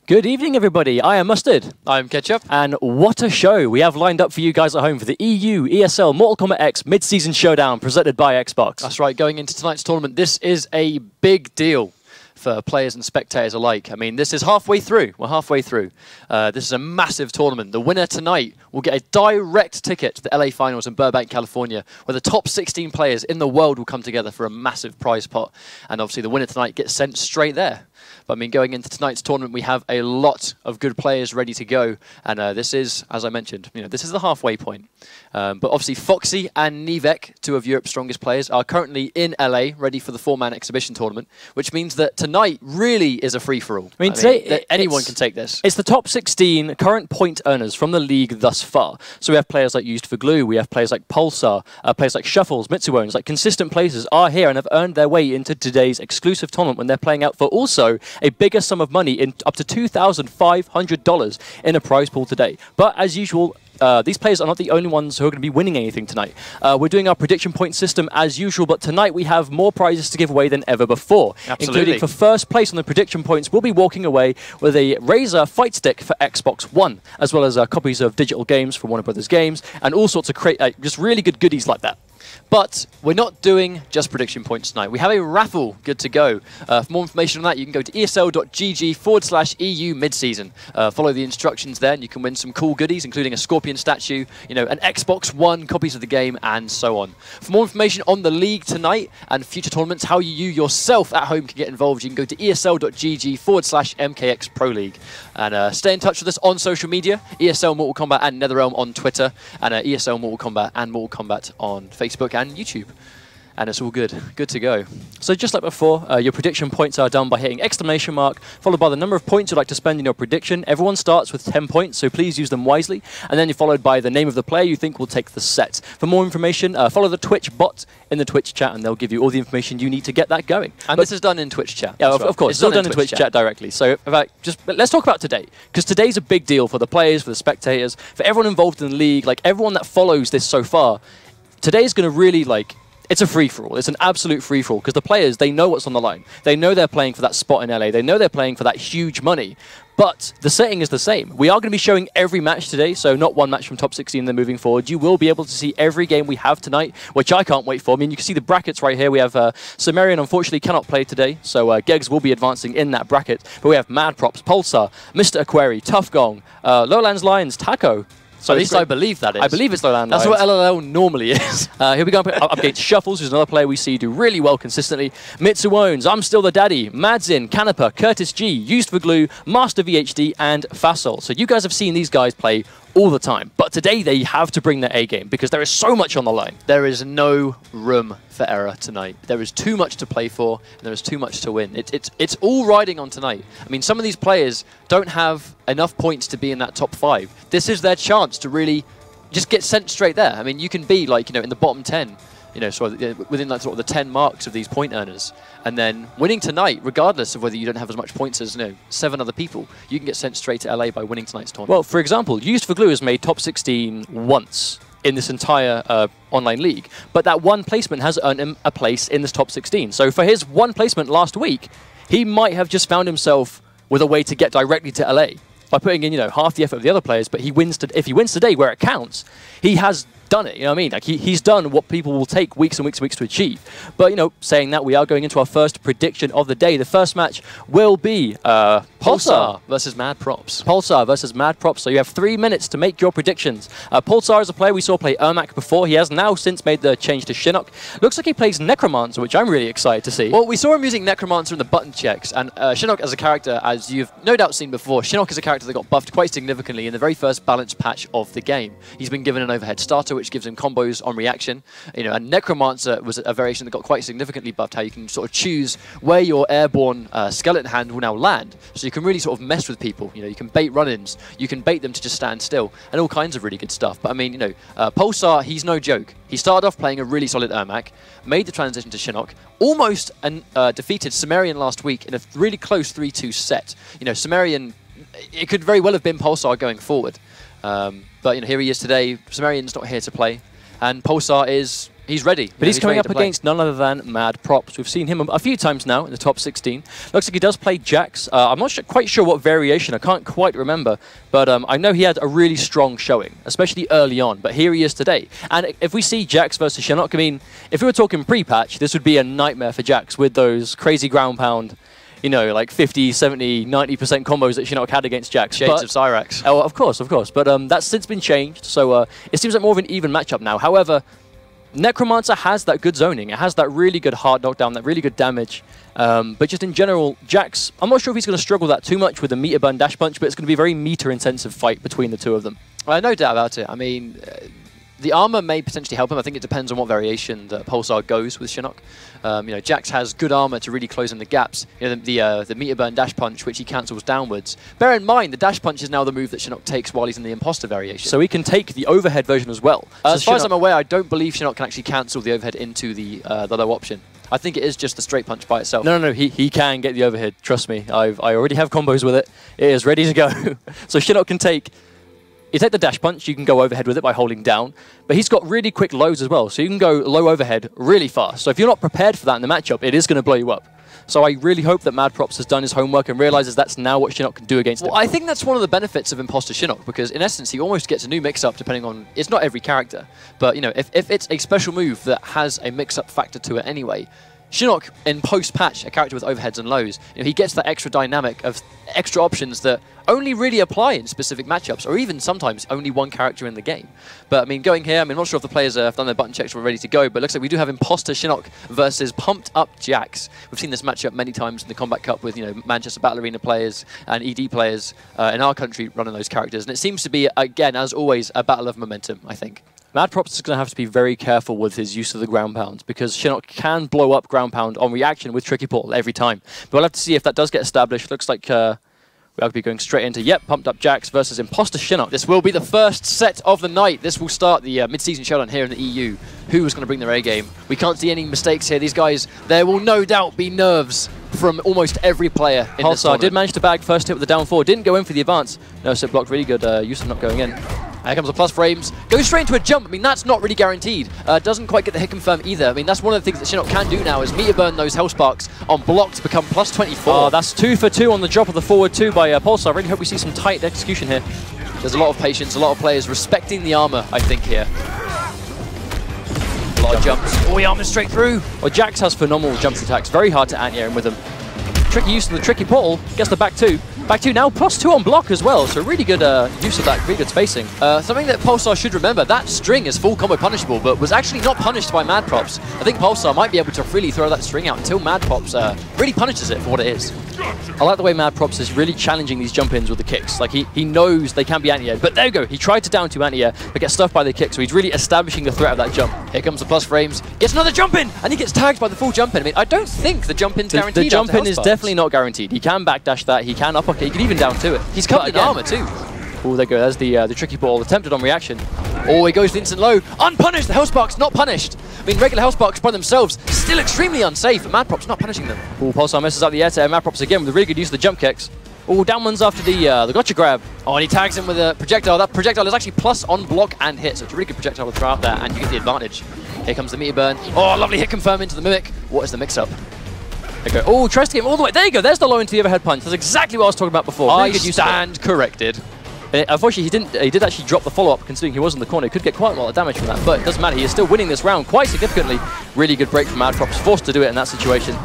Good evening, everybody. I am Mustard. I'm Ketchup. And what a show we have lined up for you guys at home for the EU ESL Mortal Kombat X mid-season showdown presented by Xbox. That's right, going into tonight's tournament, this is a big deal for players and spectators alike. I mean, this is halfway through. We're halfway through. This is a massive tournament. The winner tonight will get a direct ticket to the LA Finals in Burbank, California, where the top 16 players in the world will come together for a massive prize pot. And obviously, the winner tonight gets sent straight there. But I mean, going into tonight's tournament, we have a lot of good players ready to go. And this is, as I mentioned, this is the halfway point. But obviously, Foxy and Nivek, two of Europe's strongest players, are currently in LA, ready for the four-man exhibition tournament, which means that tonight really is a free-for-all. I mean, today, anyone can take this. It's the top 16 current point earners from the league thus far. So we have players like Used for Glue, we have players like Pulsar, players like Shuffles, Mitsuones, like consistent players are here and have earned their way into today's exclusive tournament when they're playing out for also a bigger sum of money in up to $2,500 in a prize pool today. But as usual, these players are not the only ones who are going to be winning anything tonight. We're doing our prediction point system as usual, but tonight we have more prizes to give away than ever before. Absolutely. Including for first place on the prediction points, we'll be walking away with a Razer Fight Stick for Xbox One, as well as copies of digital games from Warner Brothers Games, and all sorts of just really good goodies like that. But we're not doing just prediction points tonight. We have a raffle good to go. For more information on that, you can go to esl.gg/EU midseason. Follow the instructions there, and you can win some cool goodies, including a Scorpion statue, an Xbox One, copies of the game, and so on. For more information on the league tonight and future tournaments, how you yourself at home can get involved, you can go to esl.gg/MKX Pro League. And stay in touch with us on social media, ESL Mortal Kombat and NetherRealm on Twitter, and ESL Mortal Kombat and Mortal Kombat on Facebook and YouTube. And it's all good to go. So just like before, your prediction points are done by hitting exclamation mark, followed by the number of points you'd like to spend in your prediction. Everyone starts with 10 points, so please use them wisely. And then you're followed by the name of the player you think will take the set. For more information, follow the Twitch bot in the Twitch chat, and they'll give you all the information you need to get that going. And this is done in Twitch chat. Yeah, of course. It's all done in Twitch chat directly. So let's talk about today, because today's a big deal for the players, for the spectators, for everyone involved in the league, like everyone that follows this so far. Today's going to really, it's a free-for-all. It's an absolute free-for-all because the players, they know what's on the line. They know they're playing for that spot in LA. They know they're playing for that huge money. But the setting is the same. We are going to be showing every match today, so not one match from top 16 then moving forward. You will be able to see every game we have tonight, which I can't wait for. I mean, you can see the brackets right here. We have Sumerian, unfortunately, cannot play today, so Gegs will be advancing in that bracket. But we have Mad Props, Pulsar, Mr. Aquari, Tough Gong, Lowlands Lions, Taco. So at least I believe that is. I believe it's Lowland That's Lions. what LLL normally is. Here we go up against Shuffles, who's another player we see do really well consistently. Mitsuones, I'm Still the Daddy, Madzin, Canipa, Curtis G, Used for Glue, Master VHD, and Fasol. So you guys have seen these guys play all the time. But today they have to bring their A game because there is so much on the line. There is no room for error tonight. There is too much to play for, and there is too much to win. It's all riding on tonight. I mean, some of these players don't have enough points to be in that top 5. This is their chance to really just get sent straight there. I mean, you can be in the bottom 10. So within that sort of the 10 marks of these point earners. And then winning tonight, regardless of whether you don't have as much points as 7 other people, you can get sent straight to LA by winning tonight's tournament. Well, for example, Used for Glue has made top 16 once in this entire online league, but that one placement has earned him a place in this top 16. So for his one placement last week, he might have just found himself with a way to get directly to LA by putting in, half the effort of the other players. But if he wins today where it counts, he has done it, you know what I mean? He's done what people will take weeks and weeks and weeks to achieve. But, saying that, we are going into our first prediction of the day. The first match will be Pulsar versus Mad Props. Pulsar versus Mad Props. So you have 3 minutes to make your predictions. Pulsar is a player we saw play Ermac before. He has now since made the change to Shinnok. Looks like he plays Necromancer, which I'm really excited to see. Well, we saw him using Necromancer in the button checks, and Shinnok as a character, as you've no doubt seen before, Shinnok is a character that got buffed quite significantly in the very first balanced patch of the game. He's been given an overhead starter, which gives him combos on reaction. And Necromancer was a variation that got quite significantly buffed, how you can sort of choose where your airborne skeleton hand will now land. So you can really sort of mess with people. You can bait run-ins, you can bait them to just stand still, and all kinds of really good stuff. But I mean, Pulsar, he's no joke. He started off playing a really solid Ermac, made the transition to Shinnok, almost defeated Sumerian last week in a really close 3-2 set. Sumerian, it could very well have been Pulsar going forward. But here he is today. Sumerian's not here to play, and Pulsar is He's ready. But he's coming up against none other than Mad Props. We've seen him a few times now in the top 16. Looks like he does play Jax. I'm not quite sure what variation. I can't quite remember. But I know he had a really strong showing, especially early on. But here he is today. And if we see Jax versus Shinnok, I mean, if we were talking pre-patch, this would be a nightmare for Jax with those crazy ground pound, you know, like 50, 70, 90% combos that Shinnok had against Jax. Shades of Cyrax. Oh, of course. But that's since been changed. So it seems like more of an even matchup now. However, Necromancer has that good zoning. It has that really good hard knockdown, that really good damage. But just in general, Jax, I'm not sure if he's going to struggle that too much with the meter burn dash punch, but it's going to be a very meter-intensive fight between the two of them. No doubt about it. I mean, the armor may potentially help him. I think it depends on what variation that Pulsar goes with Shinnok. You know, Jax has good armor to really close in the gaps. You know, the meter burn dash punch, which he cancels downwards. Bear in mind, the dash punch is now the move that Shinnok takes while he's in the imposter variation. So he can take the overhead version as well. So as far as I'm aware, I don't believe Shinnok can actually cancel the overhead into the low option. I think it is just the straight punch by itself. No, he can get the overhead. Trust me, I already have combos with it. It is ready to go. So Shinnok can take. You take the dash punch, you can go overhead with it by holding down, but he's got really quick lows as well, so you can go low overhead really fast. So if you're not prepared for that in the matchup, it is going to blow you up. So I really hope that Mad Props has done his homework and realizes that's now what Shinnok can do against him. I think that's one of the benefits of Imposter Shinnok, because in essence he almost gets a new mix-up depending on, it's not every character, but you know, if it's a special move that has a mix-up factor to it anyway, Shinnok, in post-patch, a character with overheads and lows, you know, he gets that extra dynamic of extra options that only really apply in specific matchups, or even sometimes only one character in the game. But I mean, going here, I mean, I'm not sure if the players have done their button checks or are ready to go, but it looks like we do have Imposter Shinnok versus Pumped Up Jax. We've seen this matchup many times in the Combat Cup with, you know, Manchester Battle Arena players and ED players in our country running those characters, and it seems to be, again, as always, a battle of momentum, I think. Mad Props is going to have to be very careful with his use of the ground pound, because Shinnok can blow up ground pound on reaction with Tricky Portal every time. But we'll have to see if that does get established. Looks like we'll be going straight into, Pumped Up Jax versus Imposter Shinnok. This will be the first set of the night. This will start the mid-season showdown here in the EU. Who is going to bring their A game? We can't see any mistakes here. These guys, there will no doubt be nerves from almost every player in this tournament. Did manage to bag first hit with the down 4. Didn't go in for the advance. No, so blocked really good. Use of not going in. Here comes the plus frames. Goes straight into a jump. I mean, that's not really guaranteed. Doesn't quite get the hit confirm either. I mean, that's one of the things that Shinnok can do now is meter burn those health sparks on block to become plus 24. Oh, that's 2 for 2 on the drop of the forward 2 by Pulsar. I really hope we see some tight execution here. There's a lot of patience, a lot of players respecting the armor, I think, here. A lot of jumps. Oh, he armors straight through. Well, Jax has phenomenal jump attacks. Very hard to anti-air him with them. Tricky use of the Tricky Portal. Gets the back 2. Back 2 now, plus 2 on block as well, so really good use of that, really good spacing. Something that Pulsar should remember, that string is full combo punishable, but was actually not punished by Mad Props. I think Pulsar might be able to freely throw that string out until Mad Props really punishes it for what it is. I like the way Mad Props is really challenging these jump-ins with the kicks. Like, he knows they can be anti-air, but there you go, he tried to down 2 anti-air, but gets stuffed by the kick, so he's really establishing the threat of that jump. Here comes the plus frames, gets another jump-in, and he gets tagged by the full jump-in. I mean, I don't think the jump-in's guaranteed. The jump-in is definitely not guaranteed. He can backdash that, he can uppercut, he can even down 2 it. He's covered in armor too. Oh, there you go. There's the Tricky Ball attempted on reaction. Oh, he goes to instant low. Unpunished. The health sparks not punished. I mean, regular health sparks by themselves still extremely unsafe, but Mad Props not punishing them. Oh, Pulsar messes up the air to Mad Props again with a really good use of the jump kicks. Oh, down ones after the gotcha grab. Oh, and he tags him with a projectile. That projectile is actually plus on block and hit, so it's a really good projectile to throw out there, and you get the advantage. Here comes the meter burn. Oh, lovely hit confirm into the Mimic. What is the mix-up? Okay. Oh, tries to get him all the way. There you go. There's the low into the overhead punch. That's exactly what I was talking about before. I stand corrected. Unfortunately, he did actually drop the follow-up, considering he was in the corner. He could get quite a lot of damage from that, but it doesn't matter. He is still winning this round quite significantly. Really good break from Mad Props. Forced to do it in that situation.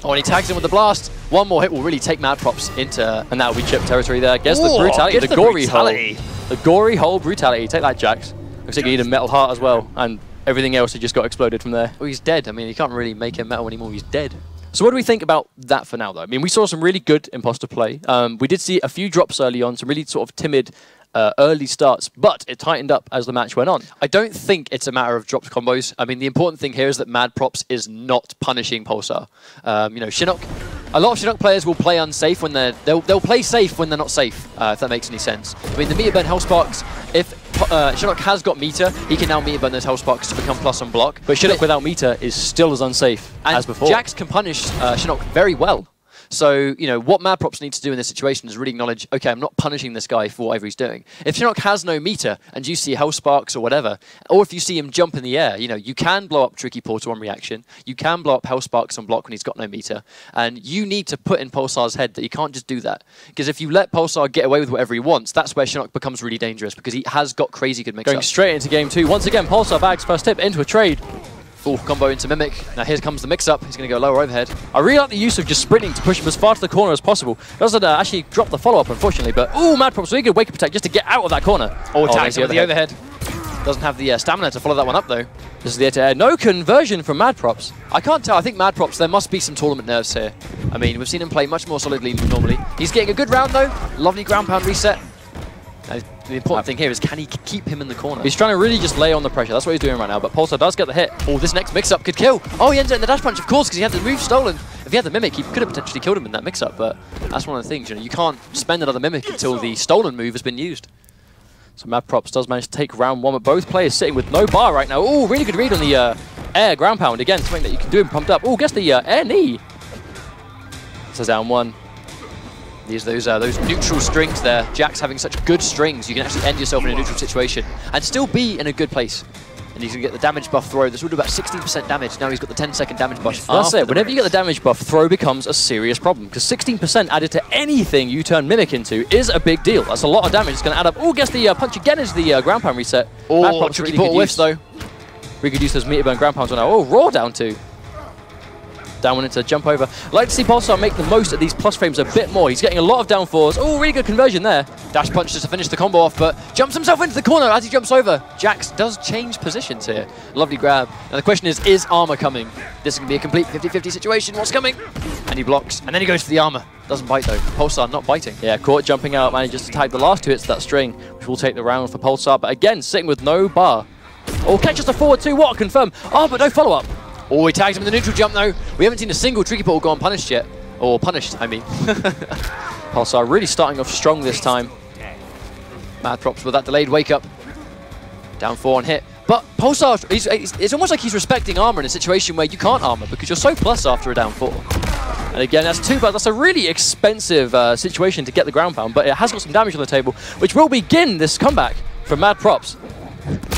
Oh, and he tags him with the blast. One more hit will really take Mad Props into... And that will be chip territory there. Gets the brutality, the gory hole. The gory hole brutality. Take that, Jax. Looks like you need a metal heart as well, and everything else, he just got exploded from there. Well, he's dead. I mean, you can't really make him metal anymore. He's dead. So what do we think about that for now, though? I mean, we saw some really good imposter play. We did see a few drops early on, some really sort of timid early starts, but it tightened up as the match went on. I don't think it's a matter of dropped combos. I mean, the important thing here is that Mad Props is not punishing Pulsar. You know, Shinnok, a lot of Shinnok players will play unsafe when they'll play safe when they're not safe, if that makes any sense. I mean, the meter burn health sparks, if Shinnok has got meter, he can now meter burn those health sparks to become plus on block. But Shinnok without meter is still as unsafe as before. Jax can punish Shinnok very well. So, you know, what Mad Props needs to do in this situation is really acknowledge, okay, I'm not punishing this guy for whatever he's doing. If Shinnok has no meter and you see Hell Sparks or whatever, or if you see him jump in the air, you know, you can blow up Tricky Portal on reaction, you can blow up Hell Sparks on block when he's got no meter, and you need to put in Pulsar's head that he can't just do that. Because if you let Pulsar get away with whatever he wants, that's where Shinnok becomes really dangerous, because he has got crazy good mix-up. Going straight into game 2. Once again, Pulsar bags first tip into a trade. Full combo into Mimic. Now here comes the mix-up. He's going to go lower overhead. I really like the use of just sprinting to push him as far to the corner as possible. Doesn't actually drop the follow-up, unfortunately, but ooh, Mad Props really good wake up attack just to get out of that corner. Oh, attacks him with the overhead. Doesn't have the stamina to follow that one up, though. This is the air-to-air. No conversion from Mad Props. I can't tell. I think Mad Props, there must be some tournament nerves here. I mean, we've seen him play much more solidly than normally. He's getting a good round, though. Lovely ground pound reset. The important thing here is, can he keep him in the corner? He's trying to really just lay on the pressure. That's what he's doing right now, but Pulsar does get the hit. Oh, this next mix-up could kill. Oh, he ends it in the dash punch, of course, because he had the move stolen. If he had the Mimic, he could have potentially killed him in that mix-up, but that's one of the things, you know, you can't spend another Mimic until the stolen move has been used. So Mad Props does manage to take round 1, but both players sitting with no bar right now. Oh, really good read on the air ground pound. Again, something that you can do and pumped up. Oh, gets the air knee. So down 1. Those neutral strings there. Jack's having such good strings, you can actually end yourself in a neutral situation and still be in a good place. And he's going to get the damage buff throw. This will do about 16% damage. Now he's got the 10-second damage buff. That's it. Whenever you get the damage buff, throw becomes a serious problem. Because 16% added to anything you turn Mimic into is a big deal. That's a lot of damage. It's going to add up. Oh, gets the punch again as the ground pound reset. Oh, Tricky Portal whiffs though. We could use those meter burn ground pounds on now. Oh, raw down 2. Down 1 into jump over. I'd like to see Pulsar make the most of these plus frames a bit more. He's getting a lot of down 4s. Oh, really good conversion there. Dash punch just to finish the combo off, but jumps himself into the corner as he jumps over. Jax does change positions here. Lovely grab. Now the question is armor coming? This can be a complete 50-50 situation. What's coming? And he blocks, and then he goes for the armor. Doesn't bite though. Pulsar not biting. Yeah, caught jumping out, manages to tag the last 2 hits of that string, which will take the round for Pulsar. But again, sitting with no bar. Oh, catches the forward 2. What a confirm. Oh, but no follow-up. Oh, he tags him in the neutral jump though. We haven't seen a single Tricky Portal go unpunished yet. Or punished, I mean. Pulsar really starting off strong this time. Mad Props with that delayed wake up. Down 4 on hit. But Pulsar, it's almost like he's respecting armor in a situation where you can't armor because you're so plus after a down 4. And again, that's 2 bars. That's a really expensive situation to get the ground pound, but it has got some damage on the table, which will begin this comeback from Mad Props.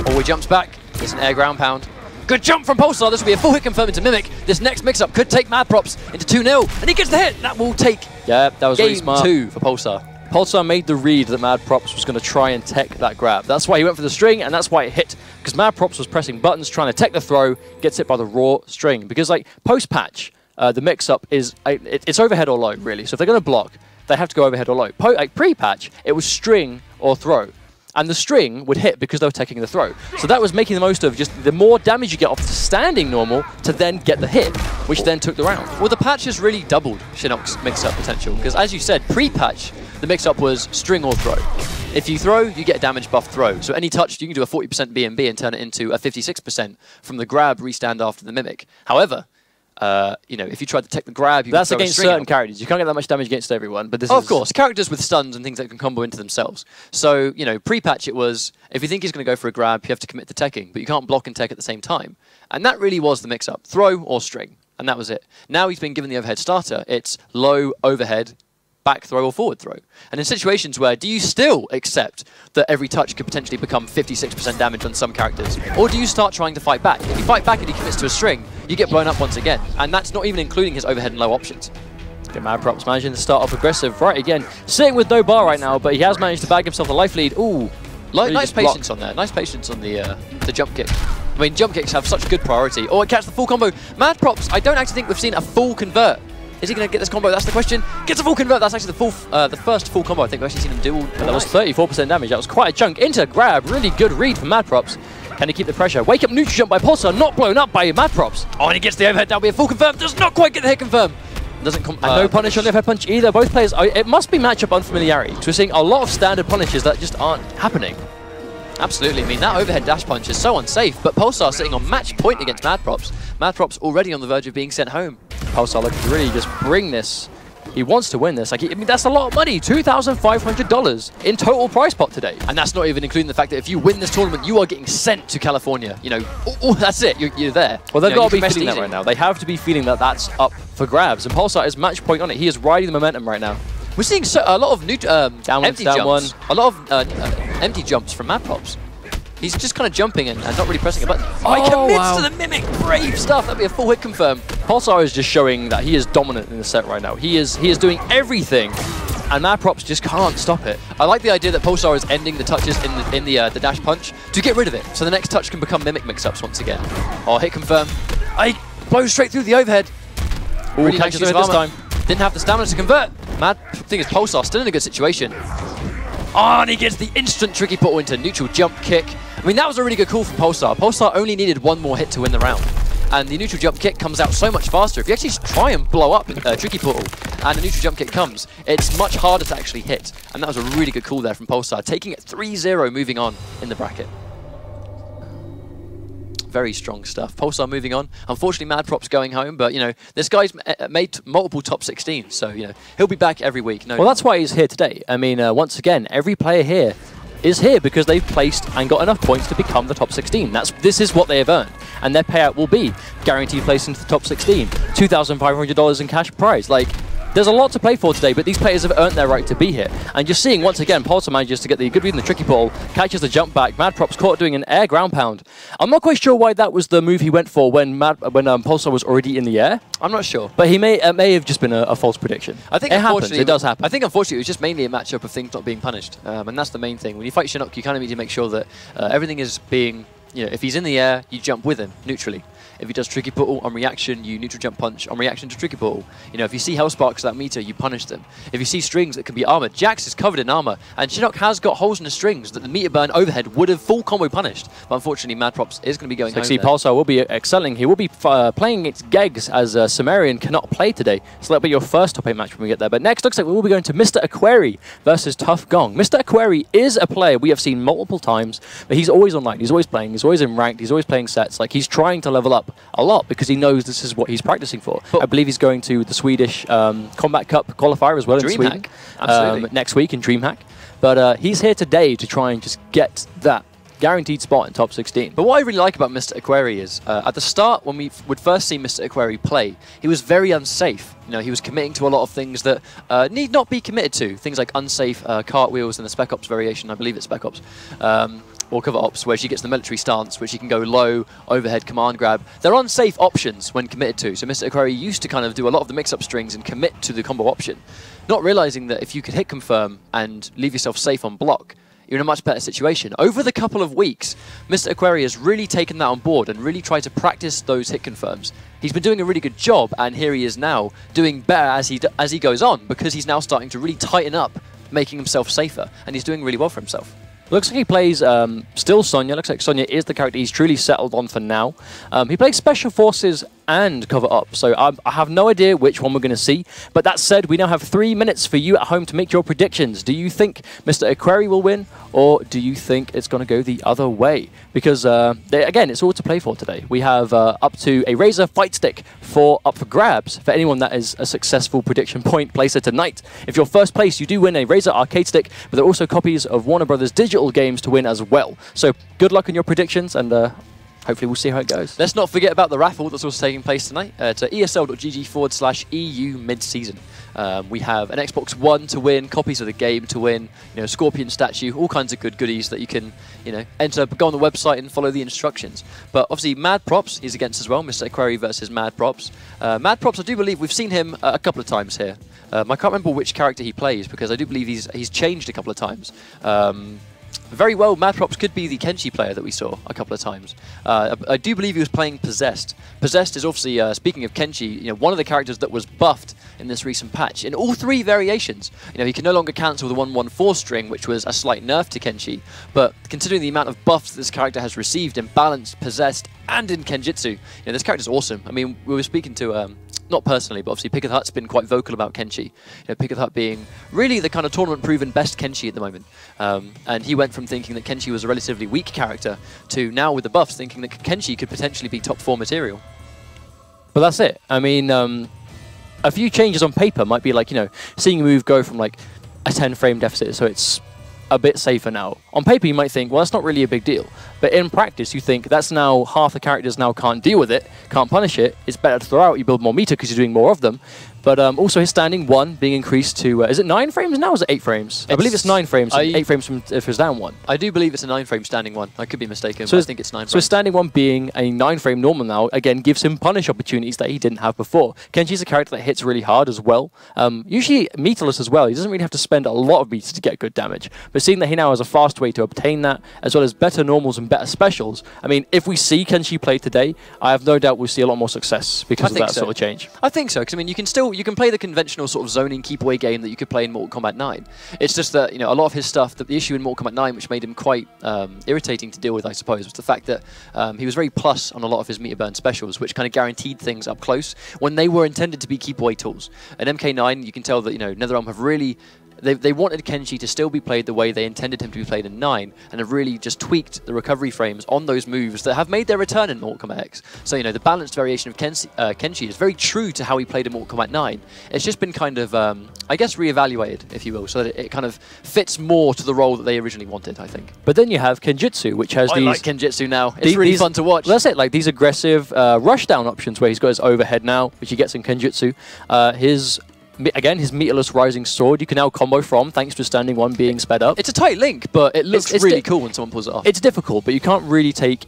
Oh, he jumps back. It's an air ground pound. Good jump from Pulsar. This will be a full hit confirm into Mimic. This next mix-up could take Mad Props into 2-0. And he gets the hit. That will take that was really smart. Game 2 for Pulsar. Pulsar made the read that Mad Props was going to try and tech that grab. That's why he went for the string, and that's why it hit. Because Mad Props was pressing buttons, trying to tech the throw, gets hit by the raw string. Because like post-patch, the mix-up is it's overhead or low, really. So if they're going to block, they have to go overhead or low. Pre-patch, it was string or throw. And the string would hit because they were taking the throw. So that was making the most of just the more damage you get off the standing normal to then get the hit, which then took the round. Well, the patch has really doubled Shinnok's mix-up potential, because as you said, pre-patch, the mix-up was string or throw. If you throw, you get a damage buff throw. So any touch, you can do a 40% BNB and turn it into a 56% from the grab restand after the Mimic. However, you know, if you try to take the grab, that's against certain characters. You can't get that much damage against everyone. But this of course, characters with stuns and things that can combo into themselves. So, you know, pre-patch it was, if you think he's going to go for a grab, you have to commit to teching, but you can't block and tech at the same time. And that really was the mix-up. Throw or string. And that was it. Now he's been given the overhead starter. It's low overhead, back throw or forward throw. And in situations where, do you still accept that every touch could potentially become 56% damage on some characters? Or do you start trying to fight back? If you fight back and he commits to a string, you get blown up once again. And that's not even including his overhead and low options. Okay, Mad Props managing to start off aggressive right again. Sitting with no bar right now, but he has managed to bag himself a life lead. Ooh. Really nice patience on there. Nice patience on the jump kick. I mean, jump kicks have such good priority. Oh, it catches the full combo. Mad Props, I don't actually think we've seen a full convert. Is he going to get this combo? That's the question. Gets a full convert. That's actually the first full combo I think we've actually seen him do. That was 34% damage. That was quite a chunk. Into grab. Really good read from Mad Props. Can he keep the pressure? Wake up neutral jump by Pulsar. Not blown up by Mad Props. Oh, and he gets the overhead. That'll be a full confirm. Does not quite get the hit confirm. Doesn't come. And no punish on the overhead punch either. Both players. It must be matchup unfamiliarity. Because we're seeing a lot of standard punishes that just aren't happening. Absolutely. I mean, that overhead dash punch is so unsafe, but Pulsar sitting on match point against Mad Props. Mad Props already on the verge of being sent home. Pulsar looking to really just bring this He wants to win this. Like, I mean, that's a lot of money. $2,500 in total prize pot today. And that's not even including the fact that if you win this tournament, you are getting sent to California. You know, that's it. You're there. Well, they've got to be feeling easy that right now. They have to be feeling that that's up for grabs. And Pulsar is match point on it. He is riding the momentum right now. We're seeing a lot of new empty down jumps. A lot of empty jumps from Mad Props. He's just kind of jumping and not really pressing a button. Oh, he commits to the Mimic. Brave stuff. That'd be a full hit confirm. Pulsar is just showing that he is dominant in the set right now. He is doing everything, and Mad Props just can't stop it. I like the idea that Pulsar is ending the touches in the dash punch to get rid of it, so the next touch can become Mimic mix-ups once again. Oh, hit confirm. I blows straight through the overhead. Ooh, really catches him this time. Didn't have the stamina to convert. Mad thing is Pulsar still in a good situation. Oh, and he gets the instant tricky portal into neutral jump kick. I mean, that was a really good call from Pulsar. Pulsar only needed one more hit to win the round. And the neutral jump kick comes out so much faster. If you actually try and blow up tricky portal and a neutral jump kick comes, it's much harder to actually hit. And that was a really good call there from Pulsar, taking it 3-0 moving on in the bracket. Very strong stuff. Pulsar moving on. Unfortunately, Mad Props going home, but, you know, this guy's made multiple top 16, so, you know, he'll be back every week. Well, that's why he's here today. I mean, once again, every player here is here because they've placed and got enough points to become the top 16. This is what they have earned, and their payout will be guaranteed place into the top 16, $2,500 in cash prize. Like, there's a lot to play for today, but these players have earned their right to be here. And just seeing, once again, Pulsar manages to get the good read in the tricky portal, catches the jump back, Mad Props caught doing an air ground pound. I'm not quite sure why that was the move he went for when Pulsar was already in the air. I'm not sure. But he may have just been a false prediction. I think it happens. It does happen. I think, unfortunately, it was just mainly a matchup of things not being punished. And that's the main thing. When you fight Shinnok, you kind of need to make sure that everything is being, you know, if he's in the air, you jump with him, neutrally. If he does tricky portal on reaction, you neutral jump punch on reaction to tricky portal. You know, if you see hell sparks that meter, you punish them. If you see strings that can be armored, Jax is covered in armor, and Shinnok has got holes in the strings that the meter burn overhead would have full combo punished. But unfortunately, Mad Props is going to be going home. See, Pulsar will be excelling. He will be playing against Gegs, as Sumerian cannot play today. So that'll be your first top 8 match when we get there. But next, looks like we will be going to Mr. Aquari versus Tough Gong. Mr. Aquari is a player we have seen multiple times, but he's always online. He's always playing. He's always in ranked. He's always playing sets. Like, he's trying to level up a lot because he knows this is what he's practicing for. But I believe he's going to the Swedish Combat Cup qualifier as well in Sweden next week in DreamHack. But he's here today to try and just get that guaranteed spot in top 16. But what I really like about Mr. Aquari is, at the start, when we would first see Mr. Aquari play, he was very unsafe. You know, he was committing to a lot of things that need not be committed to. Things like unsafe cartwheels in the Spec Ops variation, I believe it's Spec Ops. Or Cover Ops, where she gets the military stance, where she can go low, overhead, command grab. They're unsafe options when committed to. So Mr. Aquari used to kind of do a lot of the mix-up strings and commit to the combo option, not realizing that if you could hit confirm and leave yourself safe on block, you're in a much better situation. Over the couple of weeks, Mr. Aquari has really taken that on board and really tried to practice those hit confirms. He's been doing a really good job, and here he is now doing better as he goes on, because he's now starting to really tighten up, making himself safer, and he's doing really well for himself. Looks like he plays still Sonya. Looks like Sonya is the character he's truly settled on for now. He plays Special Forces and Cover Up, so I have no idea which one we're going to see. But that said, we now have 3 minutes for you at home to make your predictions. Do you think Mr. Aquari will win, or do you think it's going to go the other way? Because, again, it's all to play for today. We have up to a Razer Fight Stick up for grabs for anyone that is a successful prediction point placer tonight. If you're first place, you do win a Razer Arcade Stick, but there are also copies of Warner Brothers digital games to win as well. So good luck on your predictions, and hopefully we'll see how it goes. Let's not forget about the raffle that's also taking place tonight at esl.gg/EU mid-season. We have an Xbox One to win, copies of the game to win, you know, Scorpion statue, all kinds of good goodies that you can, you know, enter, go on the website and follow the instructions. But obviously Mad Props he's against as well, Mr. Aquari versus Mad Props. Mad Props, I do believe we've seen him a couple of times here. I can't remember which character he plays, because I do believe he's changed a couple of times. Very well, Mad Props could be the Kenshi player that we saw a couple of times. I do believe he was playing Possessed. Possessed is obviously, speaking of Kenshi, you know, one of the characters that was buffed in this recent patch in all 3 variations. You know, he can no longer cancel the 114 string, which was a slight nerf to Kenshi. But considering the amount of buffs this character has received in Balanced, Possessed, and in Kenjutsu, you know, this character's awesome. I mean, we were speaking to not personally, but obviously Picketh Hut's been quite vocal about Kenshi. You know, Picketh Hut being really the kind of tournament-proven best Kenshi at the moment. And he went from thinking that Kenshi was a relatively weak character to now, with the buffs, thinking that Kenshi could potentially be top 4 material. But that's it. I mean, a few changes on paper might be like, you know, seeing a move go from like a 10 frame deficit, so it's a bit safer now. On paper, you might think, well, that's not really a big deal. But in practice, you think that's now half the characters now can't deal with it, can't punish it. It's better to throw out. You build more meter because you're doing more of them. But also his standing 1 being increased to, is it 9 frames now or is it 8 frames? I believe it's 9 frames, 8 frames from if it's down 1. I do believe it's a 9 frame standing 1. I could be mistaken, so but I think it's 9 frames. So standing 1 being a 9 frame normal now, again, gives him punish opportunities that he didn't have before. Kenji's a character that hits really hard as well. Usually meterless as well. He doesn't really have to spend a lot of meters to get good damage. But seeing that he now has a fast way to obtain that, as well as better normals and better specials, I mean, if we see Kenji play today, I have no doubt we'll see a lot more success because of that sort of change. I think so, because I mean, you can play the conventional sort of zoning keep away game that you could play in Mortal Kombat 9. It's just that, you know, a lot of his stuff, the issue in Mortal Kombat 9, which made him quite irritating to deal with, I suppose, was the fact that he was very plus on a lot of his meter burn specials, which kind of guaranteed things up close when they were intended to be keep away tools. In MK9, you can tell that, you know, NetherRealm have really... They wanted Kenji to still be played the way they intended him to be played in 9, and have really just tweaked the recovery frames on those moves that have made their return in Mortal Kombat X. So, you know, the balanced variation of Kenji is very true to how he played in Mortal Kombat 9. It's just been kind of, I guess, reevaluated, if you will, so that it kind of fits more to the role that they originally wanted, I think. But then you have Kenjutsu, which has these... I like Kenjutsu now. It's really fun to watch. That's it, like these aggressive rushdown options where he's got his overhead now, which he gets in Kenjutsu. Again, his meterless rising sword you can now combo from, thanks to standing 1 being sped up. It's a tight link, but it looks really cool when someone pulls it off. It's difficult, but you can't really take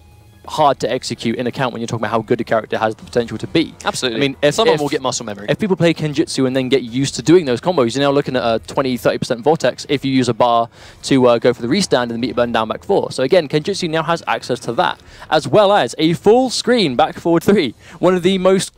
hard to execute in account when you're talking about how good a character has the potential to be. Absolutely. I mean, someone will get muscle memory. If people play Kenjutsu and then get used to doing those combos, you're now looking at a 20-30% vortex if you use a bar to go for the restand and the meter burn down back 4. So again, Kenjutsu now has access to that, as well as a full screen back forward 3. One of the most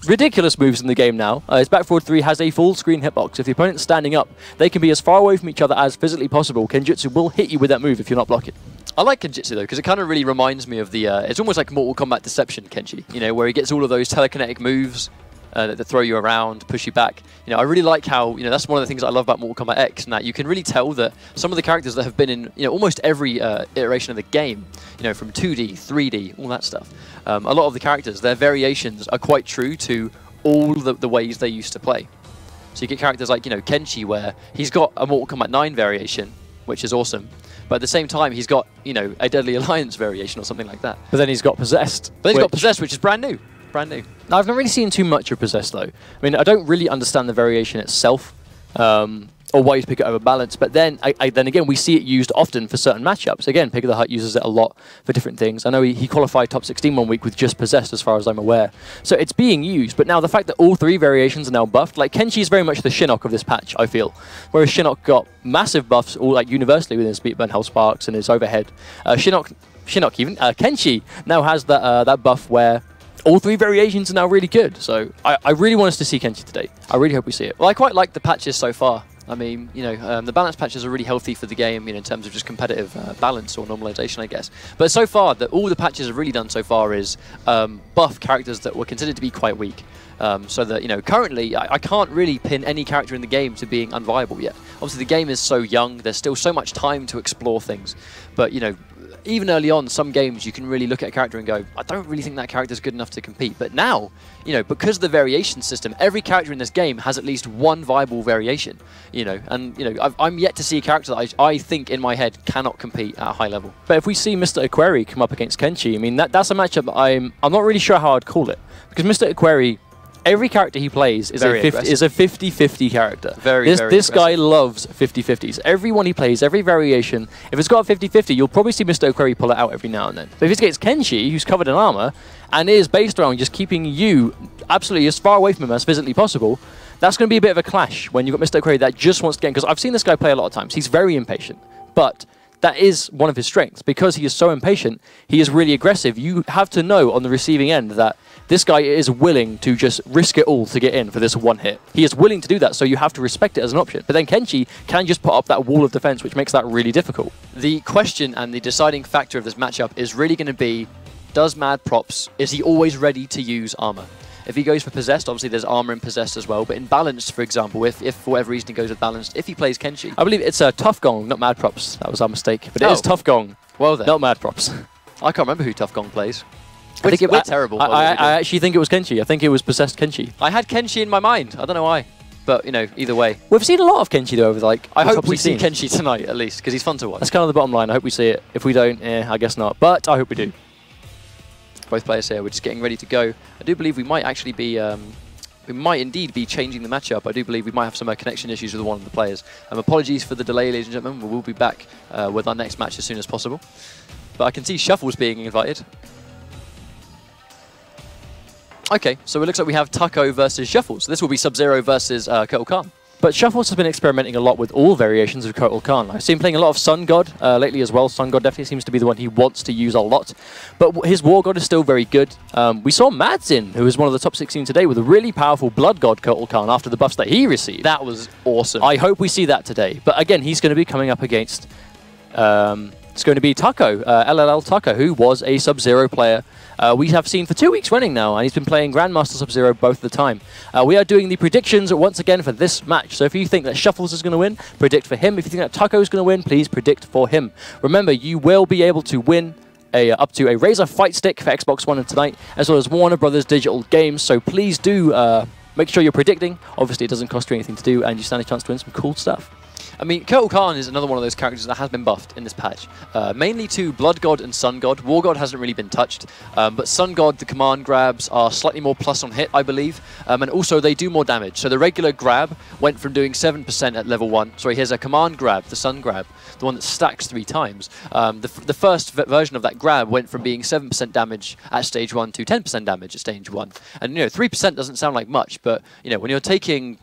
ridiculous moves in the game now. His back forward 3 has a full screen hitbox. If the opponent's standing up, they can be as far away from each other as physically possible. Kenjutsu will hit you with that move if you're not blocking. I like Kenjutsu though, because it kind of really reminds me of the, it's almost like Mortal Kombat Deception Kenji, you know, where he gets all of those telekinetic moves that throw you around, push you back. You know, I really like how, you know, that's one of the things I love about Mortal Kombat X, and that you can really tell that some of the characters that have been in, you know, almost every iteration of the game, you know, from 2D, 3D, all that stuff, a lot of the characters, their variations are quite true to all the ways they used to play. So you get characters like, you know, Kenshi, where he's got a Mortal Kombat 9 variation, which is awesome, but at the same time he's got, you know, a Deadly Alliance variation or something like that. But then he's got Possessed. But he's got Possessed, which is brand new. Brand new. Now, I've not really seen too much of Possessed though. I mean, I don't really understand the variation itself, or why you pick it over balance, but then then again we see it used often for certain matchups. Again, Pick of the Hut uses it a lot for different things. I know he qualified top 16 one week with just Possessed, as far as I'm aware. So it's being used, but now the fact that all 3 variations are now buffed, like Kenshi is very much the Shinnok of this patch, I feel. Whereas Shinnok got massive buffs, all like universally with his Beat Burn Hell Sparks and his overhead. Kenshi now has that buff where all 3 variations are now really good. So I really want us to see Kenshi today. I really hope we see it. Well, I quite like the patches so far. I mean, you know, the balance patches are really healthy for the game, you know, in terms of just competitive balance or normalization, I guess. But so far, all the patches have really done so far is buff characters that were considered to be quite weak. So that, you know, currently, I can't really pin any character in the game to being unviable yet. Obviously, the game is so young, there's still so much time to explore things. But, you know, even early on, some games you can really look at a character and go, I don't really think that character's good enough to compete. But now, you know, because of the variation system, every character in this game has at least one viable variation, you know, and, you know, I'm yet to see a character that I think in my head cannot compete at a high level. But if we see Mr. Aquari come up against Kenshi, I mean, that's a matchup that I'm not really sure how I'd call it. Because Mr. Aquari, every character he plays is a 50-50 character. This guy loves 50-50s. Everyone he plays, every variation, if it's got a 50-50, you'll probably see Mr. Aquari pull it out every now and then. But if it's against Kenshi, who's covered in armor, and is based around just keeping you absolutely as far away from him as physically possible, that's going to be a bit of a clash when you've got Mr. Aquari that just wants to get in. Because I've seen this guy play a lot of times. He's very impatient. But that is one of his strengths. Because he is so impatient, he is really aggressive. You have to know on the receiving end that this guy is willing to just risk it all to get in for this one hit. He is willing to do that, so you have to respect it as an option. But then Kenshi can just put up that wall of defense, which makes that really difficult. The question and the deciding factor of this matchup is really going to be, does Mad Props, is he always ready to use armor? If he goes for Possessed, obviously there's armor in Possessed as well, but in Balanced, for example, if for whatever reason he goes with Balanced, if he plays Kenshi... I believe it's Tough Gong, not Mad Props. That was our mistake. But it is Tough Gong, well then. not Mad Props. I can't remember who Tough Gong plays. I think we're terrible. I actually think it was Kenshi. I think it was possessed Kenshi. I had Kenshi in my mind. I don't know why. But, you know, either way. We've seen a lot of Kenshi, though, over, like, I hope we see Kenshi tonight, at least, because he's fun to watch. That's kind of the bottom line. I hope we see it. If we don't, I guess not. But I hope we do. Both players here. We're just getting ready to go. I do believe we might actually be... we might indeed be changing the matchup. I do believe we might have some connection issues with one of the players. Apologies for the delay, ladies and gentlemen. We will be back with our next match as soon as possible. But I can see Shuffles being invited. Okay, so it looks like we have Taco versus Shuffles. This will be Sub-Zero versus Kotal Khan. But Shuffles has been experimenting a lot with all variations of Kotal Khan. I've seen him playing a lot of Sun God lately as well. Sun God definitely seems to be the one he wants to use a lot. But his War God is still very good. We saw Madzin, who was one of the top 16 today, with a really powerful Blood God Kotal Khan after the buffs that he received. That was awesome. I hope we see that today. But again, he's going to be coming up against... it's going to be Taco, LLL Taco, who was a Sub-Zero player we have seen for 2 weeks running now, and he's been playing Grandmaster Sub-Zero both the time. We are doing the predictions once again for this match, so if you think that Shuffles is going to win, predict for him. If you think that Taco is going to win, please predict for him. Remember, you will be able to win up to a Razer Fight Stick for Xbox One tonight, as well as Warner Brothers Digital Games, so please do make sure you're predicting. Obviously, it doesn't cost you anything to do, and you stand a chance to win some cool stuff. I mean, Kotal Khan is another one of those characters that has been buffed in this patch. Mainly to Blood God and Sun God. War God hasn't really been touched. But Sun God, the command grabs are slightly more plus on hit, I believe. And also they do more damage. So the regular grab went from doing 7% at level 1. Sorry, here's a command grab, the Sun grab, the one that stacks 3 times. The first version of that grab went from being 7% damage at stage 1 to 10% damage at stage 1. And, you know, 3% doesn't sound like much, but, you know, when you're taking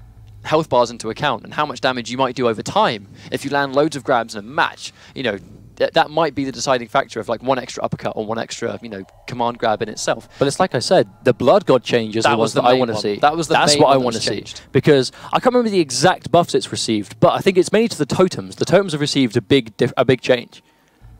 health bars into account and how much damage you might do over time if you land loads of grabs in a match, you know, that might be the deciding factor of like one extra uppercut or one extra, you know, command grab in itself. But it's like I said, the Blood God changes are the ones that I want to see. That's what I want to see. Because I can't remember the exact buffs it's received, but I think it's mainly to the totems. The totems have received a big change.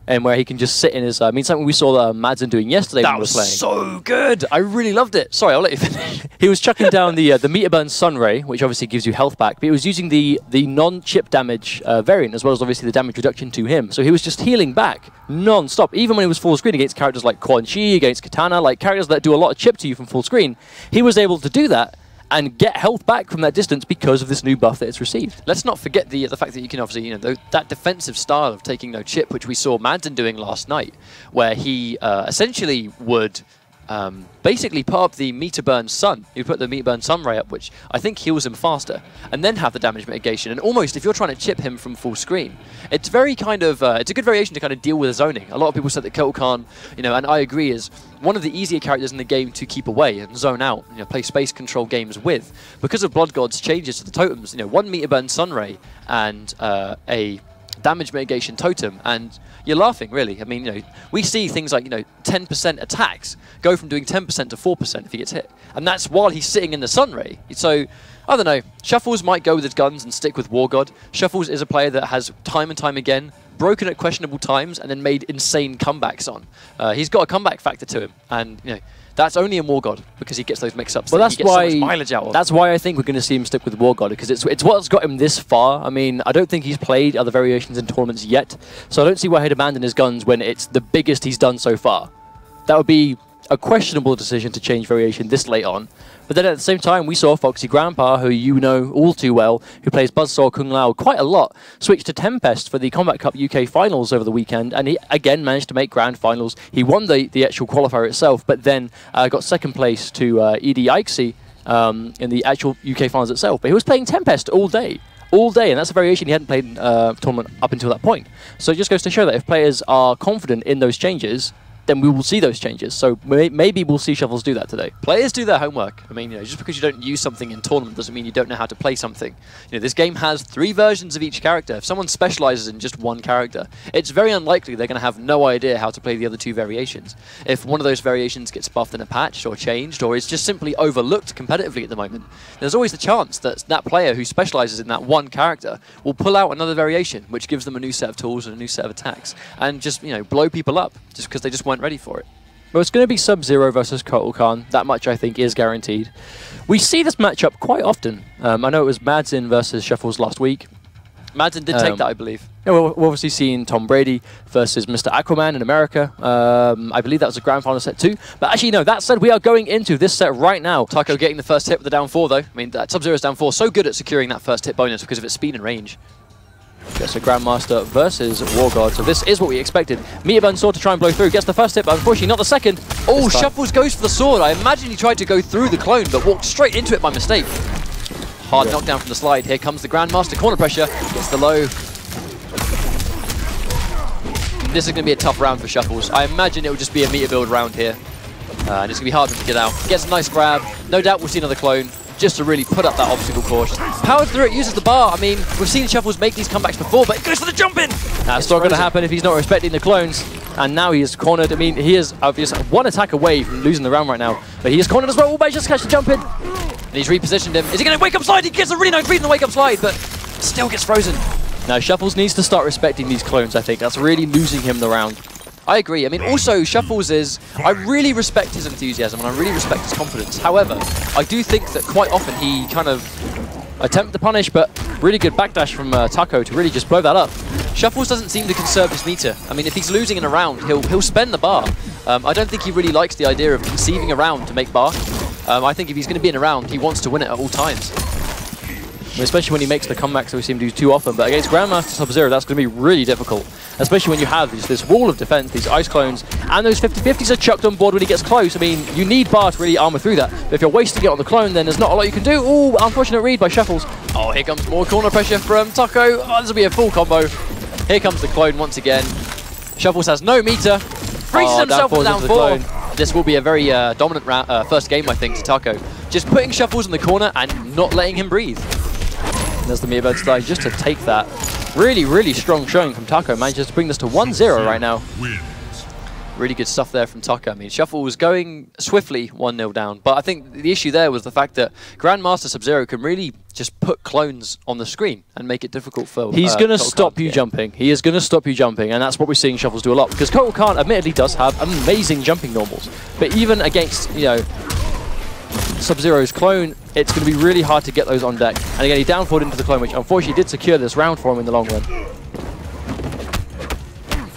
And where he can just sit in his... I mean, something we saw Madzin doing yesterday when we were playing. That was so good! I really loved it. Sorry, I'll let you finish. He was chucking down the Meter Burn Sunray, which obviously gives you health back, but he was using the non-chip damage variant, as well as obviously the damage reduction to him. So he was just healing back non-stop, even when he was full screen against characters like Quan Chi, against Katana, like characters that do a lot of chip to you from full screen. He was able to do that and get health back from that distance because of this new buff that it's received. Let's not forget the fact that you can obviously, you know, that defensive style of taking no chip, which we saw Madzin doing last night, where he essentially would basically put up the Meter Burn Sun. You put the Meter Burn Sunray up, which I think heals him faster, and then have the damage mitigation. And almost, if you're trying to chip him from full screen, it's very kind of, it's a good variation to kind of deal with zoning. A lot of people said that Kotal Khan, you know, and I agree, is one of the easier characters in the game to keep away and zone out, you know, play space control games with. Because of Blood God's changes to the totems, you know, one Meter Burn Sunray and a damage mitigation totem, and you're laughing, really. I mean, you know, we see things like, you know, 10% attacks go from doing 10% to 4% if he gets hit. And that's while he's sitting in the Sunray. So, I don't know. Shuffles might go with his guns and stick with War God. Shuffles is a player that has, time and time again, broken at questionable times and then made insane comebacks on. He's got a comeback factor to him. And, you know, that's only in War God because he gets those mix-ups. Well, that's he gets why so much mileage out of. That's why I think we're going to see him stick with War God, because it's what's got him this far. I mean, I don't think he's played other variations in tournaments yet, so I don't see why he'd abandon his guns when it's the biggest he's done so far. That would be a questionable decision to change variation this late on. But then at the same time, we saw Foxy Grandpa, who you know all too well, who plays Buzzsaw Kung Lao quite a lot, switch to Tempest for the Combat Cup UK Finals over the weekend, and he again managed to make Grand Finals. He won the actual qualifier itself, but then got second place to ED Ixie in the actual UK Finals itself. But he was playing Tempest all day, and that's a variation he hadn't played in tournament up until that point. So it just goes to show that if players are confident in those changes, then we will see those changes. So maybe we'll see Shuffles do that today. Players do their homework. I mean, you know, just because you don't use something in tournament doesn't mean you don't know how to play something. You know, this game has 3 versions of each character. If someone specializes in just one character, it's very unlikely they're going to have no idea how to play the other 2 variations. If one of those variations gets buffed in a patch or changed, or is just simply overlooked competitively at the moment, there's always the chance that that player who specializes in that one character will pull out another variation, which gives them a new set of tools and a new set of attacks, and just, you know, blow people up just because they just weren't ready for it. Well, it's going to be Sub-Zero versus Kotal Khan. That much, I think, is guaranteed. We see this matchup quite often. I know it was Madzin versus Shuffles last week. Madden did take that, I believe. Yeah, well, we've obviously seen Tom Brady versus Mr. Aquaman in America. I believe that was a grand final set too. But actually, no, that said, we are going into this set right now. Taco getting the first hit with the down 4, though. I mean, that Sub-Zero's down 4, so good at securing that first hit bonus because of its speed and range. Gets a Grandmaster versus War God. So this is what we expected. Meterbun Sword to try and blow through. Gets the first hit, but unfortunately not the second. Oh, Shuffles goes for the sword. I imagine he tried to go through the clone, but walked straight into it by mistake. Hard knockdown from the slide. Here comes the Grandmaster. Corner pressure. Gets the low. This is going to be a tough round for Shuffles. I imagine it will just be a meter build round here. And it's going to be hard for him to get out. Gets a nice grab. No doubt we'll see another clone, just to really put up that obstacle course. Powers through it, uses the bar. I mean, we've seen Shuffles make these comebacks before, but it goes for the jump in. That's not going to happen if he's not respecting the clones. And now he is cornered. I mean, he is obviously one attack away from losing the round right now. But he is cornered as well. But he just catch the jump in. And he's repositioned him. Is he going to wake up slide? He gets a really nice read in the wake up slide, but still gets frozen. Now, Shuffles needs to start respecting these clones, I think. That's really losing him the round. I agree. I mean, also, Shuffles is... I really respect his enthusiasm and I really respect his confidence. However, I do think that quite often he kind of attempt to punish, but really good backdash from Taco to really just blow that up. Shuffles doesn't seem to conserve his meter. I mean, if he's losing in a round, he'll spend the bar. I don't think he really likes the idea of conceiving a round to make bar. I think if he's going to be in a round, he wants to win it at all times. Especially when he makes the comebacks that we see him do too often. But against Grandmaster Sub-Zero, that's going to be really difficult. Especially when you have this wall of defense, these ice clones, and those 50-50s are chucked on board when he gets close. I mean, you need bar to really armor through that. But if you're wasting it on the clone, then there's not a lot you can do. Ooh, unfortunate read by Shuffles. Oh, here comes more corner pressure from Taco. Oh, this will be a full combo. Here comes the clone once again. Shuffles has no meter. Freezes himself with down 4. This will be a very dominant first game, I think, to Taco. Just putting Shuffles in the corner and not letting him breathe. There's the Meterbird slide just to take that. Really, really strong showing from Taco. Manages to bring this to 1-0 right now. Really good stuff there from Taco. I mean, Shuffle was going swiftly 1-0 down, but I think the issue there was the fact that Grandmaster Sub-Zero can really just put clones on the screen and make it difficult for He's going to stop you jumping. He is going to stop you jumping, and that's what we're seeing Shuffles do a lot, because Kotal Khan admittedly does have amazing jumping normals, but even against, you know, Sub-Zero's clone, it's going to be really hard to get those on deck. And again, he downforward into the clone, which unfortunately did secure this round for him in the long run.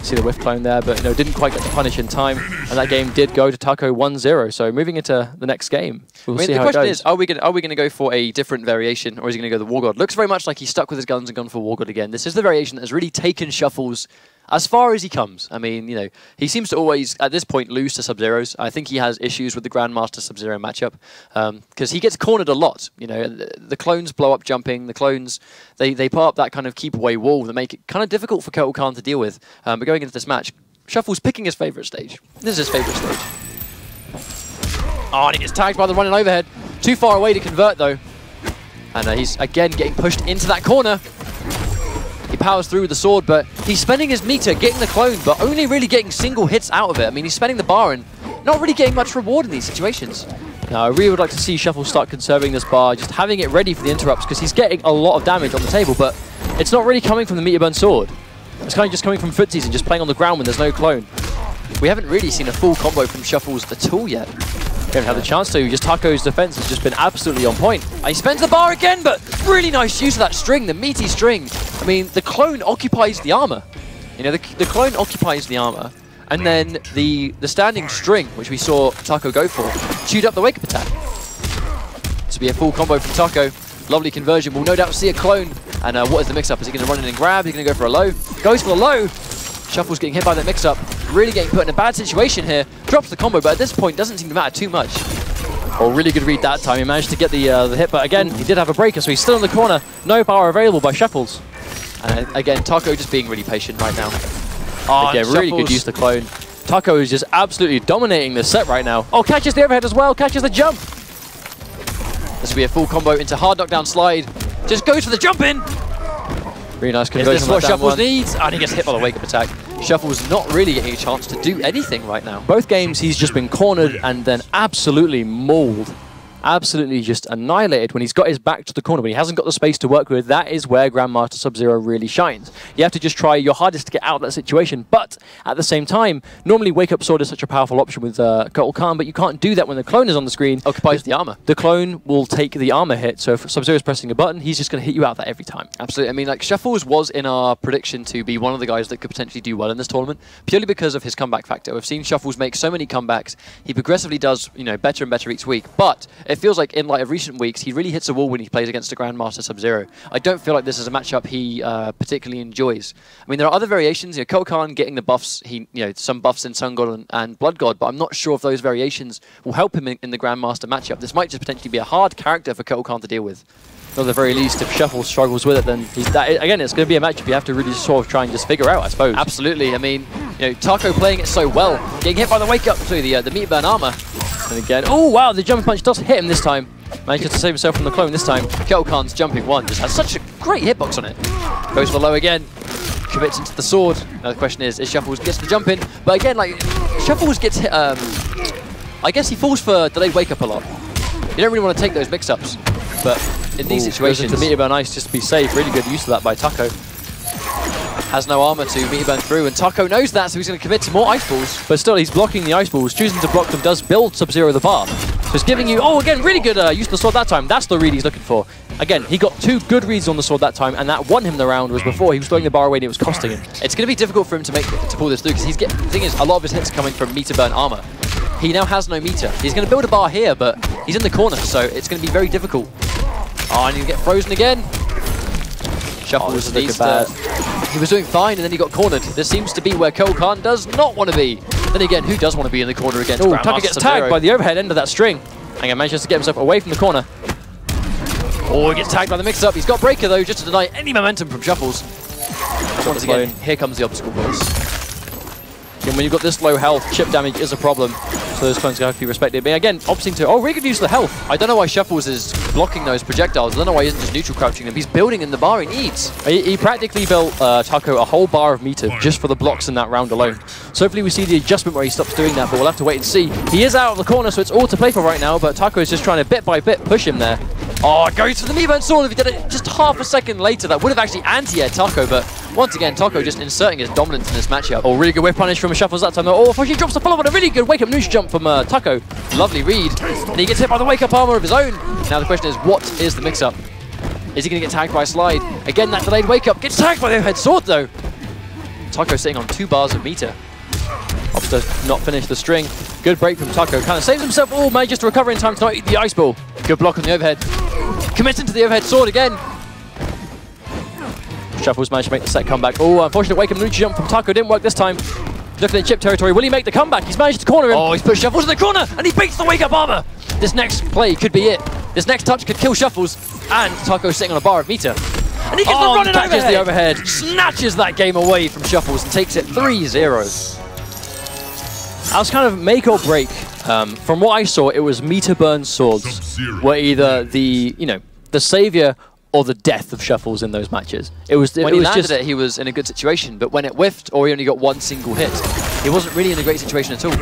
See the whiff clone there, but no, didn't quite get the punish in time. And that game did go to Taco 1-0. So moving into the next game, we'll see how it goes. The question is, are we going to go for a different variation, or is he going to go the War God? Looks very much like he's stuck with his guns and gone for War God again. This is the variation that has really taken Shuffles as far as he comes. I mean, you know, he seems to always, at this point, lose to Sub-Zeros. I think he has issues with the Grandmaster Sub-Zero matchup because he gets cornered a lot. You know, the clones blow up jumping. The clones, they put up that kind of keep away wall that make it kind of difficult for Kotal Khan to deal with. But going into this match, Shuffle's picking his favorite stage. This is his favorite stage. Oh, and he gets tagged by the running overhead. Too far away to convert, though. And he's, again, getting pushed into that corner. He powers through with the sword, but he's spending his meter getting the clone, but only really getting single hits out of it. I mean, he's spending the bar and not really getting much reward in these situations. Now, I really would like to see Shuffle start conserving this bar, just having it ready for the interrupts, because he's getting a lot of damage on the table, but it's not really coming from the Meteorburn sword. It's kind of just coming from footsies and just playing on the ground when there's no clone. We haven't really seen a full combo from Shuffles at all yet. We haven't had the chance to. Just Taco's defense has just been absolutely on point. He spends the bar again, but really nice use of that string, the meaty string. I mean, the clone occupies the armor. You know, the clone occupies the armor, and then the standing string, which we saw Taco go for, chewed up the wake-up attack. This will be a full combo from Taco. Lovely conversion. We'll no doubt see a clone. And what is the mix-up? Is he going to run in and grab? Is he going to go for a low? Goes for the low. Shuffle's getting hit by that mix-up. Really getting put in a bad situation here. Drops the combo, but at this point doesn't seem to matter too much. Oh, really good read that time. He managed to get the hit, but again, he did have a breaker, so he's still in the corner. No power available by Shuffles. And again, Taco just being really patient right now. Oh, yeah, really good use of the clone. Taco is just absolutely dominating this set right now. Oh, catches the overhead as well, catches the jump. This will be a full combo into hard knockdown slide. Just goes for the jump in. Really nice conversion. Is this what Shuffles needs? And he gets hit by the wake-up attack. Shuffle's not really getting a chance to do anything right now. Both games, he's just been cornered and then absolutely mauled. absolutely just annihilated when he's got his back to the corner, when he hasn't got the space to work with. That is where Grandmaster Sub-Zero really shines. You have to just try your hardest to get out of that situation, but at the same time, normally Wake Up Sword is such a powerful option with Kotal Khan, but you can't do that when the clone is on the screen. Occupies the armor. The clone will take the armor hit, so if Sub-Zero is pressing a button, he's just going to hit you out of that every time. Absolutely. I mean, like, Shuffles was in our prediction to be one of the guys that could potentially do well in this tournament, purely because of his comeback factor. We've seen Shuffles make so many comebacks. He progressively does, you know, better and better each week, but it feels like in light of recent weeks, he really hits a wall when he plays against a Grandmaster Sub-Zero. I don't feel like this is a matchup he particularly enjoys. I mean, there are other variations. You know, Kotal Khan getting the buffs, some buffs in Sun God and Blood God, but I'm not sure if those variations will help him in the Grandmaster matchup. This might just potentially be a hard character for Kotal Khan to deal with. At the very least, if Shuffle struggles with it, then again, it's going to be a matchup you have to really sort of try and just figure out, I suppose. Absolutely. I mean, you know, Taco playing it so well, getting hit by the wake up to the meat burn armor. And again, oh wow, the jumping punch does hit him this time. Manages to save himself from the clone this time. Kotal Khan's jumping one just has such a great hitbox on it. Goes for low again. Commits into the sword. Now the question is Shuffles gets the jump in, but again, like, Shuffles gets hit. I guess he falls for delayed wake up a lot. You don't really want to take those mix-ups, but in these situations, the meteor burn ice just to be safe. Really good use of that by Taco. Has no armor to meteor burn through, and Taco knows that, so he's going to commit to more ice balls. But still, he's blocking the ice balls. Choosing to block them does build Sub-Zero the bar. So it's giving you, oh, again, really good use of the sword that time. That's the read he's looking for. Again, he got 2 good reads on the sword that time, and that won him the round, was before he was throwing the bar away and it was costing him. It's going to be difficult for him to pull this through, because the thing is, a lot of his hits are coming from meter burn armor. He now has no meter. He's going to build a bar here, but he's in the corner, so it's going to be very difficult. Oh, and he'll get frozen again. Shuffles needs to... He was doing fine, and then he got cornered. This seems to be where Kotal Khan does not want to be. Then again, who does want to be in the corner against Grandmaster Tucker gets tagged by the overhead end of that string. And he manages to get himself away from the corner. Oh, he gets tagged by the mix-up. He's got Breaker, though, just to deny any momentum from Shuffles. Once again, here comes the obstacle course. And when you've got this low health, chip damage is a problem. So those clones have to be respected. But again, opting to, really good use of the health. I don't know why Shuffles is blocking those projectiles. I don't know why he isn't just neutral crouching them. He's building in the bar he needs. He practically built Taco a whole bar of meter just for the blocks in that round alone. So hopefully we see the adjustment where he stops doing that, but we'll have to wait and see. He is out of the corner, so it's all to play for right now, but Taco is just trying to bit by bit push him there. Oh, goes for the meat burn sword. If he did it just half a second later, that would have actually anti-aired Taco, but once again, Taco just inserting his dominance in this matchup. Oh, really good whip punish from Shuffles that time. Oh, unfortunately drops the follow on a really good wake-up neutral jump from Taco. Lovely read. And he gets hit by the wake-up armor of his own. Now the question is, what is the mix-up? Is he going to get tagged by a slide? Again, that delayed wake-up. Gets tagged by the overhead sword, though. Taco sitting on 2 bars of meter. Opts to not finish the string. Good break from Taco. Kind of saves himself. Oh, manages to recover in time to not eat the ice ball. Good block on the overhead. Commits into the overhead sword again. Shuffles managed to make the set comeback. Oh, unfortunate wake-up neutral jump from Taco. Didn't work this time. Looking at chip territory. Will he make the comeback? He's managed to corner him. Oh, he's put Shuffles in the corner, and he beats the wake-up armor. This next play could be it. This next touch could kill Shuffles, and Taco's sitting on a bar of meter. And he gets the running overhead. The overhead. Snatches that game away from Shuffles and takes it 3-0. That was kind of make or break. From what I saw, it was meter burn swords were either the savior or the death of Shuffles in those matches. When he landed it, he was in a good situation, but when it whiffed or he only got 1 single hit, he wasn't really in a great situation at all.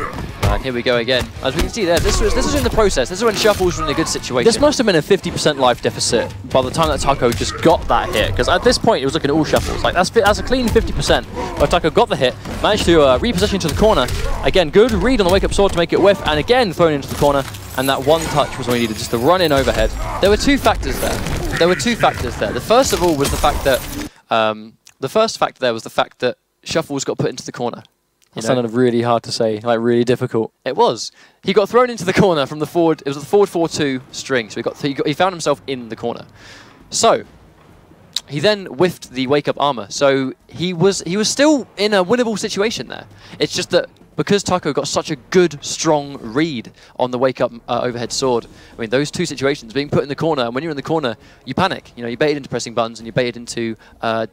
And here we go again. As we can see there, this was in the process. This is when Shuffles was in a good situation. This must have been a 50% life deficit by the time that Taco just got that hit, because at this point it was looking at all Shuffles. Like that's a clean 50%. But Taco got the hit, managed to reposition to the corner. Again, good read on the wake-up sword to make it whiff, and again thrown into the corner. And that one touch was what he needed, just to run in overhead. There were 2 factors there. The first of all was the fact that Shuffles got put into the corner. That sounded really hard to say, like really difficult. It was. He got thrown into the corner from the forward. It was the forward 4-2 string, so he found himself in the corner. So he then whiffed the wake-up armor. So he was still in a winnable situation there. It's just that because Taco got such a good, strong read on the wake-up overhead sword, I mean, those 2 situations, being put in the corner, and when you're in the corner, you panic. You baited into pressing buttons, and you baited into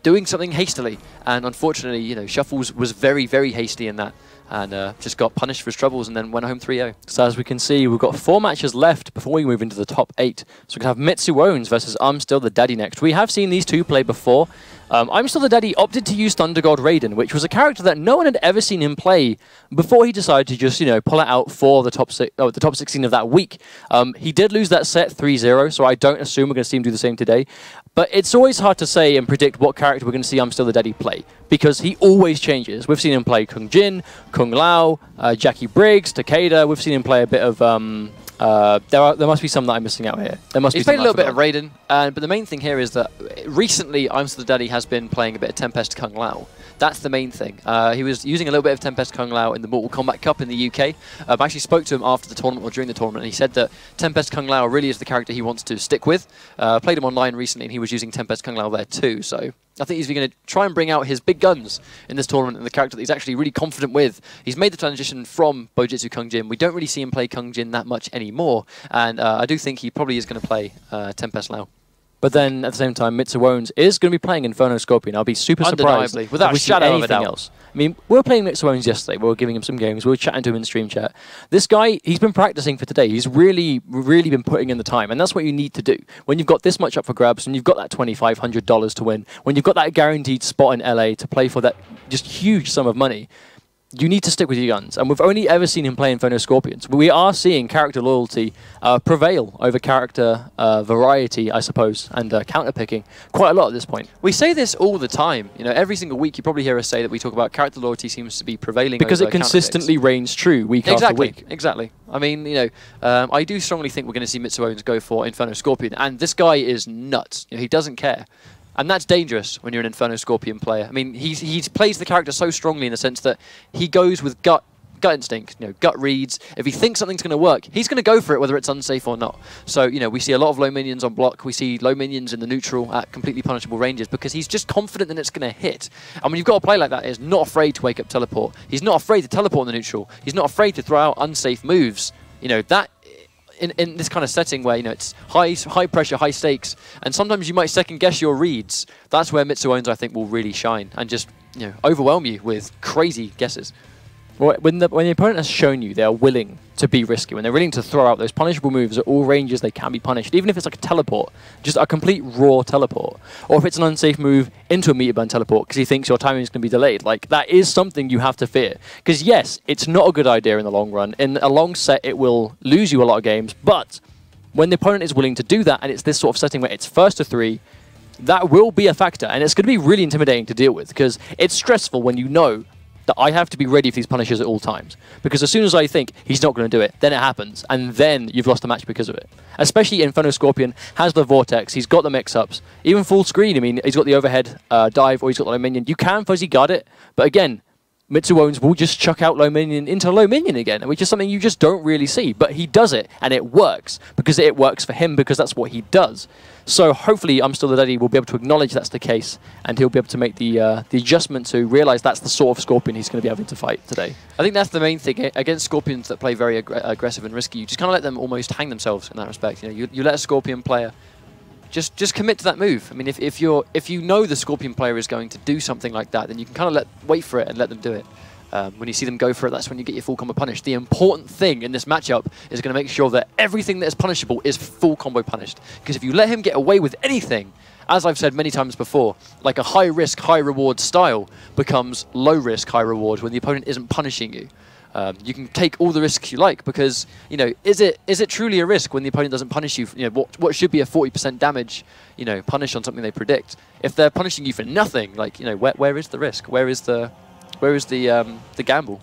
doing something hastily. And unfortunately, Shuffles was very, very hasty in that. and just got punished for his troubles and then went home 3-0. So as we can see, we've got 4 matches left before we move into the top 8. So we can have Mitsu Owens versus I'm Still the Daddy next. We have seen these two play before. I'm Still the Daddy opted to use Thunder God Raiden, which was a character that no one had ever seen him play before he decided to just, pull it out for the top 16 of that week. He did lose that set 3-0, so I don't assume we're going to see him do the same today. But it's always hard to say and predict what character we're going to see I'm Still the Daddy play, because he always changes. We've seen him play Kung Jin, Kung Lao, Jackie Briggs, Takeda. We've seen him play a bit of... there must be some that I'm missing out here. He's played a little bit of Raiden, but the main thing here is that recently I'm Still the Daddy has been playing a bit of Tempest Kung Lao. That's the main thing. He was using a little bit of Tempest Kung Lao in the Mortal Kombat Cup in the UK. I actually spoke to him after the tournament or during the tournament, and he said that Tempest Kung Lao really is the character he wants to stick with. Played him online recently, and he was using Tempest Kung Lao there too. So I think he's going to try and bring out his big guns in this tournament and the character that he's actually really confident with. He's made the transition from Bojutsu Kung Jin. We don't really see him play Kung Jin that much anymore, and I do think he probably is going to play Tempest Lao. But then, at the same time, Mitsu Owens is going to be playing Inferno Scorpion. I'll be super surprised without a shadow of a doubt. Else. I mean, we were playing Mitsu Owens yesterday. We were giving him some games. We were chatting to him in stream chat. This guy, he's been practicing for today. He's really been putting in the time. And that's what you need to do. When you've got this much up for grabs, and you've got that $2,500 to win, when you've got that guaranteed spot in LA to play for that just huge sum of money, you need to stick with your guns. And we've only ever seen him play Inferno Scorpions. We are seeing character loyalty prevail over character variety, I suppose, and counter-picking quite a lot at this point. We say this all the time. Every single week you probably hear us say that we talk about character loyalty seems to be prevailing because it consistently reigns true week after week. Exactly. I mean, I do strongly think we're going to see Mitsu Owens go for Inferno Scorpion, and this guy is nuts. He doesn't care. And that's dangerous when you're an Inferno Scorpion player. I mean, he plays the character so strongly in the sense that he goes with gut instinct, gut reads. If he thinks something's going to work, he's going to go for it whether it's unsafe or not. So, we see a lot of low minions on block. We see low minions in the neutral at completely punishable ranges because he's just confident that it's going to hit. And when you've got a play like that, he's not afraid to wake up teleport. He's not afraid to teleport in the neutral. He's not afraid to throw out unsafe moves. That... In this kind of setting where it's high pressure, high stakes, and sometimes you might second guess your reads. That's where Mitsu Owens, I think, will really shine and just overwhelm you with crazy guesses. Well, when the opponent has shown you they are willing to be risky, when they're willing to throw out those punishable moves at all ranges, they can be punished. Even if it's like a teleport, just a complete raw teleport, or if it's an unsafe move into a meter burn teleport because he thinks your timing is going to be delayed, that is something you have to fear. Because yes, it's not a good idea in the long run. In a long set, it will lose you a lot of games, but when the opponent is willing to do that, and it's this sort of setting where it's first to 3, that will be a factor, and it's going to be really intimidating to deal with because it's stressful when you know that I have to be ready for these punishes at all times. Because as soon as I think he's not going to do it, then it happens, and then you've lost the match because of it. Especially Inferno Scorpion has the Vortex, he's got the mix-ups. Even full screen, I mean, he's got the overhead dive, or he's got the low minion. You can fuzzy guard it, but again, Mitsu Owens will just chuck out low minion into low minion again, which is something you just don't really see. But he does it, and it works, because it works for him, because that's what he does. So hopefully I'm Still the Daddy will be able to acknowledge that's the case, and he'll be able to make the adjustment to realize that's the sort of Scorpion he's going to be having to fight today. I think that's the main thing. Against Scorpions that play very aggressive and risky, you just kind of let them almost hang themselves in that respect. You let a Scorpion player just commit to that move. I mean, if you know the Scorpion player is going to do something like that, then you can kind of wait for it and let them do it. When you see them go for it, that's when you get your full combo punished. The important thing in this matchup is going to make sure that everything that is punishable is full combo punished. Because if you let him get away with anything, as I've said many times before, like a high risk, high reward style becomes low risk, high reward when the opponent isn't punishing you. You can take all the risks you like because, is it truly a risk when the opponent doesn't punish you? What should be a 40% damage, punish on something they predict. If they're punishing you for nothing, where is the risk? Where is the gamble?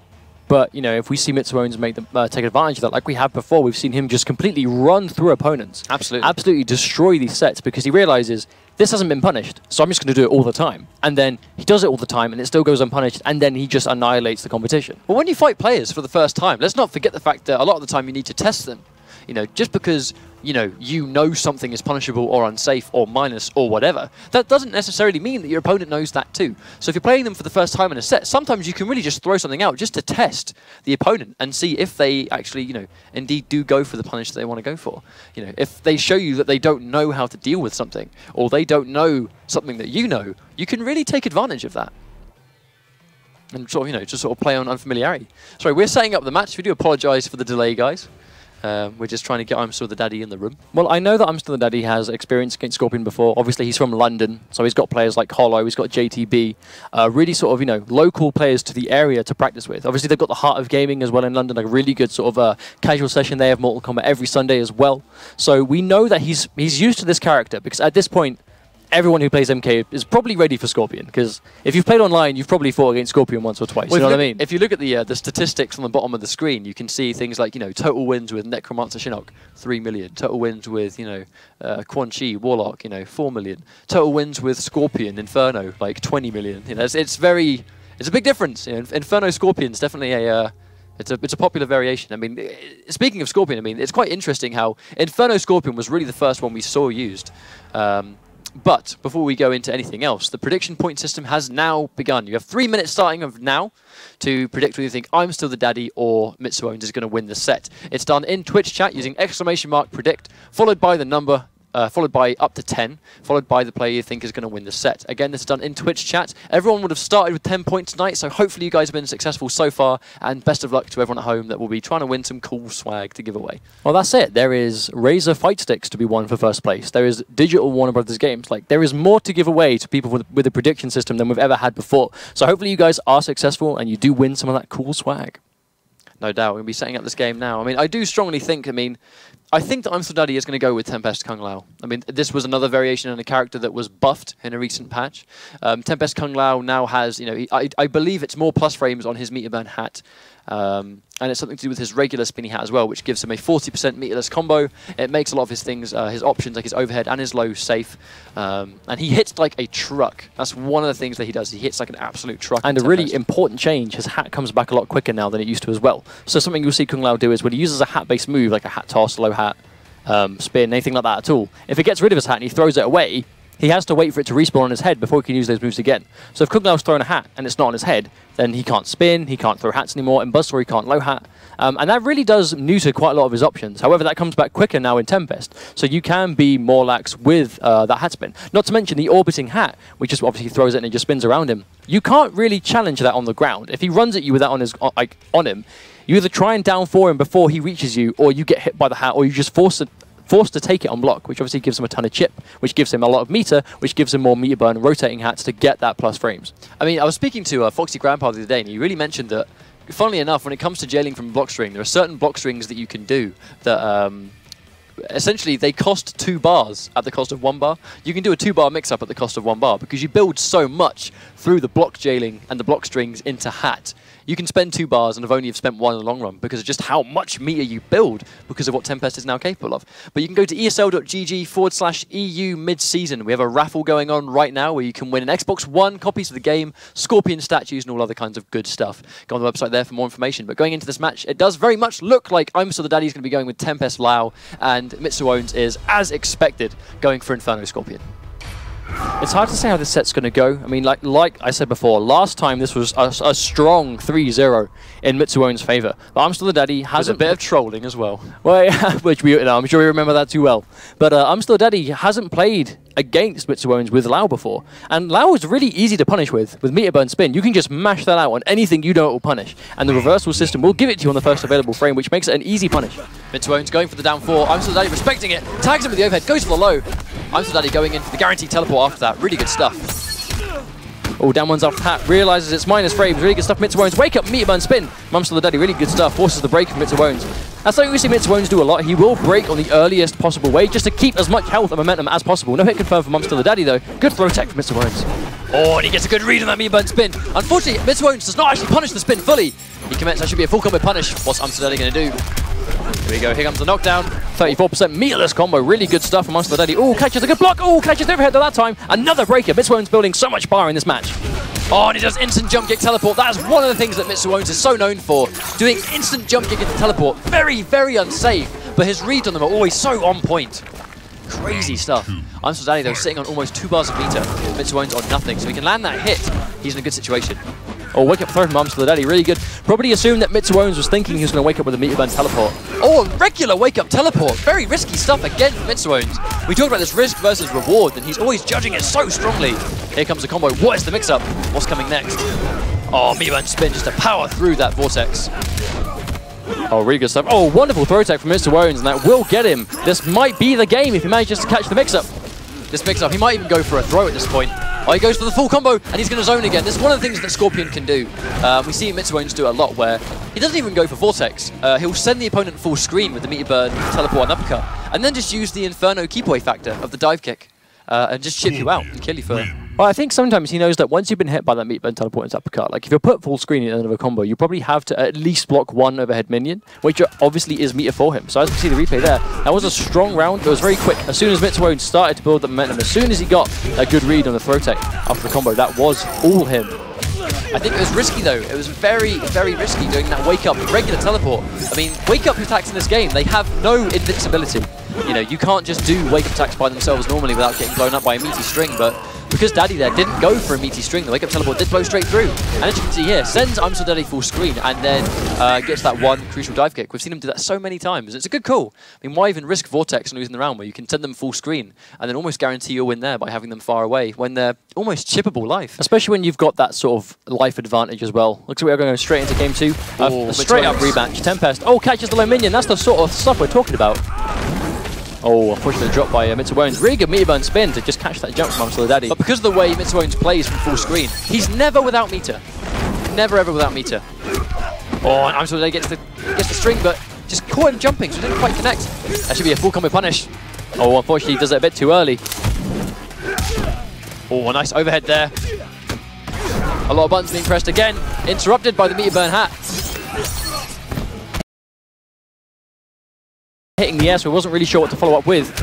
But, if we see Mitsu Owens make them take advantage of that, like we have before, we've seen him just completely run through opponents. Absolutely. Absolutely destroy these sets because he realizes this hasn't been punished, so I'm just going to do it all the time. And then he does it all the time, and it still goes unpunished, and then he just annihilates the competition. Well, when you fight players for the first time, let's not forget the fact that a lot of the time you need to test them. Just because, you know something is punishable or unsafe or minus or whatever, that doesn't necessarily mean that your opponent knows that too. So if you're playing them for the first time in a set, sometimes you can really just throw something out just to test the opponent and see if they actually, indeed do go for the punish that they want to go for. If they show you that they don't know how to deal with something or they don't know something that you can really take advantage of that. and sort of, you know, just sort of play on unfamiliarity. Sorry, we're setting up the match. We do apologise for the delay, guys. We're just trying to get I'm Still the Daddy in the room. Well, I know that I'm Still the Daddy has experience against Scorpion before. Obviously, he's from London, so he's got players like Hollow, he's got JTB, really sort of, you know, local players to the area to practice with. Obviously, they've got the Heart of Gaming as well in London, like a really good sort of casual session. They have Mortal Kombat every Sunday as well. So we know that he's used to this character, because at this point, everyone who plays MK is probably ready for Scorpion, because if you've played online, you've probably fought against Scorpion once or twice. Well, you know what I mean? If you look at the statistics on the bottom of the screen, you can see things like, you know, total wins with Necromancer Shinnok, 3 million. Total wins with, you know, Quan Chi, Warlock, you know, 4 million. Total wins with Scorpion, Inferno, like 20 million. You know, it's a big difference. You know, Inferno Scorpion's definitely it's a popular variation. I mean, speaking of Scorpion, I mean, it's quite interesting how Inferno Scorpion was really the first one we saw used. But before we go into anything else, the prediction point system has now begun. You have 3 minutes starting of now to predict whether you think I'm Still the Daddy or Mitsuones is going to win the set. It's done in Twitch chat using !predict, followed by the number, followed by up to 10, followed by the player you think is going to win the set. Again, this is done in Twitch chat. Everyone would have started with 10 points tonight, so hopefully you guys have been successful so far, and best of luck to everyone at home that will be trying to win some cool swag to give away. Well, that's it. There is Razer Fight Sticks to be won for first place. There is digital Warner Brothers games. Like, there is more to give away to people with a prediction system than we've ever had before. So hopefully you guys are successful and you do win some of that cool swag. No doubt. We're going to be setting up this game now. I mean, I do strongly think, I think that I'm Still Daddy is going to go with Tempest Kung Lao. I mean, this was another variation on a character that was buffed in a recent patch. Tempest Kung Lao now has, you know, I believe it's more plus frames on his meter burn hat. And it's something to do with his regular spinny hat as well, which gives him a 40% meterless combo. It makes a lot of his things, his options, like his overhead and his low, safe. And he hits like a truck. That's one of the things that he does. He hits like an absolute truck. And a really important change, his hat comes back a lot quicker now than it used to as well. So something you'll see Kung Lao do is when he uses a hat-based move, like a hat toss, low hat, spin, anything like that at all, if he gets rid of his hat and he throws it away, he has to wait for it to respawn on his head before he can use those moves again. So if Kung Lao's throwing a hat and it's not on his head, then he can't spin, he can't throw hats anymore, in Buzzsaw he can't low hat. And that really does neuter quite a lot of his options. However, that comes back quicker now in Tempest. So you can be more lax with that hat spin. Not to mention the orbiting hat, which just obviously throws it and it just spins around him. You can't really challenge that on the ground. If he runs at you with that on him, you either try and down 4 him before he reaches you, or you get hit by the hat, or you just forced to take it on block, which obviously gives him a ton of chip, which gives him a lot of meter, which gives him more meter burn and rotating hats to get that plus frames. I mean, I was speaking to Foxy Grandpa the other day, and he really mentioned that, funnily enough, when it comes to jailing from block string, there are certain block strings that you can do that essentially they cost 2 bars at the cost of 1 bar. You can do a 2-bar mix-up at the cost of 1 bar because you build so much through the block jailing and the block strings into hat. You can spend 2 bars and have only spent 1 in the long run because of just how much meter you build because of what Tempest is now capable of. But you can go to esl.gg/EU mid-season. We have a raffle going on right now where you can win an Xbox One, copies of the game, Scorpion statues, and all other kinds of good stuff. Go on the website there for more information. But going into this match, it does very much look like I'm Still the Daddy is going to be going with Tempest Lao, and Mitsuones is, as expected, going for Inferno Scorpion. It's hard to say how this set's going to go. I mean, like I said before, last time this was a strong 3-0 in Mitsuone's favour. But I'm Still the Daddy hasn't... a bit of trolling as well. Well, yeah, which I'm sure we remember that too well. But I'm Still the Daddy hasn't played against Mitsuones with Lao before. And Lao is really easy to punish with meter burn spin. You can just mash that out on anything you know it will punish. And the reversal system will give it to you on the first available frame, which makes it an easy punish. Mitsuones going for the down 4. I'm Still the Daddy respecting it. Tags him with the overhead, goes for the low. I'm Still the Daddy going in for the guaranteed teleport after that. Really good stuff. Oh, down one's off hat, realises it's minus frames. Really good stuff. Mitsuones, wake up, meter burn spin. I'm Still the Daddy, really good stuff. Forces the break of Mitsuones. That's something we see Mitsuones do a lot. He will break on the earliest possible way just to keep as much health and momentum as possible. No hit confirmed for Still the Daddy though. Good throw tech for Mitsuones. Oh, and he gets a good read on that meter burn spin. Unfortunately, Mitsuones does not actually punish the spin fully. He commits, that should be a full combo punish. What's Still the Daddy going to do? Here we go, here comes the knockdown. 34% meterless combo, really good stuff from Still the Daddy. Oh, catches a good block. Oh, catches the overhead at that time. Another breaker. Mitsuones building so much power in this match. Oh, and he does instant jump kick teleport. That is one of the things that Mitsuones is so known for. Doing instant jump kick into teleport. Very, very unsafe. But his reads on them are always so on point. Crazy stuff. I'm Still the Daddy though, sitting on almost 2 bars of meter. Mitsuones on nothing, so he can land that hit. He's in a good situation. Oh, wake up throw from Still the Daddy, really good. Probably assumed that Mitsuones was thinking he was going to wake up with a meter burn teleport. Oh, a regular wake up teleport. Very risky stuff again for Mitsuones. We talked about this risk versus reward, and he's always judging it so strongly. Here comes the combo. What is the mix-up? What's coming next? Oh, Meatburn spin just to power through that vortex. Oh, really good stuff. Oh, wonderful throw tech from Mr. Wones, and that will get him. This might be the game if he manages to catch the mix-up. This mix-up, he might even go for a throw at this point. Oh, he goes for the full combo, and he's going to zone again. This is one of the things that Scorpion can do. We see Mitsuones do a lot where he doesn't even go for Vortex. He'll send the opponent full screen with the Meteor Burn, teleport, and uppercut, and then just use the Inferno keep away factor of the dive kick and just chip you out and kill you for... Well, I think sometimes he knows that once you've been hit by that Meat Burn teleport into uppercut, like if you're put full screen at the end of a combo, you probably have to at least block one overhead minion, which obviously is meter for him. So as we see the replay there, that was a strong round. It was very quick. As soon as Mitsuone started to build the momentum, as soon as he got a good read on the throw tech after the combo, that was all him. I think it was risky though. It was very, very risky doing that wake up regular teleport. I mean, wake up attacks in this game, they have no invincibility. You know, you can't just do wake up attacks by themselves normally without getting blown up by a meaty string, but because Daddy there didn't go for a meaty string, the wake up teleport did blow straight through. And as you can see here, sends I'm Still Daddy full screen and then gets that one crucial dive kick. We've seen him do that so many times. It's a good call. I mean, why even risk Vortex and losing the round where you can send them full screen and then almost guarantee you'll win there by having them far away when they're almost chippable life. Especially when you've got that sort of life advantage as well. Looks like we're going straight into game two. A straight up rematch. Tempest. Oh, catches the low minion. That's the sort of stuff we're talking about. Oh, unfortunately dropped by Mitsuones. Really good meter burn spin to just catch that jump from Still Daddy. But because of the way Mitsuones plays from full screen, he's never without meter. Never ever without meter. Oh, and I'm Still Daddy gets the string, but just caught him jumping, so didn't quite connect. That should be a full combo punish. Oh, unfortunately he does it a bit too early. Oh, a nice overhead there. A lot of buttons being pressed again. Interrupted by the meter burn hat. Hitting the air, so he wasn't really sure what to follow up with.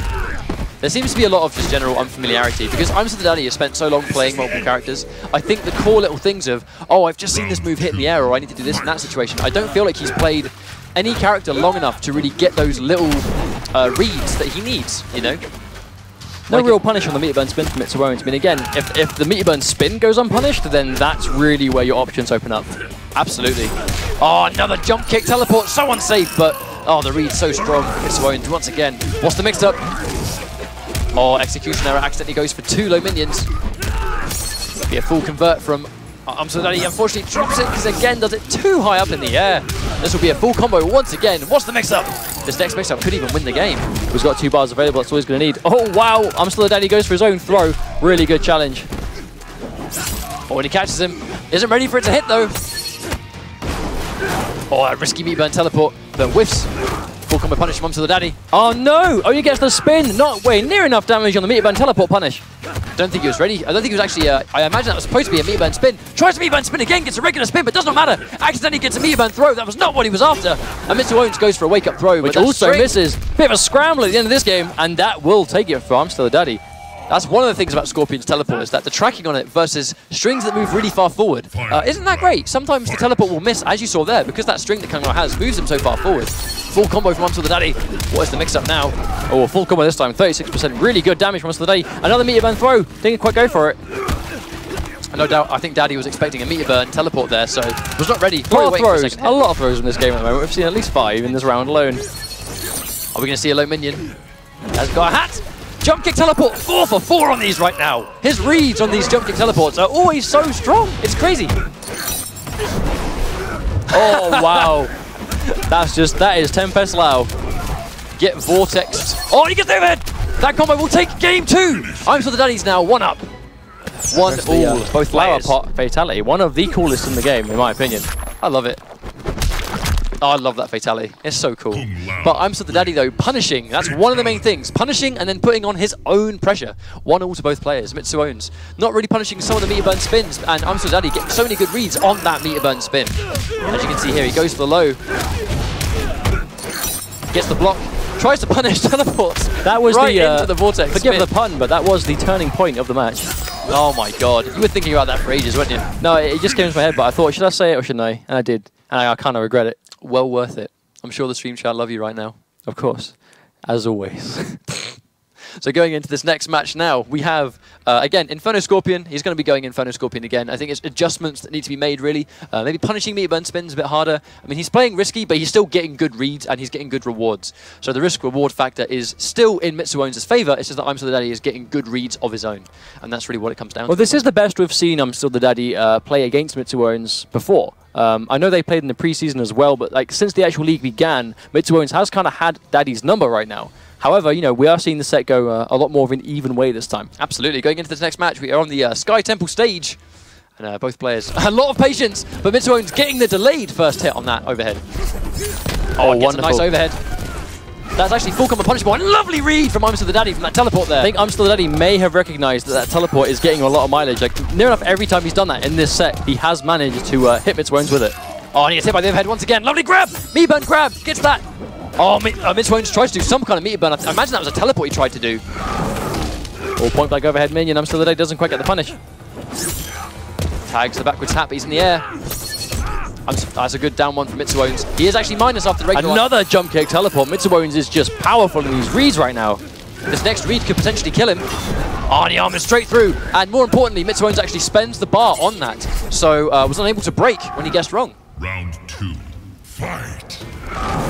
There seems to be a lot of just general unfamiliarity because I'm Still Daddy has spent so long playing multiple characters. I think the core little things of, oh, I've just seen this move hit in the air, or I need to do this in that situation. I don't feel like he's played any character long enough to really get those little reads that he needs, you know? No real punish on the meter burn spin from Mitsuones. I mean, again, if the meter burn spin goes unpunished, then that's really where your options open up. Absolutely. Oh, another jump kick teleport, so unsafe, but oh, the read's so strong. Mitsuones once again. What's the mix up? Oh, execution error accidentally goes for two low minions. Be a full convert from I'm Still Daddy. Unfortunately, drops it because again does it too high up in the air. This will be a full combo once again. What's the mix up? This next mix up could even win the game. He's got 2 bars available. That's all he's going to need. Oh wow! I'm Still Daddy goes for his own throw. Really good challenge. Oh, and he catches him. Isn't ready for it to hit though. Oh, a risky meat burn teleport, but whiffs. Full combo punish from Still Daddy. Oh no! Oh, he gets the spin. Not way near enough damage on the meter burn teleport punish. I don't think he was ready. I don't think he was actually, I imagine that was supposed to be a meter burn spin. Tries to meter burn spin again, gets a regular spin, but does not matter. Accidentally gets a meter burn throw. That was not what he was after. And Mitsuones goes for a wake up throw, which also misses. Bit of a scramble at the end of this game, and that will take it for I'm Still Daddy. That's one of the things about Scorpion's teleport is that the tracking on it versus strings that move really far forward isn't that great. Sometimes the teleport will miss, as you saw there, because that string that Kangro has moves him so far forward. Full combo from Still Daddy. What is the mix-up now? Oh, a full combo this time, 36%. Really good damage from Still Daddy. Another meter burn throw. Didn't quite go for it. No doubt, I think Daddy was expecting a meter burn teleport there, so was not ready. A lot of throws in this game at the moment. We've seen at least 5 in this round alone. Are we going to see a low minion? Has got a hat. Jump kick teleport, 4 for 4 on these right now. His reads on these jump kick teleports are always so strong. It's crazy. Oh, wow. That is Tempest Lau. Get Vortex. Oh, he gets overhead. That combo will take game 2. I'm Still Daddy's now 1 up. 1 all. Both Lau pot fatality. One of the coolest in the game, in my opinion. I love it. Oh, I love that fatality. It's so cool. But I'm Still Daddy though, punishing. That's one of the main things. Punishing and then putting on his own pressure. 1 all to both players. Mitsuones not really punishing some of the meter burn spins, and I'm Still Daddy getting so many good reads on that meter burn spin. As you can see here, he goes for the low. Gets the block. Tries to punish teleports. That was right into the vortex. Forgive the pun, but that was the turning point of the match. Oh my god. You were thinking about that for ages, weren't you? No, it just came into my head, but I thought, should I say it or shouldn't I? And I did. And I kind of regret it. Well worth it. I'm sure the stream chat love you right now. Of course. As always. So going into this next match now, we have, again, Inferno Scorpion. He's going to be going Inferno Scorpion again. I think it's adjustments that need to be made, really. Maybe punishing Meteburn spins a bit harder. I mean, he's playing risky, but he's still getting good reads, and he's getting good rewards. So the risk-reward factor is still in Mitsuone's favour. It's just that I'm Still the Daddy is getting good reads of his own, and that's really what it comes down to. Well, this is the best we've seen I'm Still the Daddy play against Mitsuone's before. I know they played in the preseason as well, but like since the actual league began, Mitsuone's has kind of had Daddy's number right now. However, you know, we are seeing the set go a lot more of an even way this time. Absolutely. Going into this next match, we are on the Sky Temple stage. And both players, a lot of patience, but Mitsuone's getting the delayed first hit on that overhead. Oh, wonderful. A nice overhead. That's actually full combo punish, but a lovely read from I'm Still the Daddy from that teleport there. I think I'm Still the Daddy may have recognized that teleport is getting a lot of mileage. Like, near enough every time he's done that in this set, he has managed to hit Mitsuone's with it. Oh, and he gets hit by the overhead once again. Lovely grab! Meteburn grab! Gets that! Oh, Mitsuone's tries to do some kind of Meteburn. I imagine that was a teleport he tried to do. Or point blank overhead minion. I'm Still the Daddy doesn't quite get the punish. Tags the backwards tap, he's in the air. That's a good down one from Mitsuone's. He is actually minus after the regular Another jump kick teleport. Mitsuone's is just powerful in these reads right now. This next read could potentially kill him. Oh, and he armors straight through. And more importantly, Mitsuone's actually spends the bar on that. So was unable to break when he guessed wrong. Round 2, fight.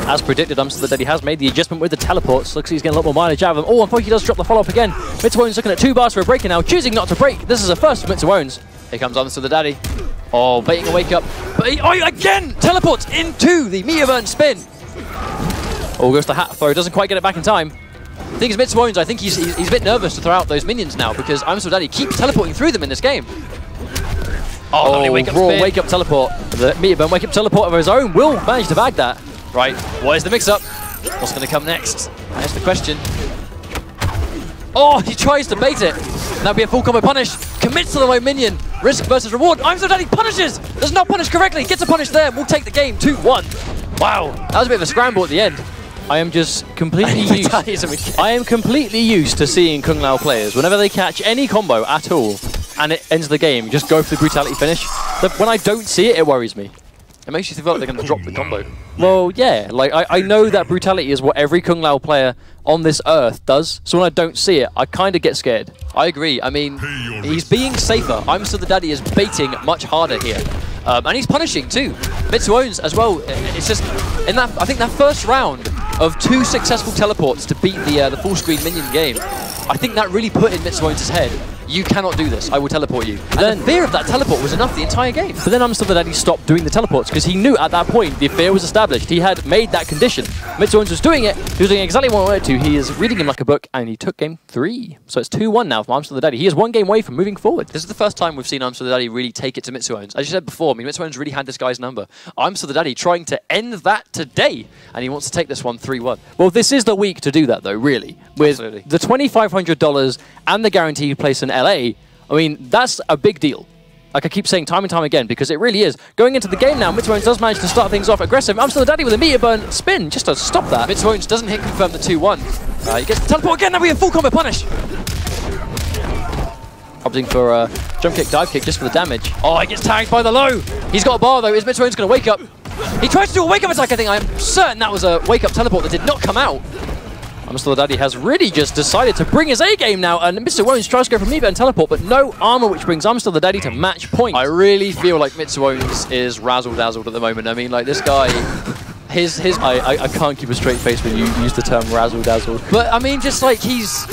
As predicted, I'm Still the Daddy has made the adjustment with the teleports. Looks like he's getting a lot more mileage out of them. Oh, unfortunately he does drop the follow-up again. Mitsuone's looking at 2 bars for a breaker now, choosing not to break. This is a first for Mitsuone's. Here comes I'm Still the Daddy. Oh, baiting a wake up. But he, again, teleports into the Meteburn spin. Oh, goes the hat throw. Doesn't quite get it back in time. The thing is, Mitsuone's, I think he's a bit nervous to throw out those minions now because I'm Still the Daddy keeps teleporting through them in this game. Oh, wake up spin. Wake up teleport. The Meteburn wake up teleport of his own will manage to bag that. Right, what is the mix-up? What's going to come next? That's the question. Oh, he tries to bait it. That'd be a full combo punish. Commits to the low minion. Risk versus reward. I'm Still Daddy punishes. Does not punish correctly. Gets a punish there. We'll take the game 2-1. Wow, that was a bit of a scramble at the end. I am just completely used. I am completely used to seeing Kung Lao players whenever they catch any combo at all and it ends the game, just go for the brutality finish. But when I don't see it, it worries me. It makes you feel like they're going to drop the combo. Well, yeah, like I know that brutality is what every Kung Lao player on this earth does, so when I don't see it, I kind of get scared. I agree. I mean, he's being safer. I'm Still the Daddy is baiting much harder here. And he's punishing too. Mitsuone's as well. It's just, in that, I think that first round of 2 successful teleports to beat the full screen minion game, I think that really put in Mitsuone's head, you cannot do this, I will teleport you. And then the fear of that teleport was enough the entire game. But then I'm Still the Daddy stopped doing the teleports because he knew at that point the fear was established. He had made that condition. Mitsuone's was doing it. He was doing exactly what he wanted to. He is reading him like a book, and he took game 3. So it's 2-1 now from I'm Still the Daddy. He is 1 game away from moving forward. This is the first time we've seen I'm Still the Daddy really take it to Mitsuone's. As you said before, I mean, Mitsuone's really had this guy's number. I'm Still the Daddy trying to end that today, and he wants to take this one 3-1. Well, this is the week to do that, though, really. With Absolutely. the $2,500 and the guaranteed place in LA, I mean, that's a big deal. Like I keep saying time and time again, because it really is. Going into the game now, Mitsuone's does manage to start things off aggressive. I'm Still the Daddy with a Meteburn spin just to stop that. Mitsuone's doesn't hit confirm the 2-1. He gets the teleport again, now we have full combo punish. Opting for a jump kick, dive kick just for the damage. Oh, he gets tagged by the low. He's got a bar though. Is Mitsuone's going to wake up? He tries to do a wake up attack, I think. I'm certain that was a wake up teleport that did not come out. I'm Still the Daddy has really just decided to bring his A game now, and Mitsuone's tries to go for Meteburn and teleport, but no armor, which brings I'm Still the Daddy to match point. I really feel like Mitsuone's is razzle-dazzled at the moment. I mean, like this guy, I can't keep a straight face when you use the term razzle-dazzled. But I mean, just like he's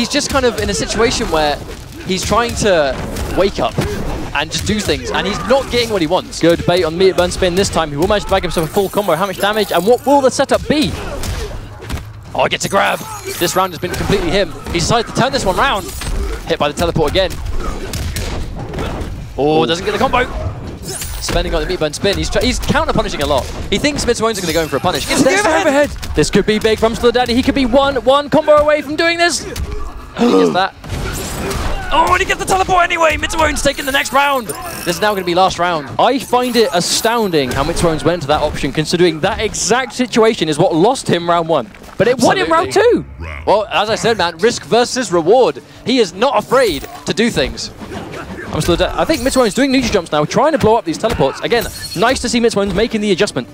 just kind of in a situation where he's trying to wake up and just do things, and he's not getting what he wants. Good bait on Meteburn spin this time. He will manage to bag himself a full combo. How much damage, and what will the setup be? Oh, he gets a grab. This round has been completely him. He decided to turn this one round. Hit by the teleport again. Oh, doesn't get the combo. Spending on the Meteburn spin. He's counter-punishing a lot. He thinks Mitsuone's going to go in for a punish. Gets the overhead. This could be big from Still the Daddy. He could be one combo away from doing this. He gets that. Oh, and he gets the teleport anyway. Mitsuone's taking the next round. This is now going to be last round. I find it astounding how Mitsuone's went to that option, considering that exact situation is what lost him round 1. But it won him round 2. Well, as I said, man, risk versus reward. He is not afraid to do things. I think Mitsuone's doing neutral jumps now, trying to blow up these teleports. Again, nice to see Mitsuone's making the adjustment.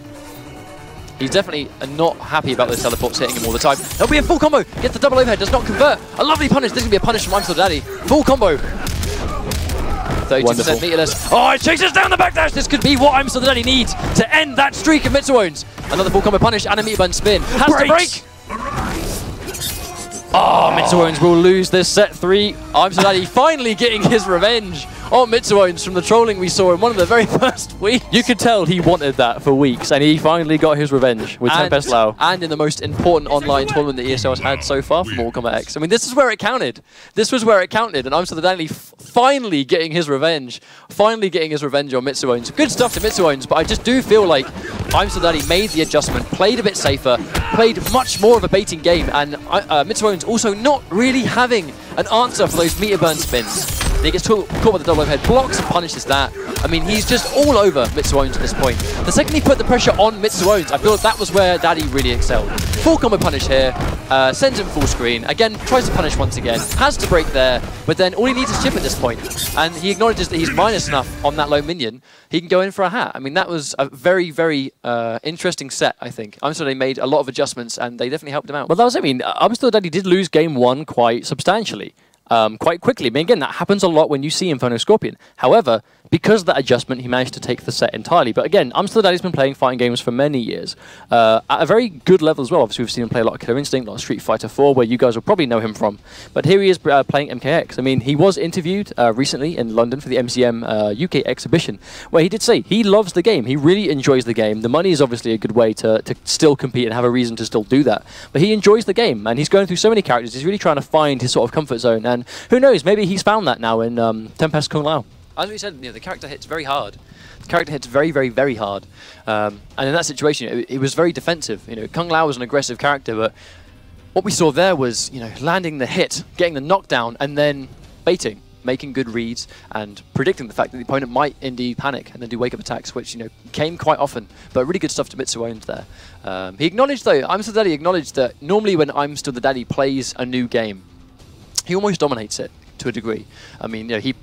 He's definitely not happy about those teleports hitting him all the time. There'll be a full combo. Gets the double overhead. Does not convert. A lovely punish. This is going to be a punish from I'm Still Daddy. Full combo. 32% meterless. Oh, it chases down the backdash. This could be what I'm Still Daddy needs to end that streak of Mitsuones. Another full combo punish and a meter burn spin. Has to break. Oh, Mitsuones will lose this set 3. I'm Still Daddy finally getting his revenge on Mitsuones from the trolling we saw in one of the very first weeks. You could tell he wanted that for weeks, and he finally got his revenge with Tempest Lau. And in the most important online tournament that ESL has had so far from Mortal Kombat X. I mean, this is where it counted. This was where it counted, and I'm Still Daddy finally getting his revenge. Finally getting his revenge on Mitsuones. Good stuff to Mitsuones, but I just do feel like I'm Still Daddy made the adjustment, played a bit safer, played much more of a baiting game, and Mitsuones also not really having an answer for those meter burn spins. And he gets caught with the double overhead, blocks and punishes that. I mean, he's just all over Mitsuones at this point. The second he put the pressure on Mitsuones, I feel like that was where Daddy really excelled. Full combo punish here, sends him full screen. Again, tries to punish once again, has to break there, but then all he needs is chip at this point. And he acknowledges that he's minus enough on that low minion. He can go in for a hat. I mean, that was a very, very interesting set, I think. I'm Still Daddy made a lot of adjustments, and they definitely helped him out. Well, that was it. I mean, I'm Still Daddy did lose game 1 quite substantially. Quite quickly. I mean, again, that happens a lot when you see Inferno Scorpion. However, because of that adjustment, he managed to take the set entirely. But again, I'm Still Daddy's been playing fighting games for many years, at a very good level as well. Obviously, we've seen him play a lot of Killer Instinct, a lot of Street Fighter 4, where you guys will probably know him from. But here he is playing MKX. I mean, he was interviewed recently in London for the MCM UK exhibition, where he did say he loves the game. He really enjoys the game. The money is obviously a good way to still compete and have a reason to still do that. But he enjoys the game, and he's going through so many characters. He's really trying to find his sort of comfort zone, and who knows, maybe he's found that now in Tempest Kung Lao. As we said, the character hits very hard. The character hits very, very, very hard. And in that situation, it was very defensive. Kung Lao was an aggressive character, but what we saw there was, landing the hit, getting the knockdown, and then baiting, making good reads, and predicting the fact that the opponent might indeed panic and then do wake-up attacks, which, came quite often. But really good stuff to Mitsuones there. He acknowledged, though, I'm Still Daddy acknowledged that normally when I'm Still the Daddy plays a new game, he almost dominates it to a degree. I mean, he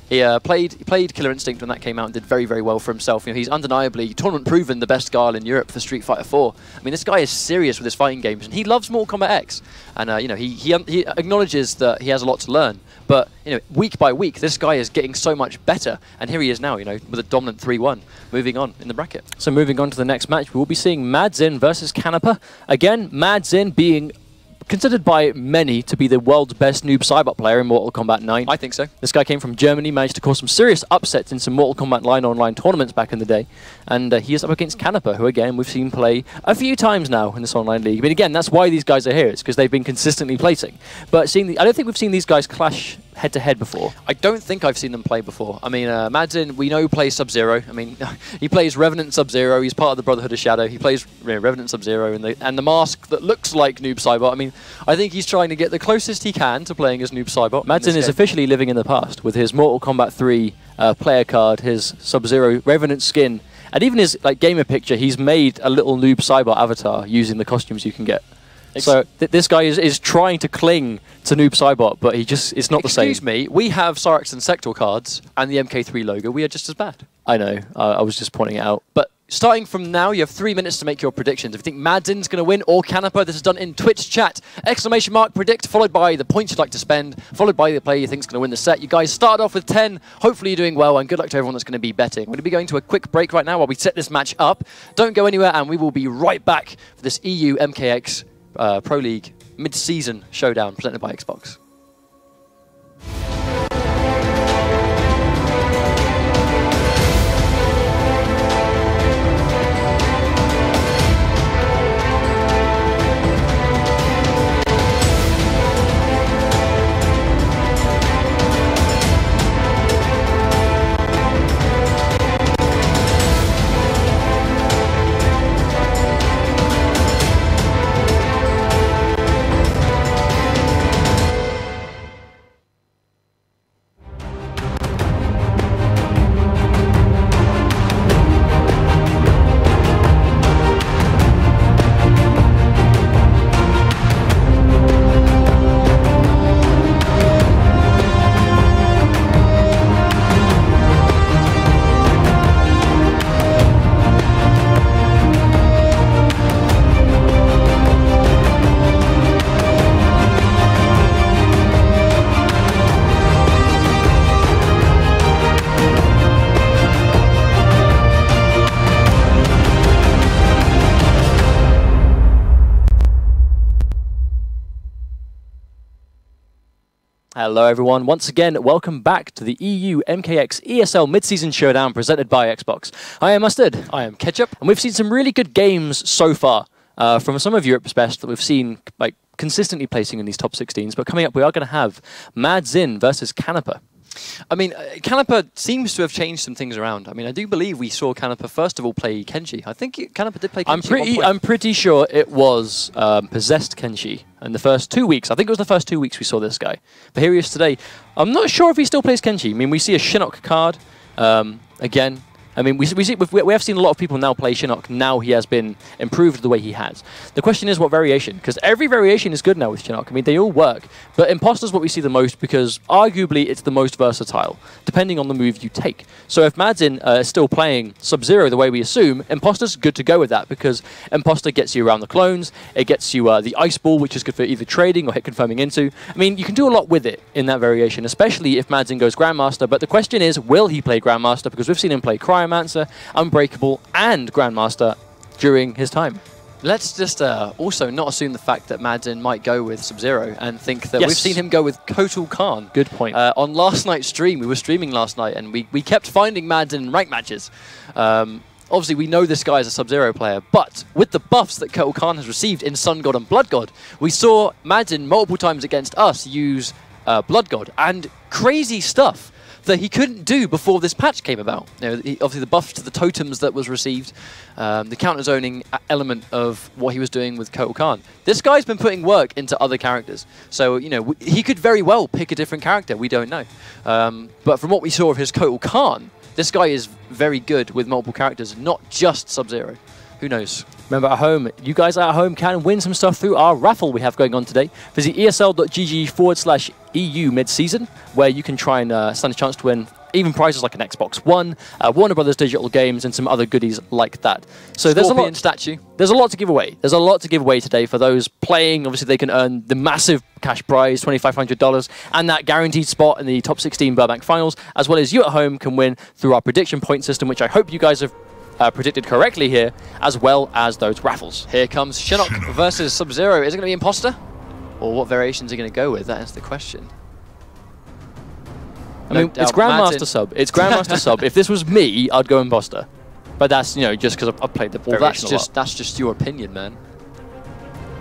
played Killer Instinct when that came out and did very, very well for himself. He's undeniably tournament-proven the best Guile in Europe for Street Fighter 4. I mean, this guy is serious with his fighting games, and he loves Mortal Kombat X. And he acknowledges that he has a lot to learn. But week by week, this guy is getting so much better, and here he is now, with a dominant 3-1, moving on in the bracket. So moving on to the next match, we will be seeing Madzin versus Canepa. Again, Madzin being considered by many to be the world's best noob Cybot player in Mortal Kombat 9. I think so. This guy came from Germany, managed to cause some serious upsets in some Mortal Kombat Line Online tournaments back in the day. And he is up against Canepa, who again we've seen play a few times now in this online league. But again, that's why these guys are here. It's because they've been consistently placing. But I don't think we've seen these guys clash head-to-head before. I don't think I've seen them play before. I mean, Madzin, we know, plays Sub-Zero. I mean, he plays Revenant Sub-Zero. He's part of the Brotherhood of Shadow. He plays Revenant Sub-Zero and the mask that looks like Noob Saibot. I mean, I think he's trying to get the closest he can to playing as Noob Saibot. Madzin is officially living in the past with his Mortal Kombat 3 player card, his Sub-Zero Revenant skin, and even his gamer picture. He's made a little Noob Saibot avatar using the costumes you can get. So this guy is trying to cling to Noob Saibot, but it's not the same. Excuse me, we have Cyrex and Sector cards and the MK3 logo. We are just as bad. I know. I was just pointing it out. But starting from now, you have 3 minutes to make your predictions. If you think Madzin's going to win or Canepa, this is done in Twitch chat. Exclamation mark predict, followed by the points you'd like to spend, followed by the player you think is going to win the set. You guys start off with 10. Hopefully you're doing well, and good luck to everyone that's going to be betting. We're going to be going to a quick break right now while we set this match up. Don't go anywhere, and we will be right back for this EU MKX Pro League mid-season showdown presented by Xbox. Hello everyone, once again, welcome back to the EU MKX ESL Mid-Season Showdown presented by Xbox. I am Mustard. I am Ketchup. And we've seen some really good games so far from some of Europe's best that we've seen like consistently placing in these top 16s, but coming up we are going to have Mad Zin versus Canepa. I mean, Canepa seems to have changed some things around. I mean, I do believe we saw Canepa first of all play Kenshi. I think Canepa did play Kenshi. I'm pretty sure it was possessed Kenshi in the first 2 weeks. I think it was the first 2 weeks we saw this guy. But here he is today. I'm not sure if he still plays Kenshi. I mean, we see a Shinnok card again. I mean, we have seen a lot of people now play Shinnok. Now he has been improved the way he has. The question is what variation, because every variation is good now with Shinnok. I mean, they all work. But Imposter's what we see the most because arguably it's the most versatile, depending on the move you take. So if Madzin is still playing Sub-Zero the way we assume, Imposter's good to go with that because Imposter gets you around the clones, it gets you the Ice Ball, which is good for either trading or hit confirming into. I mean, you can do a lot with it in that variation, especially if Madzin goes Grandmaster. But the question is, will he play Grandmaster? Because we've seen him play Cryomancer, Unbreakable, and Grandmaster during his time. Let's just also not assume the fact that Madzin might go with Sub-Zero and think that we've seen him go with Kotal Khan. Good point. On last night's stream, we were streaming last night, and we kept finding Madzin in rank matches. Obviously, we know this guy is a Sub-Zero player, but with the buffs that Kotal Khan has received in Sun God and Blood God, we saw Madzin multiple times against us use Blood God, and crazy stuff that he couldn't do before this patch came about. You know, obviously the buffs to the totems that was received, the counter-zoning element of what he was doing with Kotal Khan. This guy's been putting work into other characters. So, you know, he could very well pick a different character, we don't know. But from what we saw of his Kotal Khan, this guy is very good with multiple characters, not just Sub-Zero. Who knows? Remember at home, you guys at home can win some stuff through our raffle we have going on today. Visit esl.gg/EU mid-season, where you can try and stand a chance to win even prizes like an Xbox One, Warner Brothers Digital Games, and some other goodies like that. So there's a lot. Statue. There's a lot to give away. There's a lot to give away today for those playing. Obviously, they can earn the massive cash prize, $2,500, and that guaranteed spot in the top 16 Burbank finals, as well as you at home can win through our prediction point system, which I hope you guys have predicted correctly here, as well as those raffles. Here comes Shinnok versus Sub-Zero. Is it going to be Imposter? Or what variations are going to go with? That is the question. I mean, it's Grandmaster Sub. It's Grandmaster Sub. If this was me, I'd go Imposter. But that's, you know, just because I've played the variation a lot. That's just your opinion, man.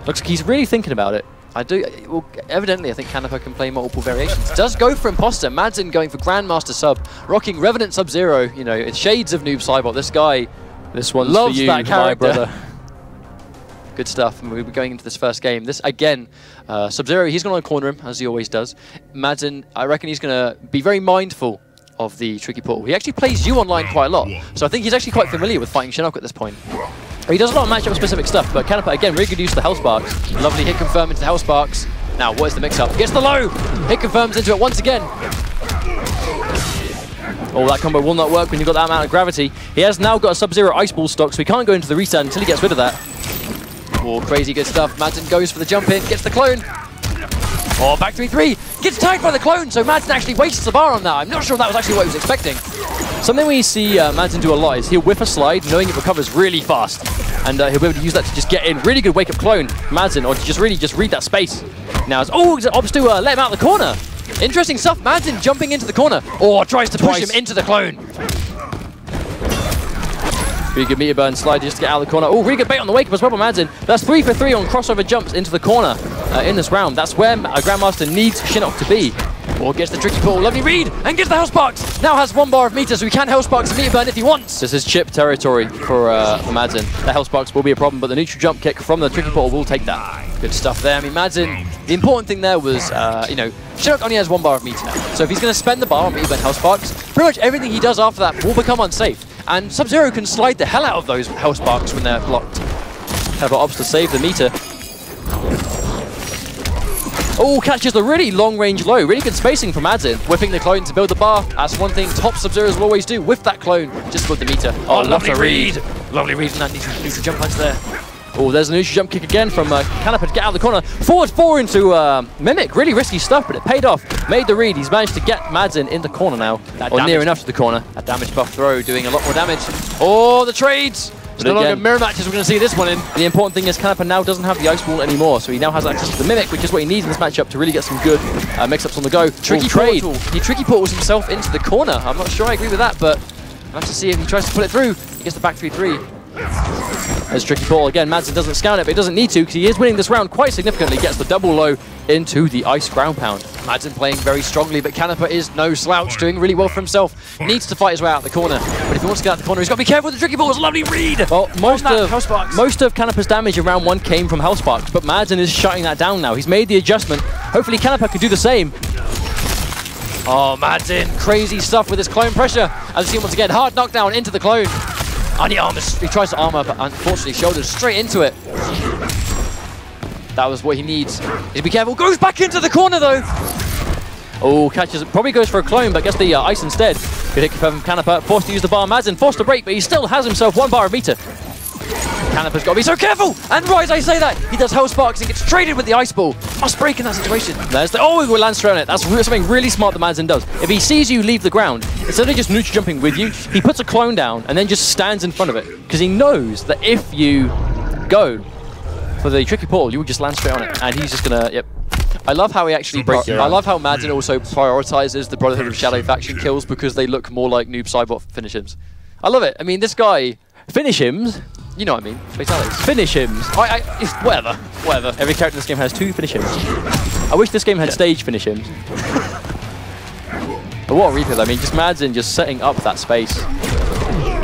Looks like he's really thinking about it. I do. Well, evidently, I think Canepa can play multiple variations. Does go for Imposter. Madzin going for Grandmaster Sub, rocking Revenant Sub-Zero. You know, it's shades of Noob Cybot. This guy, this one loves for you, that character. My brother. Good stuff. And we'll be going into this first game. This again, Sub-Zero. He's going to corner him as he always does. Madzin, I reckon he's going to be very mindful of the tricky portal. He actually plays you online quite a lot, so I think he's actually quite familiar with fighting Shinnok at this point. He does a lot of matchup specific stuff, but Canepa again really good use of the Hell Sparks. Lovely hit confirm into the Hell Sparks. Now what is the mix up? Gets the low! Hit confirms into it once again. Oh, that combo will not work when you've got that amount of gravity. He has now got a Sub-Zero Ice Ball stock, so he can't go into the reset until he gets rid of that. Oh, crazy good stuff. Madzin goes for the jump in, gets the clone. Oh, back 3-3. Gets tagged by the clone, so Madzin actually wastes the bar on that. I'm not sure that was actually what he was expecting. Something we see Madzin do a lot is he'll whiff a slide, knowing it recovers really fast. And he'll be able to use that to just get in. Really good wake-up clone, Madzin, or to just really read that space. Now, it's, oh, it opts to let him out of the corner. Interesting stuff. Madzin jumping into the corner. Oh, tries to push him into the clone. Really good meter burn slide just to get out of the corner. Oh, really good bait on the wake-up as well by Madzin. That's 3 for 3 on crossover jumps into the corner in this round. That's where Grandmaster needs Shinnok to be. Oh, gets the tricky pull. Lovely read and gets the Hell Sparks. Now has 1 bar of meter, so he can Hell Sparks and meter burn if he wants. This is chip territory for Madzin. The Hell Sparks will be a problem, but the neutral jump kick from the tricky portal will take that. Good stuff there. I mean, Madzin, the important thing there was, you know, Shinnok only has 1 bar of meter now. So if he's going to spend the bar on meter burn Hell Sparks, pretty much everything he does after that will become unsafe. And Sub-Zero can slide the hell out of those Hell Sparks when they're blocked. Clever opts to save the meter. Oh, catches the really long-range low. Really good spacing from Madzin. Whipping the clone to build the bar. That's one thing top Sub-Zeros will always do. Whip that clone just with the meter. Oh, lovely read. Lovely read from that needs to jump punch there. Oh, there's a neutral jump kick again from Canepa to get out of the corner. Forward 4 into Mimic. Really risky stuff, but it paid off. Made the read. He's managed to get Madzin in the corner now. Or near enough to the corner. That damage buff throw doing a lot more damage. Oh, the trades! It's no longer mirror matches, we're going to see this one in. The important thing is Canepa now doesn't have the Ice Ball anymore, so he now has access to the Mimic, which is what he needs in this matchup to really get some good mix-ups on the go. Tricky trade. He tricky portals himself into the corner. I'm not sure I agree with that, but we'll have to see if he tries to put it through. He gets the back 3-3. There's Tricky Portal again. Madsen doesn't scout it, but he doesn't need to because he is winning this round quite significantly. Gets the double low into the Ice Ground Pound. Madsen playing very strongly, but Canepa is no slouch, doing really well for himself. Needs to fight his way out the corner, but if he wants to get out the corner, he's got to be careful with the Tricky Portal. It's a lovely read! Well, most of Canepa's damage in round 1 came from Hell Sparks, but Madsen is shutting that down now. He's made the adjustment. Hopefully Canepa can do the same. Oh, Madsen, crazy stuff with his clone pressure. As you see once again, hard knockdown into the clone. And he tries to armor, but unfortunately shoulders straight into it. That was what he needs. He's be careful. Goes back into the corner though. Oh, catches it. Probably goes for a clone, but gets the ice instead. Good hit confirmed from Canepa. Forced to use the bar. Madsen forced to break, but he still has himself 1 bar of meter. Canepa's got to be so careful! And right as I say that, he does Hell Sparks and gets traded with the Ice Ball. Must break in that situation. There's the, oh, he will land straight on it. That's something really smart that Madsen does. If he sees you leave the ground, instead of just neutral jumping with you, he puts a clone down and then just stands in front of it. Because he knows that if you go for the Tricky Portal, you will just land straight on it. And he's just gonna, yep. I love how he actually I love how Madsen also prioritizes the Brotherhood of Shadow faction kills because they look more like noob Cybot finish-hims. I love it. I mean, this guy... Finish-hims? You know what I mean. Fatalities. Finish-hims. Whatever. Every character in this game has 2 finish-hims. I wish this game had stage finish-hims. But what a replay, I mean, just Madsen just setting up that space.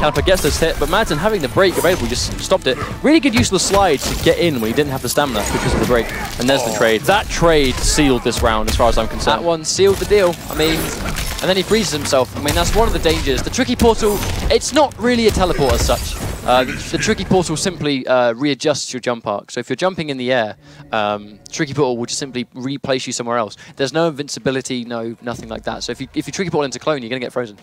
Canepa gets this hit, but Madsen having the break available just stopped it. Really good use of the slide to get in when he didn't have the stamina because of the break. And there's the trade. That trade sealed this round as far as I'm concerned. That one sealed the deal. I mean, and then he freezes himself. I mean, that's one of the dangers. The Tricky Portal, it's not really a teleport as such. The Tricky Portal simply readjusts your jump arc. So if you're jumping in the air, Tricky Portal will just simply replace you somewhere else. There's no invincibility, nothing like that. So if you Tricky Portal into clone, you're going to get frozen.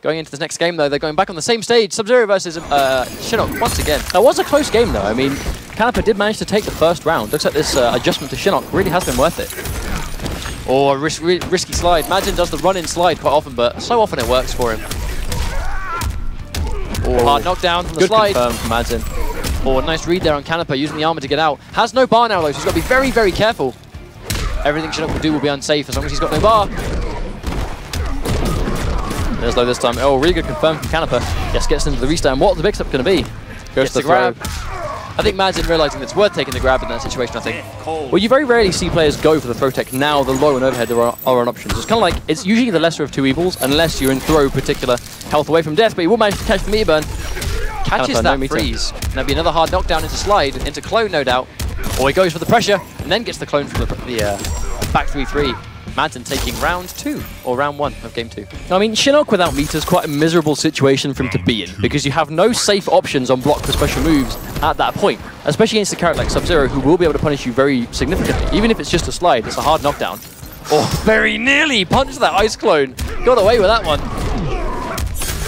Going into this next game, though, they're going back on the same stage. Sub-Zero versus Shinnok once again. That was a close game, though. I mean, Canepa did manage to take the first round. Looks like this adjustment to Shinnok really has been worth it. Oh, a risky slide. Madsen does the run-in slide quite often, but so often it works for him. Oh, hard knockdown from the slide. Good confirm from Madsen. Oh, nice read there on Canepa, using the armor to get out. Has no bar now, though, so he's got to be very, very careful. Everything Shinnok will do will be unsafe as long as he's got no bar. There's low this time. Oh, really good confirm from Canepa. Yes, gets into the restart. What's the mix-up going to be? Goes to the grab. I think Madsen realizing it's worth taking the grab in that situation, I think. Well, you very rarely see players go for the throw tech. Now the low and overhead are on options. It's kind of like, it's usually the lesser of 2 evils, unless you're in throw particular health away from death, but he will manage to catch the meter burn. Catches that freeze. And that'll be another hard knockdown into slide, into clone, no doubt. Or he goes for the pressure, and then gets the clone from the back 3-3. Madsen taking round 2, or round 1 of game 2. I mean, Shinnok without meter is quite a miserable situation for him to be in, because you have no safe options on block for special moves at that point, especially against a character like Sub-Zero, who will be able to punish you very significantly. Even if it's just a slide, it's a hard knockdown. Oh, very nearly punched that ice clone. Got away with that one.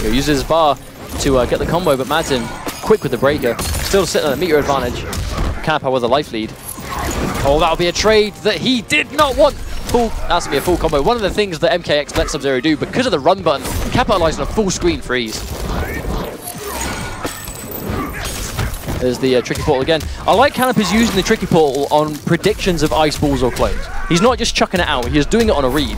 He uses his bar to get the combo, but Madsen, quick with the breaker, still sitting at a meter advantage. Canepa with a life lead. Oh, that'll be a trade that he did not want. That's going to be a full combo. One of the things that MKX let Sub-Zero do, because of the run button, capitalized on a full screen freeze. There's the Tricky Portal again. I like Canepa's using the Tricky Portal on predictions of ice balls or clones. He's not just chucking it out, he is doing it on a read.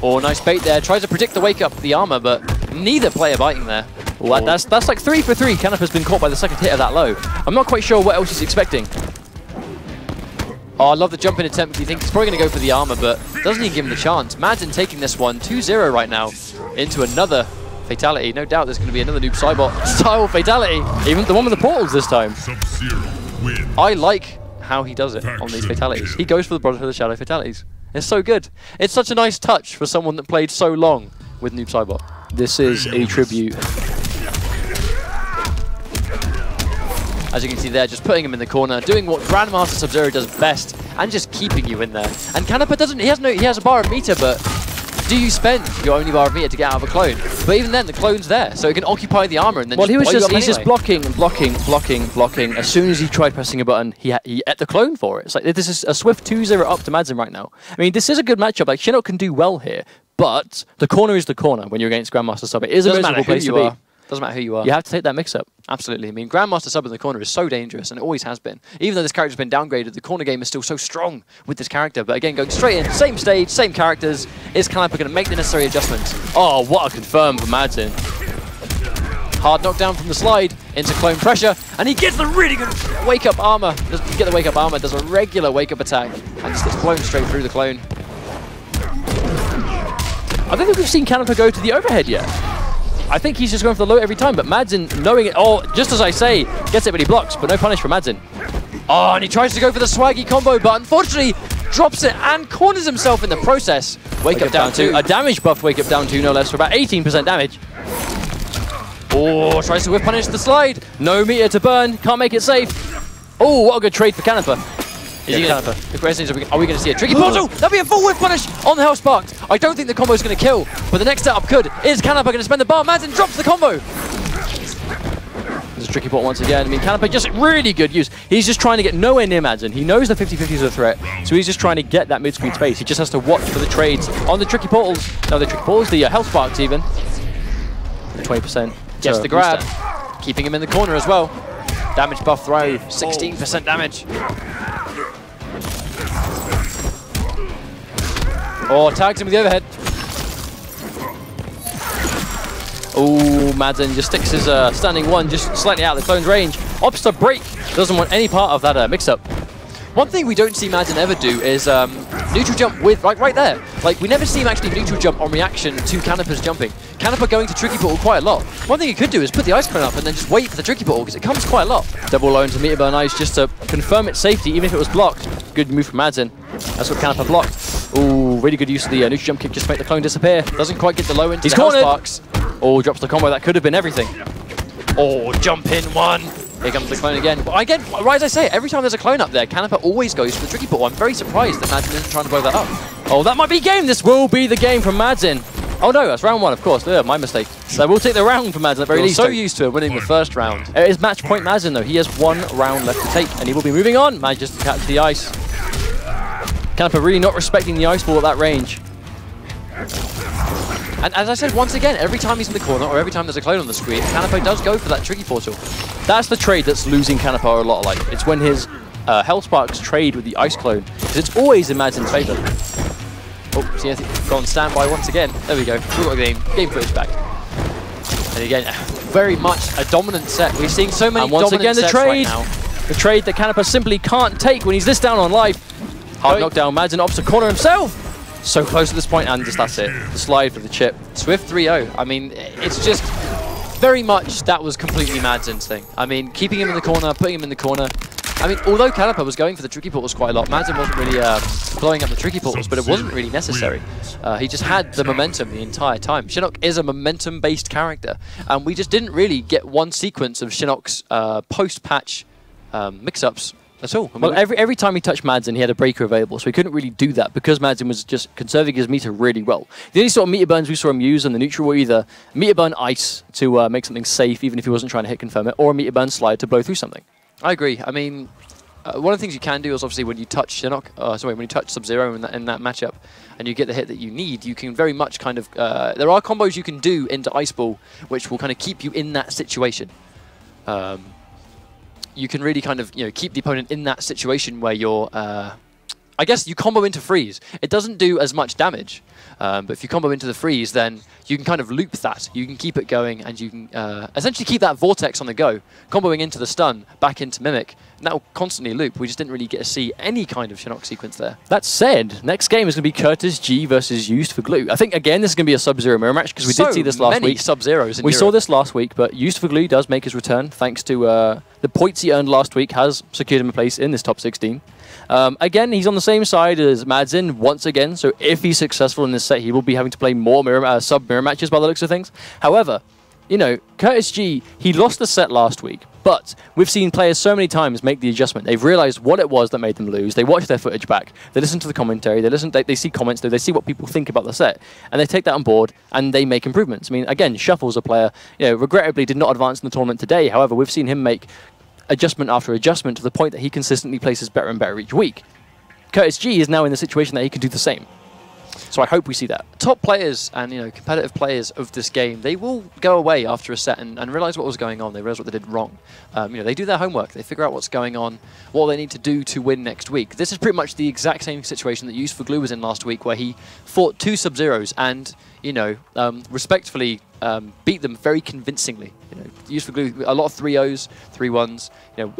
Oh, nice bait there. Tries to predict the wake up of the armor, but neither player biting there. Well, that's like 3 for 3. Canepa's been caught by the second hit of that low. I'm not quite sure what else he's expecting. Oh, I love the jumping attempt. You think he's probably going to go for the armor, but doesn't he give him the chance? Madsen taking this one 2-0 right now into another fatality. No doubt there's going to be another noob Cybot style fatality. Even the one with the portals this time. I like how he does it on these fatalities. He goes for the Brotherhood of Shadow fatalities. It's so good. It's such a nice touch for someone that played so long with noob Cybot. This is a tribute. As you can see there, just putting him in the corner, doing what Grandmaster Sub-Zero does best, and just keeping you in there. And Canepa doesn't, he has a bar of meter, but do you spend your only bar of meter to get out of a clone? But even then, the clone's there, so it can occupy the armor and then he's just blocking and blocking. As soon as he tried pressing a button, he ate the clone for it. It's like, this is a swift 2-0 up to Madsen right now. I mean, this is a good matchup. Like, Shinnok can do well here, but the corner is the corner when you're against Grandmaster Sub. It is a miserable place to be. Doesn't matter who you are. You have to take that mix-up. Absolutely. I mean, Grandmaster sub in the corner is so dangerous, and it always has been. Even though this character's been downgraded, the corner game is still so strong with this character. But again, going straight in, same stage, same characters, is Canepa going to make the necessary adjustments? Oh, what a confirm for Madsen. Hard knockdown from the slide into clone pressure, and he gets the really good wake-up armor. Doesn't get the wake-up armor, does a regular wake-up attack, and just gets blown straight through the clone. I don't think we've seen Canepa go to the overhead yet. I think he's just going for the low every time, but Madsen, knowing it, oh, just as I say, gets it but he blocks, but no punish for Madsen. Oh, and he tries to go for the swaggy combo, but unfortunately drops it and corners himself in the process. Wake up down 2. A damage buff wake up down 2, no less, for about 18% damage. Oh, tries to whip punish the slide. No meter to burn, can't make it safe. Oh, what a good trade for Canepa. The question is, are we going to see a tricky portal? That'll be a full whip punish on the Hell Sparked. I don't think the combo is going to kill, but the next setup could. Is Canepa going to spend the bar? Madsen drops the combo. There's a tricky portal once again. I mean, Canepa just really good use. He's just trying to get nowhere near Madsen. He knows the 50-50 is a threat, so he's just trying to get that mid-screen space. He just has to watch for the trades on the tricky portals. No, the tricky portals, the Hell Sparks even. 20%. Gets the grab, keeping him in the corner as well. Damage buff throw, 16% damage. Oh, tags him with the overhead. Oh, Madsen just sticks his standing one just slightly out of the clone's range. Opts to break. Doesn't want any part of that mix-up. One thing we don't see Madsen ever do is neutral jump with, right there. Like, we never see him actually neutral jump on reaction to Canepa's jumping. Canepa going to tricky portal quite a lot. One thing he could do is put the ice cone up and then just wait for the tricky portal, because it comes quite a lot. Double low into meter burn ice just to confirm its safety, even if it was blocked. Good move from Madsen. That's what Canepa blocked. Ooh, really good use of the neutral jump kick just to make the clone disappear. Doesn't quite get the low into He's the Hell cornered. Sparks. Oh, drops the combo. That could have been everything. Oh, jump in one. Here comes the clone again. But again, right as I say, every time there's a clone up there, Canepa always goes for the tricky portal. I'm very surprised that Madsen isn't trying to blow that up. Oh, that might be game. This will be the game from Madsen. Oh no, that's round 1, of course. Yeah, my mistake. So we'll take the round from Madsen at the very least. So used to winning the first round. It is match point Madsen though. He has 1 round left to take, and he will be moving on. Manages to catch the ice. Canepa really not respecting the ice ball at that range. And as I said, once again, every time he's in the corner or every time there's a clone on the screen, Canepa does go for that tricky portal. That's the trade that's losing Canepa a lot of life. It's when his Hell Sparks trade with the ice clone, because it's always in Madsen's favor. Oh, see, I think go on standby once again. There we go. We've got the game footage back. And again, very much a dominant set. We're seeing so many and once dominant again, the sets trade. right now. The trade that Canepa simply can't take when he's this down on life. Hard knockdown, Madsen opts to corner himself. So close at this point, and just that's it. The slide for the chip. Swift 3-0. I mean, it's just very much that was completely Madsen's thing. I mean, keeping him in the corner, putting him in the corner. I mean, although Canepa was going for the tricky portals quite a lot, Madsen wasn't really blowing up the tricky portals, but it wasn't really necessary. He just had the momentum the entire time. Shinnok is a momentum-based character, and we just didn't really get one sequence of Shinnok's post-patch mix-ups at all. Well, every time he touched Madsen, he had a breaker available, so he couldn't really do that because Madsen was just conserving his meter really well. The only sort of meter burns we saw him use on the neutral were either meter burn ice to make something safe, even if he wasn't trying to hit confirm it, or a meter burn slide to blow through something. I agree. I mean, one of the things you can do is obviously when you touch Shinnok, when you touch Sub-Zero in that matchup, and you get the hit that you need, you can very much kind of there are combos you can do into Ice Ball, which will kind of keep you in that situation. You can really kind of keep the opponent in that situation where you're, I guess you combo into freeze. It doesn't do as much damage, but if you combo into the freeze, then you can kind of loop that. You can keep it going, and you can essentially keep that vortex on the go, comboing into the stun, back into Mimic, and that will constantly loop. We just didn't really get to see any kind of Shinnok sequence there. That said, next game is going to be Curtis G versus Used for Glue. I think, again, this is going to be a Sub-Zero mirror match, because we did see this last week. Sub-Zeros we saw this last week, but Used for Glue does make his return, thanks to the points he earned last week has secured him a place in this top 16. Again, he's on the same side as Madsen once again, so if he's successful in this set, he will be having to play more sub-mirror matches by the looks of things. However, Curtis G, he lost the set last week, but we've seen players so many times make the adjustment. They've realized what it was that made them lose. They watch their footage back. They listen to the commentary. They see comments. They see what people think about the set, and they take that on board and they make improvements. I mean, again, Shuffle's a player, regrettably did not advance in the tournament today. However, we've seen him make adjustment after adjustment to the point that he consistently places better and better each week. Curtis G is now in the situation that he can do the same. So I hope we see that. Top players and competitive players of this game, they will go away after a set and realize what was going on. They realize what they did wrong. They do their homework. They figure out what's going on, what they need to do to win next week. This is pretty much the exact same situation that Use for Glue was in last week, where he fought 2 Sub-Zeros and respectfully beat them very convincingly. Use for Glue, a lot of 3-0s, 3-1s.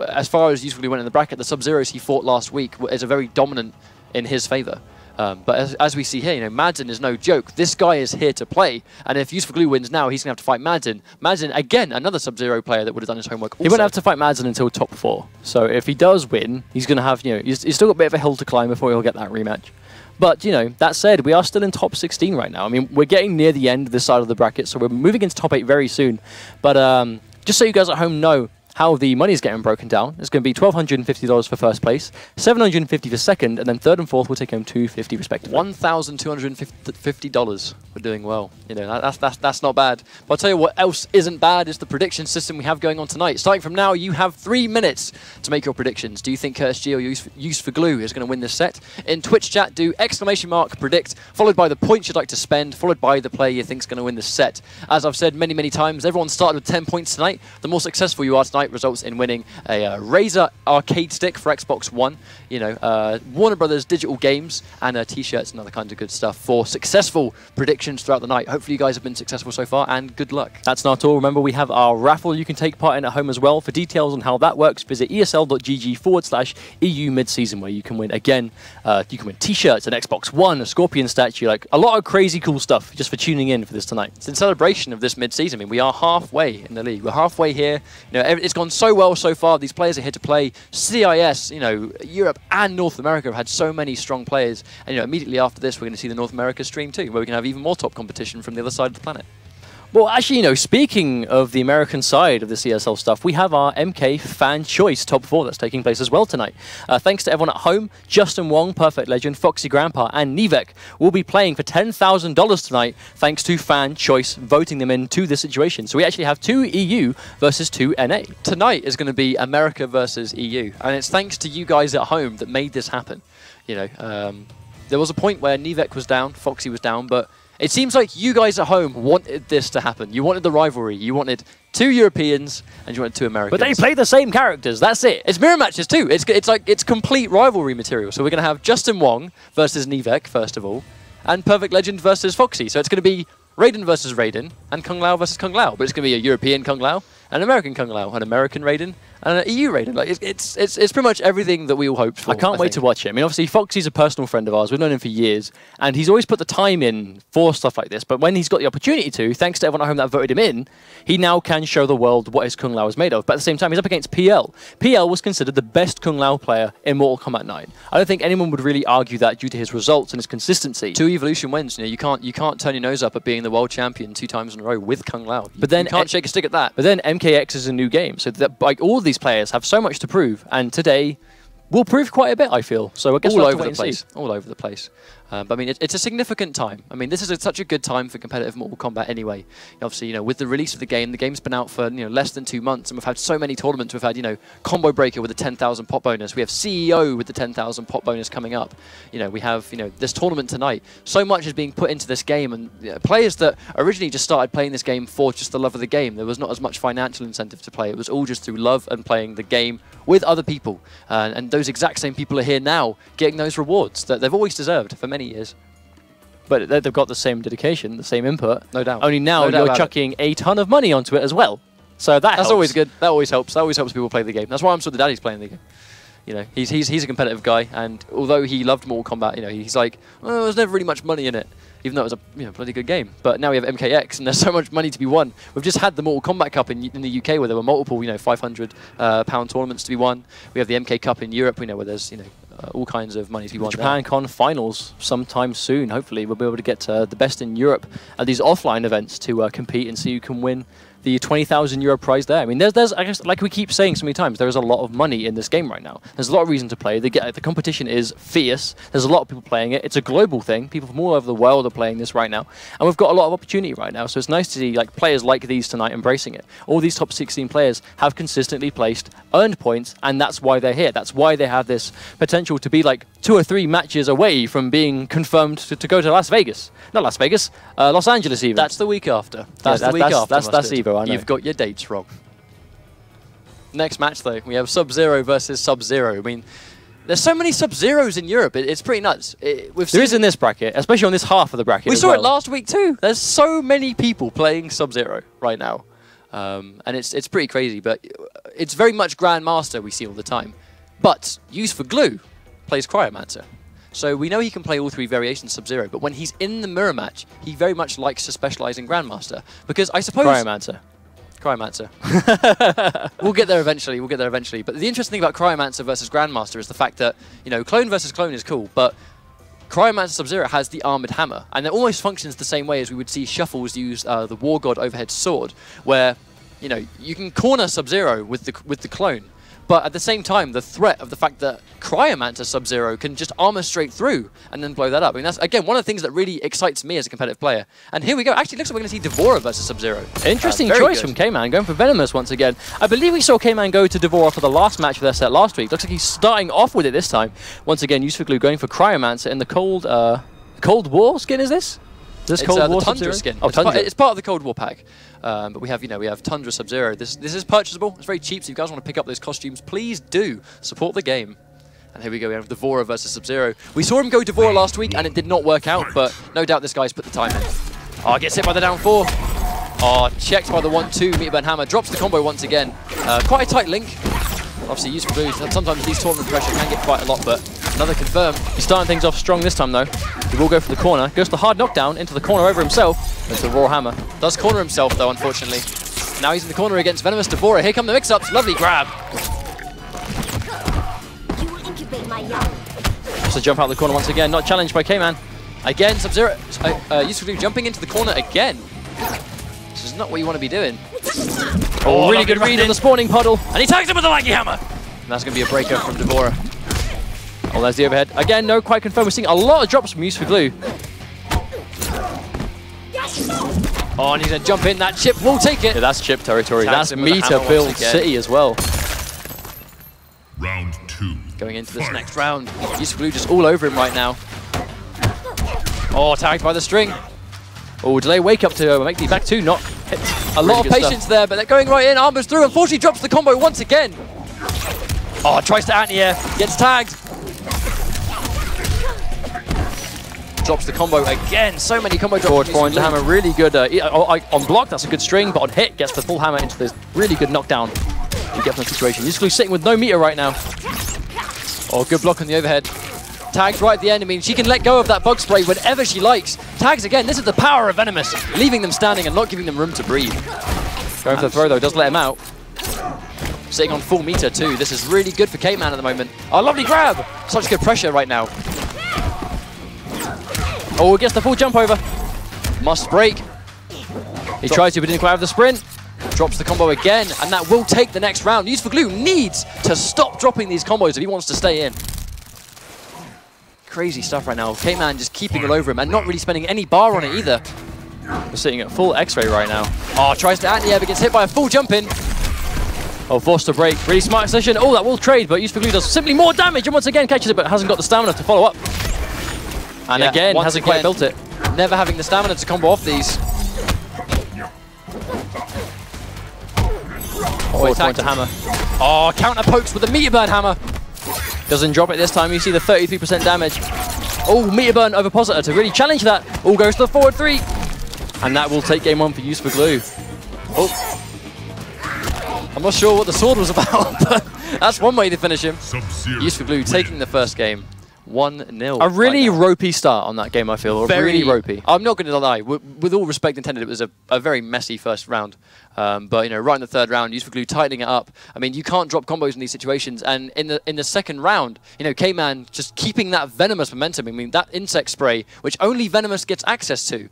As far as Use for Glue went in the bracket, the Sub-Zeros he fought last week is a very dominant in his favor. But as we see here, Madsen is no joke. This guy is here to play, and if Use for Glue wins now, he's going to have to fight Madsen. Madsen, again, another Sub-Zero player that would have done his homework also. He won't have to fight Madsen until top 4. So if he does win, he's going to have, he's still got a bit of a hill to climb before he'll get that rematch. But, that said, we are still in top 16 right now. I mean, we're getting near the end of this side of the bracket, so we're moving into top 8 very soon. But just so you guys at home know how the money is getting broken down, it's going to be $1,250 for first place, $750 for second, and then third and fourth will take home $250 respectively. $1,250. We're doing well. That's not bad. But I'll tell you what else isn't bad is the prediction system we have going on tonight. Starting from now, you have 3 minutes to make your predictions. Do you think Curtis G or Use for Glue is going to win this set? In Twitch chat, do !predict, followed by the points you'd like to spend, followed by the player you think is going to win this set. As I've said many, many times, everyone started with 10 points tonight. The more successful you are tonight results in winning a Razer arcade stick for Xbox One, Warner Brothers digital games, and t-shirts and other kinds of good stuff for successful predictions throughout the night. Hopefully you guys have been successful so far, and good luck. That's not all. Remember, we have our raffle you can take part in at home as well. For details on how that works, visit esl.gg/EU midseason, where you can win, again, you can win t-shirts, an Xbox One, a Scorpion statue, like a lot of crazy cool stuff just for tuning in for this tonight. It's in celebration of this mid-season. I mean, we are halfway in the league. We're halfway here. It's gone so well so far. These players are here to play. CIS, Europe and North America have had so many strong players. And immediately after this, we're going to see the North America stream too, where we can have even more top competition from the other side of the planet. Well, actually, speaking of the American side of the CSL stuff, we have our MK Fan Choice Top 4 that's taking place as well tonight. Thanks to everyone at home, Justin Wong, Perfect Legend, Foxy Grandpa, and Nivek will be playing for $10,000 tonight, thanks to Fan Choice voting them into this situation. So we actually have 2 EU versus 2 NA. Tonight is going to be America versus EU, and it's thanks to you guys at home that made this happen. There was a point where Nivek was down, Foxy was down, but it seems like you guys at home wanted this to happen. You wanted the rivalry. You wanted 2 Europeans and you wanted 2 Americans. But they play the same characters. That's it. It's mirror matches too. It's complete rivalry material. So we're going to have Justin Wong versus Nivek first of all, and Perfect Legend versus Foxy. So it's going to be Raiden versus Raiden and Kung Lao versus Kung Lao. But it's going to be a European Kung Lao, an American Kung Lao, an American Raiden, and an EU Raiden. Like it's pretty much everything that we all hoped for. I can't wait to watch it. I mean, obviously, Foxy's a personal friend of ours. We've known him for years, and he's always put the time in for stuff like this. But when he's got the opportunity to, thanks to everyone at home that voted him in, he now can show the world what his Kung Lao is made of. But at the same time, he's up against PL. PL was considered the best Kung Lao player in Mortal Kombat 9. I don't think anyone would really argue that due to his results and his consistency. 2 Evolution wins. You can't turn your nose up at being the world champion 2 times in a row with Kung Lao. But then you can't shake a stick at that. But then MKX is a new game, so that all of these players have so much to prove, and today will prove quite a bit, I feel. So I guess all we'll over the place. All over the place. But I mean, it's a significant time. I mean, this is such a good time for competitive Mortal Kombat anyway. Obviously, with the release of the game's been out for less than 2 months, and we've had so many tournaments. We've had Combo Breaker with a 10,000 pot bonus. We have CEO with the 10,000 pot bonus coming up. We have this tournament tonight. So much is being put into this game, and players that originally just started playing this game for just the love of the game. There was not as much financial incentive to play. It was all just through love and playing the game with other people. And those exact same people are here now, getting those rewards that they've always deserved for many years. But they've got the same dedication, the same input. No doubt. Only now you're chucking a ton of money onto it as well. So that's always good. That always helps. That always helps people play the game. That's why I'm sure the daddy's playing the game. He's a competitive guy, and although he loved Mortal Kombat, he's like, well, there's never really much money in it, even though it was a bloody good game. But now we have MKX, and there's so much money to be won. We've just had the Mortal Kombat Cup in the UK, where there were multiple, £500 tournaments to be won. We have the MK Cup in Europe, where there's all kinds of money to be won. Japan Con finals sometime soon. Hopefully, we'll be able to get the best in Europe at these offline events to compete and see who can win the €20,000 prize there. I mean, there's I guess, like we keep saying so many times, there is a lot of money in this game right now. There's a lot of reason to play. The competition is fierce. There's a lot of people playing it. It's a global thing. People from all over the world are playing this right now, and we've got a lot of opportunity right now. So it's nice to see players like these tonight embracing it. All these top 16 players have consistently placed, earned points, and that's why they're here. That's why they have this potential to be 2 or 3 matches away from being confirmed to go to Las Vegas. Not Las Vegas, Los Angeles even. That's the week after. That's the week after. That's Evo, I know. You've got your dates wrong. Next match, though, we have Sub-Zero versus Sub-Zero. I mean, there's so many Sub-Zeros in Europe. It's pretty nuts. There is in this bracket, especially on this half of the bracket. We saw it last week too. There's so many people playing Sub-Zero right now, and it's pretty crazy. But it's very much Grandmaster we see all the time. But Use for Glue plays Cryomancer, so we know he can play all 3 variations of Sub-Zero. But when he's in the mirror match, he very much likes to specialize in Grandmaster, because I suppose Cryomancer. We'll get there eventually. We'll get there eventually. But the interesting thing about Cryomancer versus Grandmaster is the fact that, you know, clone versus clone is cool, but Cryomancer Sub-Zero has the armored hammer, and it almost functions the same way as we would see Shuffles use the War God overhead sword, where, you know, you can corner Sub-Zero with the clone. But at the same time, the threat of the fact that Cryomancer Sub-Zero can just armor straight through and then blow that up. I mean, that's, again, one of the things that really excites me as a competitive player. And here we go. Actually, it looks like we're going to see Devora versus Sub-Zero. Interesting choice from K-Man, going for Venomous once again. I believe we saw K-Man go to Devora for the last match of their set last week. Looks like he's starting off with it this time. Once again, Use for Glue going for Cryomancer in the Cold War skin, is this? This it's Cold War the Tundra skin. Oh, Tundra. It's part of the Cold War pack. But we have, you know, we have Tundra Sub-Zero. This is purchasable. It's very cheap, so if you guys want to pick up those costumes, please do support the game. And here we go. We have Devora versus Sub-Zero. We saw him go Devora last week, and it did not work out, but no doubt this guy's put the time in. Oh, gets hit by the down 4. Oh, checked by the 1-2. Meteor Burn Hammer drops the combo once again. Quite a tight link. Obviously, Use for Glue. Sometimes these tournament pressure can get quite a lot, but another confirm. He's starting things off strong this time, though. He will go for the corner. Goes for the hard knockdown into the corner over himself. It's a raw hammer. Does corner himself, though, unfortunately. Now he's in the corner against Venomous Devora. Here come the mix-ups. Lovely grab. Just a jump out of the corner once again. Not challenged by K-Man. Again, Sub-Zero. Use for Glue jumping into the corner again. This is not what you want to be doing. Oh, really good read on the spawning puddle. And he tags him with the Lucky Hammer. And that's going to be a breaker from Devora. Oh, there's the overhead. Again, no quite confirmed. We're seeing a lot of drops from Use for Glue. Oh, and he's going to jump in. That chip will take it. Yeah, that's chip territory. Tags That's meter build city as well. Round 2. Going into this next round. Use for Glue just all over him right now. Oh, tagged by the string. Oh, delay wake up to make the back 2 not hit. A lot of patience there, but they're going right in. Armors through. Unfortunately, drops the combo once again. Oh, tries to anti-air. Gets tagged. Drops the combo again. So many combo drops. Forward into hammer, really good. On block, that's a good string, but on hit, gets the full hammer into this really good knockdown. You get from the situation. Use for Glue sitting with no meter right now. Oh, good block on the overhead. Tags right at the end. I mean, she can let go of that bug spray whenever she likes. Tags again. This is the power of Venomous, leaving them standing and not giving them room to breathe. Going for the throw, though, does let him out. Sitting on full meter, too. This is really good for K-Man at the moment. Oh, lovely grab. Such good pressure right now. Oh, gets the full jump over. Must break. He tries to, but didn't quite have the sprint. Drops the combo again, and that will take the next round. Use for Glue needs to stop dropping these combos if he wants to stay in. Crazy stuff right now. K-Man just keeping all over him and not really spending any bar on it either. We're sitting at full X-ray right now. Oh, tries to anti-air, but gets hit by a full jump in. Oh, forced to break. Really smart decision. Oh, that will trade, but Use for Glue does simply more damage and once again catches it, but hasn't got the stamina to follow up. And yeah, again, hasn't quite built it. Never having the stamina to combo off these. Oh, it's to hammer. Oh, counter pokes with the Meteor Burn Hammer. Doesn't drop it this time. You see the 33% damage. Oh, Meteor Burn over Positor to really challenge that. All goes to the forward 3. And that will take game 1 for Use for Glue. Oh. I'm not sure what the sword was about, but that's one way to finish him. Use for Glue taking the first game. 1-0. A really ropey start on that game, I feel. Really ropey. I'm not going to lie. With all respect intended, it was a very messy first round. But you know, right in the third round, Use for Glue tightening it up. I mean, you can't drop combos in these situations. And in the second round, you know, K-Man just keeping that Venomous momentum. I mean, that insect spray, which only Venomous gets access to,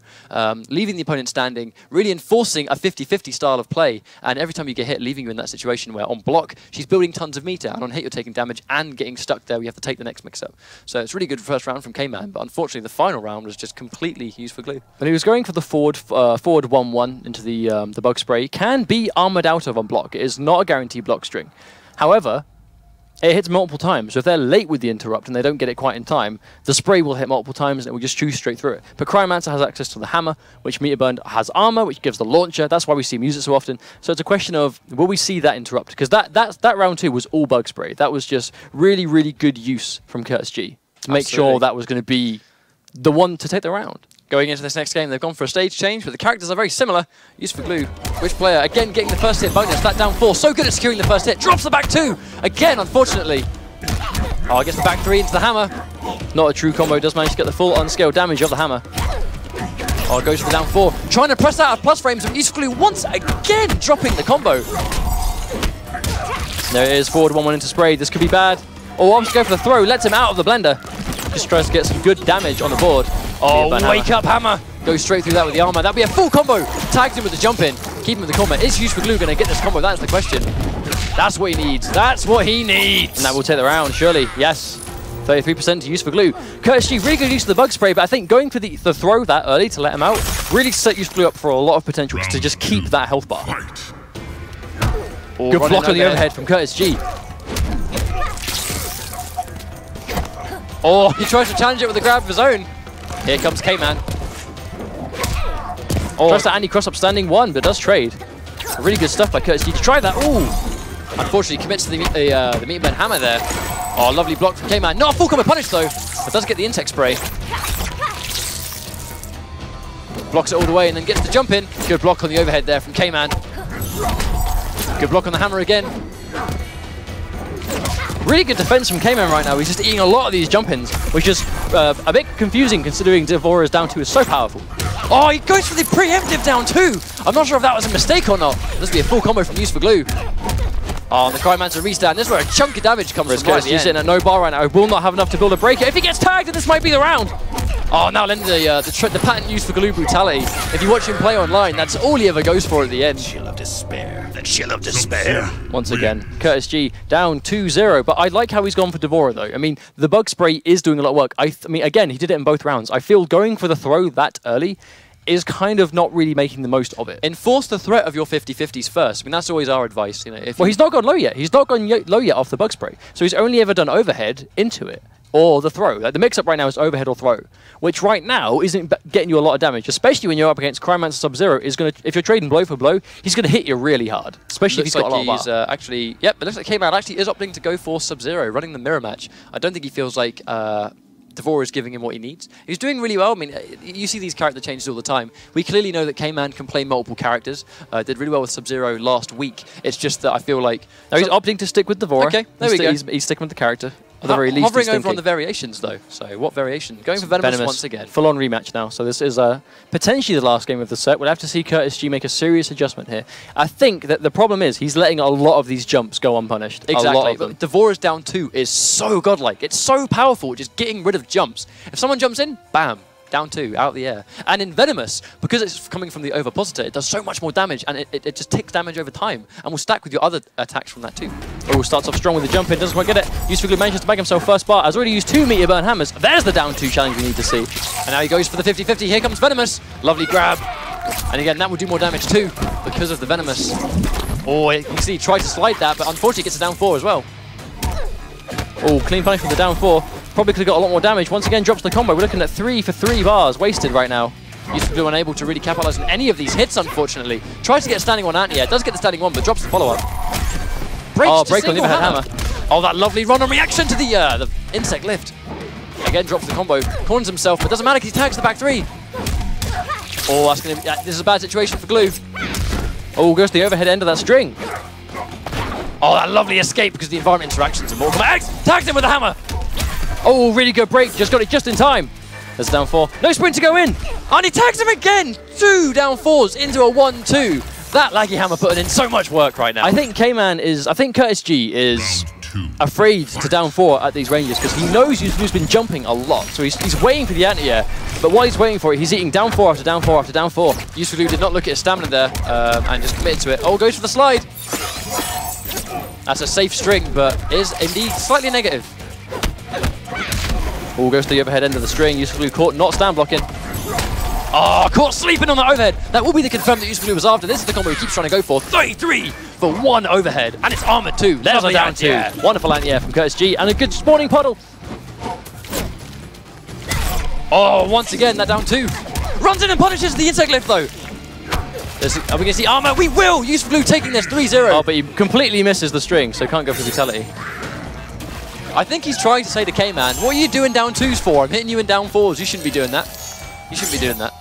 leaving the opponent standing, really enforcing a 50-50 style of play. And every time you get hit, leaving you in that situation where on block, she's building tons of meter, and on hit, you're taking damage and getting stuck there. We have to take the next mix-up. So it's really good first round from K-Man, but unfortunately the final round was just completely Use for Glue. But he was going for the forward 1-1 into the bug spray. Can be armored out of on block. It is not a guaranteed block string. However, it hits multiple times. So if they're late with the interrupt and they don't get it quite in time, the spray will hit multiple times and it will just choose straight through it. But Cryomancer has access to the hammer, which Meter Burn has armor, which gives the launcher. That's why we see him use it so often. So it's a question of, will we see that interrupt? Because that round 2 was all bug spray. That was just really, really good use from Curtis G to make sure that was going to be the one to take the round. Going into this next game, they've gone for a stage change, but the characters are very similar. Used for glue. Which player, again, getting the first hit bonus. That down 4, so good at securing the first hit. Drops the back 2. Again, unfortunately. Oh, gets the back 3 into the hammer. Not a true combo. Does manage to get the full unscaled damage of the hammer. Oh, goes for the down 4. Trying to press out of plus frames, and Used for glue once again dropping the combo. There it is. Forward 1-1 into spray. This could be bad. Oh, wants to go for the throw. Lets him out of the blender. Just tries to get some good damage on the board. Oh, wake up hammer. Goes straight through that with the armor. That'd be a full combo. Tags him with the jump in. Keep him with the combo. Is Used for glue going to get this combo? That's the question. That's what he needs. That's what he needs. And that will take the round, surely. Yes. 33% to Used for glue. Curtis G, really good use of the bug spray, but I think going for the throw that early to let him out really set Used for glue up for a lot of potential to just keep that health bar. Good block on the overhead from Curtis G. Oh, he tries to challenge it with a grab of his own. Here comes K-Man. Oh, tries to anti-cross up standing 1, but does trade. Really good stuff by Curtis G to try that. Ooh. Unfortunately, commits to the Meter Burn hammer there. Oh, lovely block from K-Man. Not a full combo punish, though, but does get the Intech spray. Blocks it all the way and then gets the jump in. Good block on the overhead there from K-Man. Good block on the hammer again. Really good defense from K-Man right now. He's just eating a lot of these jump-ins, which is a bit confusing considering Devora's down 2 is so powerful. Oh, he goes for the preemptive down 2. I'm not sure if that was a mistake or not. This will be a full combo from Used for glue. Oh, and the Cryomancer restand. This is where a chunk of damage comes from right at the end. He's sitting at no bar right now. He will not have enough to build a breaker. If he gets tagged, then this might be the round. Oh, now Len the patent Used for glue brutality. If you watch him play online, that's all he ever goes for at the end. Chill of despair. The chill of despair. Once again, Curtis G down 2-0, but I like how he's gone for Devora though. I mean, the bug spray is doing a lot of work. I mean, again, he did it in both rounds. I feel going for the throw that early is kind of not really making the most of it. Enforce the threat of your 50-50s first. I mean, that's always our advice. You know, well, he's not gone low yet. He's not gone low yet off the bug spray. So he's only ever done overhead into it or the throw. Like, the mix-up right now is overhead or throw, which right now isn't getting you a lot of damage, especially when you're up against Cryomancer Sub-Zero. Is going to, if you're trading blow for blow, he's going to hit you really hard, especially if he's got a lot of bar. Actually, yep, it looks like K-Man actually is opting to go for Sub-Zero, running the mirror match. I don't think he feels like Devora is giving him what he needs. He's doing really well. I mean, you see these character changes all the time. We clearly know that K-Man can play multiple characters. Did really well with Sub-Zero last week. It's just that I feel like... No, he's opting to stick with Devora. Okay, there we go. He's sticking with the character. At the very least, hovering over on the variations, though. So, what variation? Going for Venomous once again. Full-on rematch now. So this is potentially the last game of the set. We'll have to see Curtis G make a serious adjustment here. I think that the problem is he's letting a lot of these jumps go unpunished. Exactly. A lot of them. But Devora's down 2 is so godlike. It's so powerful, just getting rid of jumps. If someone jumps in, bam. Down 2, out of the air. And in Venomous, because it's coming from the ovipositor, it does so much more damage, and it just takes damage over time, and will stack with your other attacks from that too. Oh, starts off strong with the jump in, doesn't quite get it. Used for glue manages to bag himself first bar, has already used 2 Meter Burn hammers. There's the down 2 challenge we need to see. And now he goes for the 50-50, here comes Venomous. Lovely grab. And again, that will do more damage too, because of the Venomous. Oh, you can see he tried to slide that, but unfortunately gets a down 4 as well. Oh, clean punish with the down 4. Probably could have got a lot more damage. Once again, drops the combo. We're looking at 3 for 3 bars wasted right now. Used for glue unable to really capitalize on any of these hits, unfortunately. Tries to get a standing 1 anti-air. Does get the standing 1, but drops the follow-up. Break on the overhead hammer. Oh, that lovely run on reaction to the insect lift. Again, drops the combo. Corners himself, but doesn't matter because he tags the back 3. Oh, that's gonna be, this is a bad situation for glue. Oh, goes to the overhead end of that string. Oh, that lovely escape because the environment interactions are more. Tags him with the hammer. Oh, really good break. Just got it just in time. There's down 4. No sprint to go in. And he tags him again. 2 down 4s into a 1-2. That laggy hammer putting in so much work right now. I think Curtis G is afraid to down 4 at these ranges because he knows he's been jumping a lot. So he's waiting for the anti-air. But while he's waiting for it, he's eating down 4 after down 4 after down 4. Used for glue did not look at his stamina there and just committed to it. Oh, goes for the slide. That's a safe string, but is indeed slightly negative. All goes to the overhead end of the string. Used for glue caught, not stand blocking. Oh, caught sleeping on the overhead. That will be the confirm that Used for glue was after. This is the combo he keeps trying to go for. 33 for one overhead, and it's armored too. There's a down two. Wonderful anti-air from Curtis G, and a good spawning puddle. Oh, once again, that down two. Runs in and punishes the insect lift, though. Are we going to see armor? We will! Use Blue taking this 3-0. Oh, but he completely misses the string, so can't go for fatality. I think he's trying to say to K-Man, what are you doing down twos for? I'm hitting you in down fours. You shouldn't be doing that. You shouldn't be doing that.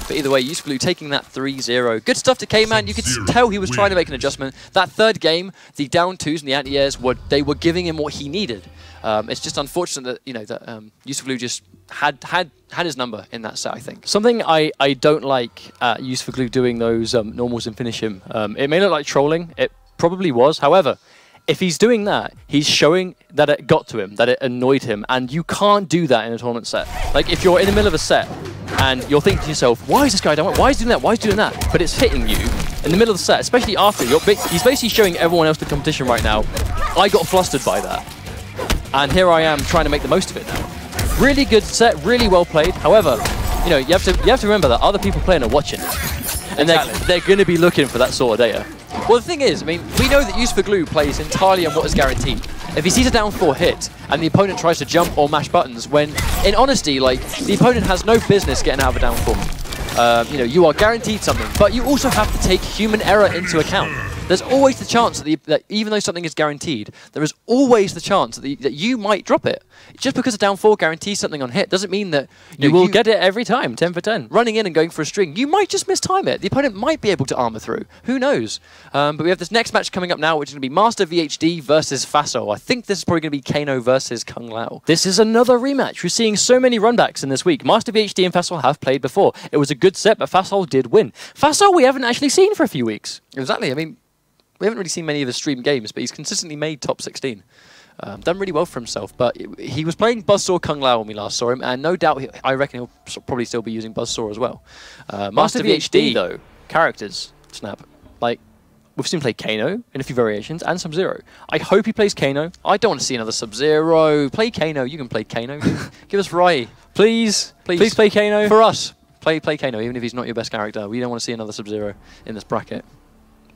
But either way, Use Blue taking that 3-0. Good stuff to K-Man. You could tell he was trying to make an adjustment. That third game, the down twos and the anti-airs, they were giving him what he needed. It's just unfortunate that, you know, that Use Blue just had his number in that set, I think. Something I don't like Use for Glue doing those normals and finish him. It may look like trolling. It probably was. However, if he's doing that, he's showing that it got to him, that it annoyed him, and you can't do that in a tournament set. Like, if you're in the middle of a set and you're thinking to yourself, why is this guy down? Why is he doing that? Why is he doing that? But it's hitting you in the middle of the set, especially after. He's basically showing everyone else the competition right now. I got flustered by that. And here I am trying to make the most of it now. Really good set, really well played. However, you know, you have to remember that other people playing are watching it. And they're going to be looking for that sort of data. Well, the thing is, I mean, we know that Use for Glue plays entirely on what is guaranteed. If he sees a down 4 hit and the opponent tries to jump or mash buttons, when, in honesty, like, the opponent has no business getting out of a down 4. You know, you are guaranteed something, but you also have to take human error into account. There's always the chance that even though something is guaranteed, there is always the chance that you might drop it. Just because a down 4 guarantees something on hit doesn't mean that you will get it every time, 10 for 10. Running in and going for a string, you might just mistime it. The opponent might be able to armor through. Who knows? But we have this next match coming up now, which is going to be Master VHD versus Faso. I think this is probably going to be Kano versus Kung Lao. This is another rematch. We're seeing so many runbacks in this week. Master VHD and Faso have played before. It was a good set, but Faso did win. Faso we haven't actually seen for a few weeks. Exactly. I mean, we haven't really seen many of his streamed games, but he's consistently made top 16. Done really well for himself, but he was playing Buzzsaw Kung Lao when we last saw him, and no doubt, I reckon he'll probably still be using Buzzsaw as well. Master VHD, though, characters, Snap. Like, we've seen him play Kano in a few variations, and Sub-Zero. I hope he plays Kano. I don't want to see another Sub-Zero. Play Kano. You can play Kano. Give us Rai. Please play Kano. For us, play Kano, even if he's not your best character. We don't want to see another Sub-Zero in this bracket.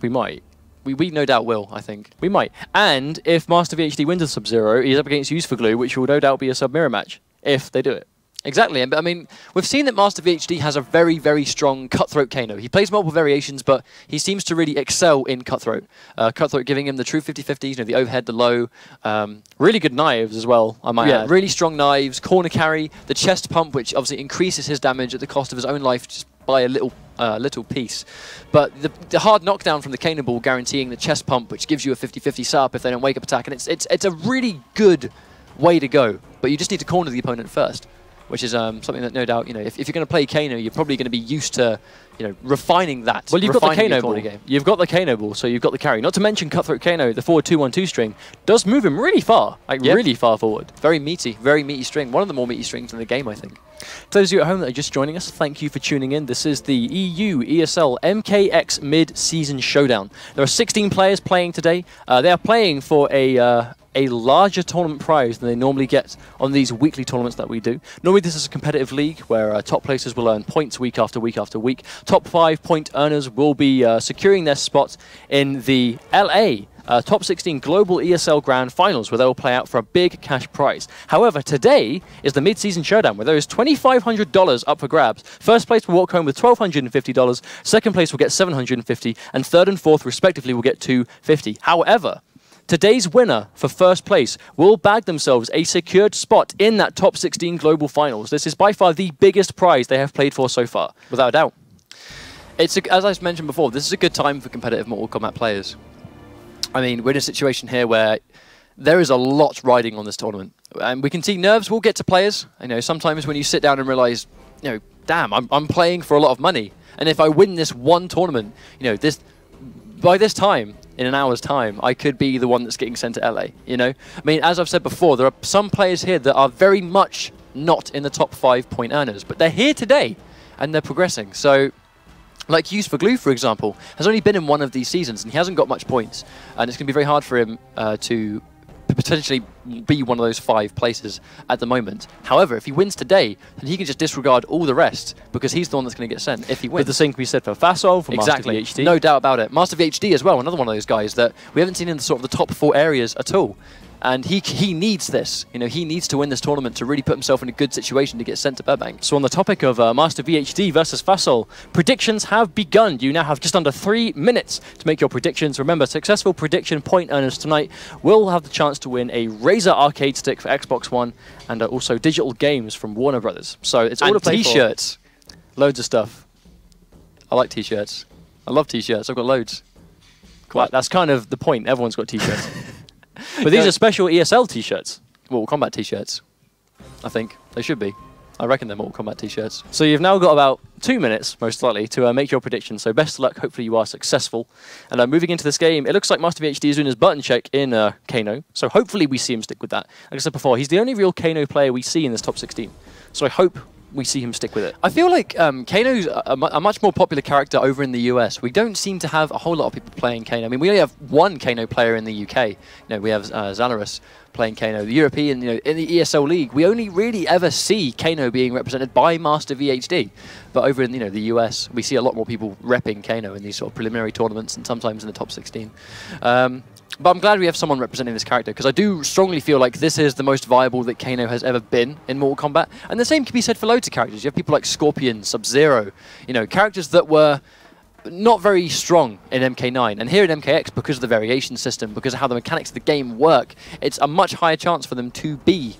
We might. We no doubt will, I think. We might. And if Master VHD wins a Sub-Zero, he's up against Use for Glue, which will no doubt be a sub-mirror match, if they do it. Exactly, but I mean, we've seen that Master VHD has a very, very strong Cutthroat Kano. He plays multiple variations, but he seems to really excel in Cutthroat. Cutthroat giving him the true 50-50s, you know, the overhead, the low. Really good knives as well, I might add. Really strong knives, corner carry, the chest pump, which obviously increases his damage at the cost of his own life just by a little piece. But the hard knockdown from the Kano ball guaranteeing the chest pump, which gives you a 50-50 setup if they don't wake up attack, and it's a really good way to go. But you just need to corner the opponent first, which is something that no doubt, you know, if you're going to play Kano, you're probably going to be used to, you know, refining that. Well, you've got the Kano ball. You've got the Kano ball, so you've got the carry. Not to mention Cutthroat Kano, the forward 2-1-2 string, does move him really far, like really far forward. Very meaty string. One of the more meaty strings in the game, I think. To those of you at home that are just joining us, thank you for tuning in. This is the EU ESL MKX mid-season showdown. There are 16 players playing today. They are playing for a larger tournament prize than they normally get on these weekly tournaments that we do. Normally this is a competitive league where top placers will earn points week after week after week. Top 5 point earners will be securing their spot in the LA Top 16 Global ESL Grand Finals, where they will play out for a big cash prize. However, today is the mid-season showdown, where there is $2,500 up for grabs. First place will walk home with $1,250, second place will get $750, and third and fourth, respectively, will get $250. However, today's winner for first place will bag themselves a secured spot in that top 16 global finals. This is by far the biggest prize they have played for so far, without a doubt. As I mentioned before, this is a good time for competitive Mortal Kombat players. I mean, we're in a situation here where there is a lot riding on this tournament. And we can see nerves will get to players. You know, sometimes when you sit down and realize, you know, damn, I'm playing for a lot of money. And if I win this one tournament, you know, by this time, in an hour's time, I could be the one that's getting sent to LA, you know? I mean, as I've said before, there are some players here that are very much not in the top 5 point earners, but they're here today and they're progressing. So, like Use for Glue, for example, has only been in one of these seasons and he hasn't got much points. And it's going to be very hard for him to potentially be one of those 5 places at the moment. However, if he wins today, then he can just disregard all the rest because he's the one that's going to get sent if he wins. But the same can be said for Fasol, for exactly. Master VHD. No doubt about it. Master VHD as well, another one of those guys that we haven't seen in the sort of the top 4 areas at all. And he needs this. You know, he needs to win this tournament to really put himself in a good situation to get sent to Burbank. So on the topic of Master VHD versus Fasol, predictions have begun. You now have just under 3 minutes to make your predictions. Remember, successful prediction point earners tonight will have the chance to win a Razer arcade stick for Xbox One and also digital games from Warner Brothers. So it's all to play for. T-shirts. Loads of stuff. I like T-shirts. I love T-shirts. I've got loads. Quite. That's kind of the point. Everyone's got T-shirts. But these are special ESL T-shirts. Mortal Kombat T-shirts. I think they should be. I reckon they're Mortal Kombat T-shirts. So you've now got about 2 minutes, most likely, to make your predictions. So best of luck. Hopefully you are successful. And moving into this game, it looks like Master VHD is doing his button check in Kano. So hopefully we see him stick with that. Like I said before, he's the only real Kano player we see in this top 16. So I hope we see him stick with it. I feel like Kano's a much more popular character over in the US. We don't seem to have a whole lot of people playing Kano. I mean, we only have one Kano player in the UK. You know, we have Xalaris playing Kano. The European, you know, in the ESL League, we only really ever see Kano being represented by Master VHD. But over in, you know, the US, we see a lot more people repping Kano in these sort of preliminary tournaments and sometimes in the top 16. But I'm glad we have someone representing this character, because I do strongly feel like this is the most viable that Kano has ever been in Mortal Kombat. And the same can be said for loads of characters. You have people like Scorpion, Sub-Zero, you know, characters that were not very strong in MK9. And here in MKX, because of the variation system, because of how the mechanics of the game work, it's a much higher chance for them to be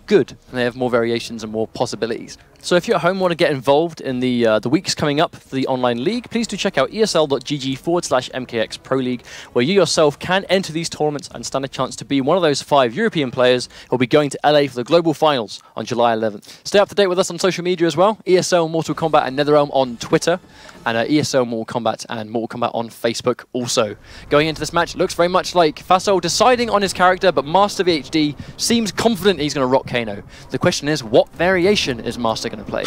good, and they have more variations and more possibilities. So if you're at home and want to get involved in the weeks coming up for the online league, please do check out esl.gg/MKX Pro League, where you yourself can enter these tournaments and stand a chance to be one of those 5 European players who will be going to LA for the global finals on July 11th. Stay up to date with us on social media as well, ESL Mortal Kombat and NetherRealm on Twitter, and ESL Mortal Kombat and Mortal Kombat on Facebook also. Going into this match, looks very much like Fasol deciding on his character, but Master VHD seems confident he's going to rock Kano. The question is, what variation is Master going to play?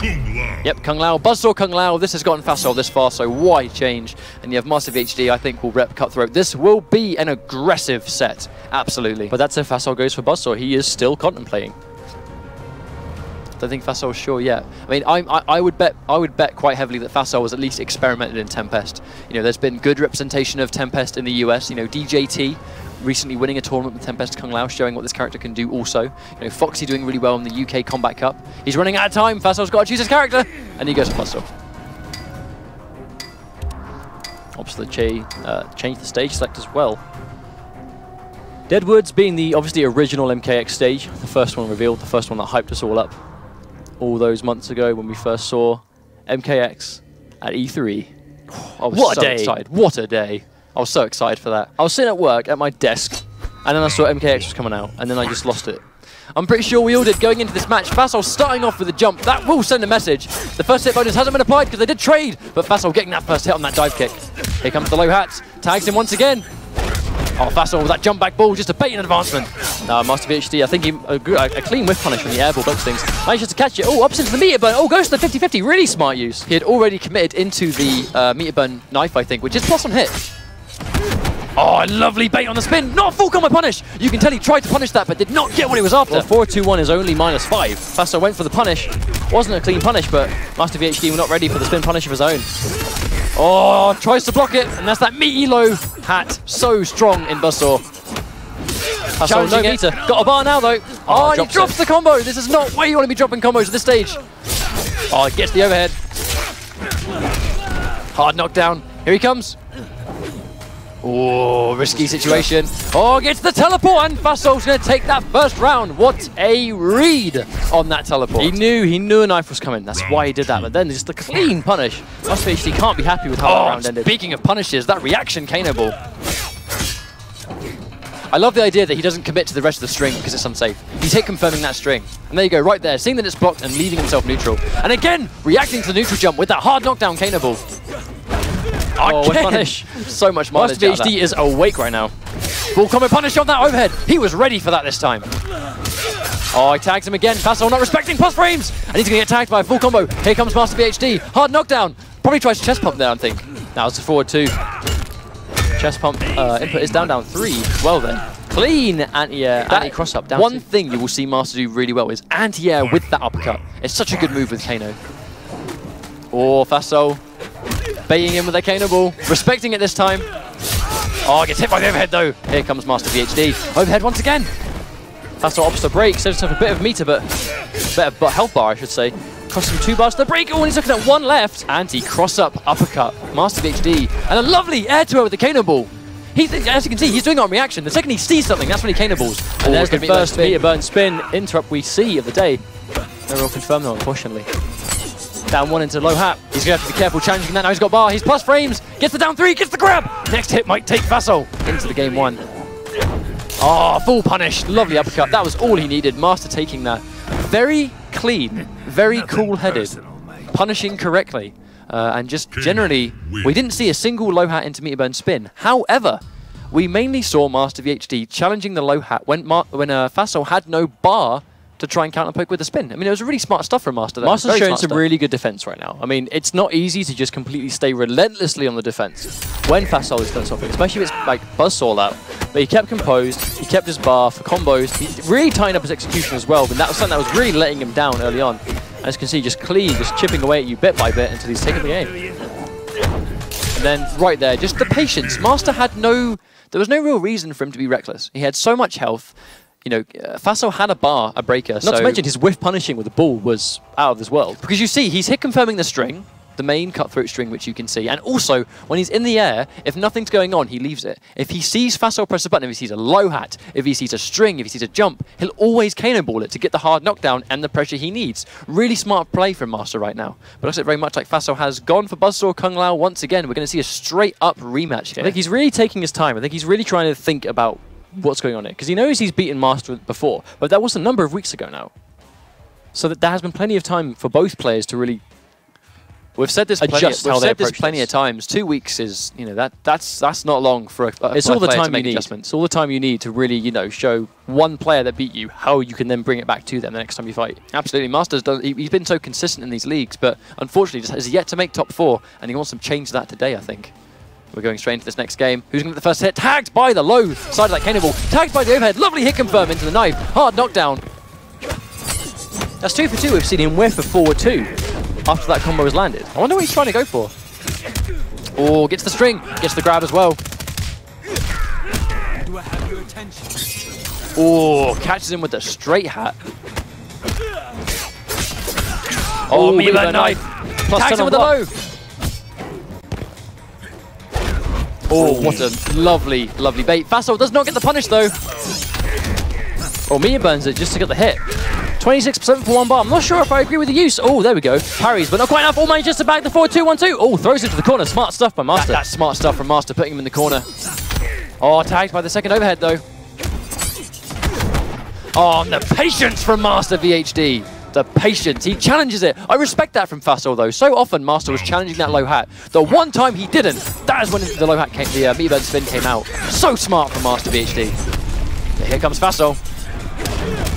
Yep, Kung Lao, Buzzsaw Kung Lao. This has gotten Fasol this far, so why change? And you have Master VHD, I think, will rep Cutthroat. This will be an aggressive set, absolutely. But that's if Fasol goes for Buzzsaw. He is still contemplating. Don't think Fasol's sure yet. I mean, I would bet quite heavily that Fasol was at least experimented in Tempest. You know, there's been good representation of Tempest in the US. You know, DJT recently winning a tournament with Tempest Kung Lao, showing what this character can do also. You know, Foxy doing really well in the UK Combat Cup. He's running out of time. Fasol's got to choose his character, and he goes for Buzzsaw. Obviously, change the stage select as well. Deadwoods being the obviously original MKX stage, the first one revealed, the first one that hyped us all up all those months ago when we first saw MKX at E3. I was so excited. What a day. I was so excited for that. I was sitting at work at my desk, and then I saw MKX was coming out, and then I just lost it. I'm pretty sure we all did going into this match. Fasol starting off with a jump. That will send a message. The first hit bonus hasn't been applied because they did trade, but Fasol getting that first hit on that dive kick. Here comes the low hat. Tags him once again. Oh, Fasol with that jump back ball, just a bait and advancement. Master VHD, I think he, a clean whiff punish when he airball both things. Manages to catch it. Oh, ups into the meter burn. Oh, goes to the 50-50. Really smart use. He had already committed into the meter burn knife, I think, which is plus on hit. Oh, lovely bait on the spin. Not a full combo punish. You can tell he tried to punish that, but did not get what he was after. Well, 4-2-1 is only -5. Fasol went for the punish. Wasn't a clean punish, but Master VHD were not ready for the spin punish of his own. Oh, tries to block it, and that's that meaty low hat. So strong in Buzzsaw. Fasol, no meter. Got a bar now, though. Oh, and he drops the combo. This is not where you want to be dropping combos at this stage. Oh, he gets the overhead. Hard knockdown. Here he comes. Oh, risky situation. Oh, gets the teleport, and Fasol's going to take that first round. What a read on that teleport. He knew a knife was coming. That's why he did that. But then just the clean punish. Master VHD can't be happy with how that round ended. Speaking of punishes, that reaction Kano ball. I love the idea that he doesn't commit to the rest of the string because it's unsafe. He's hit confirming that string. And there you go, right there, seeing that it's blocked and leaving himself neutral. And again, reacting to the neutral jump with that hard knockdown Kano ball. Oh, punish. So much mileage. Master VHD is awake right now. Full combo punish on that overhead. He was ready for that this time. Oh, he tags him again. Fasol not respecting plus frames. And he's going to get tagged by a full combo. Here comes Master VHD. Hard knockdown. Probably tries to chest pump there, I think. That was a forward 2. Chest pump input is down 3. Well then. Clean anti-air, anti-cross-up down. One thing you will see Master do really well is anti-air with that uppercut. It's such a good move with Kano. Oh, Faso baiting him with a Kano ball. Respecting it this time. Oh, gets hit by the overhead though. Here comes Master VHD. Overhead once again. Faso opts the break, saves himself a bit of meter, but health bar, I should say. Crosses him 2 bars to the break. Oh, and he's looking at 1 left. Anti-cross-up uppercut. Master VHD. And a lovely air-to-air with the Kano ball. As you can see, he's doing it on reaction. The second he sees something, that's when he Kano balls. And there's the first meter burn spin interrupt we see of the day. No real confirm though, unfortunately. Down 1 into low hat. He's going to have to be careful challenging that. Now he's got bar. He's plus frames. Gets the down 3. Gets the grab. Next hit might take Faso into the game 1. Oh, full punish. Lovely uppercut. That was all he needed. Master taking that. Very clean. Very cool-headed. Punishing correctly. And just generally, we didn't see a single low hat into meter burn spin. However, we mainly saw Master VHD challenging the low hat when Faso had no bar to try and counter poke with the spin. I mean, it was really smart stuff from Master. Master's showing some really good defense right now. I mean, it's not easy to just completely stay relentlessly on the defense when Faso is done something, especially if it's like Buzzsaw out. But he kept composed, he kept his bar for combos, he really tightened up his execution as well, but that was something that was really letting him down early on. As you can see, just clean, just chipping away at you bit by bit until he's taken the game. And then right there, just the patience. Master had there was no real reason for him to be reckless. He had so much health. You know, Faso had a bar, a breaker. Not to mention his whiff punishing with the ball was out of this world. Because you see, he's hit confirming the string, the main cutthroat string, which you can see. And also, when he's in the air, if nothing's going on, he leaves it. If he sees Faso press a button, if he sees a low hat, if he sees a string, if he sees a jump, he'll always Kano ball it to get the hard knockdown and the pressure he needs. Really smart play from Master right now. But looks like very much like Faso has gone for Buzzsaw Kung Lao once again. We're going to see a straight-up rematch here. I think he's really taking his time. I think he's really trying to think about what's going on here, because he knows he's beaten Master before, but that was a number of weeks ago now. So that there has been plenty of time for both players to really We've said this plenty of times. 2 weeks is, you know, that's not long for a it's all the time you need. Adjustments. It's all the time you need to really, you know, show one player that beat you how you can then bring it back to them the next time you fight. Absolutely, Master's done. He's been so consistent in these leagues, but unfortunately just has yet to make top 4, and he wants to change that today, I think. We're going straight into this next game. Who's going to get the first hit? Tagged by the low side of that Kano ball. Tagged by the overhead. Lovely hit confirm into the knife. Hard knockdown. That's 2 for 2. We've seen him whiff for forward 2 after that combo was landed. I wonder what he's trying to go for. Oh, gets the string. Gets the grab as well. Oh, catches him with the straight hat. Oh, me with a knife. Tags him with the low. Oh, what a lovely, lovely bait. Faso does not get the punish, though. Oh, Mia burns it just to get the hit. 26% for 1 bar. I'm not sure if I agree with the use. Oh, there we go. Parries, but not quite enough. Oh, manages to bag the 4-2-1-2. Oh, throws it to the corner. Smart stuff by Master. That's smart stuff from Master, putting him in the corner. Oh, tagged by the second overhead, though. Oh, and the patience from Master VHD. The patience. He challenges it. I respect that from Faso, though. So often, Master was challenging that low hat. The one time he didn't, that is when the low hat came, the meter burn spin came out. So smart from Master VHD. Here comes Faso.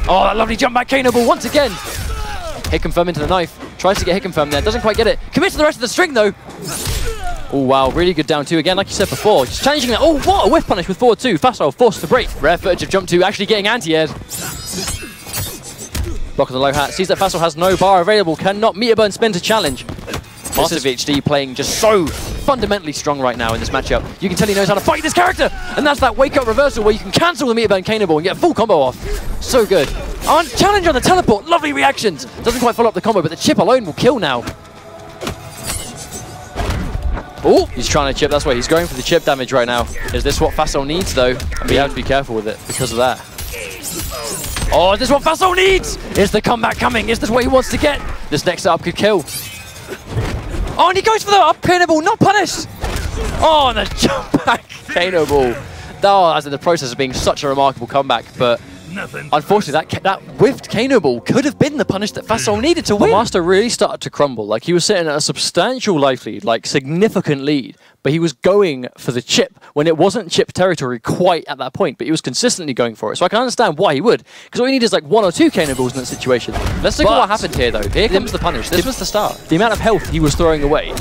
Oh, that lovely jump back Kano ball once again. Hit confirm into the knife. Tries to get hit confirm there. Doesn't quite get it. Commits to the rest of the string, though. Oh, wow. Really good down 2 again, like you said before. Just challenging that. Oh, what a whiff punish with forward 2. Faso forced to break. Rare footage of jump 2 actually getting anti-aired. Block on the low hat. Sees that Faso has no bar available. Cannot meter burn spin to challenge. Master VHD playing just so fundamentally strong right now in this matchup. You can tell he knows how to fight this character, and that's that wake-up reversal where you can cancel the meter burn Kano ball and get a full combo off. So good. Challenge on the teleport. Lovely reactions. Doesn't quite follow up the combo, but the chip alone will kill now. Oh, he's trying to chip. That's why he's going for the chip damage right now. Is this what Faso needs, though? And we have to be careful with it because of that. Oh, is this what Faso needs? Is the comeback coming? Is this what he wants to get? This next setup could kill. Oh, and he goes for the up Kano ball, not punished. Oh, and the jump back Kano ball. Oh, that's in the process of being such a remarkable comeback, but unfortunately, that whiffed Kano ball could have been the punish that Faso needed to win. The Master really started to crumble. Like, he was sitting at a substantial life lead, like significant lead, but he was going for the chip when it wasn't chip territory quite at that point, but he was consistently going for it. So I can understand why he would, because all you need is like 1 or 2 Kano balls in that situation. Let's look at what happened here, though. Here comes the punish. This was the start. The amount of health he was throwing away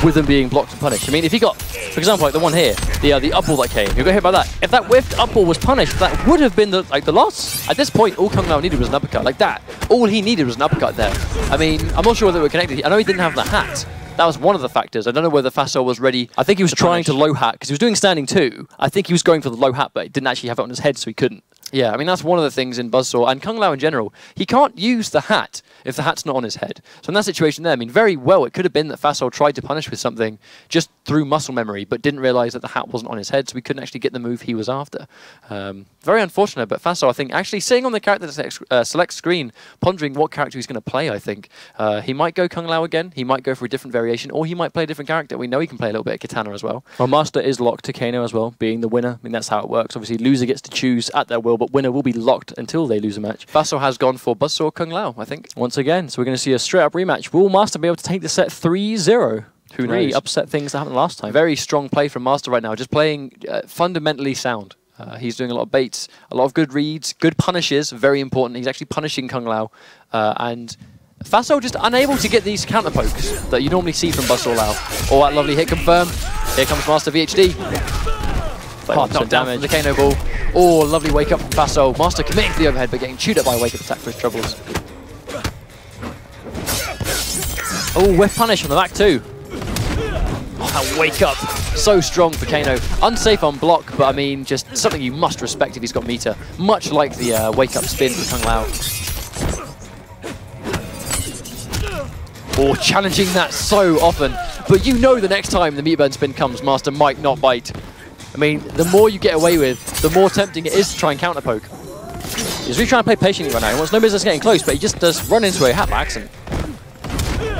with them being blocked and punished. I mean, if he got, for example, like the one here, the up ball that came, he got hit by that. If that whiffed up ball was punished, that would have been the loss. At this point, all Kung Lao needed was an uppercut. Like that, all he needed was an uppercut there. I mean, I'm not sure whether they were connected. I know he didn't have the hat. That was one of the factors. I don't know whether Fasol was ready. I think he was trying to low hat, because he was doing standing 2. I think he was going for the low hat, but he didn't actually have it on his head, so he couldn't. Yeah, I mean, that's one of the things in Buzzsaw, and Kung Lao in general. He can't use the hat if the hat's not on his head. So in that situation there, I mean, very well, it could have been that Fasol tried to punish with something just through muscle memory, but didn't realize that the hat wasn't on his head, so he couldn't actually get the move he was after. Very unfortunate, but Fasol, I think, actually sitting on the character select screen, pondering what character he's going to play, I think. He might go Kung Lao again, he might go for a different variation, or he might play a different character. We know he can play a little bit of Katana as well. Well, Master is locked to Kano as well, being the winner. I mean, that's how it works. Obviously, loser gets to choose at their will, but winner will be locked until they lose a match. Fasol has gone for Buzzsaw Kung Lao, I think. Once again, so we're going to see a straight-up rematch. Will Master be able to take the set 3-0? Who knows? Upset things that happened last time. Very strong play from Master right now, just playing fundamentally sound. He's doing a lot of baits, a lot of good reads, good punishes, very important. He's actually punishing Kung Lao. And Fasol just unable to get these counter pokes that you normally see from Buzzsaw Lao. Oh, that lovely hit confirmed. Here comes Master VHD. Hard knockdown damage from the Kano ball. Oh, lovely wake up from Fasol. Master committing to the overhead, but getting chewed up by a wake up attack for his troubles. Oh, whiff punish on the back too. Oh, that wake up. So strong for Kano. Unsafe on block, but I mean, just something you must respect if he's got meter. Much like the wake up spin for Kung Lao. Oh, challenging that so often. But you know the next time the meat burn spin comes, Master might not bite. I mean, the more you get away with, the more tempting it is to try and counter poke. He's really trying to play patiently right now. He wants no business getting close, but he just does run into a hat by accident.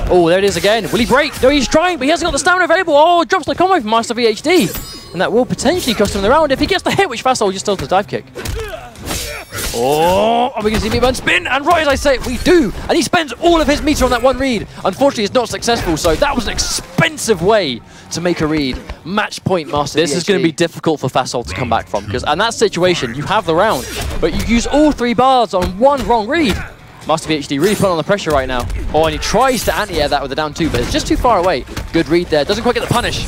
Oh, there it is again. Will he break? No, he's trying, but he hasn't got the stamina available. Oh, drops the combo from Master VHD. And that will potentially cost him the round if he gets the hit, which Fasol just does the dive kick. Oh, are we going to see Meatburn spin? And right as I say it, we do. And he spends all of his meter on that one read. Unfortunately, it's not successful, so that was an expensive way to make a read. Match point, Master This VHD. is going to be difficult for Fasol to come back from, because in that situation, you have the round, but you use all 3 bars on one wrong read. Master VHD really putting on the pressure right now. Oh, and he tries to anti-air that with the down 2, but it's just too far away. Good read there. Doesn't quite get the punish.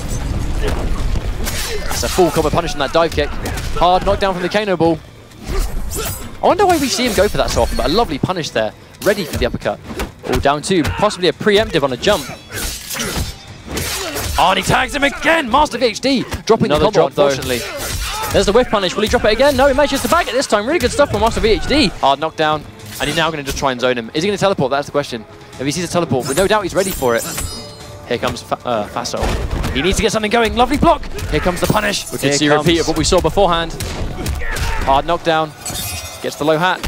That's a full combo punish on that dive kick. Hard knockdown from the Kano ball. I wonder why we see him go for that so often, but a lovely punish there. Ready for the uppercut. Oh, down 2. Possibly a preemptive on a jump. Oh, and he tags him again. Master VHD dropping another the combo, unfortunately. There's the whiff punish. Will he drop it again? No, he manages to bag it this time. Really good stuff from Master VHD. Hard knockdown. And he's now going to just try and zone him. Is he going to teleport? That's the question. If he sees a teleport, with no doubt he's ready for it. Here comes Fasol. He needs to get something going. Lovely block. Here comes the punish. We can see a repeat of what we saw beforehand. Hard knockdown. Gets the low hat.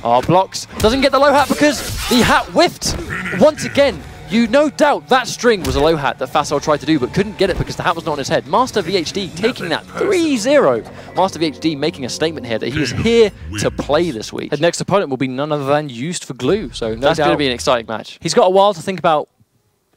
Oh, blocks. Doesn't get the low hat because the hat whiffed. Once again, you no doubt that string was a low hat that Fasol tried to do, but couldn't get it because the hat was not on his head. Master VHD taking that 3-0. Master VHD making a statement here that he is here to play this week. His next opponent will be none other than Used for Glue. So that's going to be an exciting match. He's got a while to think about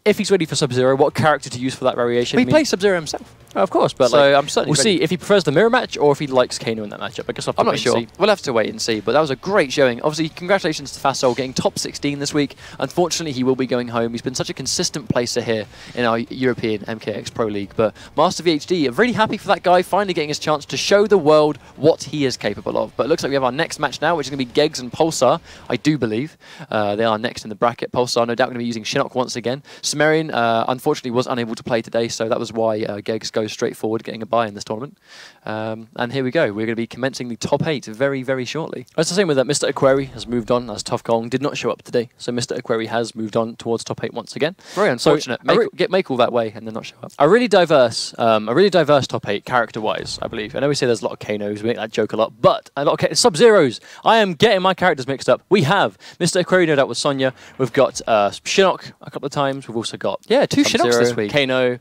if he's ready for Sub-Zero, what character to use for that variation. He plays Sub-Zero himself. Oh, of course, but so like, I'm certainly we'll see if he prefers the mirror match or if he likes Kano in that matchup. I guess I'm not sure. We'll have to wait and see. But that was a great showing. Obviously, congratulations to Fasol getting top 16 this week. Unfortunately, he will be going home. He's been such a consistent placer here in our European MKX Pro League. But Master VHD, I'm really happy for that guy finally getting his chance to show the world what he is capable of. But it looks like we have our next match now, which is going to be Gegs and Pulsar, I do believe. They are next in the bracket. Pulsar, no doubt, going to be using Shinnok once again. Sumerian, unfortunately, was unable to play today, so that was why Gegs goes straight forward, getting a bye in this tournament. And here we go. We're going to be commencing the top 8 very, very shortly. It's the same with that. Mr. Aquari has moved on as Tough Kong did not show up today. So Mr. Aquari has moved on towards top 8 once again. Very unfortunate. So make all that way and then not show up. A really diverse top 8 character-wise, I believe. I know we say there's a lot of Kanos, we make that joke a lot, but a lot of Sub-Zeros. I am getting my characters mixed up. We have Mr. Aquari, no doubt, with Sonya. We've got Shinnok a couple of times. We've also got 2 Shinnoks this week. Kano.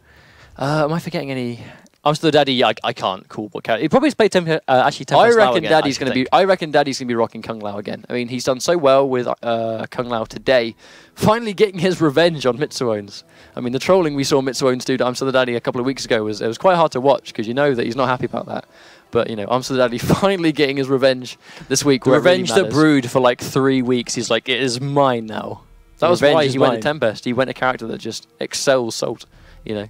Am I forgetting any? I'm still Daddy. I can't call what character. He probably played actually Tempest. I reckon Daddy's going to be. I reckon Daddy's going to be rocking Kung Lao again. I mean, he's done so well with Kung Lao today, finally getting his revenge on Mitsuones. I mean, the trolling we saw Mitsuones do to I'm Still the Daddy a couple of weeks ago was quite hard to watch because you know that he's not happy about that. But you know, I'm Still the Daddy finally getting his revenge this week. The revenge that brewed for like 3 weeks. He's like, it is mine now. That was why he went to Tempest. He went a character that just excels Salt. You know.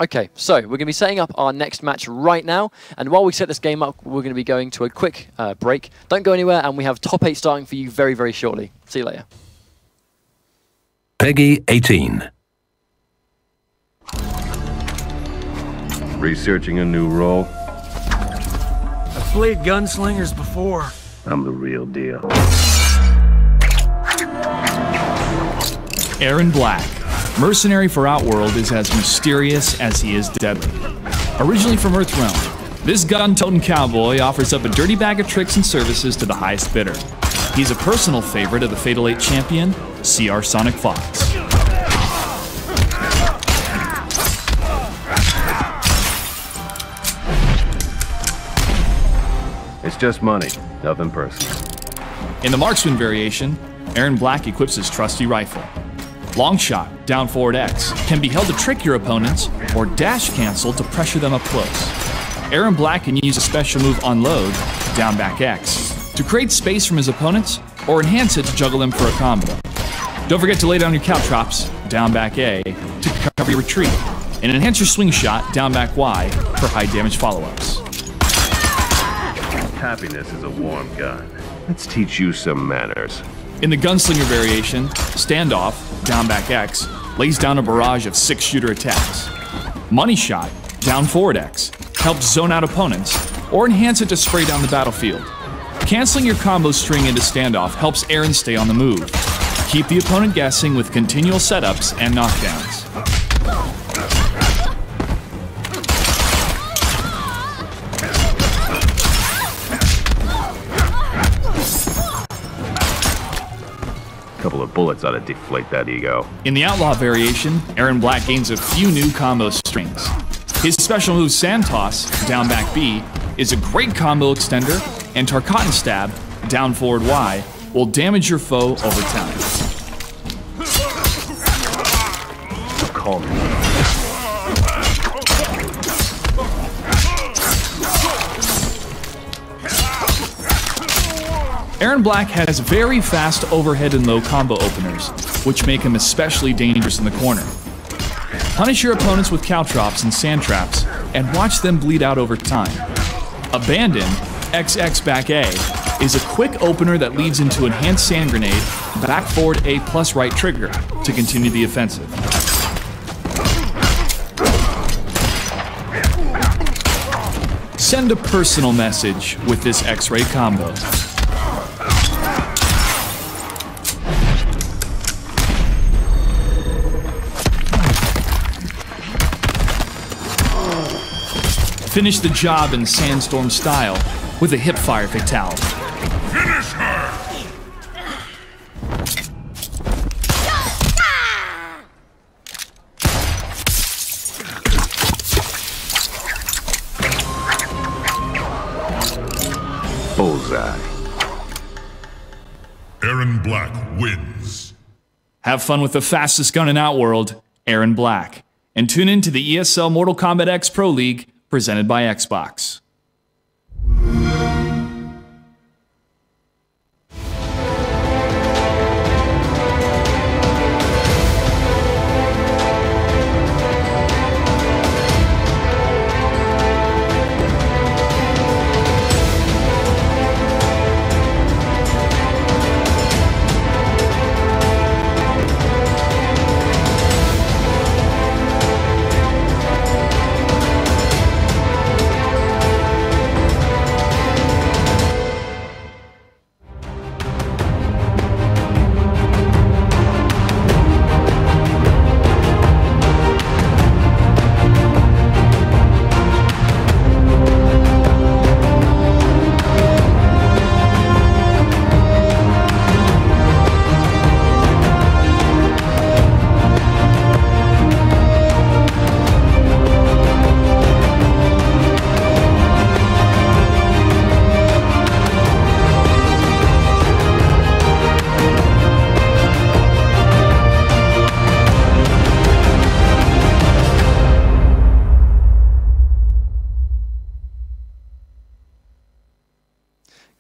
Okay, so we're going to be setting up our next match right now, and while we set this game up, we're going to be going to a quick break. Don't go anywhere, and we have top 8 starting for you very, very shortly. See you later. Peggy 18. Researching a new role? I've played gunslingers before. I'm the real deal. Aaron Black. Mercenary for Outworld is as mysterious as he is deadly. Originally from Earthrealm, this gun-toting cowboy offers up a dirty bag of tricks and services to the highest bidder. He's a personal favorite of the Fatal 8 champion, CR Sonic Vods. It's just money, nothing personal. In the marksman variation, Aaron Black equips his trusty rifle. Long shot, down forward X, can be held to trick your opponents, or dash cancel to pressure them up close. Aaron Black can use a special move unload, down back X, to create space from his opponents, or enhance it to juggle them for a combo. Don't forget to lay down your caltrops, down back A, to cover your retreat, and enhance your swing shot, down back Y, for high damage follow-ups. Happiness is a warm gun. Let's teach you some manners. In the gunslinger variation, Standoff, down back X, lays down a barrage of 6-shooter attacks. Money Shot, down forward X, helps zone out opponents, or enhance it to spray down the battlefield. Canceling your combo string into Standoff helps Aaron stay on the move. Keep the opponent guessing with continual setups and knockdowns. Couple of bullets ought to deflate that ego. In the Outlaw variation, Aaron Black gains a few new combo strings. His special move Sand Toss, down back B, is a great combo extender, and Tarkatan Stab, down forward Y, will damage your foe over time. Call me. Aaron Black has very fast overhead and low combo openers, which make him especially dangerous in the corner. Punish your opponents with caltrops and sand traps, and watch them bleed out over time. Abandon, XX back A, is a quick opener that leads into enhanced sand grenade, back forward A plus right trigger, to continue the offensive. Send a personal message with this X-ray combo. Finish the job in Sandstorm style with a hipfire fatality. Finish her! Bullseye. Aaron Black wins. Have fun with the fastest gun in Outworld, Aaron Black. And tune in to the ESL Mortal Kombat X Pro League, presented by Xbox.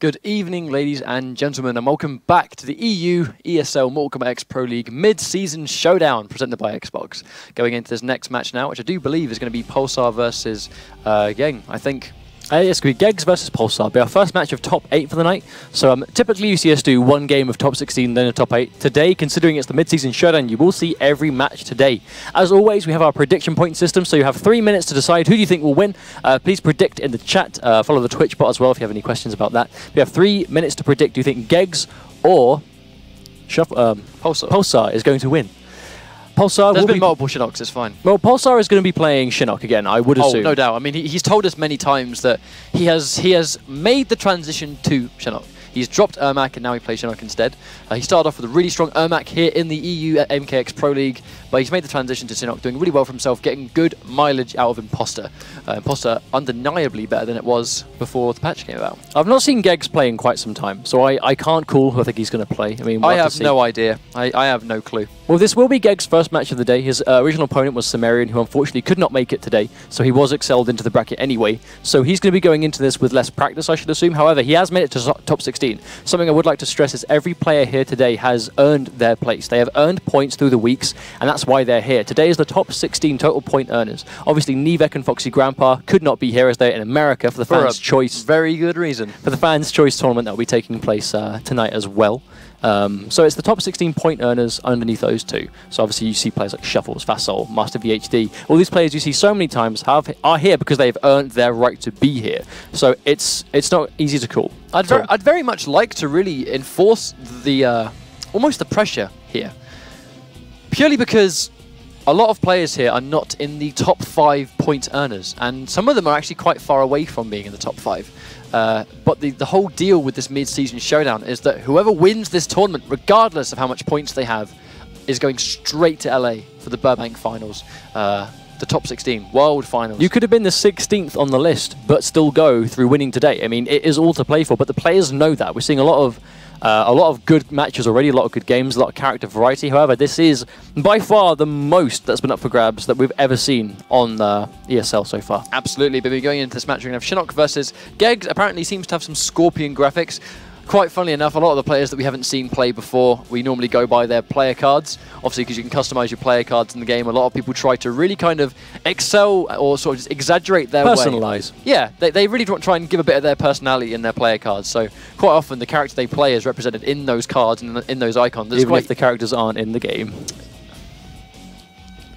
Good evening, ladies and gentlemen, and welcome back to the EU ESL Mortal Kombat X Pro League mid-season showdown presented by Xbox. Going into this next match now, which I do believe is going to be Pulsar versus Gang, I think. It's going to be Gegs versus Pulsar. It'll be our first match of top 8 for the night. So typically you see us do one game of top 16, then a top 8. Today, considering it's the mid-season showdown, you will see every match today. As always, we have our prediction point system, so you have 3 minutes to decide who do you think will win. Please predict in the chat. Follow the Twitch bot as well if you have any questions about that. We have 3 minutes to predict. Do you think Gegs or Pulsar is going to win? Pulsar There's been multiple Shinnocks, it's fine. Well, Pulsar is going to be playing Shinnok again, I would assume. Oh, no doubt. I mean, he's told us many times that he has made the transition to Shinnok. He's dropped Ermac and now he plays Shinnok instead. He started off with a really strong Ermac here in the EU at MKX Pro League, but he's made the transition to Shinnok, doing really well for himself, getting good mileage out of Imposter. Imposter undeniably better than it was before the patch came out. I've not seen Gegs play in quite some time, so I can't call who I think he's going to play. I mean, I have no idea. I have no clue. Well, this will be Gegs' first match of the day. His original opponent was Sumerian, who unfortunately could not make it today, so he was excelled into the bracket anyway. So he's going to be going into this with less practice, I should assume. However, he has made it to top 16. Something I would like to stress is every player here today has earned their place. They have earned points through the weeks, and that's why they're here. Today is the top 16 total point earners. Obviously, Nevek and Foxy Grandpa could not be here as they're in America for the fans' choice. Very good reason. For the fans' choice tournament that will be taking place tonight as well. So it's the top 16 point earners underneath those two. So obviously you see players like Shuffles, Vassal, Master VHD. All these players you see so many times are here because they've earned their right to be here. So it's not easy to call. I'd very much like to really enforce the almost the pressure here. Purely because a lot of players here are not in the top 5 point earners, and some of them are actually quite far away from being in the top 5. But the whole deal with this mid-season showdown is that whoever wins this tournament, regardless of how much points they have, is going straight to LA for the Burbank finals, the top 16, world finals. You could have been the 16th on the list, but still go through winning today. I mean, it is all to play for, but the players know that. We're seeing a lot of good matches already, a lot of good games, a lot of character variety. However, this is by far the most that's been up for grabs that we've ever seen on ESL so far. Absolutely, but we're going into this match, we're going to have Shinnok versus Gegs. Apparently seems to have some Scorpion graphics. Quite funnily enough, a lot of the players that we haven't seen play before, we normally go by their player cards. Obviously, because you can customize your player cards in the game, a lot of people try to really kind of excel or sort of just exaggerate their personalize. Yeah, they really try and give a bit of their personality in their player cards. So quite often, the character they play is represented in those cards and in those icons. Even if the characters aren't in the game.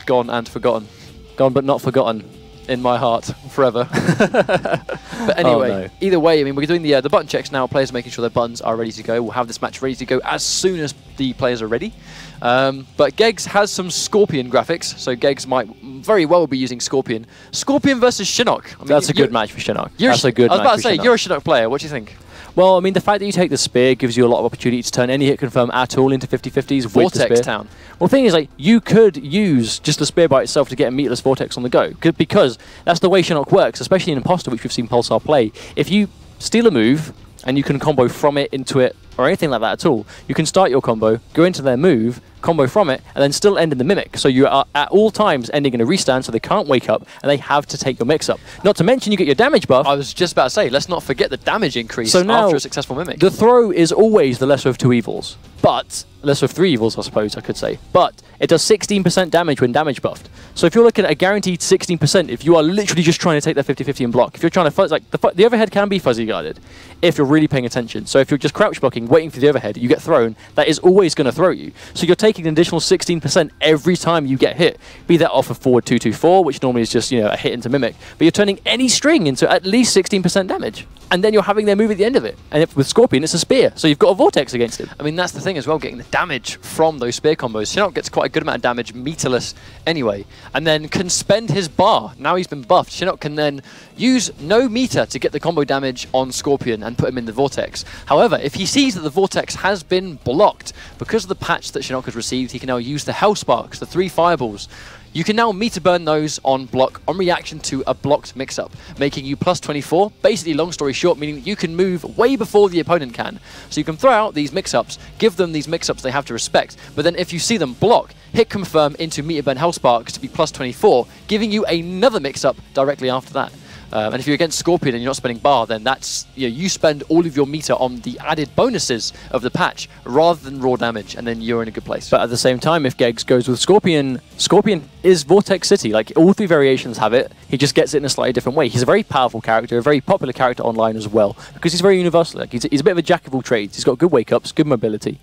Gone and forgotten. Gone but not forgotten. In my heart, forever. But anyway, Either way, I mean, we're doing the button checks now. Players are making sure their buttons are ready to go. We'll have this match ready to go as soon as the players are ready. But Gegs has some Scorpion graphics, so Gegs might very well be using Scorpion. Scorpion versus Shinnok. I mean, that's a good match for Shinnok. That's a good match. I was about to say, you're a Shinnok player. What do you think? Well, I mean, the fact that you take the spear gives you a lot of opportunity to turn any hit confirm at all into 50-50s with the spear. Vortex Town. Well, the thing is, like, you could use just the spear by itself to get a meatless Vortex on the go, because that's the way Shinnok works, especially in Imposter, which we've seen Pulsar play. If you steal a move, and you can combo from it into it, or anything like that at all, you can start your combo, go into their move, combo from it, and then still end in the Mimic. So you are at all times ending in a restand, so they can't wake up, and they have to take your mix-up. Not to mention you get your damage buff. I was just about to say, let's not forget the damage increase after a successful Mimic. The throw is always the lesser of 2 evils, but lesser of 3 evils, I suppose I could say. But it does 16% damage when damage buffed. So if you're looking at a guaranteed 16%, if you are literally just trying to take that 50-50 and block, if you're trying to fuzz, like the overhead can be fuzzy guarded if you're really paying attention. So if you're just crouch blocking, waiting for the overhead, you get thrown, that is always going to throw you. So you're taking an additional 16% every time you get hit. Be that off of forward 224, which normally is just, you know, a hit into Mimic, but you're turning any string into at least 16% damage. And then you're having their move at the end of it. And if, with Scorpion, it's a spear, so you've got a Vortex against him. I mean, that's the thing as well, getting the damage from those spear combos. Shinnok gets quite a good amount of damage, meterless anyway, and then can spend his bar. Now he's been buffed. Shinnok can then use no meter to get the combo damage on Scorpion and put him in the Vortex. However, if he sees that the Vortex has been blocked, because of the patch that Shinnok has received, he can now use the Hell Sparks, the 3 fireballs. You can now meter burn those on block, on reaction to a blocked mix-up, making you plus 24. Basically, long story short, meaning that you can move way before the opponent can. So you can throw out these mix-ups, give them these mix-ups they have to respect, but then if you see them block, hit confirm into meter burn Hell Sparks to be plus 24, giving you another mix-up directly after that. And if you're against Scorpion and you're not spending bar, then that's, you spend all of your meter on the added bonuses of the patch rather than raw damage, and then you're in a good place. But at the same time, if Geggs goes with Scorpion, Scorpion is Vortex City. Like, all 3 variations have it. He just gets it in a slightly different way. He's a very powerful character, a very popular character online as well, because he's very universal. Like, he's a bit of a jack of all trades. He's got good wake-ups, good mobility,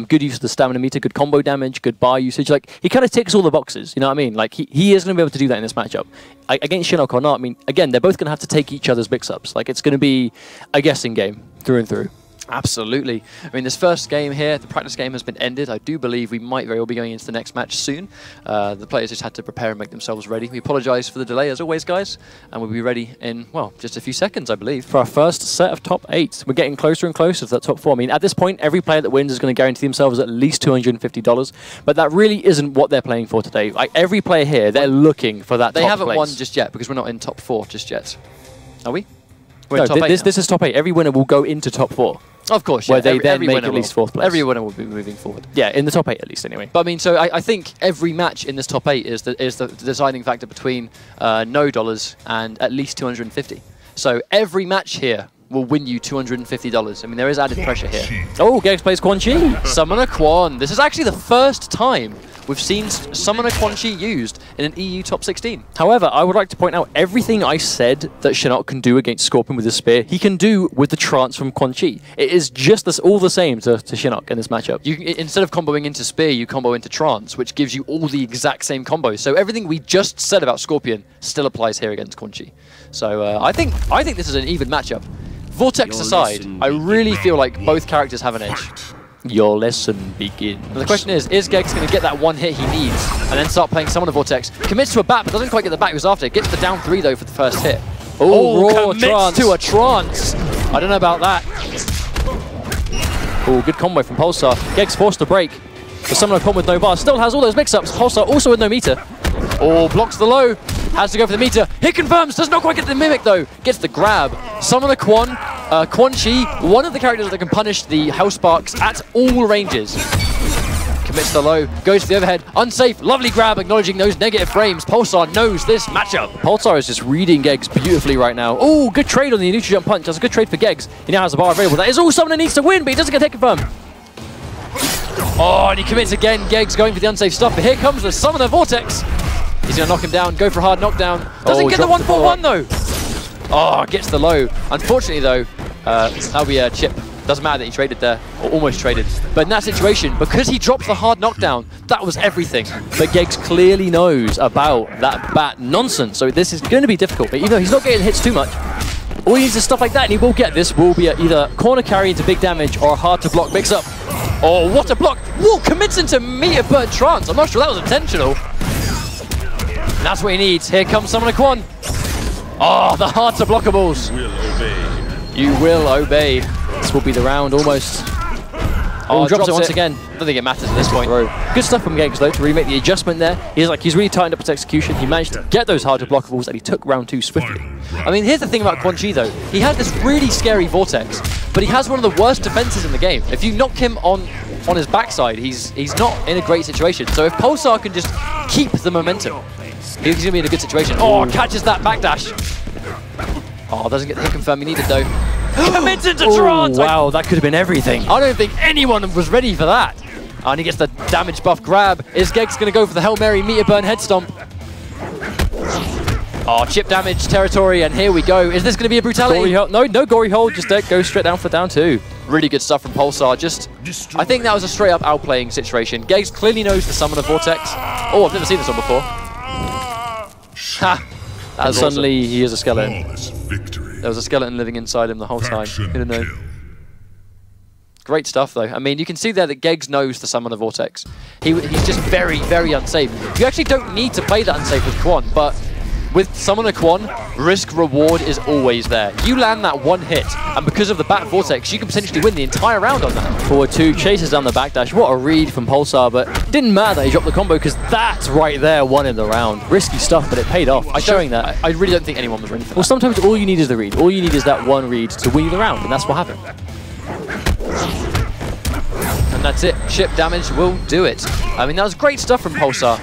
good use of the stamina meter, good combo damage, good bar usage. Like, he kind of ticks all the boxes, you know what I mean? Like, he is going to be able to do that in this matchup. Against Shinnok or not, I mean, again, they're both going to have to take each other's mix-ups. Like, it's going to be a guessing game through and through. Absolutely. I mean, this first game here, the practice game has been ended. I do believe we might very well be going into the next match soon. The players just had to prepare and make themselves ready. We apologise for the delay, as always, guys, and we'll be ready in, well, just a few seconds, I believe. For our first set of top 8. We're getting closer and closer to that top 4. I mean, at this point, every player that wins is going to guarantee themselves at least $250, but that really isn't what they're playing for today. Like, every player here, they're looking for that top place. They haven't won just yet, because we're not in top 4 just yet. Are we? We're no, in top 8 this is top 8. Every winner will go into top 4. Of course, yeah. Where they then make at least 4th place. Every winner will be moving forward. Yeah, in the top 8 at least, anyway. But I mean, so I think every match in this top 8 is the deciding factor between no dollars and at least 250. So every match here will win you $250. I mean, there is added pressure here. Oh, Geggs plays Quan Chi. Summoner Quan. This is actually the first time we've seen Summoner Quan Chi used in an EU top 16. However, I would like to point out everything I said that Shinnok can do against Scorpion with his spear, he can do with the trance from Quan Chi. It is just all the same to Shinnok in this matchup. Instead of comboing into spear, you combo into trance, which gives you all the exact same combos. So everything we just said about Scorpion still applies here against Quan Chi. So I think this is an even matchup. Vortex aside, I really feel like both characters have an edge. Your lesson begins. But the question is Geggs going to get that one hit he needs and then start playing Summoner Vortex? Commits to a bat, but doesn't quite get the bat he was after. Gets the down 3 though for the first hit. Oh, raw commits trance. to a trance. I don't know about that. Oh, good combo from Pulsar. Geggs forced to break. The Summoner Quan with no bar still has all those mix-ups. Pulsar also with no meter. Oh, blocks the low. Has to go for the meter. Hit confirms. Does not quite get the mimic though. Gets the grab. Summoner Quan Chi, one of the characters that can punish the Hell Sparks at all ranges. Commits the low. Goes to the overhead. Unsafe. Lovely grab, acknowledging those negative frames. Pulsar knows this matchup. Pulsar is just reading Geggs beautifully right now. Oh, good trade on the neutral jump punch. That's a good trade for Geggs. He now has a bar available. That is all Summoner needs to win, but he doesn't get hit confirm. Oh, and he commits again. Geggs going for the unsafe stuff, but here comes the Summoner Vortex. He's going to knock him down, go for a hard knockdown. Doesn't get the 1-4-1 though. Oh, gets the low. Unfortunately though, that'll be a chip. Doesn't matter that he traded there, or almost traded. But in that situation, because he dropped the hard knockdown, that was everything. But Geggs clearly knows about that bat nonsense, so this is going to be difficult. But even though he's not getting hits too much, all he needs is stuff like that, and he will get this. Will be either corner carry into big damage or a hard to block mix-up. Oh, what a block! Whoa, commits into meter per trance. I'm not sure that was intentional. That's what he needs. Here comes Summoner Quan. Oh, the hard to blockables. You will obey. This will be the round almost. Oh, drops it once again. I don't think it matters at this point. Good stuff from Geggs though to remake the adjustment there. He's really tightened up his execution. He managed to get those hard to blockables and he took round 2 swiftly. I mean, here's the thing about Quan Chi though. He has this really scary Vortex, but he has one of the worst defenses in the game. If you knock him on his backside, he's not in a great situation. So if Pulsar can just keep the momentum, he's going to be in a good situation. Oh, catches that backdash. Oh, doesn't get the hit confirm he needed though. Commits into trance! Wow, that could have been everything. I don't think anyone was ready for that. And he gets the damage buff grab. Is Geggs going to go for the Hail Mary meter burn head stomp? Oh, chip damage territory, and here we go. Is this going to be a brutality? No gory hold, just go straight down for down 2. Really good stuff from Pulsar. I think that was a straight up outplaying situation. Geggs clearly knows the Summoner Vortex. Oh, I've never seen this one before. Ha! And suddenly he is a skeleton. There was a skeleton living inside him the whole time. Who'd have known? Great stuff though. I mean, you can see there that Geggs knows the Summoner Vortex. He's just very, very unsafe. You actually don't need to play that unsafe with Quan, but with Summoner Quan, risk-reward is always there. You land that one hit, and because of the Bat Vortex, you can potentially win the entire round on that. Forward 2, chases down the backdash. What a read from Pulsar, but didn't matter that he dropped the combo, because that right there won in the round. Risky stuff, but it paid off. Showing that. I really don't think anyone was ready for that. Well, sometimes all you need is the read. All you need is that one read to win you the round, and that's what happened. And that's it. Chip damage will do it. I mean, that was great stuff from Pulsar.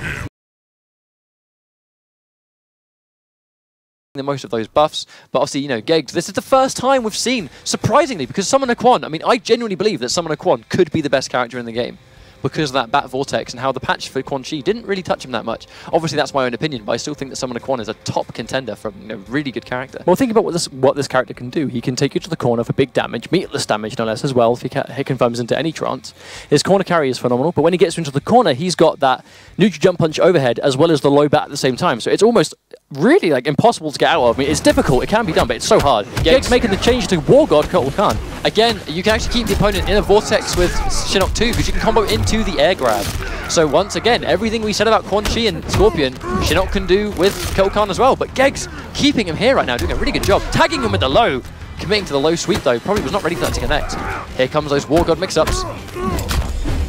the most of those buffs, but obviously, you know, Geggs, this is the first time we've seen, surprisingly, because Summoner Quan, I mean, I genuinely believe that Summoner Quan could be the best character in the game because of that Bat Vortex and how the patch for Quan Chi didn't really touch him that much. Obviously, that's my own opinion, but I still think that Summoner Quan is a top contender from, you know, really good character. Well, think about what this character can do. He can take you to the corner for big damage, meatless damage no less as well, if he confirms into any trance. His corner carry is phenomenal, but when he gets into the corner, he's got that neutral jump punch overhead as well as the low bat at the same time. So it's almost really like impossible to get out of. I mean, it's difficult, it can be done, but it's so hard. Geggs making the change to War God Kotal Khan. Again, you can actually keep the opponent in a vortex with Shinnok too, because you can combo into the air grab. So once again, everything we said about Quan Chi and Scorpion, Shinnok can do with Kotal Khan as well. But Geggs keeping him here right now, doing a really good job. Tagging him with the low, committing to the low sweep though, probably was not ready for that to connect. Here comes those War God mix-ups.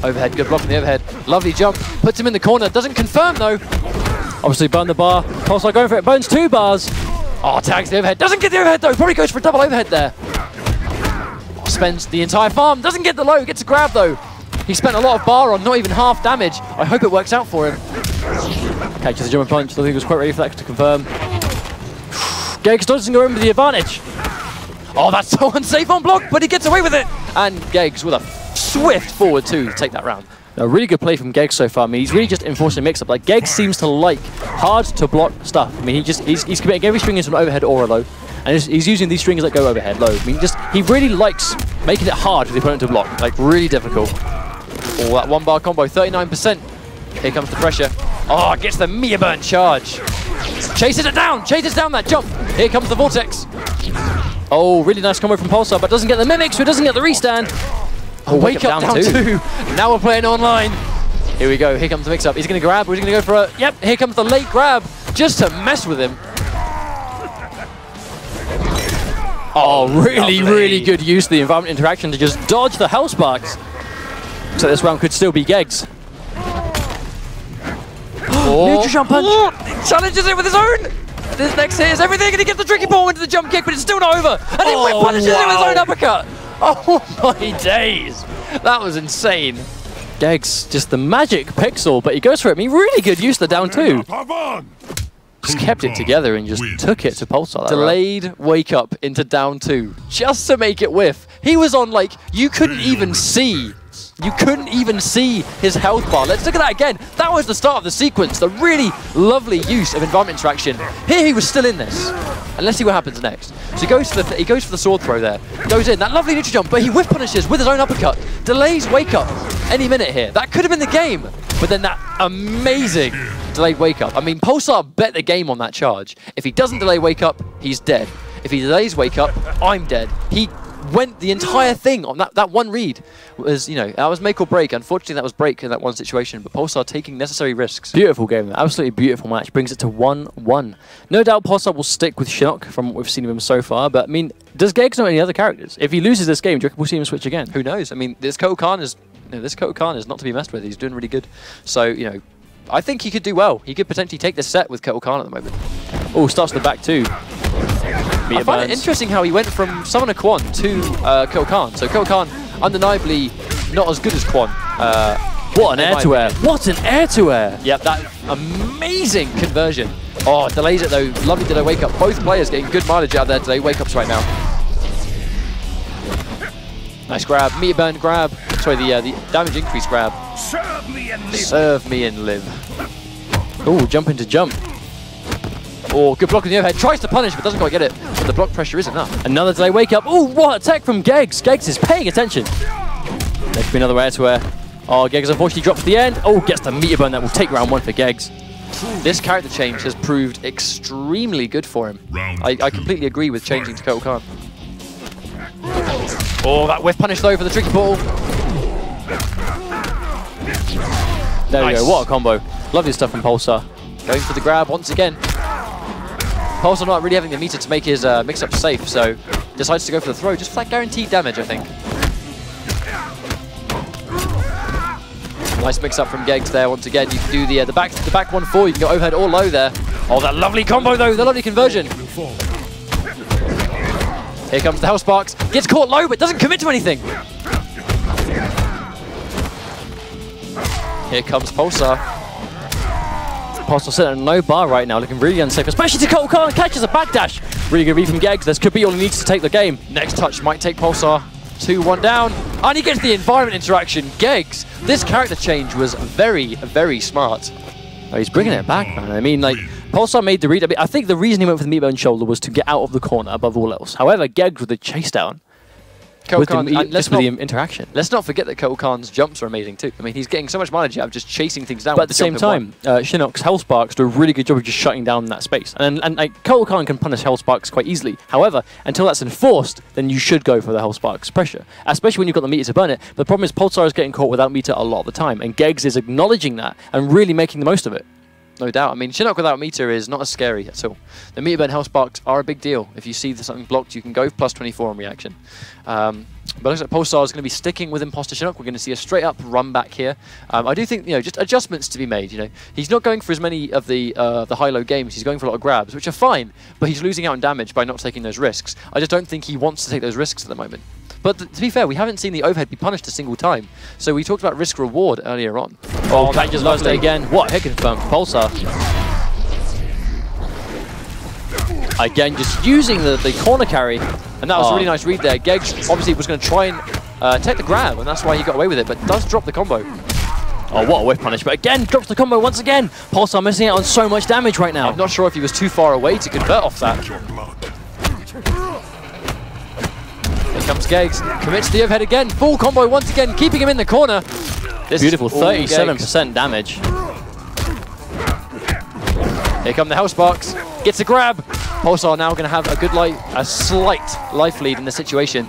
Overhead, good block on the overhead. Lovely jump, puts him in the corner, doesn't confirm though. Obviously burn the bar, Pulsar going for it, burns 2 bars. Oh, tags the overhead, doesn't get the overhead though, probably goes for a double overhead there. Spends the entire farm, doesn't get the low, gets a grab though. He spent a lot of bar on not even half damage. I hope it works out for him. Catches the German punch, I think he was quite ready for that to confirm. Geggs doesn't go in with the advantage. Oh, that's so unsafe on block, but he gets away with it. And Geggs with a swift forward 2 to take that round. A really good play from Geggs so far. I mean, he's really just enforcing a mix-up. Like, Geggs seems to like hard to block stuff. I mean, he's committing every string into an overhead or a low, and he's using these strings that go overhead, low. I mean, he really likes making it hard for the opponent to block, like really difficult. Oh, that 1 bar combo, 39%. Here comes the pressure. Oh, gets the Mia Burn charge. Chases it down that jump. Here comes the Vortex. Oh, really nice combo from Pulsar, but doesn't get the mimic, so he doesn't get the restand. Oh, wake up down two. Now we're playing online. Here we go. Here comes the mix-up. He's going to grab. Or he's going to go for a... Yep, here comes the late grab just to mess with him. Oh, really good use of the environment interaction to just dodge the Hell Sparks. So this round could still be Geggs. Neutral jump punch. He challenges it with his own. This next hit is everything, and he gets the tricky ball into the jump kick, but it's still not over. And he whip punishes it with his own uppercut. Oh my days. That was insane. Geggs, just the magic pixel, but he goes for it. I mean, really good use of the down 2. Just kept it together and just took it to Pulsar. Delayed wake up into down 2 just to make it whiff. He was on like, you couldn't even see his health bar. Let's look at that again. That was the start of the sequence. The really lovely use of environment interaction. Here he was still in this. And let's see what happens next. So he goes for the sword throw there. Goes in, that lovely neutral jump, but he whiff punishes with his own uppercut. Delays wake up any minute here. That could have been the game. But then that amazing delayed wake up. I mean, Pulsar bet the game on that charge. If he doesn't delay wake up, he's dead. If he delays wake up, I'm dead. He went the entire thing on that one read. Was, you know, that was make or break. Unfortunately, that was break in that one situation, but Pulsar taking necessary risks. Beautiful game, absolutely beautiful match. Brings it to 1-1. No doubt Pulsar will stick with Shinnok from what we've seen of him so far, but I mean, does Geggs know any other characters? If he loses this game, do you reckon we'll see him switch again? Who knows? I mean, this Kotal Khan is, not to be messed with. He's doing really good. So, you know, I think he could do well. He could potentially take this set with Kotal Khan at the moment. Oh, starts the back too. I find it interesting how he went from Summoner Quan to Kotal Khan. So Kotal Khan, undeniably not as good as Quan. What an air-to-air. What an air-to-air. Yep, that amazing conversion. Oh, delays it though. Lovely delay wake up. Both players getting good mileage out of their delay wake ups right now. Nice grab. Meter burn grab. Sorry, the damage increase grab. Serve me and live. Serve me and live. Oh, jump into jump. Oh, good block on the overhead. Tries to punish, but doesn't quite get it. But the block pressure is enough. Another delay wake up. Oh, what a tech from Geggs. Geggs is paying attention. There could be another air-to-air. Oh, Geggs unfortunately drops at the end. Oh, gets the meter burn. That will take round 1 for Geggs. This character change has proved extremely good for him. I completely agree with changing to Kotal Khan. Oh, that whiff punish though for the tricky ball. There we go. What a combo. Lovely stuff from Pulsar. Going for the grab once again. Pulsar not really having the meter to make his mix-up safe, so decides to go for the throw, just for that guaranteed damage, I think. Nice mix-up from Geggs there once again. You can do the back 1-4, you can go overhead or low there. Oh, that lovely combo though, the lovely conversion. Here comes the Hell Sparks. Gets caught low, but doesn't commit to anything. Here comes Pulsar. Postal sitting on no bar right now, looking really unsafe, especially to Cole Khan. Catches a backdash. Really good read from Geggs. This could be all he needs to take the game. Next touch might take Pulsar 2-1 down. And he gets the environment interaction. Geggs, this character change was very, very smart. Oh, he's bringing it back, man. I mean, like, Pulsar made the read. I think the reason he went for the meatbone shoulder was to get out of the corner above all else. However, Geggs with the chase down. With the interaction. Let's not forget that Cole Khan's jumps are amazing too. I mean, he's getting so much mileage out of just chasing things down. But at the same time, Shinnok's Hellsparks do a really good job of just shutting down that space. And like, Cole Khan can punish Hellsparks quite easily. However, until that's enforced, then you should go for the Hellsparks pressure, especially when you've got the meter to burn it. But the problem is Pulsar is getting caught without meter a lot of the time, and Geggs is acknowledging that and really making the most of it. No doubt. I mean, Shinnok without meter is not as scary at all. The meter burn Hellsparks are a big deal. If you see something blocked, you can go plus 24 on reaction. But looks like Pulsar is going to be sticking with Imposter Shinnok. We're going to see a straight up run back here. I do think, you know, just adjustments to be made. You know, he's not going for as many of the high-low games. He's going for a lot of grabs, which are fine. But he's losing out on damage by not taking those risks. I just don't think he wants to take those risks at the moment. But to be fair, we haven't seen the overhead be punished a single time. So we talked about risk-reward earlier on. Oh, that just lost it again. What hit confirm for Pulsar. Again, just using the corner carry. And that was a really nice read there. Geggs obviously was going to try and take the grab, and that's why he got away with it, but does drop the combo. Oh, what a whiff punish. But again, drops the combo once again. Pulsar missing out on so much damage right now. I'm not sure if he was too far away to convert off that. Here comes Geggs. Commits the overhead again. Full combo once again, keeping him in the corner. This beautiful 37% damage. Here come the Hellsparks. Gets a grab. Pulsar now going to have a slight life lead in the situation.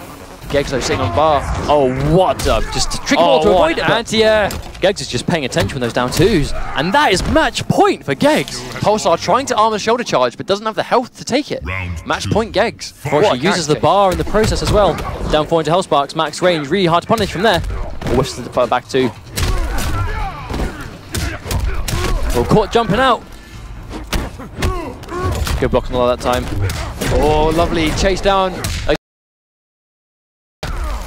Geggs though sitting on bar. Oh, what a just tricky ball to avoid it. Anti-air. Geggs is just paying attention with those down twos. And that is match point for Geggs. Pulsar trying to armor shoulder charge, but doesn't have the health to take it. Match point Geggs. He uses the bar in the process as well. Down 4 into Hellsparks, max range, really hard to punish from there. Whiffs the back two. Well, caught jumping out. Good block on all that time. Oh, lovely chase down.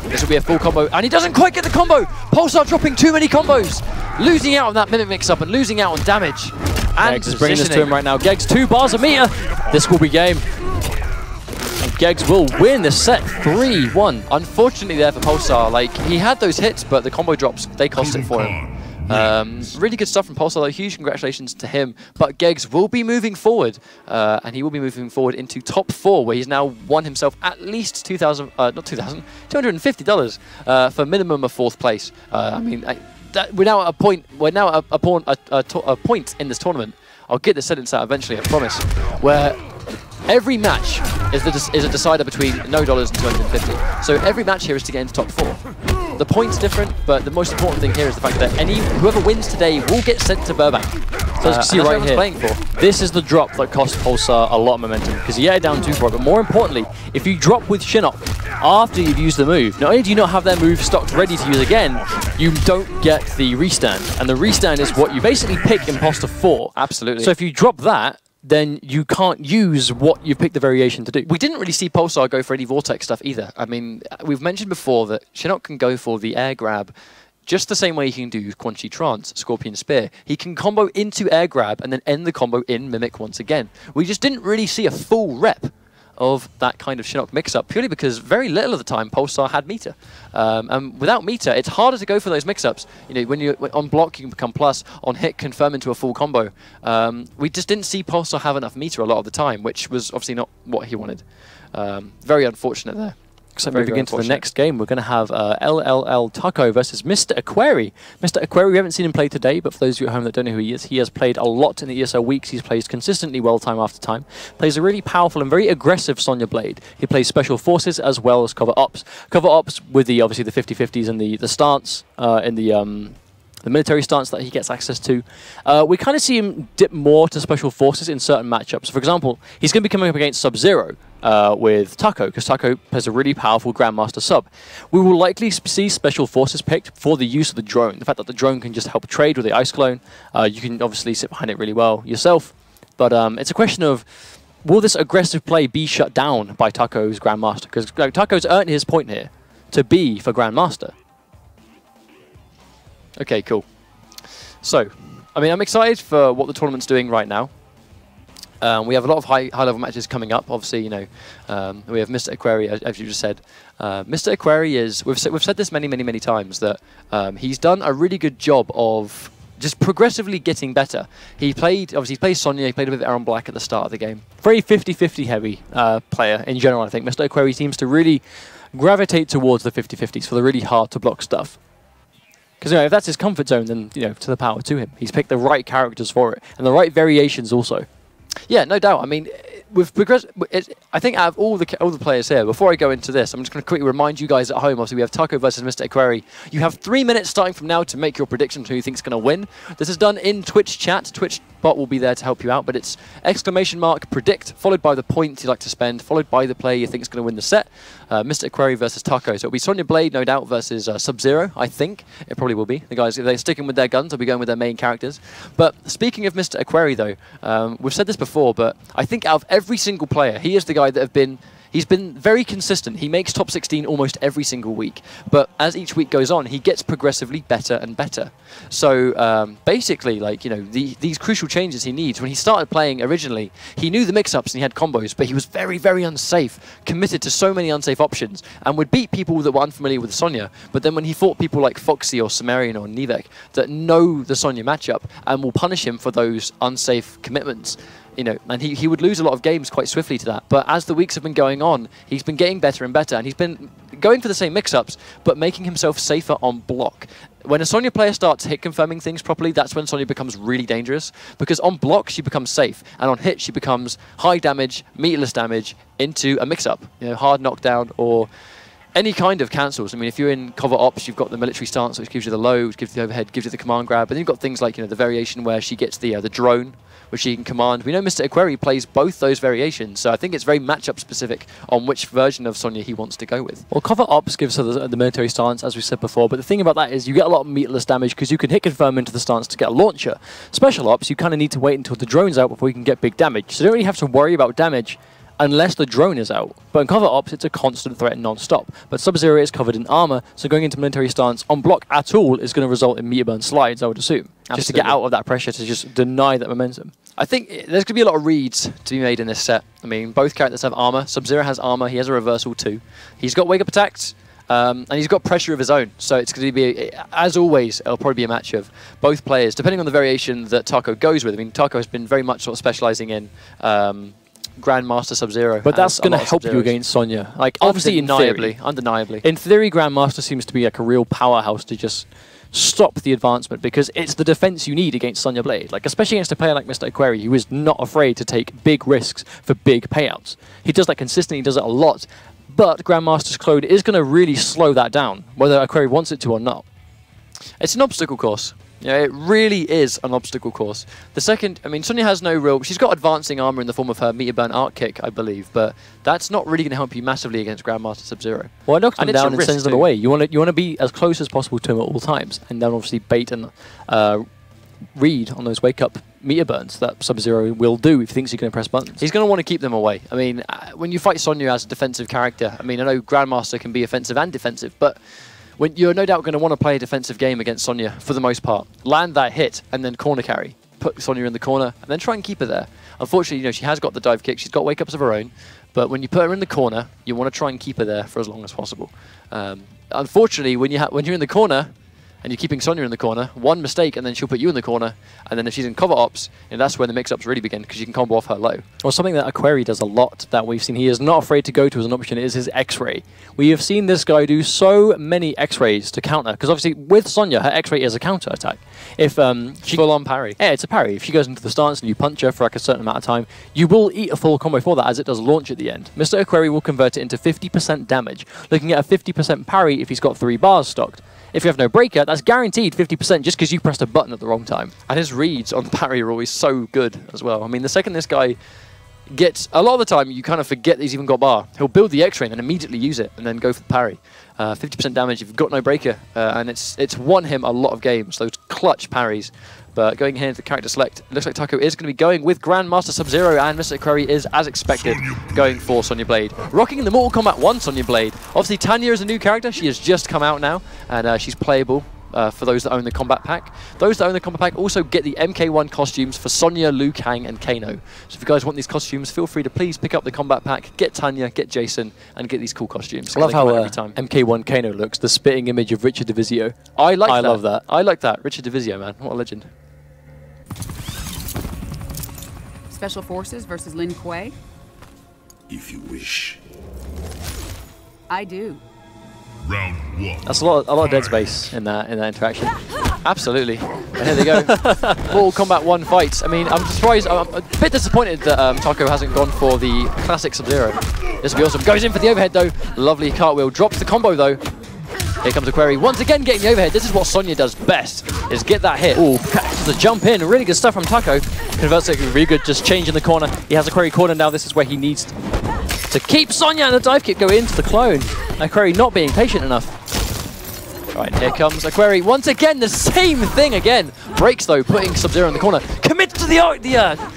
This will be a full combo, and he doesn't quite get the combo. Pulsar dropping too many combos, losing out on that mimic mix-up and losing out on damage. And Geggs is bringing this to him right now. Geggs 2 bars a meter. This will be game. And Geggs will win the set 3-1. Unfortunately there for Pulsar, like, he had those hits, but the combo drops, they cost it for him. Really good stuff from Pulsar though, huge congratulations to him. But Geggs will be moving forward, and he will be moving forward into top 4, where he's now won himself at least $250 for minimum of 4th place. I mean, we're now at a point. We're now at a point in this tournament. I'll get the sentence out eventually, I promise. Where every match is a decider between no dollars and 250. So every match here is to get into top 4. The point's different, but the most important thing here is the fact that whoever wins today will get sent to Burbank. So as you can see right here, this is the drop that cost Pulsar a lot of momentum, because he had down 2 for it, but more importantly, if you drop with Shinnok after you've used the move, not only do you not have their move stocked ready to use again, you don't get the restand. And the restand is what you basically pick Imposter for. Absolutely. So if you drop that, then you can't use what you've picked the variation to do. We didn't really see Pulsar go for any Vortex stuff either. I mean, we've mentioned before that Shinnok can go for the air grab just the same way he can do Quan Chi Trance, Scorpion Spear. He can combo into air grab and then end the combo in Mimic once again. We just didn't really see a full rep of that kind of Shinnok mix-up, purely because very little of the time Pulsar had meter. And without meter, it's harder to go for those mix-ups. You know, when you're on block, you can become plus, on hit, confirm into a full combo. We just didn't see Pulsar have enough meter a lot of the time, which was obviously not what he wanted. Very unfortunate there. So moving into the next game, we're going to have LLL Taco versus Mr. Aquari. Mr. Aquari, we haven't seen him play today, but for those of you at home that don't know who he is, he has played a lot in the ESL weeks. He's played consistently well time after time. Plays a really powerful and very aggressive Sonya Blade. He plays Special Forces as well as Cover Ops. Cover Ops with obviously the 50-50s and the stance in the military stance that he gets access to. We kind of see him dip more to Special Forces in certain matchups. For example, he's going to be coming up against Sub-Zero with Taco, because Taco plays a really powerful Grandmaster sub. We will likely see Special Forces picked for the use of the drone. The fact that the drone can just help trade with the Ice Clone. You can obviously sit behind it really well yourself. But it's a question of, will this aggressive play be shut down by Taco's Grandmaster? Because Taco's earned his point here to be for Grandmaster. Okay, cool. So, I mean, I'm excited for what the tournament's doing right now. We have a lot of high-level matches coming up. Obviously, you know, we have Mr. Aquari, as you just said. Mr. Aquari is, we've said this many times, that he's done a really good job of just progressively getting better. He played, obviously, he plays Sonya, he played a bit of Aaron Black at the start of the game. Very 50-50 heavy player in general, I think. Mr. Aquari seems to really gravitate towards the 50-50s for the really hard-to-block stuff. Because, you know, if that's his comfort zone, then, you know, to the power to him. He's picked the right characters for it, and the right variations also. Yeah, no doubt. I mean, with progress, I think out of all the players here, before I go into this, I'm just going to quickly remind you guys at home. Obviously, we have Taco versus Mr. Aquari. You have 3 minutes starting from now to make your prediction who you think is going to win. This is done in Twitch chat. Twitch bot will be there to help you out, but it's !predict followed by the points you'd like to spend, followed by the player you think is going to win the set. Mr. Aquari versus Taco. So it'll be Sonya Blade, no doubt, versus Sub-Zero. I think it probably will be. The guys, if they're sticking with their guns, they'll be going with their main characters. But speaking of Mr. Aquari, though, we've said this before, but I think out of every single player, he is the guy that he's been very consistent. He makes top 16 almost every single week. But as each week goes on, he gets progressively better and better. So basically, like, you know, these crucial changes he needs. When he started playing originally, he knew the mix-ups and he had combos, but he was very unsafe, committed to so many unsafe options, and would beat people that were unfamiliar with Sonya. But then when he fought people like Foxy or Sumerian or Nivek that know the Sonya matchup and will punish him for those unsafe commitments, you know, and he would lose a lot of games quite swiftly to that. But as the weeks have been going on, he's been getting better and better, and he's been going for the same mix-ups, but making himself safer on block. When a Sonya player starts hit confirming things properly, that's when Sonya becomes really dangerous, because on block she becomes safe, and on hit she becomes high damage, meterless damage into a mix-up, you know, hard knockdown or any kind of cancels. I mean, if you're in cover ops, you've got the military stance, which gives you the low, which gives you the overhead, gives you the command grab, but then you've got things like, you know, the variation where she gets the drone, which she can command. We know Mr. Aquari plays both those variations, so I think it's very matchup specific on which version of Sonya he wants to go with. Well, cover ops gives her the military stance, as we said before, but the thing about that is you get a lot of meterless damage because you can hit confirm into the stance to get a launcher. Special ops, you kind of need to wait until the drone's out before you can get big damage, so you don't really have to worry about damage unless the drone is out. But in cover ops, it's a constant threat non-stop. But Sub-Zero is covered in armor, so going into military stance on block at all is going to result in meter burn slides, I would assume. Absolutely. Just to get out of that pressure, to just deny that momentum. I think there's going to be a lot of reads to be made in this set. I mean, both characters have armor. Sub-Zero has armor. He has a reversal too. He's got wake-up attacks, and he's got pressure of his own. So it's going to be, as always, it'll probably be a match of both players, depending on the variation that Taco goes with. I mean, Taco has been very much sort of specializing in Grandmaster Sub-Zero. But that's going to help you against Sonya. Like, obviously, undeniably. In theory, Grandmaster seems to be like a real powerhouse to just stop the advancement, because it's the defense you need against Sonya Blade. Like, especially against a player like Mr. Aquari, who is not afraid to take big risks for big payouts. He does that consistently, he does it a lot, but Grandmaster's Clone is going to really slow that down, whether Aquari wants it to or not. It's an obstacle course. Yeah, it really is an obstacle course. The second, I mean, Sonya has no real... She's got advancing armor in the form of her meter burn arc kick, I believe, but that's not really going to help you massively against Grandmaster Sub-Zero. Well, it knocks them down and sends them away. You want to be as close as possible to him at all times, and then obviously bait and read on those wake-up meter burns that Sub-Zero will do if he thinks you can press buttons. He's going to want to keep them away. I mean, when you fight Sonya as a defensive character, I mean, I know Grandmaster can be offensive and defensive, but when you're no doubt going to want to play a defensive game against Sonya for the most part. Land that hit and then corner carry. Put Sonya in the corner and then try and keep her there. Unfortunately, you know, she has got the dive kick. She's got wake-ups of her own. But when you put her in the corner, you want to try and keep her there for as long as possible. Unfortunately, when you're in the corner and you're keeping Sonya in the corner, one mistake and then she'll put you in the corner, and then if she's in cover ops, and that's when the mix-ups really begin, because you can combo off her low. Or something that Aquari does a lot that we've seen he is not afraid to go to as an option is his X-ray. We have seen this guy do so many X-rays to counter, because obviously with Sonya, her X-ray is a counter attack. If she full-on parry. Yeah, it's a parry. If she goes into the stance and you punch her for like a certain amount of time, you will eat a full combo for that, as it does launch at the end. Mr. Aquari will convert it into 50% damage, looking at a 50% parry if he's got 3 bars stocked. If you have no breaker, that's guaranteed 50% just because you pressed a button at the wrong time. And his reads on the parry are always so good as well. I mean, the second this guy gets... A lot of the time, you kind of forget that he's even got bar. He'll build the X-ray and then immediately use it and then go for the parry. 50% damage if you've got no breaker. And it's won him a lot of games, those clutch parries. But going here into the character select, it looks like Taco is going to be going with Grandmaster Sub-Zero, and Mr. Aquari is, as expected, going for Sonya Blade. Rocking the Mortal Kombat 1 Sonya Blade. Obviously, Tanya is a new character. She has just come out now, and she's playable for those that own the combat pack. Those that own the combat pack also get the MK1 costumes for Sonya, Liu Kang, and Kano. So if you guys want these costumes, feel free to please pick up the combat pack, get Tanya, get Jason, and get these cool costumes. I love how MK1 Kano looks, the spitting image of Richard Divisio. I love that. I like that. Richard Divisio, man. What a legend. Special Forces versus Lin Kuei? If you wish. I do. Round 1. That's a lot of dead space in that interaction. Absolutely. And here they go. Full Combat 1 fights. I mean, I'm surprised. I'm a bit disappointed that Taco hasn't gone for the classic Sub-Zero. This will be awesome. Goes in for the overhead, though. Lovely cartwheel. Drops the combo, though. Here comes Aquari. Once again, getting the overhead. This is what Sonya does best, is get that hit. Ooh, catches the jump in. Really good stuff from Taco. Converts it really good, just change in the corner. He has Aquari corner now. This is where he needs to keep Sonya, and the dive kick go into the clone. Aquari not being patient enough. Right, here comes Aquari. Once again, the same thing again. Breaks, though, putting Sub-Zero in the corner. Commits to the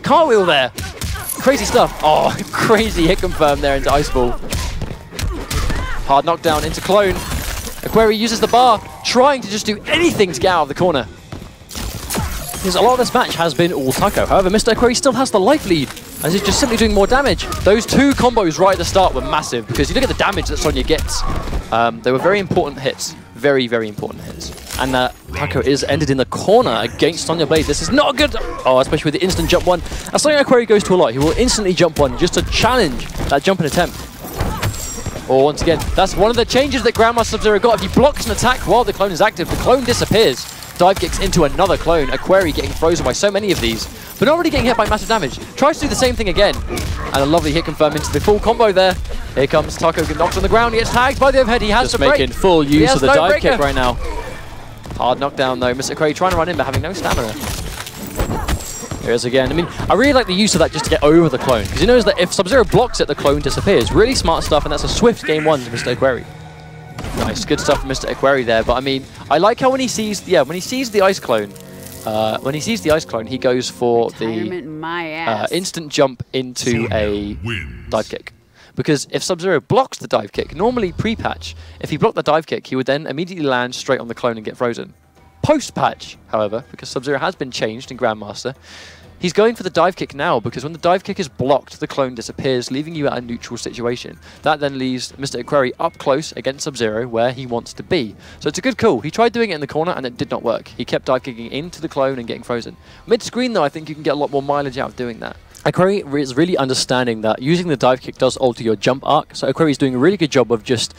cartwheel there. Crazy stuff. Oh, crazy hit confirm there into Ice Ball. Hard knockdown into clone. Aquari uses the bar, trying to just do anything to get out of the corner. Because a lot of this match has been all Taco. However, Mr. Aquari still has the life lead, as he's just simply doing more damage. Those two combos right at the start were massive, because you look at the damage that Sonya gets. They were very important hits. Very, very important hits. And Taco is ended in the corner against Sonya Blade. This is not good. Oh, especially with the instant jump one. As Sonya Aquari goes to a lot, he will instantly jump one just to challenge that jumping attempt. Or once again, that's one of the changes that Grandmaster Sub-Zero got. If he blocks an attack while the clone is active, the clone disappears. Dive kicks into another clone. Aquari getting frozen by so many of these, but not really getting hit by massive damage. Tries to do the same thing again. And a lovely hit confirm into the full combo there. Here comes Taco, get knocked on the ground. He gets tagged by the overhead. He has just to break. Making full use of the dive kick right now. Hard knockdown though. Mr. Aquari trying to run in, but having no stamina. Here it is again. I mean, I really like the use of that just to get over the clone, because he knows that if Sub-Zero blocks it, the clone disappears. Really smart stuff, and that's a swift game one to Mr. Aquari. Nice, good stuff from Mr. Aquari there. But I mean, I like how when he sees, when he sees the ice clone, he goes for the instant jump into a dive kick. Because if Sub-Zero blocks the dive kick, normally pre-patch, if he blocked the dive kick, he would then immediately land straight on the clone and get frozen. Post-patch, however, because Sub-Zero has been changed in Grandmaster, he's going for the dive kick now, because when the dive kick is blocked, the clone disappears, leaving you at a neutral situation. That then leaves Mr. Aquari up close against Sub-Zero, where he wants to be. So it's a good call. He tried doing it in the corner, and it did not work. He kept dive kicking into the clone and getting frozen. Mid-screen, though, I think you can get a lot more mileage out of doing that. Aquari is really understanding that using the dive kick does alter your jump arc, so Aquari is doing a really good job of just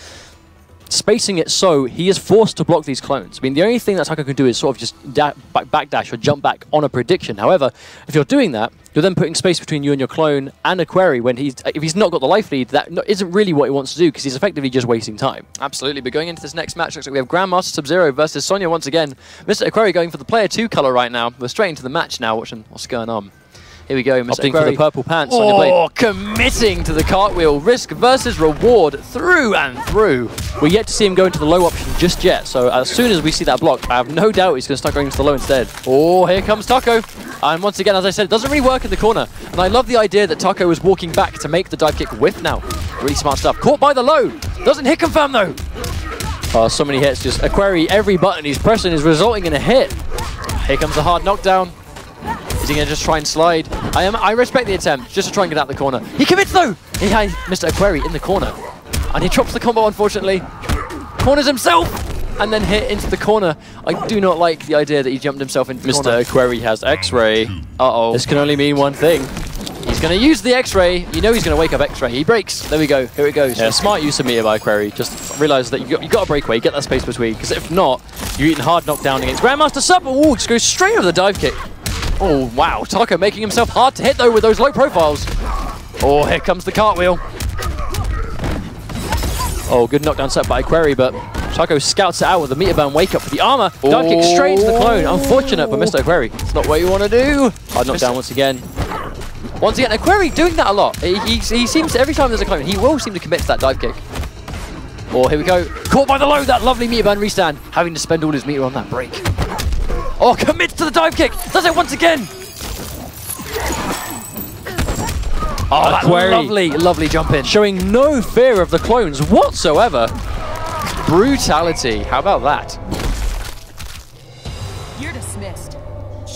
spacing it so he is forced to block these clones. I mean, the only thing that Taco can do is sort of just backdash or jump back on a prediction. However, if you're doing that, you're then putting space between you and your clone and Aquari when if he's not got the life lead, that isn't really what he wants to do, because he's effectively just wasting time. Absolutely, but going into this next match, looks like we have Grandmaster Sub-Zero versus Sonya once again. Mr. Aquari going for the player 2 color right now. We're straight into the match now, watching what's going on. Here we go, Mr. Opting for the purple pants on your blade. Committing to the cartwheel. Risk versus reward through and through. We're yet to see him go into the low option just yet, so as soon as we see that block, I have no doubt he's going to start going into the low instead. Oh, here comes Taco. And once again, as I said, it doesn't really work in the corner. And I love the idea that Taco is walking back to make the dive kick whiff now. Really smart stuff. Caught by the low. Doesn't hit confirm, though. Oh, so many hits. Just Aquari, every button he's pressing is resulting in a hit. Here comes the hard knockdown. Is he going to just try and slide? I respect the attempt, just to try and get out the corner. He commits, though! He has Mr. Aquari in the corner. And he drops the combo, unfortunately. Corners himself! And then hit into the corner. I do not like the idea that he jumped himself into the corner. Mr. Aquari has X-Ray. Uh-oh. This can only mean one thing. He's going to use the X-Ray. You know he's going to wake up X-Ray. He breaks. There we go. Here it goes. Yeah, smart use of meter by Aquari. Just realize that you got to break away, get that space between, because if not, you're eating hard knockdown against Grandmaster Sub. Ooh, just goes straight over the dive kick. Oh, wow. Taco making himself hard to hit, though, with those low profiles. Oh, here comes the cartwheel. Oh, good knockdown set by Aquari, but Taco scouts it out with the meter burn wake up for the armor. Dive kick straight into the clone. Unfortunate, but Mr. Aquari. It's not what you want to do. Hard knockdown once again. Once again, Aquari doing that a lot. He seems, every time there's a clone, he will seem to commit to that dive kick. Oh, here we go. Caught by the low, that lovely meter burn restand. Having to spend all his meter on that break. Oh, commits to the dive kick. Does it once again. Oh, that lovely, lovely jump in. Showing no fear of the clones whatsoever. Brutality. How about that?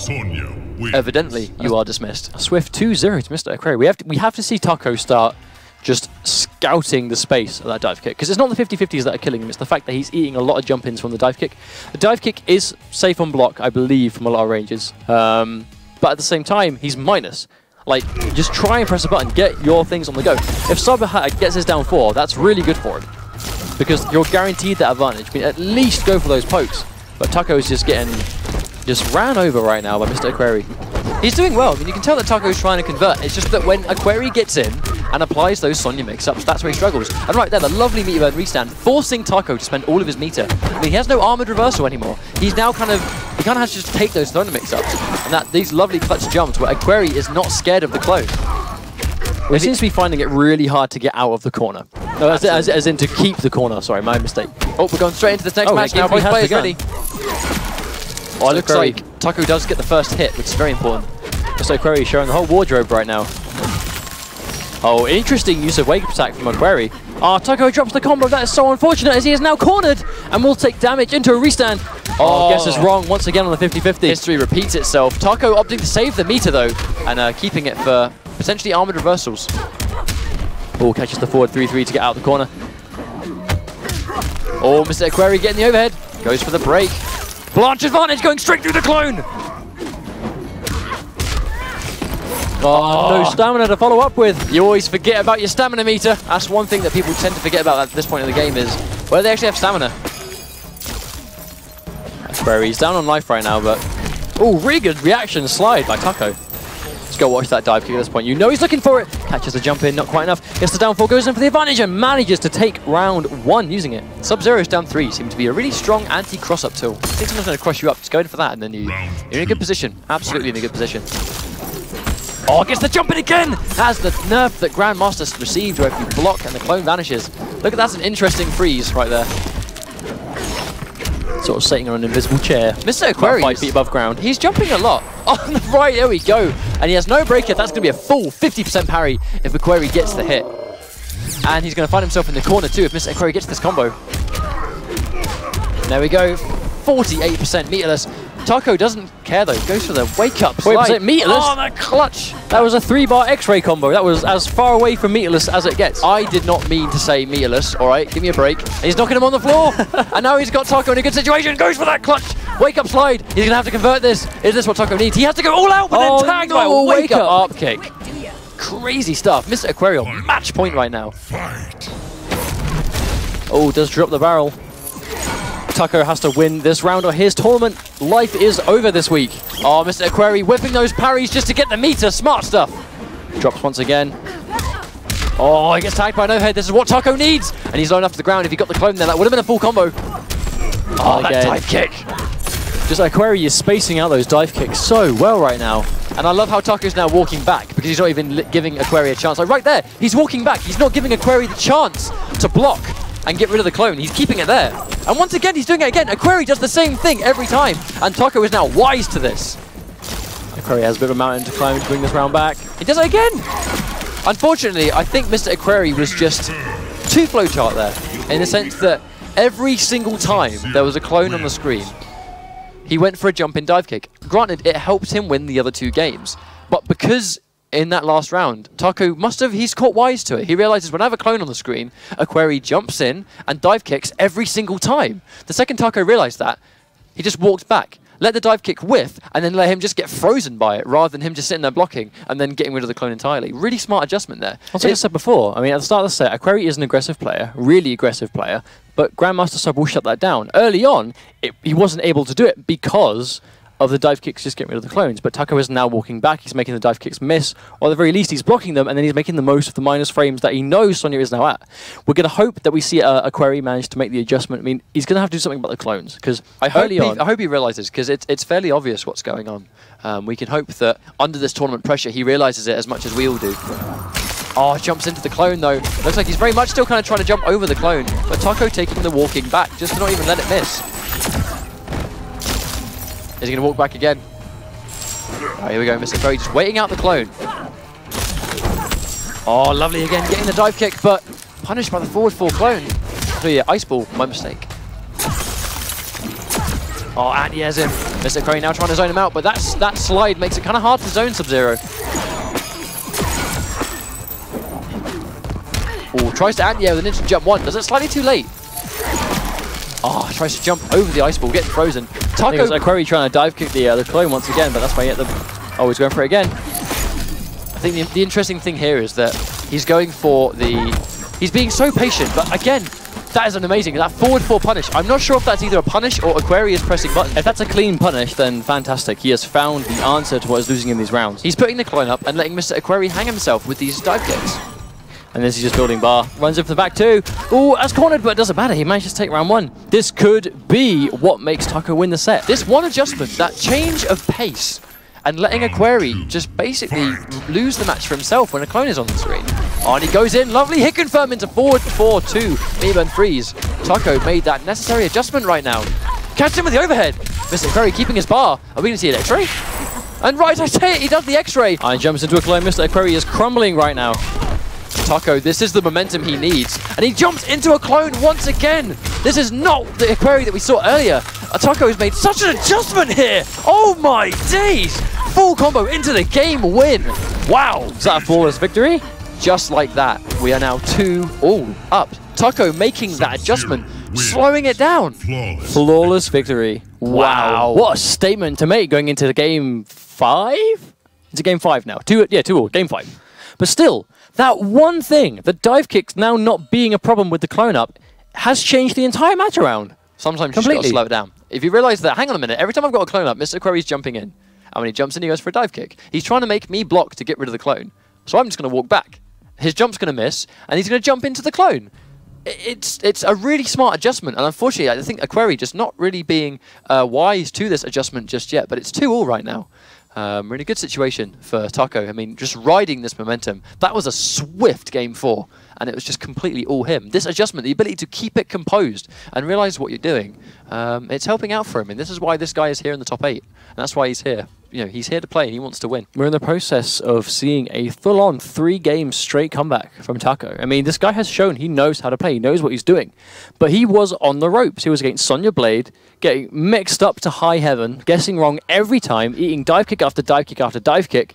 Sonya wins. Evidently, you are dismissed. A swift 2-0 to Mr. Aquari. We have to see Taco start just scouting the space of that dive kick, because it's not the 50-50s that are killing him, it's the fact that he's eating a lot of jump-ins from the dive kick. The dive kick is safe on block, I believe, from a lot of ranges, but at the same time, he's minus. Like, just try and press a button, get your things on the go. If Sabahat gets his down 4, that's really good for him, because you're guaranteed that advantage. I mean, at least go for those pokes. But Taco is just getting ran over right now by Mr. Aquari. He's doing well. I mean, you can tell that Taco's trying to convert. It's just that when Aquari gets in and applies those Sonya mix-ups, that's where he struggles. And right there, the lovely meter burn restand, forcing Taco to spend all of his meter. I mean, he has no armored reversal anymore. He's now he kind of has to just take those Sonya mix-ups. And these lovely clutch jumps where Aquari is not scared of the clone. He seems to be finding it really hard to get out of the corner. No, as in to keep the corner. Sorry, my mistake. Oh, we're going straight into this next match now. Both players ready. Oh, it looks like Taco does get the first hit, which is very important. Mr. Aquari showing the whole wardrobe right now. Oh, interesting use of wake-up attack from Aquari. Oh, Taco drops the combo. That is so unfortunate, as he is now cornered and will take damage into a restand. Oh, guess is wrong once again on the 50-50. History repeats itself. Taco opting to save the meter, though, and keeping it for potentially armored reversals. Oh, catches the forward 3-3 to get out of the corner. Oh, Mr. Aquari getting the overhead. Goes for the break. Blanche advantage going straight through the clone. Oh, no stamina to follow up with. You always forget about your stamina meter. That's one thing that people tend to forget about at this point in the game is whether they actually have stamina. Aquari's down on life right now, but... Oh, really good reaction slide by Taco. Let's go watch that dive kick at this point. You know he's looking for it. Catches the jump in, not quite enough. Gets the down 4, goes in for the advantage and manages to take round 1 using it. Sub-Zero's down 3 seem to be a really strong anti-cross-up tool. I think someone's going to cross you up. Just go in for that and then you're in a good position. Absolutely in a good position. Oh, gets the jump in again! Has the nerf that Grandmaster received where if you block and the clone vanishes. Look at that's an interesting freeze right there. Sort of sitting on an invisible chair. Mr. Aquarius, 5 feet above ground. He's jumping a lot. On the right, there we go. And he has no breaker. That's going to be a full 50% parry if Aquari gets the hit. And he's going to find himself in the corner too if Mr. Aquari gets this combo. There we go. 48% meterless. Taco doesn't care though. Goes for the wake-up slide. Wait, was it meterless? Oh, that clutch! That was a 3-bar X-ray combo. That was as far away from meterless as it gets. I did not mean to say meterless. All right, give me a break. He's knocking him on the floor. And now he's got Taco in a good situation. Goes for that clutch. Wake-up slide. He's going to have to convert this. Is this what Taco needs? He has to go all out, but then tagged by a wake-up up kick. Crazy stuff. Mr. Aquario, match point right now. Fight. Oh, does drop the barrel. Taco has to win this round or his tournament life is over this week. Oh, Mr. Aquari whipping those parries just to get the meter. Smart stuff. Drops once again. Oh, he gets tagged by an overhead. This is what Taco needs. And he's low enough to the ground. If he got the clone there, that would have been a full combo. Oh, that dive kick. Just Aquari is spacing out those dive kicks so well right now. And I love how Taco's now walking back because he's not even giving Aquari a chance. Like right there, he's walking back. He's not giving Aquari the chance to block and get rid of the clone. He's keeping it there. And once again, he's doing it again. Aquari does the same thing every time. And Taco is now wise to this. Aquari has a bit of a mountain to climb to bring this round back. He does it again. Unfortunately, I think Mr. Aquari was just too flowchart there. In the sense that every single time there was a clone on the screen, he went for a jump in dive kick. Granted, it helped him win the other 2 games. But because in that last round, Taco he's caught wise to it. He realizes when I have a clone on the screen, Aquari jumps in and dive kicks every single time. The second Taco realized that, he just walked back, let the dive kick whiff, and then let him just get frozen by it, rather than him just sitting there blocking and then getting rid of the clone entirely. Really smart adjustment there. Like I said before, I mean, at the start of the set, Aquari is an aggressive player, really aggressive player, but Grandmaster Sub will shut that down. Early on, he wasn't able to do it because of the dive kicks just getting rid of the clones, but Taco is now walking back, he's making the dive kicks miss, or at the very least he's blocking them, and then he's making the most of the minus frames that he knows Sonya is now at. We're going to hope that we see Aquari manage to make the adjustment. I mean, he's going to have to do something about the clones, because I hope he realizes, because it's fairly obvious what's going on. We can hope that under this tournament pressure, he realizes it as much as we all do. Oh, jumps into the clone though. Looks like he's very much still kind of trying to jump over the clone, but Taco taking the walking back, just to not even let it miss. Is he going to walk back again? Oh, here we go, Mr. Aquari just waiting out the clone. Oh, lovely again, getting the dive kick, but punished by the forward 4 clone. Oh yeah, ice ball, my mistake. Oh, and he has him. Mr. Aquari now trying to zone him out, but that slide makes it kind of hard to zone Sub-Zero. Oh, tries to anti-air with an instant jump 1. Does it slightly too late? Oh, tries to jump over the ice ball, getting frozen. Taco. Aquari trying to dive kick the clone once again, but that's why he hit the... Oh, he's going for it again. I think the interesting thing here is that he's going for the... He's being so patient, but again, that is an amazing... That forward 4 punish. I'm not sure if that's either a punish or Aquari is pressing buttons. If that's a clean punish, then fantastic. He has found the answer to what is losing in these rounds. He's putting the clone up and letting Mr. Aquari hang himself with these dive kicks. And this is just building bar. Runs in for the back 2. Oh, that's cornered, but it doesn't matter. He managed to take round 1. This could be what makes Taco win the set. This one adjustment, that change of pace, and letting Aquari just basically lose the match for himself when a clone is on the screen. Oh, and he goes in. Lovely hit confirm into forward 4-2. Meeburn freeze. Taco made that necessary adjustment right now. Catch him with the overhead. Mr. Aquari keeping his bar. Are we going to see an X-ray? And right, I say it, he does the X-ray. And jumps into a clone. Mr. Aquari is crumbling right now. Taco, this is the momentum he needs. And he jumps into a clone once again. This is not the Aquari that we saw earlier. Taco has made such an adjustment here. Oh my days. Full combo into the game win. Wow. Is that a flawless victory? Just like that, we are now 2-all up. Taco making that adjustment, slowing it down. Flawless victory. Wow. What a statement to make going into the game 5? It's a game 5 now. 2-all, game 5. But still, that one thing, the dive kicks now not being a problem with the clone up, has changed the entire match around. Sometimes you just got to slow it down. If you realize that, hang on a minute, every time I've got a clone up, Mr. Aquari's jumping in. And when he jumps in, he goes for a dive kick. He's trying to make me block to get rid of the clone. So I'm just going to walk back. His jump's going to miss, and he's going to jump into the clone. It's a really smart adjustment, and unfortunately, I think Aquari just not really being wise to this adjustment just yet, but it's 2-all right now. We're in a good situation for Taco. I mean, just riding this momentum. That was a swift game 4, and it was just completely all him. This adjustment, the ability to keep it composed and realize what you're doing, it's helping out for him. And this is why this guy is here in the top 8. And that's why he's here. You know, he's here to play and he wants to win. We're in the process of seeing a full-on 3-game straight comeback from Taco. I mean, this guy has shown he knows how to play. He knows what he's doing. But he was on the ropes. He was against Sonya Blade, getting mixed up to high heaven, guessing wrong every time, eating dive kick after dive kick after dive kick.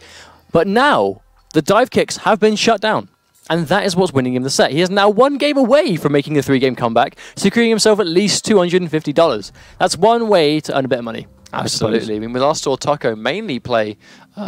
But now, the dive kicks have been shut down. And that is what's winning him the set. He is now 1 game away from making a 3-game comeback, securing himself at least $250. That's one way to earn a bit of money. Absolutely. I mean, we last saw Taco mainly play.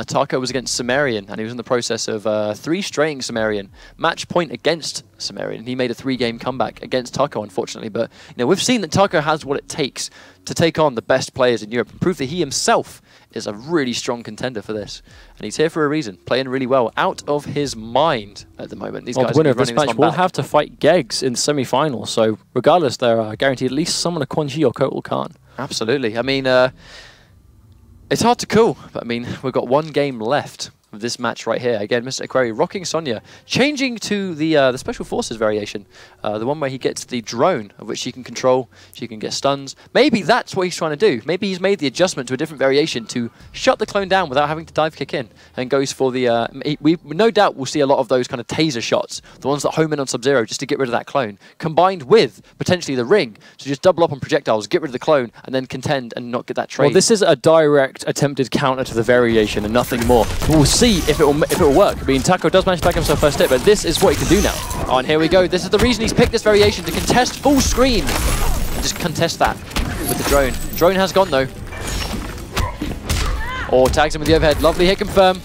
Taco was against Sumerian, and he was in the process of 3-straighting Sumerian. Match point against Sumerian. He made a 3-game comeback against Taco, unfortunately. But you know, we've seen that Taco has what it takes to take on the best players in Europe and prove that he himself is a really strong contender for this. And he's here for a reason, playing really well, out of his mind at the moment. These guys the winner of this match will have to fight Geggs in the semi-final. So regardless, they're guaranteed at least someone a Quan Chi or Kotal Khan. Absolutely. I mean, it's hard to call, but I mean, we've got 1 game left of this match right here. Again, Mr. Aquari rocking Sonya, changing to the Special Forces variation, the one where he gets the drone, of which she can control, she can get stuns. Maybe that's what he's trying to do. Maybe he's made the adjustment to a different variation to shut the clone down without having to dive kick in, and goes for the... we no doubt will see a lot of those kind of taser shots, the ones that home in on Sub-Zero just to get rid of that clone, combined with potentially the ring, to just double up on projectiles, get rid of the clone, and then contend and not get that trade. Well, this is a direct attempted counter to the variation and nothing more. We'll see if it will work. I mean, Taco does manage to back himself first hit, but this is what he can do now. Oh, and here we go. This is the reason he's picked this variation, to contest full screen. And just contest that with the drone. Drone has gone, though. Oh, tags him with the overhead. Lovely hit confirm.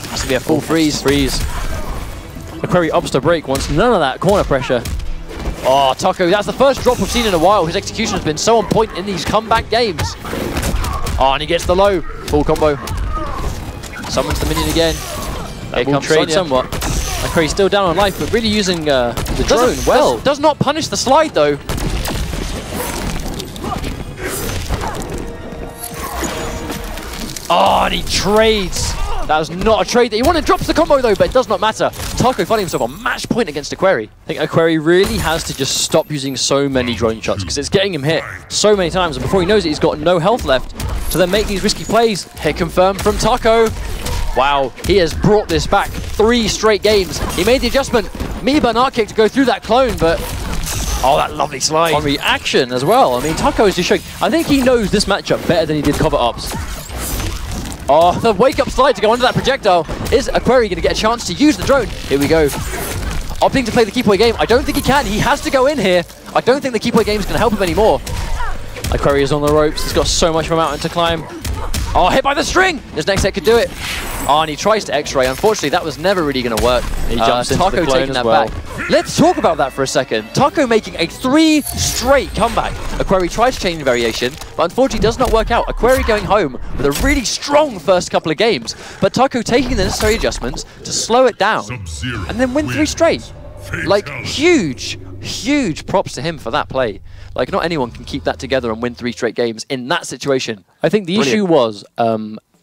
That's going to be a full freeze. Aquari opts to break, wants none of that corner pressure. Oh, Taco, that's the first drop we've seen in a while. His execution has been so on point in these comeback games. Oh, and he gets the low. Full combo. Summons the minion again. Here comes trade Sonya. Somewhat. Aquari's still down on life, but really using the drone well. Does not punish the slide, though. Oh, and he trades. That was not a trade that he wanted. Drops the combo, though, but it does not matter. Taco finding himself a match point against Aquari. I think Aquari really has to just stop using so many drone shots, because it's getting him hit so many times, and before he knows it, he's got no health left to then make these risky plays. Hit confirmed from Taco. Wow, he has brought this back 3 straight games. He made the adjustment. Meeburn art kick to go through that clone, but Oh, that lovely slide. On reaction as well. I mean, Taco is just showing. I think he knows this matchup better than he did cover-ups. Oh, the wake-up slide to go under that projectile. Is Aquari going to get a chance to use the drone? Here we go. Opting to play the keep away game. I don't think he can. He has to go in here. I don't think the keep away game is going to help him anymore. Aquari is on the ropes. He's got so much of a mountain to climb. Oh, hit by the string! His next hit could do it. Oh, and he tries to X-ray. Unfortunately, that was never really going to work. He jumps into Taco the clone taking as that well. back. Let's talk about that for a second. Taco making a 3 straight comeback. Aquari tries chain variation, but unfortunately does not work out. Aquari going home with a really strong first couple of games, but Taco taking the necessary adjustments to slow it down and then win 3 straight. Like, huge props to him for that play. Like, not anyone can keep that together and win 3 straight games in that situation. I think the issue was,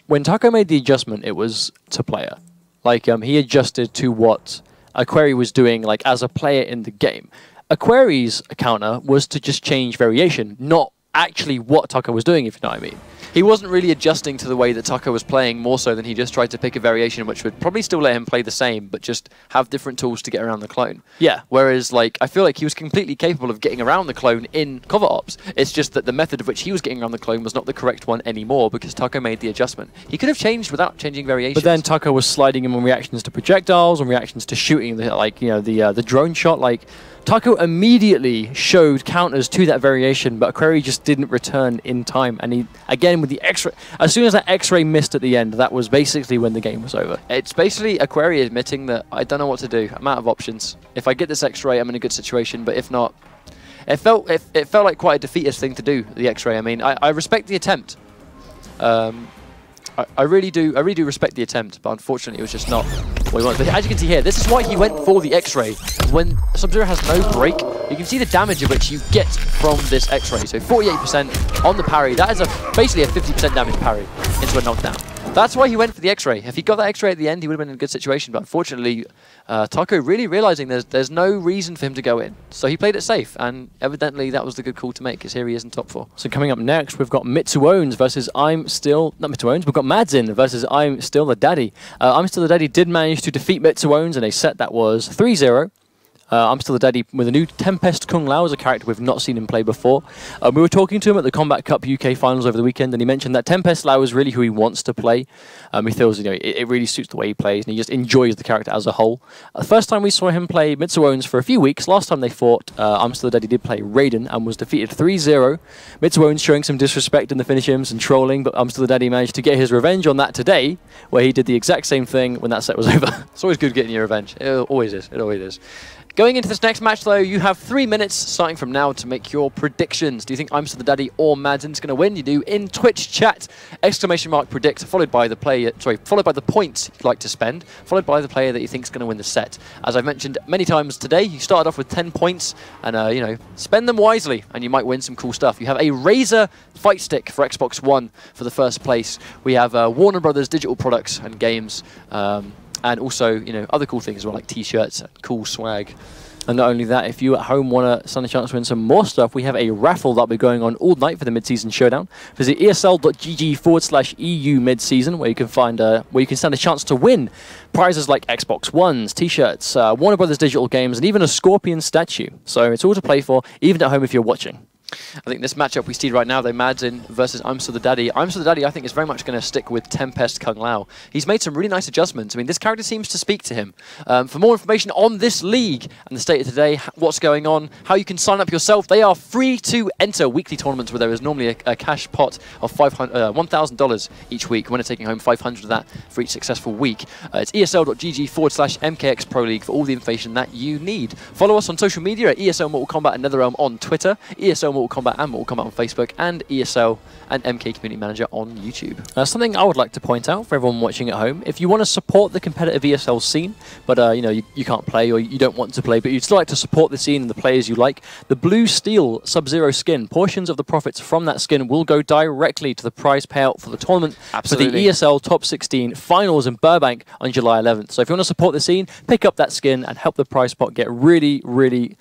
when Taco made the adjustment, it was to player. Like, he adjusted to what Aquari was doing, like, as a player in the game. Aquari's counter was to just change variation, not actually what Taco was doing, if you know what I mean. He wasn't really adjusting to the way that Taco was playing, more so than he just tried to pick a variation which would probably still let him play the same, but just have different tools to get around the clone. Yeah. Whereas, like, I feel like he was completely capable of getting around the clone in cover ops. It's just that the method of which he was getting around the clone was not the correct one anymore because Taco made the adjustment. He could have changed without changing variations. But then Taco was sliding him on reactions to projectiles, on reactions to shooting, the drone shot, like. Taco immediately showed counters to that variation, but Aquari just didn't return in time. And he, again, with the X-ray, as soon as that X-ray missed at the end, that was basically when the game was over. It's basically Aquari admitting that I don't know what to do. I'm out of options. If I get this X-ray, I'm in a good situation, but if not, it felt like quite a defeatist thing to do, the X-ray. I mean, I respect the attempt. I really do respect the attempt, but unfortunately it was just not what he wanted. But as you can see here, this is why he went for the X-ray. When Sub-Zero has no break, you can see the damage of which you get from this X-ray. So 48% on the parry. That is basically a 50% damage parry into a knockdown. That's why he went for the X-ray. If he got that X-ray at the end, he would have been in a good situation. But unfortunately, Taco really realizing there's no reason for him to go in. So he played it safe, and evidently that was the good call to make, because here he is in top 4. So coming up next, we've got Mitsuones versus not Mitsuones, we've got Madzin versus I'm Still the Daddy. I'm Still the Daddy did manage to defeat Mitsuones in a set that was 3-0. I'm Still the Daddy with a new Tempest Kung Lao as a character we've not seen him play before. We were talking to him at the Combat Cup UK finals over the weekend, and he mentioned that Tempest Lao is really who he wants to play. He feels it really suits the way he plays, and he just enjoys the character as a whole. The first time we saw him play Mitsuones for a few weeks, last time they fought, I'm Still the Daddy did play Raiden and was defeated 3-0. Mitsuones showing some disrespect in the finish-ins and trolling, but I'm Still the Daddy managed to get his revenge on that today, where he did the exact same thing when that set was over. It's always good getting your revenge. It always is. It always is. Going into this next match, though, you have 3 minutes starting from now to make your predictions. Do you think I'm Still the Daddy or Madden's going to win? You do in Twitch chat, !predict, followed by the points you'd like to spend, followed by the player that you think is going to win the set. As I've mentioned many times today, you started off with 10 points, and spend them wisely, and you might win some cool stuff. You have a Razer Fight Stick for Xbox One for the first place. We have Warner Brothers digital products and games. And also, other cool things as well, like T-shirts, cool swag. And not only that, if you at home want to stand a chance to win some more stuff, we have a raffle that'll be going on all night for the mid-season showdown. Visit esl.gg/EU mid-season, where you can find where you can stand a chance to win prizes like Xbox Ones, T-shirts, Warner Brothers digital games, and even a Scorpion statue. So it's all to play for, even at home if you're watching. I think this matchup we see right now, though, Madzin versus I'm Still the Daddy. I'm Still the Daddy, I think, is very much going to stick with Tempest Kung Lao. He's made some really nice adjustments. I mean, this character seems to speak to him. For more information on this league and the state of today, what's going on, how you can sign up yourself, they are free to enter weekly tournaments where there is normally a cash pot of $1,000 each week. When taking home 500 of that for each successful week. It's esl.gg/MKX Pro League for all the information that you need. Follow us on social media at ESL Mortal Kombat and NetherRealm on Twitter, ESL Mortal Kombat and Mortal Kombat on Facebook, and ESL and MK Community Manager on YouTube. Something I would like to point out for everyone watching at home, if you want to support the competitive ESL scene, but you can't play or you don't want to play, but you'd still like to support the scene and the players you like, the Blue Steel Sub-Zero skin, portions of the profits from that skin will go directly to the prize payout for the tournament. Absolutely. For the ESL Top 16 finals in Burbank on July 11th. So if you want to support the scene, pick up that skin and help the prize pot get really, really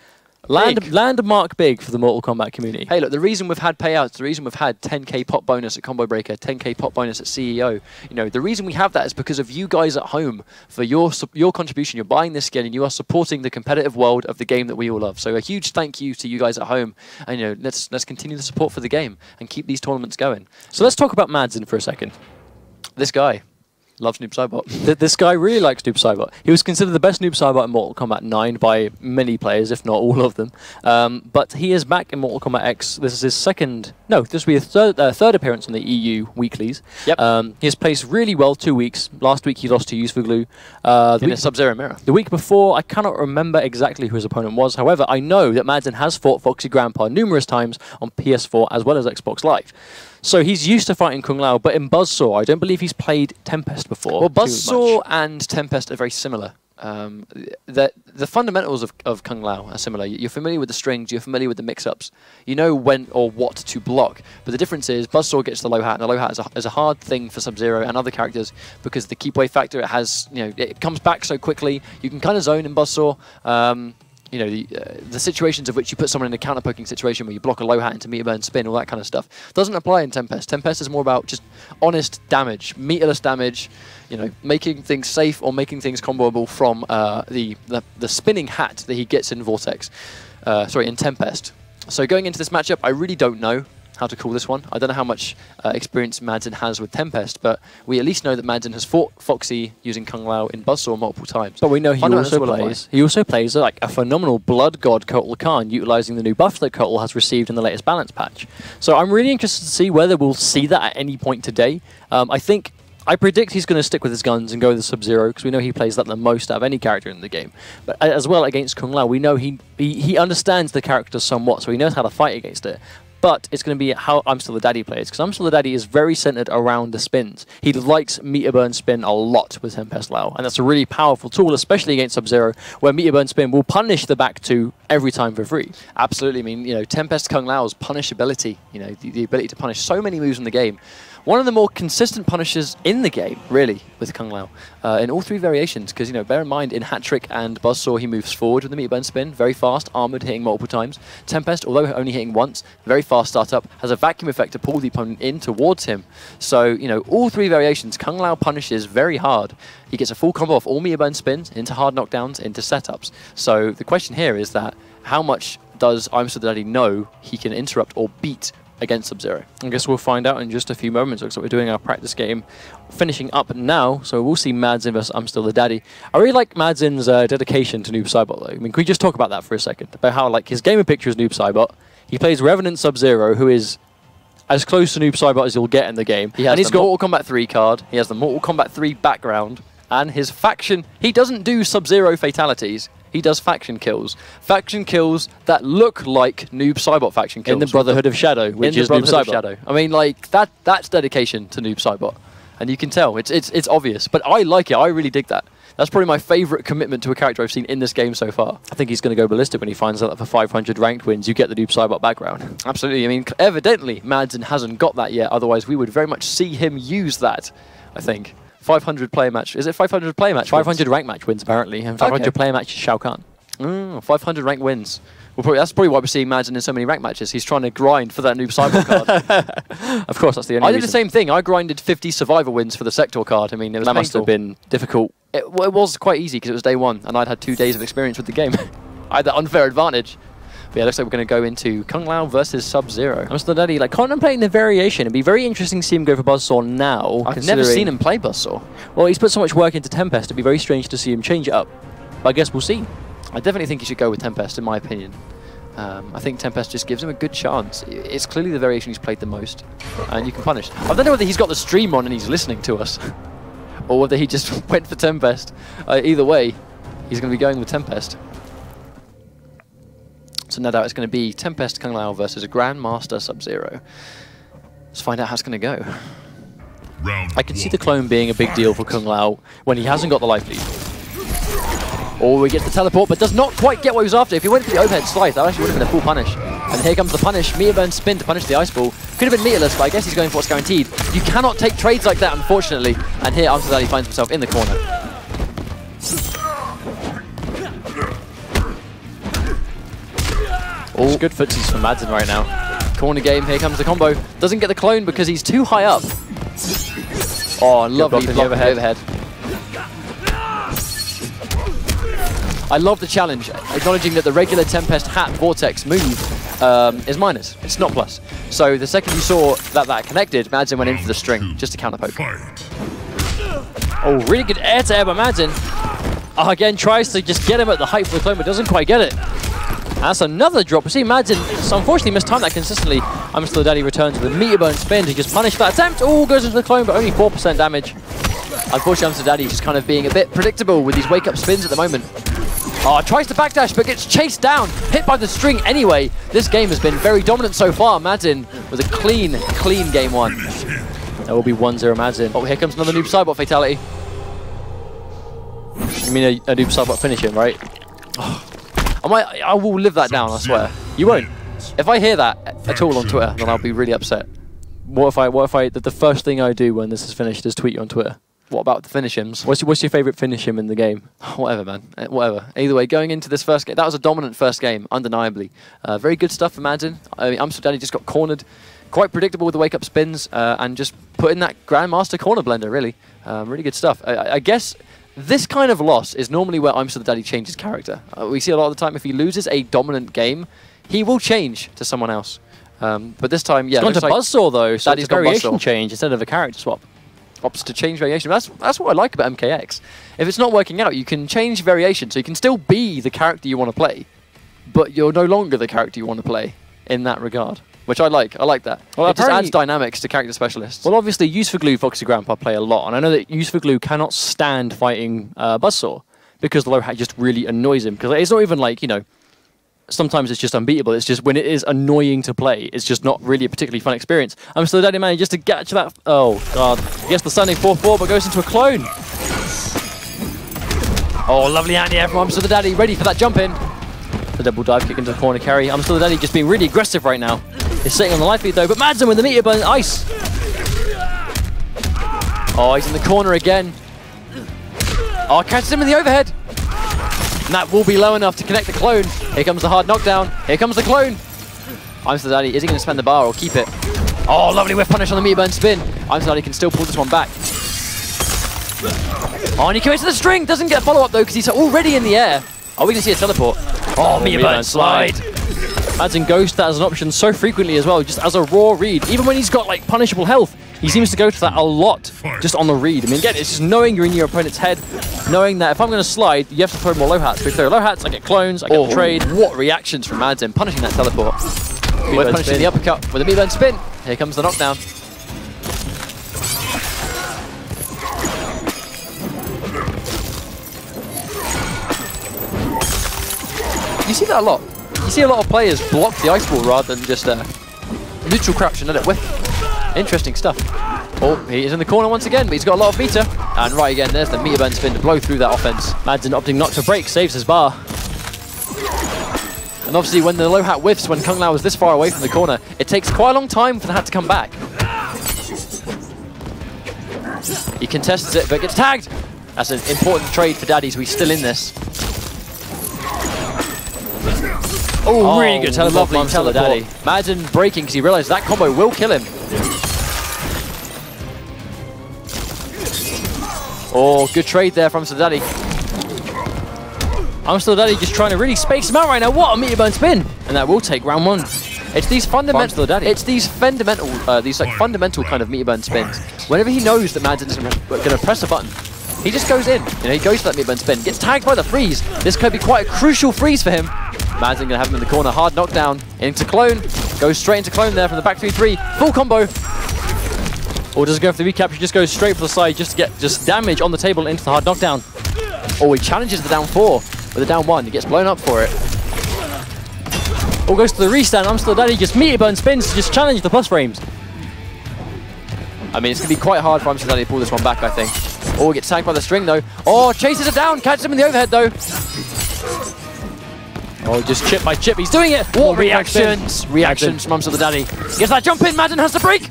Landmark big for the Mortal Kombat community. Hey, look, the reason we've had payouts, the reason we've had 10k pop bonus at Combo Breaker, 10k pop bonus at CEO, you know, the reason we have that is because of you guys at home, for your contribution. You're buying this skin and you are supporting the competitive world of the game that we all love. So a huge thank you to you guys at home, and you know, let's continue the support for the game and keep these tournaments going. So let's talk about Madzin for a second. This guy loves Noob Saibot. This guy really likes Noob Saibot. He was considered the best Noob Saibot in Mortal Kombat 9 by many players, if not all of them. But he is back in Mortal Kombat X. This is his second... No, this will be his third appearance on the EU weeklies. Yep. He has placed really well 2 weeks. Last week he lost to Usfuglu. In a Sub-Zero mirror. The week before, I cannot remember exactly who his opponent was. However, I know that Madzin has fought Foxy Grandpa numerous times on PS4 as well as Xbox Live. So he's used to fighting Kung Lao, but in Buzzsaw, I don't believe he's played Tempest before. Well, Buzzsaw and Tempest are very similar. The fundamentals of Kung Lao are similar. You're familiar with the strings, you're familiar with the mix-ups. You know when or what to block. But the difference is Buzzsaw gets the low hat, and the low hat is a hard thing for Sub-Zero and other characters because the keep wave factor, it has, you know, it comes back so quickly. You can kind of zone in Buzzsaw. You know, the situations of which you put someone in a counter-poking situation where you block a low hat into meter burn spin, all that kind of stuff, doesn't apply in Tempest. Tempest is more about just honest damage, meterless damage, you know, making things safe or making things comboable from the spinning hat that he gets in Vortex. In Tempest. So going into this matchup, I really don't know how to call this one. I don't know how much experience Madzin has with Tempest, but we at least know that Madzin has fought Foxy using Kung Lao in Buzzsaw multiple times. But we know he also plays like a phenomenal Blood God Kotal Khan, utilizing the new buff that Kotal has received in the latest balance patch. So I'm really interested to see whether we'll see that at any point today. I predict he's going to stick with his guns and go with the Sub-Zero, because we know he plays that the most out of any character in the game. But as well, against Kung Lao, we know he understands the character somewhat, so he knows how to fight against it. But it's going to be how I'm Still the Daddy plays, because I'm Still the Daddy is very centered around the spins. He likes meter burn spin a lot with Tempest Lao, and that's a really powerful tool, especially against Sub-Zero, where meter burn spin will punish the back two every time for free. Absolutely. I mean, you know, Tempest Kung Lao's punishability, you know, the ability to punish so many moves in the game. One of the more consistent punishers in the game, really, with Kung Lao, in all three variations, because, you know, bear in mind, in Hat Trick and Buzzsaw, he moves forward with the meter burn spin, very fast, armored, hitting multiple times. Tempest, although only hitting once, very fast startup, has a vacuum effect to pull the opponent in towards him. So, you know, all three variations, Kung Lao punishes very hard. He gets a full combo of all meter burn spins, into hard knockdowns, into setups. So the question here is that, how much does I'm Still the Daddy know he can interrupt or beat against Sub-Zero? I guess we'll find out in just a few moments. Looks like we're doing our practice game finishing up now, so we'll see Madzin versus I'm Still the Daddy. I really like Madzin's dedication to Noob Saibot, though. I mean, can we just talk about that for a second? About how, like, his game of picture is Noob Saibot. He plays Revenant Sub-Zero, who is as close to Noob Saibot as you'll get in the game. He's got Mortal Kombat 3 card, he has the Mortal Kombat 3 background, and his faction, he doesn't do Sub-Zero fatalities. He does faction kills. Faction kills that look like Noob Saibot faction kills. In the Brotherhood of Shadow, which is Noob Saibot. I mean, like, that's dedication to Noob Saibot. And you can tell, it's obvious. But I like it, I really dig that. That's probably my favourite commitment to a character I've seen in this game so far. I think he's going to go ballistic when he finds out that for 500 ranked wins, you get the Noob Saibot background. Absolutely, I mean, evidently, Madzin hasn't got that yet, otherwise we would very much see him use that, I think. 500 player match. Is it 500 player match? 500 rank match wins, apparently. And 500 player match Shao Kahn. 500 rank wins. Well, that's probably why we're seeing Madzin in so many rank matches. He's trying to grind for that Noob Saibot card. Of course, that's the only reason. I did the same thing. I grinded 50 survivor wins for the Sector card. I mean, it was that must have been difficult. It was quite easy because it was day one, and I'd had 2 days of experience with the game. I had that unfair advantage. But yeah, looks like we're going to go into Kung Lao versus Sub-Zero. I'm Still Daddy, like, contemplating the variation. It'd be very interesting to see him go for Buzzsaw now. I've never seen him play Buzzsaw. Well, he's put so much work into Tempest. It'd be very strange to see him change it up. But I guess we'll see. I definitely think he should go with Tempest, in my opinion. I think Tempest just gives him a good chance. It's clearly the variation he's played the most, and you can punish. I don't know whether he's got the stream on and he's listening to us, or whether he just went for Tempest. Either way, he's going to be going with Tempest. So no doubt it's going to be Tempest Kung Lao versus a Grandmaster Sub-Zero. Let's find out how it's going to go. I can see the clone being a big deal for Kung Lao when he hasn't got the life lead. Oh, he gets the teleport, but does not quite get what he was after. If he went for the overhead slice, that actually would have been a full punish. And here comes the punish. Meter burn spin to punish the ice ball. Could have been meterless, but I guess he's going for what's guaranteed. You cannot take trades like that, unfortunately. And here, after that, he finds himself in the corner. All good footsies from Madsen right now. Corner game, here comes the combo. Doesn't get the clone because he's too high up. Oh, lovely block overhead. I love the challenge, acknowledging that the regular Tempest Hat Vortex move is minus. It's not plus. So the second you saw that connected, Madsen went in for the string, just to counter poke. Oh, really good air to air by Madsen. Oh, again, tries to just get him at the height for the clone, but doesn't quite get it. That's another drop. We see Madsen, so unfortunately mistimed that consistently. I'm Still Daddy returns with a meter burn spin to just punish that attempt. Oh, goes into the clone, but only 4% damage. Unfortunately, I'm Still Daddy just kind of being a bit predictable with these wake-up spins at the moment. Oh, tries to backdash, but gets chased down, hit by the string anyway. This game has been very dominant so far. Madsen with a clean game one. That will be 1-0 Madsen. Oh, here comes another noob sidebot fatality. You mean a noob sidebot finish him, right? Oh, I will live that down, I swear. You won't. If I hear that at all on Twitter, then I'll be really upset. What if the first thing I do when this is finished is tweet you on Twitter? What about the finish hims? What's your favourite finish him in the game? Whatever, man. Whatever. Either way, going into this first game, that was a dominant first game, undeniably. Very good stuff for Madsen. I mean, Amsterdam just got cornered. Quite predictable with the wake-up spins and just put in that Grandmaster corner blender, really. Really good stuff. I guess this kind of loss is normally where I'm Still Daddy changes character. We see a lot of the time if he loses a dominant game, he will change to someone else. But this time, yeah. It's gone to Buzzsaw, though, so it's a variation Buzzsaw. change instead of a character swap. Opts to change variation. That's what I like about MKX. If it's not working out, you can change variation, so you can still be the character you want to play, but you're no longer the character you want to play in that regard, which I like. I like that. Well, it just adds dynamics to character specialists. Well, obviously, Use for Glue Foxy Grandpa play a lot, and I know that Use for Glue cannot stand fighting Buzzsaw because the low hat just really annoys him. Because it's not even like, you know, sometimes it's just unbeatable. It's just when it is annoying to play, it's just not really a particularly fun experience. I'm Still Daddy managed just to catch that. Oh, God. Gets the standing 4-4, but goes into a clone. Oh, lovely anti-air from I'm Still Daddy, ready for that jump in. The double dive kick into the corner carry. I'm Still Daddy just being really aggressive right now. He's sitting on the life lead, though, but Madsen with the meter burn ice. Oh, he's in the corner again. Oh, catches him in the overhead. And that will be low enough to connect the clone. Here comes the hard knockdown. Here comes the clone. I'm Still Daddy. Is he going to spend the bar or keep it? Oh, lovely whiff punish on the meter burn spin. I'm Still Daddy can still pull this one back. Oh, and he commits to the string. Doesn't get follow-up, though, because he's already in the air. Are we going to see a teleport? Oh, meter burn slide. Madsen goes to that as an option so frequently as well, just as a raw read. Even when he's got, like, punishable health, he seems to go to that a lot, just on the read. I mean, again, it's just knowing you're in your opponent's head, knowing that if I'm going to slide, you have to throw more low hats. If we throw low hats, I get clones, I get the trade. What reactions from Madsen, punishing that teleport. We're punishing the uppercut with a meter burn spin. Here comes the knockdown. You see that a lot. You see a lot of players block the ice ball rather than just neutral crouch and let it whiff. Interesting stuff. Oh, he is in the corner once again, but he's got a lot of meter. And right again, there's the meter burn spin to blow through that offense. Madsen opting not to break, saves his bar. And obviously when the low hat whiffs, when Kung Lao is this far away from the corner, it takes quite a long time for the hat to come back. He contests it, but gets tagged. That's an important trade for Daddy, so he's still in this. Oh, really good teleport from Still Daddy. Madsen breaking because he realized that combo will kill him. Oh, good trade there from Still Daddy. I'm Still Daddy just trying to really space him out right now. What a meter burn spin! And that will take round one. It's these fundamental, fundamental kind of meter burn spins. Whenever he knows that Madsen's going to press a button, he just goes in. You know, he goes for that meter burn spin, gets tagged by the freeze. This could be quite a crucial freeze for him. Madsen going to have him in the corner, hard knockdown into clone, goes straight into clone there from the back 3-3, full combo. Or does it go for the recapture? Just goes straight for the side just to get just damage on the table into the hard knockdown. Oh, he challenges the down 4 with the down 1. He gets blown up for it. Or goes to the restand. I'm Still Daddy just meter burn spins to just challenge the plus frames. I mean, it's going to be quite hard for Still Daddy to pull this one back, I think. Oh, gets tagged by the string though. Oh, chases it down, catches him in the overhead though. Oh, just chip by chip, he's doing it! What reactions! Reactions from Still Daddy. Gets that jump in, Madsen has to break!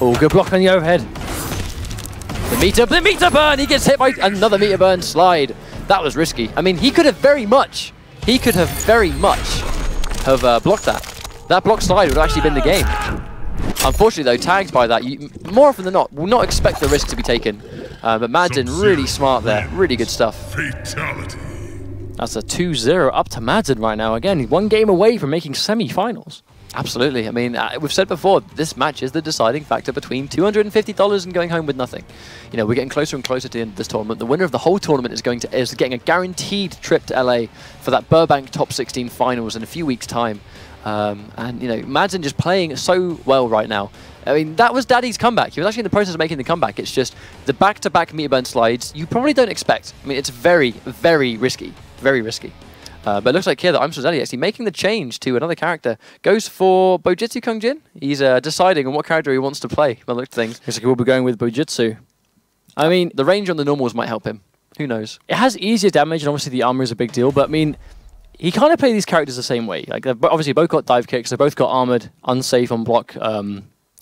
Oh, good block on the overhead. The meter burn! He gets hit by another meter burn slide. That was risky. I mean, he could have very much he could have very much have blocked that. That block slide would have actually been the game. Unfortunately, though, tagged by that, you more often than not will not expect the risk to be taken. But Madsen really smart there. Really good stuff. Fatality. That's a 2-0 up to Madsen right now. Again, he's one game away from making semi-finals. Absolutely. I mean, we've said before, this match is the deciding factor between $250 and going home with nothing. You know, we're getting closer and closer to the end of this tournament. The winner of the whole tournament is getting a guaranteed trip to LA for that Burbank Top 16 finals in a few weeks' time. And, you know, Madsen just playing so well right now. I mean, that was Daddy's comeback. He was actually in the process of making the comeback. It's just the back-to-back meter burn slides you probably don't expect. I mean, it's very, very risky. Very risky. But it looks like here that I'm Daddy actually making the change to another character. Goes for Bojutsu Kungjin. He's deciding on what character he wants to play by the look of things. Looks like we'll be going with Bojutsu. I mean, the range on the normals might help him. Who knows? It has easier damage, and obviously the armor is a big deal, but I mean, he kind of play these characters the same way. Like, they've obviously both got dive kicks, they've both got armored, unsafe on block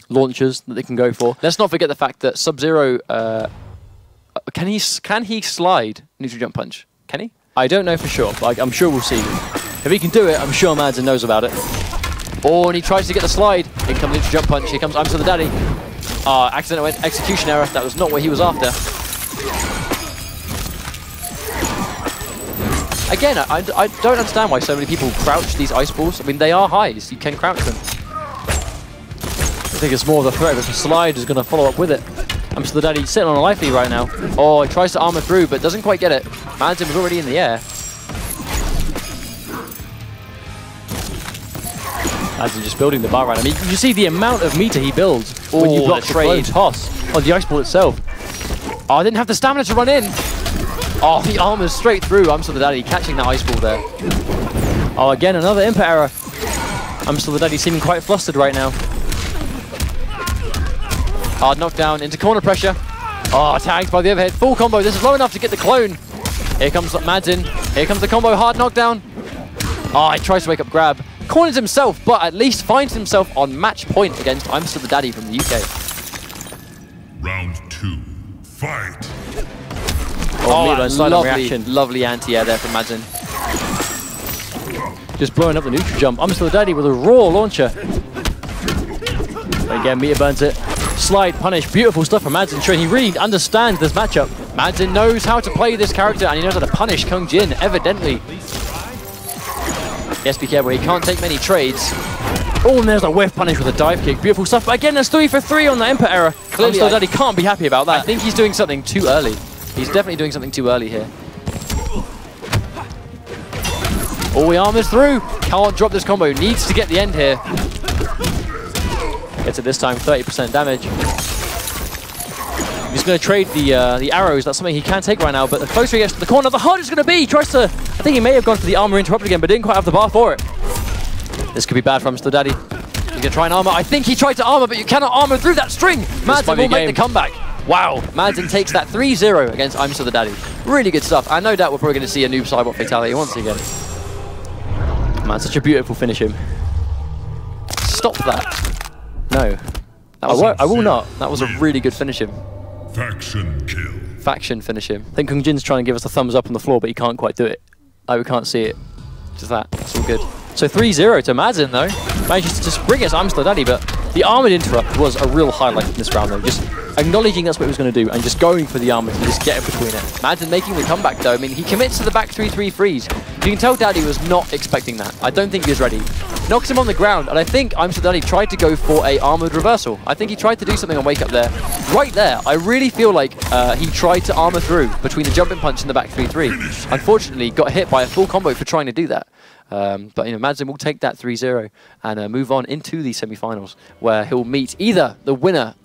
launchers that they can go for. Let's not forget the fact that Sub-Zero, can he slide neutral jump punch? Can he? I don't know for sure, but I'm sure we'll see. If he can do it, I'm sure Madsen knows about it. Oh, and he tries to get the slide. Here comes neutral jump punch. Here comes I'm the Daddy. Accidental execution error. That was not what he was after. Again, I don't understand why so many people crouch these ice balls. I mean, they are highs. You can crouch them. I think it's more of the threat that the slide is going to follow up with it. I'm the Daddy sitting on a life lead right now. Oh, he tries to armor through, but doesn't quite get it. Madsen was already in the air. Madsen just building the bar right now. I mean, you see the amount of meter he builds when you block the trade toss on the ice ball itself. Oh, I didn't have the stamina to run in. Oh, he armors straight through. I'm the Daddy catching that ice ball there. Oh, again, another input error. I'm the Daddy seeming quite flustered right now. Hard knockdown into corner pressure. Oh, tagged by the overhead. Full combo. This is low enough to get the clone. Here comes Madsen. Here comes the combo. Hard knockdown. Oh, he tries to wake up grab. Corners himself, but at least finds himself on match point against I'm the Daddy from the UK. Round 2. Fight. Lovely anti-air there from Madsen. Just blowing up the neutral jump. I'm the Daddy with a raw launcher. Again, meter burns it. Slide, punish, beautiful stuff from Madsen, showing he really understands this matchup. Madsen knows how to play this character, and he knows how to punish Kungjin, evidently. Yes, be careful, he can't take many trades. Oh, and there's a whiff punish with a dive kick. Beautiful stuff, but again, there's 3 for 3 on the input error. Clearly, Daddy can't be happy about that. I think he's doing something too early. He's definitely doing something too early here. Oh, he armors through. Can't drop this combo, needs to get the end here. Gets it this time, 30% damage. He's going to trade the arrows. That's something he can take right now, but the closer he gets to the corner, the harder it's going to be. He tries to, I think he may have gone for the armor interrupt again, but didn't quite have the bar for it. This could be bad for Mr. Daddy. He's going to try and armor. I think he tried to armor, but you cannot armor through that string. Madsen will make the comeback. Wow, Madsen takes that 3-0 against I'm the Daddy. Really good stuff. And no doubt we're probably going to see a noob sidewalk fatality once again. Man, such a beautiful finish him. Stop that. No. I will not. That was a really good finish him. Faction kill. Faction finish him. I think Kungjin's trying to give us a thumbs up on the floor, but he can't quite do it. Like, we can't see it. Just that. That's all good. So 3-0 to Madsen, though. Manages to just bring us I'm the Daddy, but the armored interrupt was a real highlight in this round, though. Just acknowledging that's what he was going to do and just going for the armor to just get in between it. Madsen making the comeback, though. I mean, he commits to the back 3-3 freeze. You can tell Daddy was not expecting that. I don't think he was ready. Knocks him on the ground, and I think I'm the Daddy tried to go for a armored reversal. I think he tried to do something on wake up there. Right there, I really feel like he tried to armor through between the jumping punch and the back 3-3. Unfortunately, got hit by a full combo for trying to do that. But you know, Madsen will take that 3-0 and move on into the semi-finals, where he'll meet either the winner,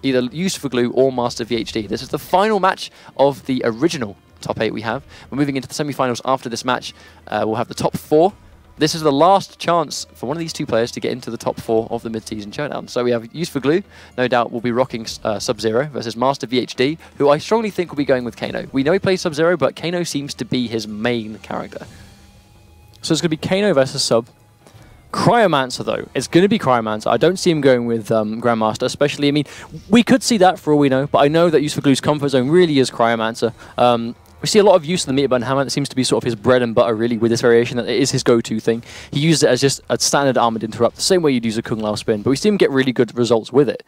either Use for Glue or Master VHD. This is the final match of the original top 8 we have. We're moving into the semi-finals after this match. We'll have the top 4. This is the last chance for one of these two players to get into the top 4 of the mid-season showdown. So we have Use for Glue, no doubt will be rocking Sub-Zero versus Master VHD, who I strongly think will be going with Kano. We know he plays Sub-Zero, but Kano seems to be his main character. So it's going to be Kano versus Sub. Cryomancer, though. It's going to be Cryomancer. I don't see him going with Grandmaster, especially, I mean, we could see that for all we know, but I know that Use for Glue's comfort zone really is Cryomancer. We see a lot of use of the meter button hammer. That seems to be sort of his bread and butter, really, with this variation. That it is his go-to thing. He uses it as just a standard armored interrupt, the same way you'd use a Kung Lao spin, but we see him get really good results with it.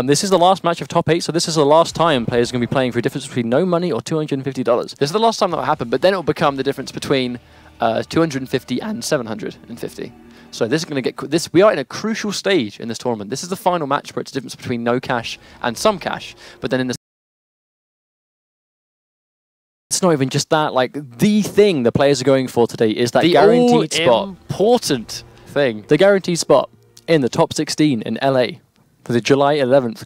This is the last match of top 8, so this is the last time players are going to be playing for a difference between no money or $250. This is the last time that will happen, but then it will become the difference between 250 and 750. So this is going to get this. We are in a crucial stage in this tournament. This is the final match where it's a difference between no cash and some cash. But then in the it's not even just that. Like, the thing the players are going for today is that guaranteed spot. Important thing. The guaranteed spot in the top 16 in LA for the July 11th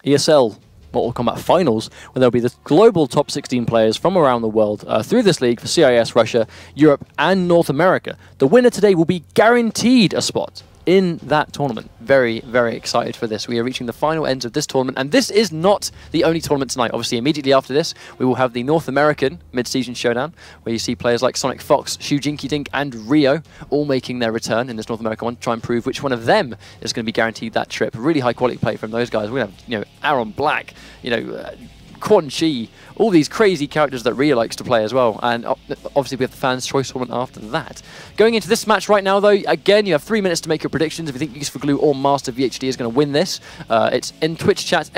ESL Mortal Kombat Finals, where there'll be the global top 16 players from around the world through this league for CIS, Russia, Europe, and North America. The winner today will be guaranteed a spot in that tournament. Very, very excited for this. We are reaching the final ends of this tournament, and this is not the only tournament tonight. Obviously, immediately after this, we will have the North American mid-season showdown, where you see players like Sonic Fox, Shu Jinky Dink, and Rio all making their return in this North American one to try and prove which one of them is going to be guaranteed that trip. Really high quality play from those guys. We're going to have, Aaron Black, Quan Chi, all these crazy characters that Rio likes to play as well. And obviously we have the Fans' Choice Tournament after that. Going into this match right now, though, again, you have 3 minutes to make your predictions. If you think Useful Glue or Master VHD is going to win this, it's in Twitch chat,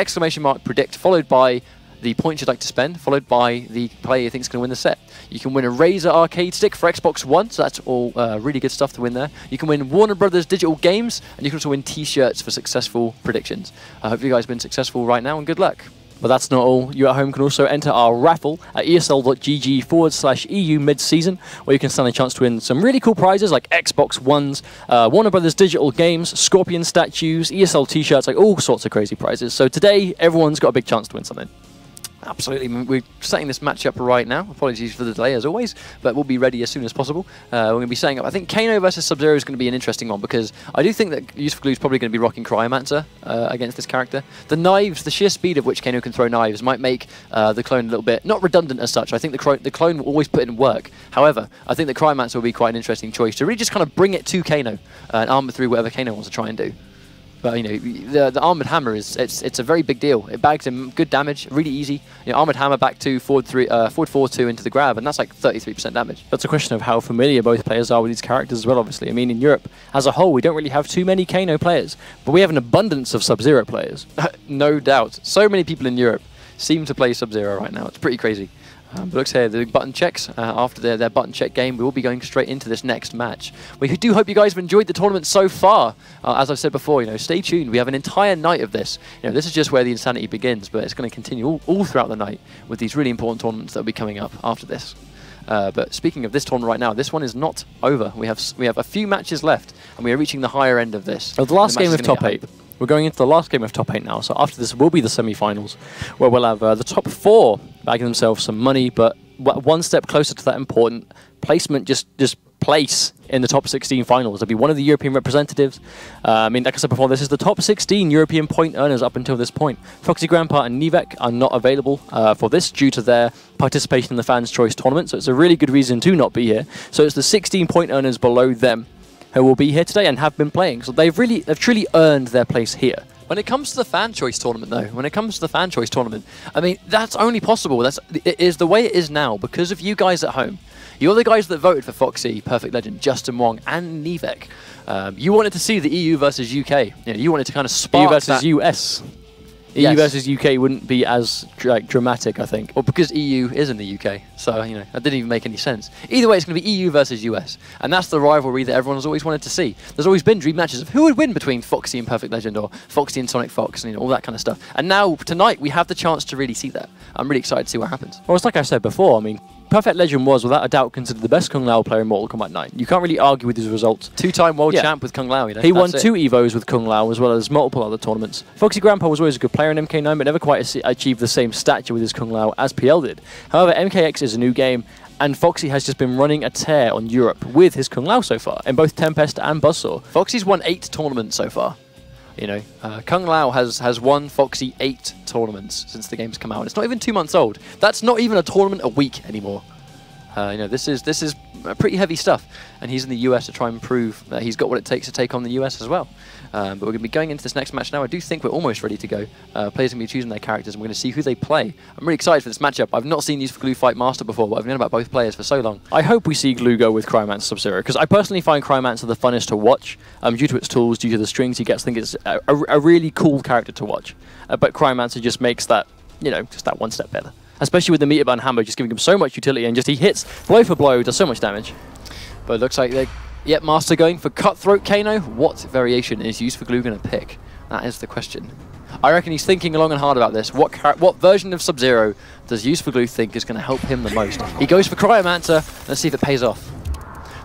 !predict, followed by the points you'd like to spend, followed by the player you think is going to win the set. You can win a Razer arcade stick for Xbox One, so that's all really good stuff to win there. You can win Warner Brothers digital games, and you can also win t-shirts for successful predictions. I hope you guys have been successful right now, and good luck. But that's not all. You at home can also enter our raffle at esl.gg/EU mid-season, where you can stand a chance to win some really cool prizes like Xbox Ones, Warner Brothers digital games, Scorpion statues, ESL t-shirts, like all sorts of crazy prizes. So today, everyone's got a big chance to win something. Absolutely. We're setting this match up right now. Apologies for the delay as always, but we'll be ready as soon as possible. We're going to be setting up. I think Kano versus Sub-Zero is going to be an interesting one, because I do think that Useful Glue is probably going to be rocking Cryomancer against this character. The knives, the sheer speed of which Kano can throw knives might make the clone a little bit, not redundant as such. I think the clone will always put in work. However, I think the Cryomancer will be quite an interesting choice to really just kind of bring it to Kano and armor through whatever Kano wants to try and do. But the armored hammer it's a very big deal. It bags him good damage, really easy. Armored hammer back to forward 4-2 into the grab, and that's like 33% damage. That's a question of how familiar both players are with these characters as well, obviously. I mean, in Europe as a whole, we don't really have too many Kano players, but we have an abundance of Sub-Zero players. No doubt. So many people in Europe seem to play Sub-Zero right now. It's pretty crazy. But looks here, the button checks. After their button check game, we will be going straight into this next match. We do hope you guys have enjoyed the tournament so far. As I've said before, stay tuned. We have an entire night of this. This is just where the insanity begins, but it's going to continue all throughout the night with these really important tournaments that will be coming up after this. But speaking of this tournament right now, this one is not over. We have a few matches left, and we are reaching the higher end of this. The last game of top 8. We're going into the last game of top 8 now, so after this will be the semi-finals, where we'll have the top 4 bagging themselves some money, but one step closer to that important placement, just place in the top 16 finals. It'll be one of the European representatives. I mean, like I said before, this is the top 16 European point earners up until this point. Foxy Grandpa and Nivek are not available for this due to their participation in the Fans' Choice Tournament, so it's a really good reason to not be here. So it's the 16 point earners below them who will be here today and have been playing. So they've truly earned their place here. When it comes to the Fan Choice Tournament, I mean, that's only possible. It is the way it is now because of you guys at home. You're the guys that voted for Foxy, Perfect Legend, Justin Wong, and Nivek. You wanted to see the EU versus UK. You wanted to kind of spark EU versus US. EU versus UK wouldn't be as dramatic, I think. Well, because EU is in the UK, so, that didn't even make any sense. Either way, it's going to be EU versus US, and that's the rivalry that everyone has always wanted to see. There's always been dream matches of who would win between Foxy and Perfect Legend, or Foxy and Sonic Fox, and all that kind of stuff. And now, tonight, we have the chance to really see that. I'm really excited to see what happens. Well, it's like I said before, I mean, Perfect Legend was, without a doubt, considered the best Kung Lao player in Mortal Kombat 9. You can't really argue with his results. Two-time world champ with Kung Lao, He won 2 EVOs with Kung Lao, as well as multiple other tournaments. Foxy Grandpa was always a good player in MK9, but never quite achieved the same stature with his Kung Lao as PL did. However, MKX is a new game, and Foxy has just been running a tear on Europe with his Kung Lao so far, in both Tempest and Buzzsaw. Foxy's won 8 tournaments so far. Kung Lao has won Foxy 8 tournaments since the game's come out. It's not even 2 months old. That's not even a tournament a week anymore. You know, this is pretty heavy stuff, and he's in the US to try and prove that he's got what it takes to take on the US as well. But we're going to be going into this next match now. I do think we're almost ready to go. Players are going to be choosing their characters, and we're going to see who they play. I'm really excited for this matchup. I've not seen Use for Glue fight Master before, but I've known about both players for so long. I hope we see Glue go with Cryomancer Sub-Zero, because I personally find Cryomancer the funnest to watch, due to its tools, due to the strings he gets. I think it's a really cool character to watch. But Cryomancer just makes that, you know, just that one step better. Especially with the Meteor Burn Hammer just giving him so much utility, and just he hits blow for blow, does so much damage. But it looks like they... Yep, Master going for Cutthroat Kano. What variation is Use for Glue going to pick? That is the question. I reckon he's thinking long and hard about this. What version of Sub-Zero does Use for Glue think is going to help him the most? He goes for Cryomancer. Let's see if it pays off.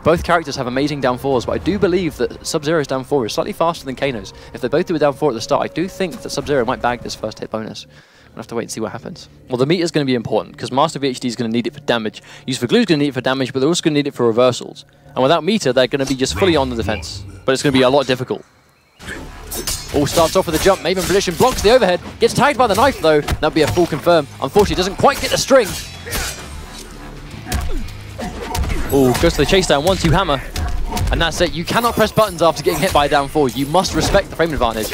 Both characters have amazing down 4s, but I do believe that Sub-Zero's down 4 is slightly faster than Kano's. If they both do a down 4 at the start, I do think that Sub-Zero might bag this first hit bonus. We'll have to wait and see what happens. Well, the meter's going to be important, because Master VHD is going to need it for damage. Use for Glue is going to need it for damage, but they're also going to need it for reversals. And without meter, they're going to be just fully on the defense. But it's going to be a lot difficult. All starts off with a jump. Maven Prediction blocks the overhead. Gets tagged by the knife, though. That'll be a full confirm. Unfortunately, doesn't quite get the string. Oh, goes to the chase down, 1-2 hammer. And that's it. You cannot press buttons after getting hit by a down 4. You must respect the frame advantage.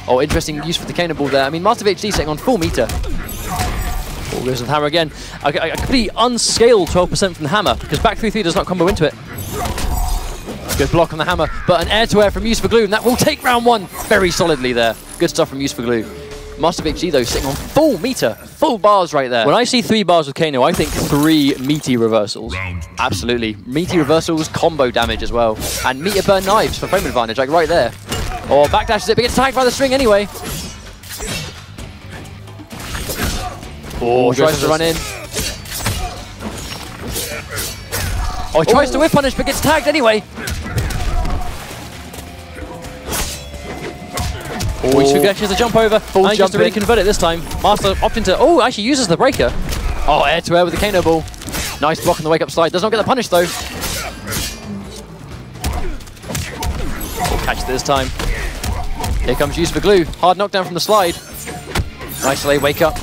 Oh, interesting use for the cannonball there. I mean, Master VHD sitting on full meter. Oh, goes to the hammer again. A completely unscaled 12% from the hammer, because back 3-3 does not combo into it. Good block on the hammer, but an air-to-air from Use for Glue, and that will take round 1 very solidly there. Good stuff from Use for Glue. Master VHD, though, sitting on full meter, full bars right there. When I see 3 bars with Kano, I think 3 meaty reversals. Absolutely. Meaty reversals, combo damage as well. And meter burn knives for frame advantage, like right there. Oh, backdashes it, but gets tagged by the string anyway. Oh, tries to run in. Oh, he tries to whip punish, but gets tagged anyway. Oh, he actually has a jump over. Full jump to really convert it this time. Master opting to... Oh, actually uses the breaker. Oh, air-to-air with the Kano ball. Nice block on the wake-up slide. Does not get the punish, though. Oh, catch it this time. Here comes Use for Glue. Hard knockdown from the slide. Nice delay wake-up.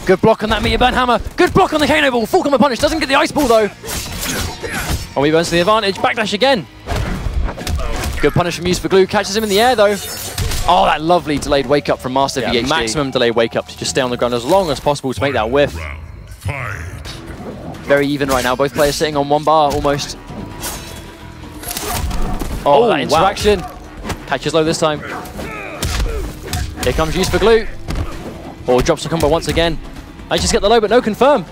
Good block on that Meteor Burn Hammer. Good block on the Kano ball. Full combo punish. Doesn't get the ice ball, though. Oh, he burns to the advantage. Backdash again. Good punish from Use for Glue. Catches him in the air, though. Oh, that lovely delayed wake-up from Master VHD. Maximum delayed wake-up to just stay on the ground as long as possible to make that whiff. Very even right now. Both players sitting on 1 bar almost. Oh, that interaction. Wow. Catches low this time. Here comes Use for Glue. Oh, drops the combo once again. I just get the low, but no confirm.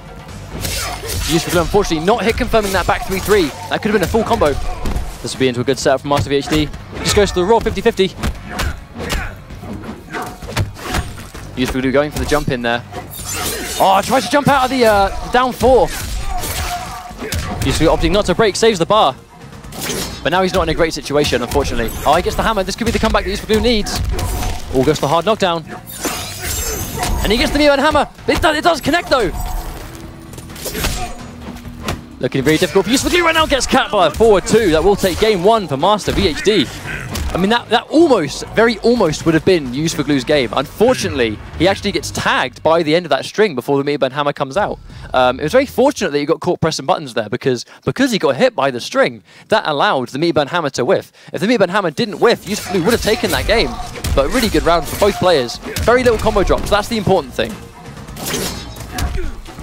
Use for Glue, unfortunately, not hit confirming that back 3-3. That could have been a full combo. This would be into a good setup from Master VHD. Just goes to the raw 50-50. Use for Glue going for the jump in there. Oh, tries to jump out of the down 4. Use for Glue opting not to break, saves the bar. But now he's not in a great situation, unfortunately. Oh, he gets the hammer. This could be the comeback that Use for Glue needs. Oh, goes for hard knockdown. And he gets the Meteor hammer. It does connect, though. Looking very difficult for Use for Glue right now. Gets capped by a forward 2. That will take game 1 for Master VHD. I mean, that almost, very almost would have been Use for Glue's game. Unfortunately, he actually gets tagged by the end of that string before the Meteor Burn Hammer comes out. It was very fortunate that he got caught pressing buttons there, because he got hit by the string, that allowed the Meteor Burn Hammer to whiff. If the Meteor Burn Hammer didn't whiff, Use for Glue would have taken that game. But a really good round for both players. Very little combo drops, that's the important thing.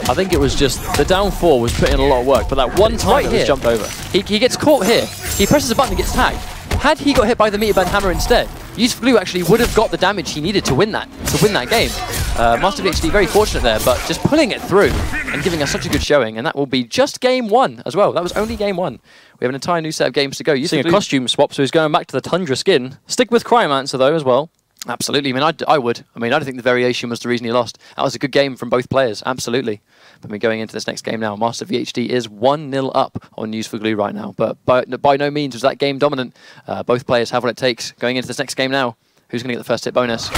I think it was just the down 4 was putting in a lot of work, but that one time it was jumped over. He gets caught here. He presses a button and gets tagged. Had he got hit by the Meteor Burn Hammer instead, Use for Glue actually would have got the damage he needed to win that game. Master VHD very fortunate there, but just pulling it through and giving us such a good showing, and that will be just game 1 as well. That was only game 1. We have an entire new set of games to go. Seeing a costume swap, so he's going back to the Tundra skin. Stick with Cryomancer though as well. Absolutely. I mean, I would. I mean, I don't think the variation was the reason he lost. That was a good game from both players. Absolutely. But we're going into this next game now. Master VHD is 1-0 up on Use for Glue right now. But by no means was that game dominant. Both players have what it takes. Going into this next game now. Who's going to get the first hit bonus?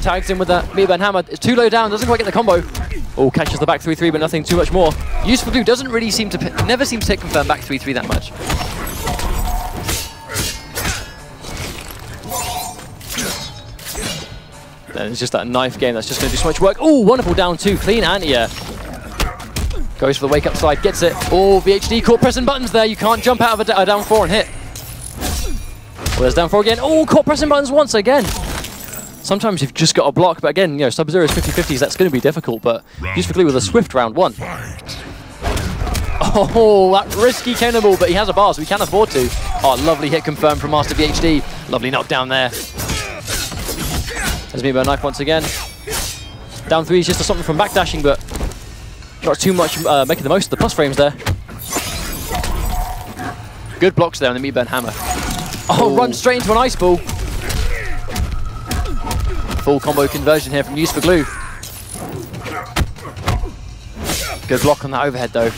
Tags him with that Meteor Burn Hammer. It's too low down. Doesn't quite get the combo. Oh, catches the back 3-3, but nothing too much more. Use for Glue doesn't really seem to... Never seems to hit confirm back 3-3 that much. Then it's just that knife game that's just going to do so much work. Oh, wonderful down 2, clean anti-air. Goes for the wake up slide, gets it. Oh, VHD caught pressing buttons there. You can't jump out of a down 4 and hit. Well, there's down 4 again. Oh, caught pressing buttons once again. Sometimes you've just got to block, but again, you know, Sub-Zero's 50-50s, that's going to be difficult, but Useful with a swift round 1. Oh, that risky cannonball, but he has a bar, so he can afford to. Oh, lovely hit confirmed from Master VHD. Lovely knockdown there. There's Meatbone Knife once again. Down 3 is just something from backdashing, but not too much making the most of the plus frames there. Good blocks there on the Meatbone Hammer. Oh, run straight into an ice ball. Full combo conversion here from Use for Glue. Good block on that overhead though.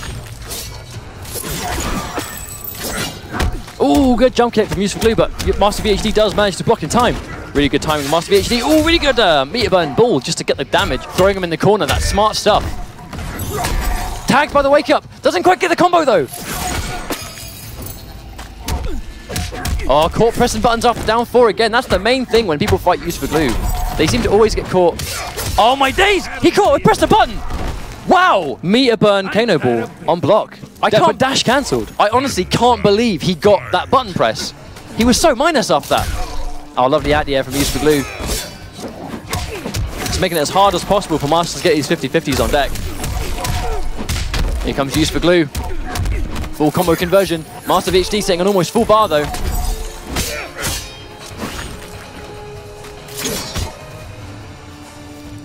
Oh, good jump kick from Use for Glue, but Master VHD does manage to block in time. Really good timing from Master VHD. Oh, really good Meatbone ball just to get the damage. Throwing him in the corner, that's smart stuff. Tagged by the wake up. Doesn't quite get the combo though. Oh, caught pressing buttons after down 4 again. That's the main thing when people fight Use for Glue. They seem to always get caught. Oh my days! He pressed a button! Wow! Meter burn Kano ball on block. I can't dash cancelled. I honestly can't believe he got that button press. He was so minus after that. Oh, lovely anti-air from Use for Glue. It's making it as hard as possible for Master to get these 50-50s on deck. Here comes Use for Glue. Full combo conversion. Master VHD setting an almost full bar though.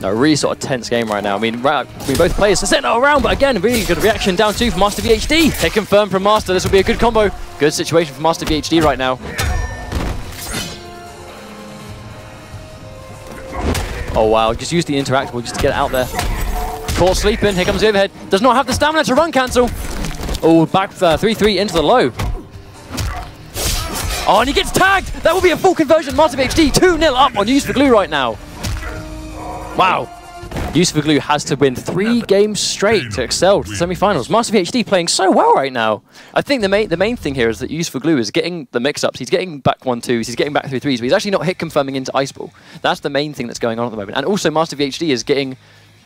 A really sort of tense game right now. I mean, both players are setting it around, but again, really good reaction down 2 from Master VHD. Hit confirmed from Master. This will be a good combo. Good situation for Master VHD right now. Oh wow, just use the interactable just to get it out there. Caught sleeping. Here comes the overhead. Does not have the stamina to run cancel. Oh, back 3-3 into the low. Oh, and he gets tagged. That will be a full conversion. Master VHD 2-0 up on Use for Glue right now. Wow. Use for Glue has to win 3 games straight to excel to the semi-finals. Master VHD playing so well right now. I think the main thing here is that Use for Glue is getting the mix-ups. He's getting back 1-2s, he's getting back 3-3s, but he's actually not hit confirming into Ice Ball. That's the main thing that's going on at the moment. And also Master VHD is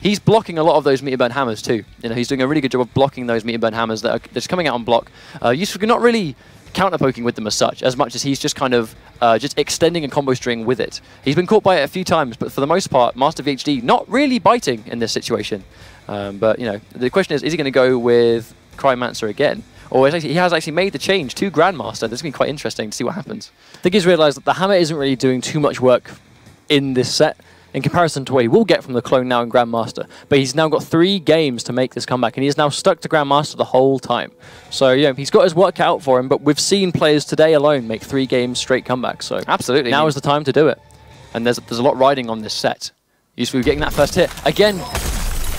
he's blocking a lot of those meter burn hammers too. You know, he's doing a really good job of blocking those meter burn hammers that are just coming out on block. Use for Glue not really counter-poking with them as much as he's just kind of just extending a combo string with it. He's been caught by it a few times, but for the most part, Master VHD not really biting in this situation. But, you know, the question is he going to go with Cryomancer again? Or he has actually made the change to Grandmaster. This is going to be quite interesting to see what happens. I think he's realised that the hammer isn't really doing too much work in this set in comparison to what he will get from the clone now in Grandmaster. But he's now got 3 games to make this comeback, and he is now stuck to Grandmaster the whole time. So, yeah, he's got his work cut out for him, but we've seen players today alone make 3 games straight comebacks. So absolutely, now is the time to do it. And there's a lot riding on this set. Useful getting that first hit. Again,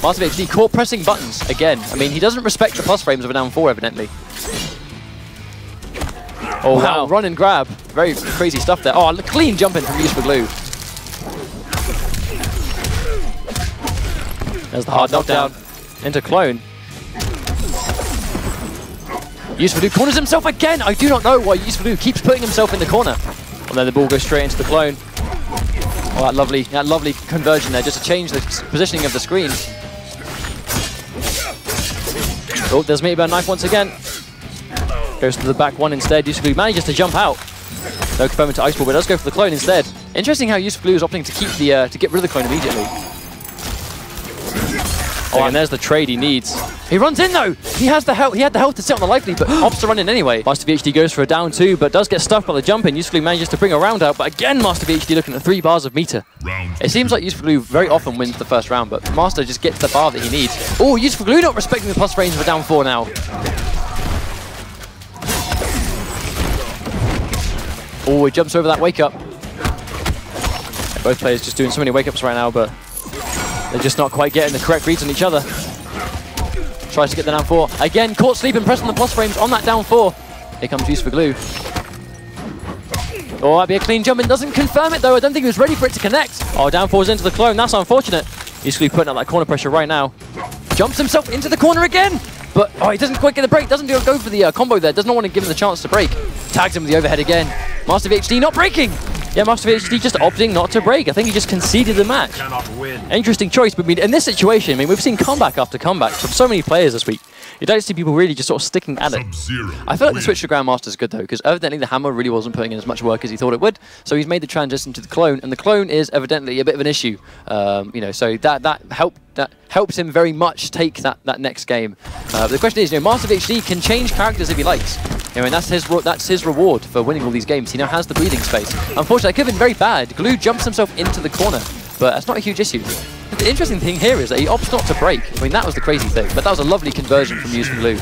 Master VHD caught pressing buttons again. I mean, he doesn't respect the plus frames of a down 4, evidently. Oh, wow. Run and grab. Very crazy stuff there. Oh, clean jumping from Use for Glue. There's the hard knockdown into clone. Use for Glue corners himself again. I do not know why Use for Glue keeps putting himself in the corner. And then the ball goes straight into the clone. Oh, that lovely conversion there, just to change the positioning of the screen. Oh, there's Meter Burn Knife once again. Goes to the back 1 instead. Use for Glue manages to jump out. No confirming to Ice Ball, but does go for the clone instead. Interesting how Use for Glue is opting to keep to get rid of the clone immediately. Oh, and there's the trade he needs. He runs in though! He had the health to sit on the life lead, but opts to run in anyway. Master VHD goes for a down 2, but does get stuffed by the jump in. Use for Glue manages to bring a round out, but again Master VHD looking at 3 bars of meter. It seems like Use for Glue very often wins the first round, but Master just gets the bar that he needs. Oh, Use for Glue not respecting the plus range of a down 4 now. Oh, he jumps over that wake up. Both players just doing so many wake ups right now, but they're just not quite getting the correct reads on each other. Tries to get the down 4. Again, caught sleeping, pressing the plus frames on that down 4. Here comes Use for Glue. Oh, that'd be a clean jump, and doesn't confirm it though. I don't think he was ready for it to connect. Oh, down 4's into the clone. That's unfortunate. Use for Glue putting up that corner pressure right now. Jumps himself into the corner again, but oh, he doesn't quite get the break. Doesn't go for the combo there. Does not want to give him the chance to break. Tags him with the overhead again. Master VHD not breaking. Yeah, Master VHD just opting not to break. I think he just conceded the match. Interesting choice, but I mean, in this situation, I mean, we've seen comeback after comeback from so many players this week. You don't see people really just sort of sticking at it. I feel like the switch to Grandmaster is good though, because evidently the hammer really wasn't putting in as much work as he thought it would. So he's made the transition to the clone, and the clone is evidently a bit of an issue. You know, so that helps him very much take that next game. The question is, you know, Master VHD can change characters if he likes. You know, and that's his reward for winning all these games. He now has the breathing space. Unfortunately, it could have been very bad. Glue jumps himself into the corner, but that's not a huge issue. The interesting thing here is that he opts not to break. I mean, that was the crazy thing, but that was a lovely conversion from using Glue.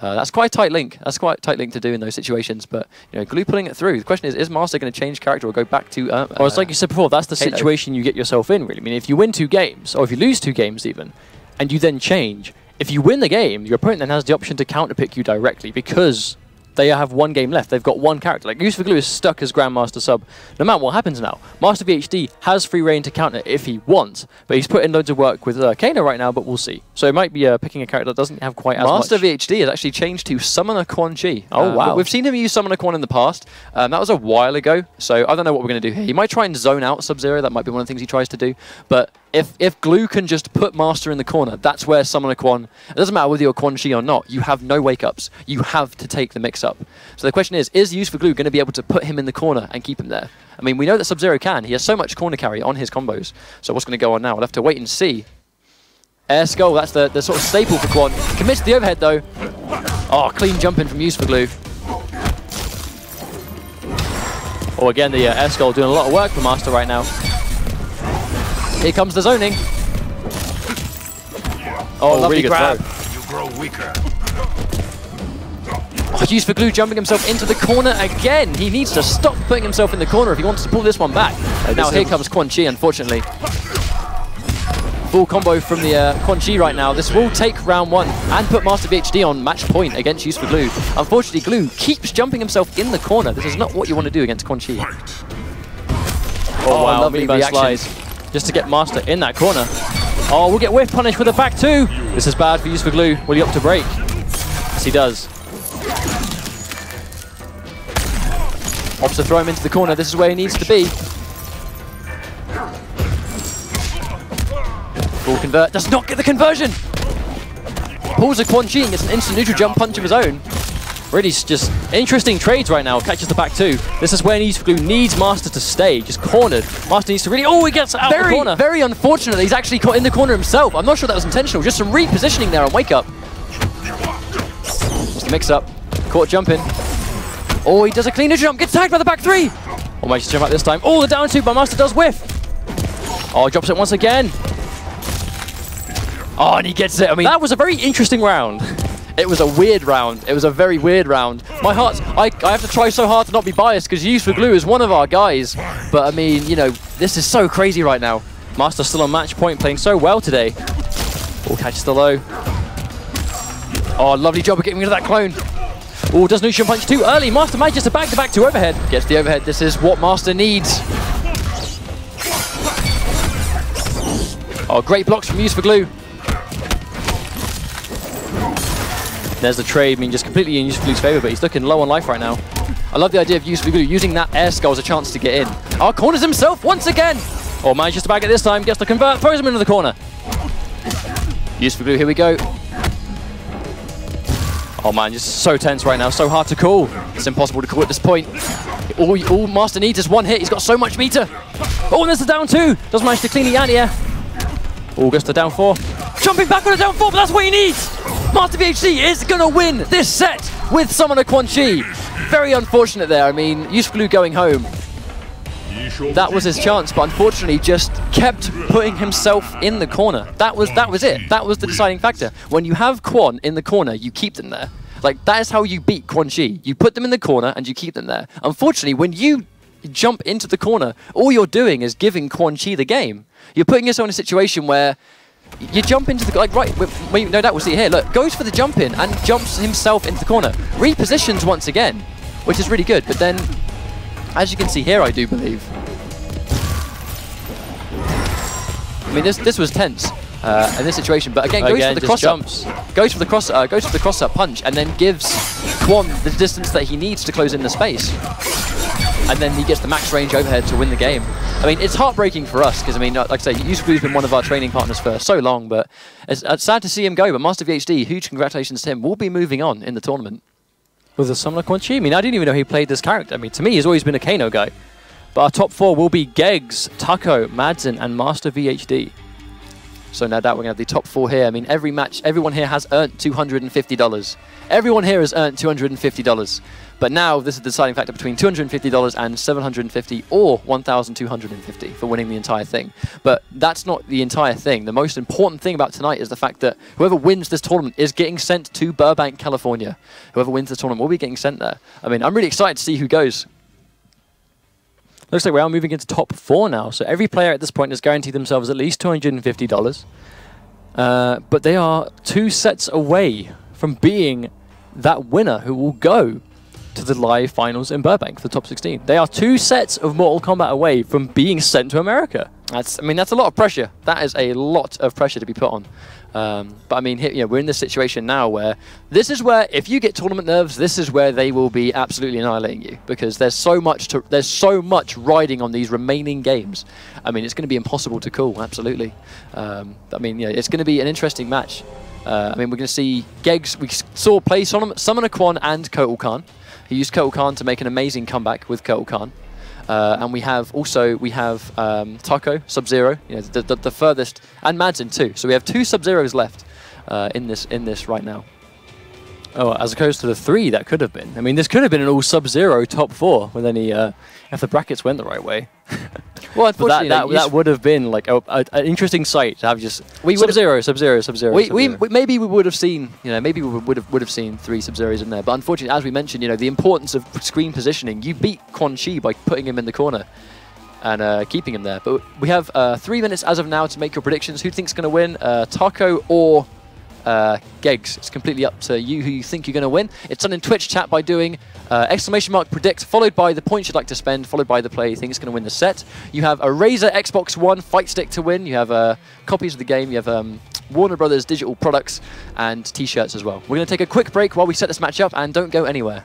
That's quite a tight link. That's quite a tight link to do in those situations, but you know, Glue pulling it through. The question is Master going to change character or go back to... well, it's like you said before, that's the situation you get yourself in, really. I mean, if you win 2 games, or if you lose 2 games even, and you then change, if you win the game, your opponent then has the option to counterpick you directly because they have 1 game left. They've got 1 character. Like, Use for Glue is stuck as Grandmaster sub. No matter what happens now, Master VHD has free reign to counter if he wants, but he's put in loads of work with Kano right now, but we'll see. So it might be picking a character that doesn't have quite as much. Master VHD has actually changed to Summoner Quan Chi. Oh, wow. We've seen him use Summoner Quan in the past. That was a while ago, so I don't know what we're going to do here. He might try and zone out Sub-Zero. That might be one of the things he tries to do, but if Glue can just put Master in the corner, that's where Summoner Quan... It doesn't matter whether you're Quan Chi or not. You have no wake-ups. You have to take the mix-up. So the question is Use for Glue going to be able to put him in the corner and keep him there? I mean, we know that Sub-Zero can. He has so much corner carry on his combos. So what's going to go on now? We'll have to wait and see. Air Skull, that's the sort of staple for Quan. Commits to the overhead, though. Oh, clean jumping from Use for Glue. Oh, again, the Air Skull doing a lot of work for Master right now. Here comes the zoning. Oh, lovely really grab. You grow weaker. Oh, Use for Glue jumping himself into the corner again. He needs to stop putting himself in the corner if he wants to pull this one back. Now here comes Quan Chi, unfortunately. Full combo from the Quan Chi right now. This will take round 1 and put Master VHD on match point against Use for Glue. Unfortunately, Glue keeps jumping himself in the corner. This is not what you want to do against Quan Chi. Oh, wow, lovely reaction. Just to get Master in that corner. Oh, we'll get whiff punished with a back 2. This is bad for Use for Glue. Will he opt to break? Yes, he does. Opts to throw him into the corner. This is where he needs to be. Full convert. Does not get the conversion. Pulls a Quan Chi and gets an instant neutral jump punch of his own. Really just interesting trades right now. Catches the back 2. This is where Use for Glue needs Master to stay. Just cornered. Master needs to really... Oh, he gets out of the corner. Very unfortunate. He's actually caught in the corner himself. I'm not sure that was intentional. Just some repositioning there on Wake Up. Just a mix-up. Caught jumping. Oh, he does a clean neutral jump. Gets tagged by the back 3. Oh, managed to jump out this time. Oh, the down 2, but Master does whiff. Oh, drops it once again. Oh, and he gets it. I mean, that was a very interesting round. It was a weird round. It was a very weird round. My heart, I have to try so hard to not be biased because Use for Glue is one of our guys. But I mean, you know, this is so crazy right now. Master still on match point, playing so well today. Oh, catches the low. Oh, lovely job of getting rid of that clone. Oh, does neutral punch too early. Master manages to bag the back 2 overhead. Gets the overhead. This is what Master needs. Oh, great blocks from Use for Glue. There's the trade, I mean, just completely in Use for Glue's favor, but he's looking low on life right now. I love the idea of Use for Glue using that Air Skull as a chance to get in. Oh, corners himself once again. Oh, manages to bag it this time, gets the convert, throws him into the corner. Use for Glue, here we go. Oh man, just so tense right now, so hard to call. It's impossible to call at this point. All Master needs is 1 hit, he's got so much meter. Oh, and there's the down 2. Does manage to clean the anti-air. Oh, gets the down 4. Jumping back on the down 4, but that's what he needs. Master VHD is going to win this set with Summoner Quan Chi. Very unfortunate there. I mean, Use for Glue going home. That was his chance, but unfortunately just kept putting himself in the corner. That was it. That was the deciding factor. When you have Quan in the corner, you keep them there. Like, that is how you beat Quan Chi. You put them in the corner and you keep them there. Unfortunately, when you jump into the corner, all you're doing is giving Quan Chi the game. You're putting yourself in a situation where you jump into the... Like, right, no doubt we'll see it here. Look, goes for the jump in and jumps himself into the corner. Repositions once again, which is really good. But then, as you can see here, I do believe. I mean, this was tense in this situation. But again, goes for the cross-up. Goes for the cross-up punch and then gives Quan the distance that he needs to close in the space. and then he gets the max range overhead to win the game. I mean, it's heartbreaking for us, because, I mean, like I say, Yusufu's been one of our training partners for so long, but it's sad to see him go. But Master VHD, huge congratulations to him, will be moving on in the tournament. With a Summoner Quan Chi? I mean, I didn't even know he played this character. I mean, to me, he's always been a Kano guy. But our top 4 will be Geggs, Taco, Madsen, and Master VHD. So no doubt we're going to have the top 4 here. I mean, every match, everyone here has earned $250. Everyone here has earned $250. But now this is the deciding factor between $250 and $750 or $1,250 for winning the entire thing. But that's not the entire thing. The most important thing about tonight is the fact that whoever wins this tournament is getting sent to Burbank, California. Whoever wins the tournament will be getting sent there. I mean, I'm really excited to see who goes. Looks like we are moving into top 4 now. So every player at this point has guaranteed themselves at least $250. But they are 2 sets away from being that winner who will go to the live finals in Burbank for the top 16. They are 2 sets of Mortal Kombat away from being sent to America. I mean, that's a lot of pressure. That is a lot of pressure to be put on. But I mean, we're in this situation now where this is where, if you get tournament nerves, this is where they will be absolutely annihilating you, because there's so much riding on these remaining games. I mean, it's going to be impossible to call. Absolutely. I mean, it's going to be an interesting match. I mean, we're going to see Geggs. We saw play Summoner Quan and Kotal Khan. He used Kotal Khan to make an amazing comeback with Kotal Khan. And we have Taco, Sub-Zero, the furthest, and Madsen too. So we have 2 Sub-Zeros left in this right now. Oh, as opposed to the 3 that could have been. I mean, this could have been an all Sub-Zero top 4 with any if the brackets went the right way. Well, unfortunately, that would have been like an interesting sight to have just Sub-Zero. Maybe we would have seen, maybe we would have seen 3 Sub-Zeros in there. But unfortunately, as we mentioned, the importance of screen positioning. You beat Quan Chi by putting him in the corner and keeping him there. But we have 3 minutes as of now to make your predictions. Who thinks going to win, Taco or Geggs? It's completely up to you who you think you're going to win. It's done in Twitch chat by doing !predict, followed by the points you'd like to spend, followed by the player you think is going to win the set. You have a Razer Xbox One fight stick to win. You have copies of the game. You have Warner Brothers digital products and t-shirts as well. We're going to take a quick break while we set this match up, and don't go anywhere.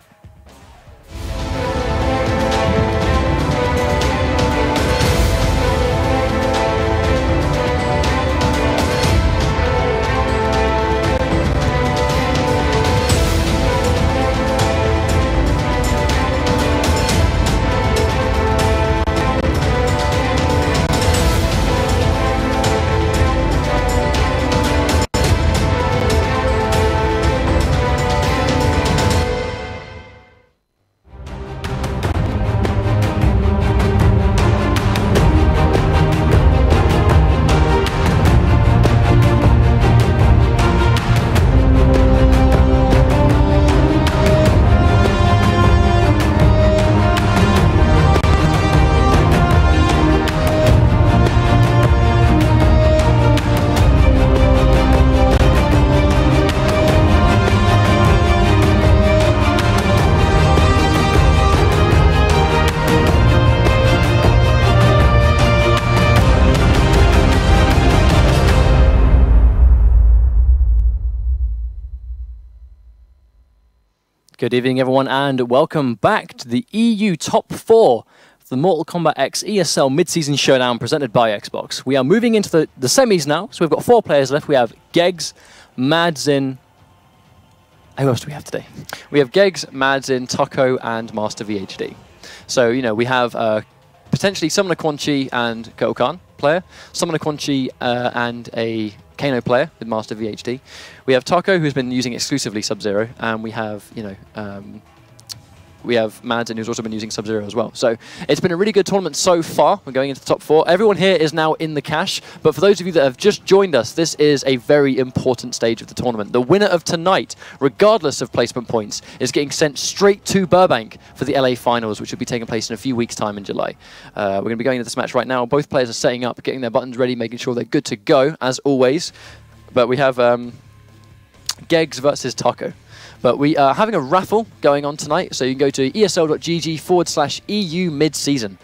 Good evening, everyone, and welcome back to the EU Top 4 for the Mortal Kombat X ESL Mid-Season Showdown presented by Xbox. We are moving into the semis now, so we've got 4 players left. We have Geggs, Madsen. Who else do we have today? We have Geggs, Madsen, Taco, and Master VHD. So, we have potentially Summoner Quan Chi and Kotal Khan player, Summoner Quan Chi and a Kano player with Master VHD. We have Taco, who's been using exclusively Sub-Zero, and we have, we have Madsen, who's also been using Sub-Zero as well. So it's been a really good tournament so far. We're going into the top 4. Everyone here is now in the cash, but for those of you that have just joined us, this is a very important stage of the tournament. The winner of tonight, regardless of placement points, is getting sent straight to Burbank for the LA Finals, which will be taking place in a few weeks' time in July. We're going to be going into this match right now. Both players are setting up, getting their buttons ready, making sure they're good to go, as always. But we have Geggs versus Taco. But we are having a raffle going on tonight, so you can go to esl.gg/EU mid-season.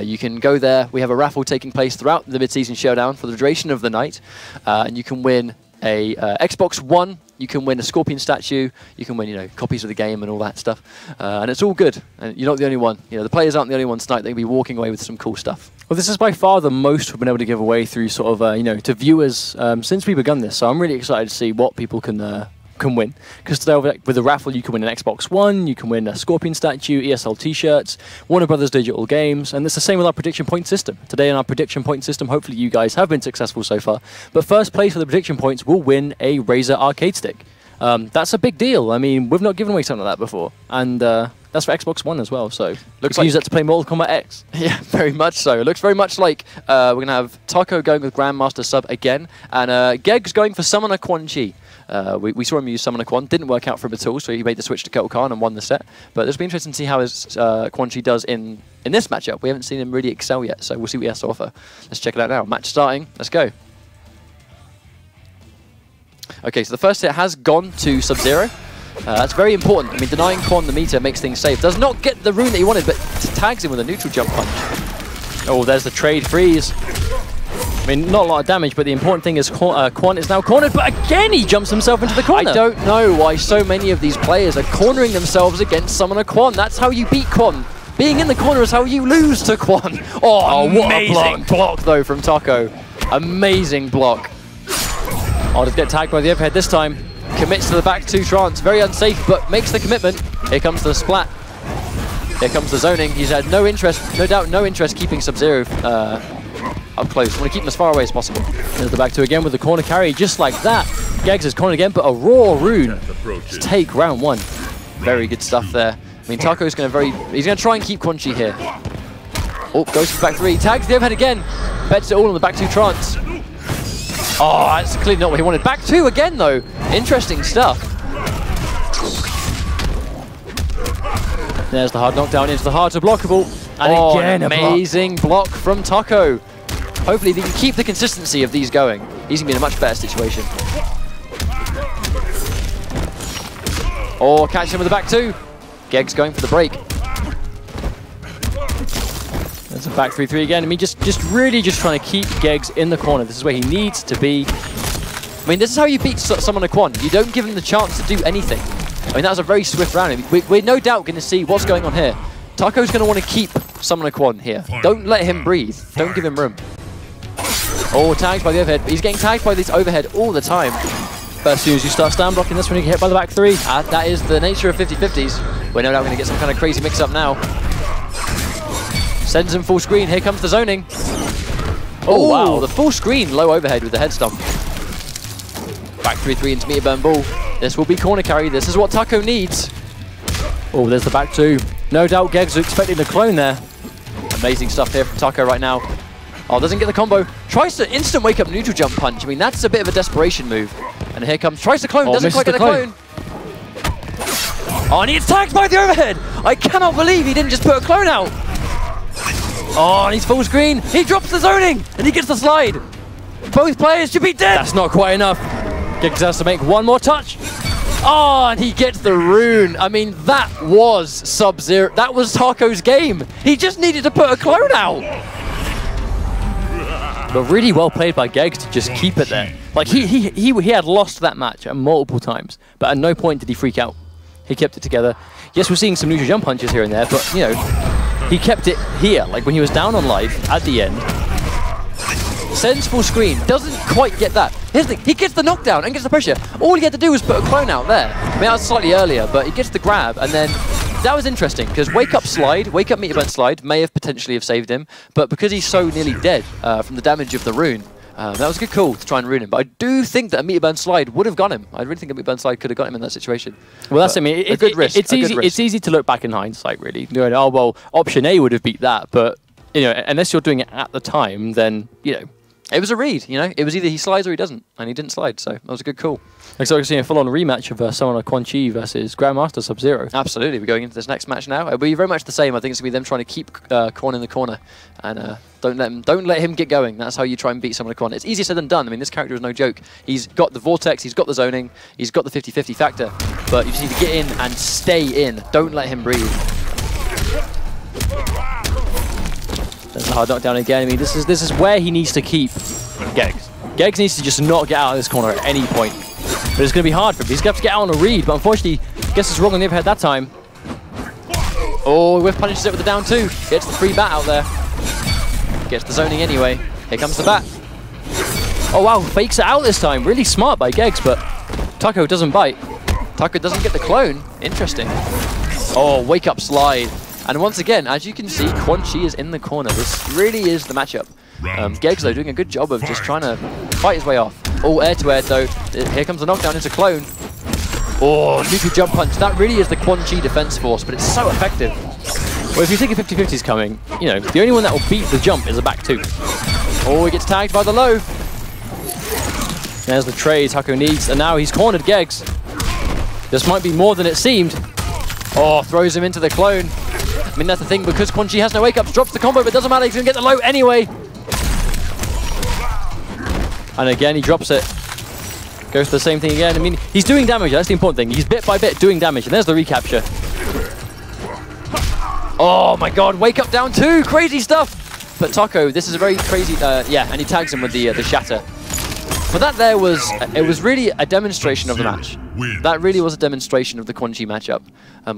You can go there. We have a raffle taking place throughout the mid-season showdown for the duration of the night, and you can win a Xbox One You can win a Scorpion statue. You can win, you know, copies of the game and all that stuff. And it's all good. And you're not the only one. You know, the players aren't the only ones tonight. They'll be walking away with some cool stuff. Well, this is by far the most we've been able to give away through sort of, you know, to viewers since we've begun this. So I'm really excited to see what people can win. Because today with the raffle, you can win an Xbox One, you can win a Scorpion statue, ESL t-shirts, Warner Brothers digital games, and it's the same with our prediction point system. Today in our prediction point system, hopefully you guys have been successful so far, but first place for the prediction points will win a Razer arcade stick. That's a big deal. I mean, we've not given away something like that before, and that's for Xbox One as well, so looks like use that to play Mortal Kombat X. Yeah, very much so. It looks very much like we're going to have Taco going with Grandmaster Sub again, and Geg's going for Summoner Quan Chi. We saw him use Summoner Quan, didn't work out for him at all, so he made the switch to Kettle Khan and won the set. But it'll be interesting to see how his Quan Chi does in this matchup. We haven't seen him really excel yet, so we'll see what he has to offer. Let's check it out now. Match starting. Let's go. Okay, so the first hit has gone to Sub-Zero. That's very important. I mean, denying Quan the meter makes things safe. Does not get the rune that he wanted, but tags him with a neutral jump punch. Oh, there's the trade freeze. I mean, not a lot of damage, but the important thing is Quan is now cornered, but again he jumps himself into the corner. I don't know why so many of these players are cornering themselves against Summoner Quan. That's how you beat Quan. Being in the corner is how you lose to Quan. Oh, what a block though from Taco. Amazing block. I'll just get tagged by the overhead this time. Commits to the back 2 trance. Very unsafe, but makes the commitment. Here comes the splat. Here comes the zoning. He's had no interest, no doubt, no interest keeping Sub-Zero up close. Want to keep him as far away as possible. There's the back 2 again with the corner carry, just like that. Geggs is cornered again, but a raw rune to take round 1. Very good stuff there. I mean, Taco's going to he's going to try and keep Quan Chi here. Oh, goes for the back 3. Tags the overhead again. Bets it all on the back 2 trance. Oh, that's clearly not what he wanted. Back 2 again, though. Interesting stuff. There's the hard knockdown into the hard to blockable. And again, amazing block from Taco. Hopefully they can keep the consistency of these going. He's going to be in a much better situation. Oh, catch him with the back 2. Geg's going for the break. There's a back 3-3 again. I mean, just really trying to keep Geggs in the corner. This is where he needs to be. I mean, this is how you beat Summoner Quan. You don't give him the chance to do anything. I mean, that was a very swift round. We're no doubt going to see what's going on here. Taco's going to want to keep Summoner Quan here. Don't let him breathe. Don't give him room. Oh, tagged by the overhead. He's getting tagged by this overhead all the time. But as soon as you start stand blocking, that's when you get hit by the back 3. That is the nature of 50-50s. We're no doubt going to get some kind of crazy mix-up now. Sends him full screen. Here comes the zoning. Oh, wow. The full screen low overhead with the head stomp. Back 3-3 into meter burn ball. This will be corner carry. This is what Taco needs. Oh, there's the back 2. No doubt Geggs was expecting the clone there. Amazing stuff here from Taco right now. Oh, doesn't get the combo. Tries to instant wake up neutral jump punch. I mean, that's a bit of a desperation move. And here comes, tries to clone, doesn't quite get the clone. Oh, and he gets tagged by the overhead. I cannot believe he didn't just put a clone out. Oh, and he's full screen. He drops the zoning, and he gets the slide. Both players should be dead. That's not quite enough. Geggs has to make one more touch. Oh, and he gets the rune. I mean, that was Sub-Zero. That was Taco's game. He just needed to put a clone out. But really well played by Geggs to just keep it there. Like, he had lost that match multiple times, but at no point did he freak out. He kept it together. Yes, we're seeing some neutral jump punches here and there, but, you know, he kept it here. Like, when he was down on life at the end, sends full screen, doesn't quite get that. Here's the thing, he gets the knockdown and gets the pressure. All he had to do was put a clone out there. I mean, that was slightly earlier, but he gets the grab, and then that was interesting, because wake up meter burn slide may have potentially have saved him, but because he's so nearly dead from the damage of the rune, that was a good call to try and ruin him. But I do think that a meter burn slide would have got him. I really think a meter burn slide could have got him in that situation. Well, that's, I mean, a good risk. It's easy to look back in hindsight, really. You know, oh, well, option A would have beat that, but, you know, unless you're doing it at the time, then, you know, it was a read, you know. It was either he slides or he doesn't, and he didn't slide, so that was a good call. Looks like we're seeing a full-on rematch of Summoner Quan Chi versus Grandmaster Sub-Zero. Absolutely, we're going into this next match now. It'll be very much the same. I think it's going to be them trying to keep Quan in the corner, and don't let him get going. That's how you try and beat Summoner Quan. It's easier said than done. I mean, this character is no joke. He's got the vortex, he's got the zoning, he's got the 50-50 factor, but you just need to get in and stay in. Don't let him breathe. There's the hard knockdown again. I mean, this is where he needs to keep Geggs. Geggs needs to just not get out of this corner at any point. But it's going to be hard for him. He's going to have to get out on a read, but unfortunately, I guess it's wrong on the overhead that time. Oh, Whiff punishes it with the down 2. Gets the free bat out there. Gets the zoning anyway. Here comes the bat. Oh wow, fakes it out this time. Really smart by Geggs, but Taco doesn't bite. Taco doesn't get the clone. Interesting. Oh, wake up slide. And once again, as you can see, Quan Chi is in the corner. This really is the matchup. Geggs, though, doing a good job of just trying to fight his way off. Oh, air-to-air, though. Here comes the knockdown into clone. Oh, neutral jump punch. That really is the Quan Chi defense force, but it's so effective. Well, if you think a 50-50 is coming, you know, the only one that will beat the jump is a back 2. Oh, he gets tagged by the low. There's the trade Taco needs, and now he's cornered Geggs. This might be more than it seemed. Oh, throws him into the clone. I mean, that's the thing, because Quan Chi has no wake-ups, drops the combo, but it doesn't matter, he's going to get the low anyway. And again, he drops it. Goes to the same thing again. I mean, he's doing damage, that's the important thing. He's bit by bit doing damage, and there's the recapture. Oh my god, wake up down 2, crazy stuff! But Taco, this is a very crazy, yeah, and he tags him with the shatter. But that there was, it was really a demonstration of the match. That really was a demonstration of the Quan Chi matchup.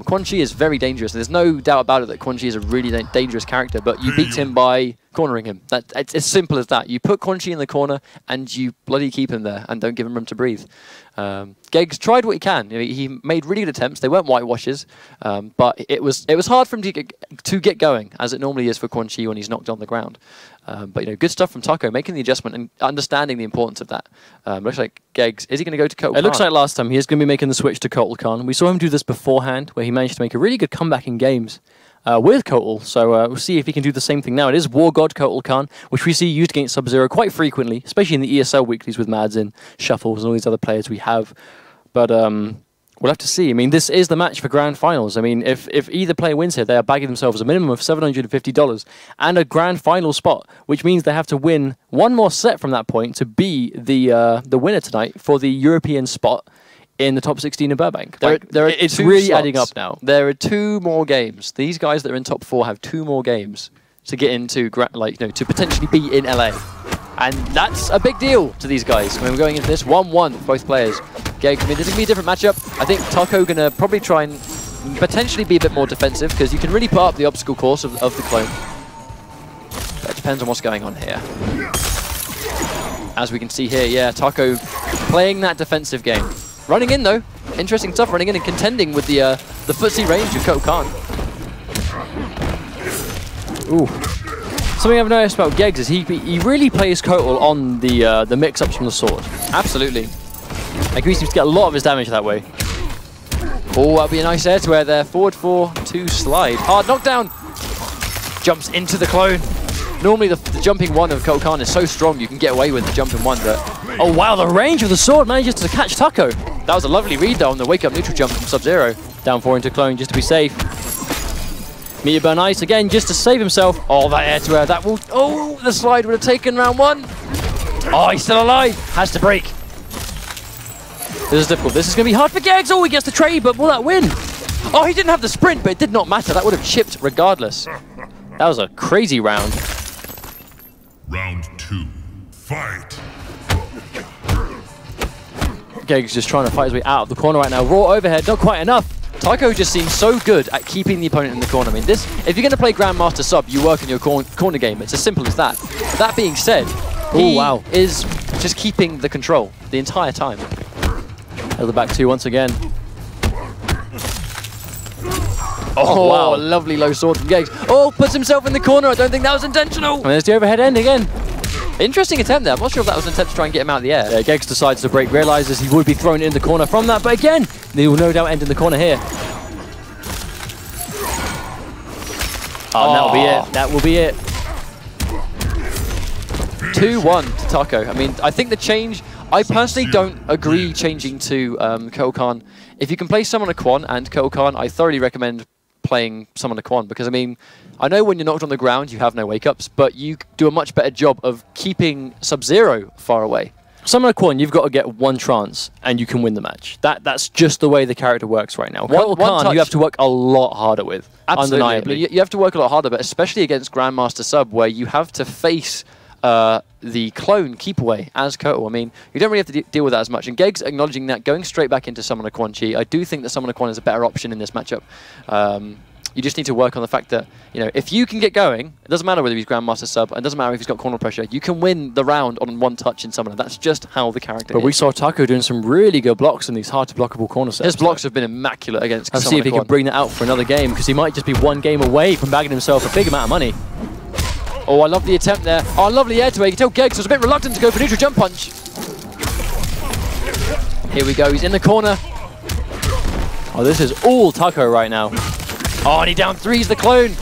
Quan Chi is very dangerous, and there's no doubt about it that Quan Chi is a really dangerous character, but you beat him by cornering him. It's as simple as that. You put Quan Chi in the corner, and you bloody keep him there, and don't give him room to breathe. Geggs tried what he can. You know, he made really good attempts. They weren't whitewashes, but it was hard for him to get going, as it normally is for Quan Chi when he's knocked on the ground. But you know, good stuff from Taco, making the adjustment and understanding the importance of that. Looks like Geggs, is he going to go to Kotal Khan? It looks like last time he is going to be making the switch to Kotal Khan. We saw him do this beforehand, where he managed to make a really good comeback in games with Kotal. So we'll see if he can do the same thing now. It is War God Kotal Khan, which we see used against Sub-Zero quite frequently, especially in the ESL weeklies with Mads and Shuffles and all these other players we have. But we'll have to see. I mean, this is the match for grand finals. I mean, if either player wins here, they are bagging themselves a minimum of $750 and a grand final spot, which means they have to win one more set from that point to be the winner tonight for the European spot in the top 16 in Burbank. It's really adding up now. There are 2 more games. These guys that are in top 4 have 2 more games to get into, like, you know, to potentially be in LA. And that's a big deal to these guys. I mean, we're going into this 1-1 for both players. Geggs, I mean, this is going to be a different matchup. I think Taco going to probably try and potentially be a bit more defensive, because you can really put up the obstacle course of the clone. But it depends on what's going on here. As we can see here, yeah, Taco playing that defensive game. Running in, though. Interesting stuff, running in and contending with the footsie range of Kotal Khan. Ooh. Something I've noticed about Geggs is he really plays Kotal on the mix-ups from the sword. Absolutely. Like, he seems to get a lot of his damage that way. Oh, that'll be a nice air-to-air there. Forward 4-2 slide. Hard knockdown. Jumps into the clone. Normally the jumping 1 of Kotal Khan is so strong you can get away with the jumping 1, but oh wow, the range of the sword manages to catch Taco. That was a lovely read though on the wake-up neutral jump from Sub-Zero. Down 4 into clone just to be safe. Meteor Burn Ice again just to save himself. Oh, that air-to-air, that will... Oh, the slide would have taken round 1. Oh, he's still alive. Has to break. This is difficult. This is going to be hard for Geggs. Oh, he gets the trade, but will that win? Oh, he didn't have the sprint, but it did not matter. That would have chipped regardless. That was a crazy round. Round 2, fight. Geggs just trying to fight his way out of the corner right now. Raw overhead, not quite enough. Taco just seems so good at keeping the opponent in the corner. I mean, this, if you're going to play Grandmaster Sub, you work on your corner game. It's as simple as that. But that being said, he is just keeping the control the entire time. Held the back 2 once again. Oh, wow. Lovely low sword from Geggs. Oh, puts himself in the corner. I don't think that was intentional. And there's the overhead end again. Interesting attempt there. I'm not sure if that was an attempt to try and get him out of the air. Yeah, Geggs decides to break, realizes he would be thrown in the corner from that, but again, they will no doubt end in the corner here. Oh, that'll be it. That will be it. 2-1 to Taco. I mean, I think the change... I personally don't agree changing to Kotal Khan. If you can play Summon a Quan and Kotal Khan, I thoroughly recommend playing Summon a Quan, because I mean, I know when you're knocked on the ground you have no wake-ups, but you do a much better job of keeping Sub-Zero far away. Summon a Quan, you've got to get 1 trance and you can win the match. That's just the way the character works right now. Kotal Khan, you have to work a lot harder with. Absolutely. Undeniably. You have to work a lot harder, but especially against Grandmaster Sub, where you have to face the clone keep away as Kotal. I mean, you don't really have to deal with that as much. And Geg's acknowledging that, going straight back into Summoner Quan Chi. I do think that Summoner Quan is a better option in this matchup. You just need to work on the fact that, you know, if you can get going, it doesn't matter whether he's Grandmaster sub, it doesn't matter if he's got corner pressure, you can win the round on one touch in Summoner. That's just how the character is. But we saw Taco doing some really good blocks in these hard-to-blockable corner sets. His blocks have been immaculate against Let's see if he can bring that out for another game, because he might just be one game away from bagging himself a big amount of money. Oh, I love the attempt there. Oh, lovely air to air. You can tell Geggs was a bit reluctant to go for neutral jump punch. Here we go. He's in the corner. Oh, this is all Taco right now. Oh, and he down threes the clone.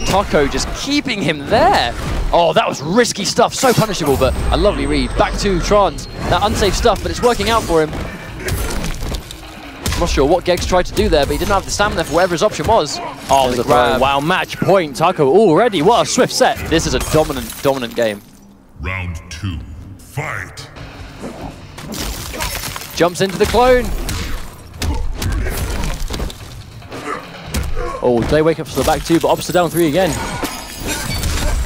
Taco just keeping him there. Oh, that was risky stuff. So punishable, but a lovely read. Back to Trans. That unsafe stuff, but it's working out for him. I'm not sure what Geggs tried to do there, but he didn't have the stamina for whatever his option was. Oh, the grab. Wow, match point. Taco already. What a swift set. This is a dominant game. Round 2, fight. Jumps into the clone. Oh, they wake up to the back two, but opposite down three again.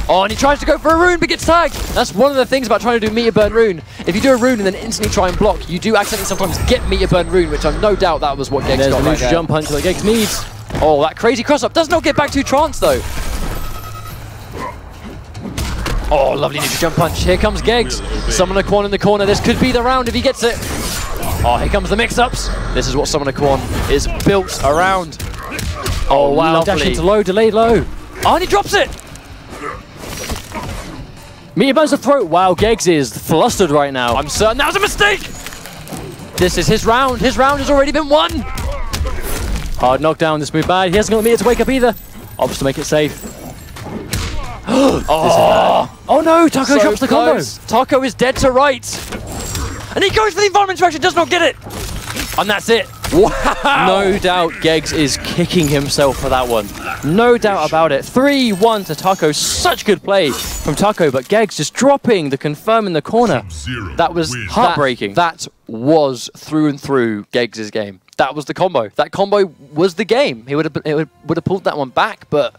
Oh, and he tries to go for a rune, but gets tagged. That's one of the things about trying to do meter burn rune. If you do a rune and then instantly try and block, you do accidentally sometimes get meter burn rune, which I'm no doubt that was what Geggs got right there. Jump punch that Geggs needs. Oh, that crazy cross-up does not get back to Trance, though. Oh, lovely neutral jump punch. Here comes Geggs. Summoner Quan in the corner. This could be the round if he gets it. Oh, here comes the mix-ups. This is what Summoner Quan is built around. Oh, wow. Dash into low, delayed low. Oh, and he drops it. Meter burns the throat. Wow, Geggs is flustered right now. I'm certain that was a mistake. This is his round. His round has already been won. Hard knockdown. This move bad. He hasn't got the meter to wake up either. Opts to make it safe. Oh no, Taco drops the combo. Taco is dead to right. And he goes for the environment interaction, does not get it. And that's it. Wow. No doubt Geggs is kicking himself for that one. No doubt about it. 3-1 to Taco. Such good play from Taco, but Geggs just dropping the confirm in the corner. That was heartbreaking. That was through and through Geggs' game. That was the combo. That combo was the game. He would have pulled that one back, but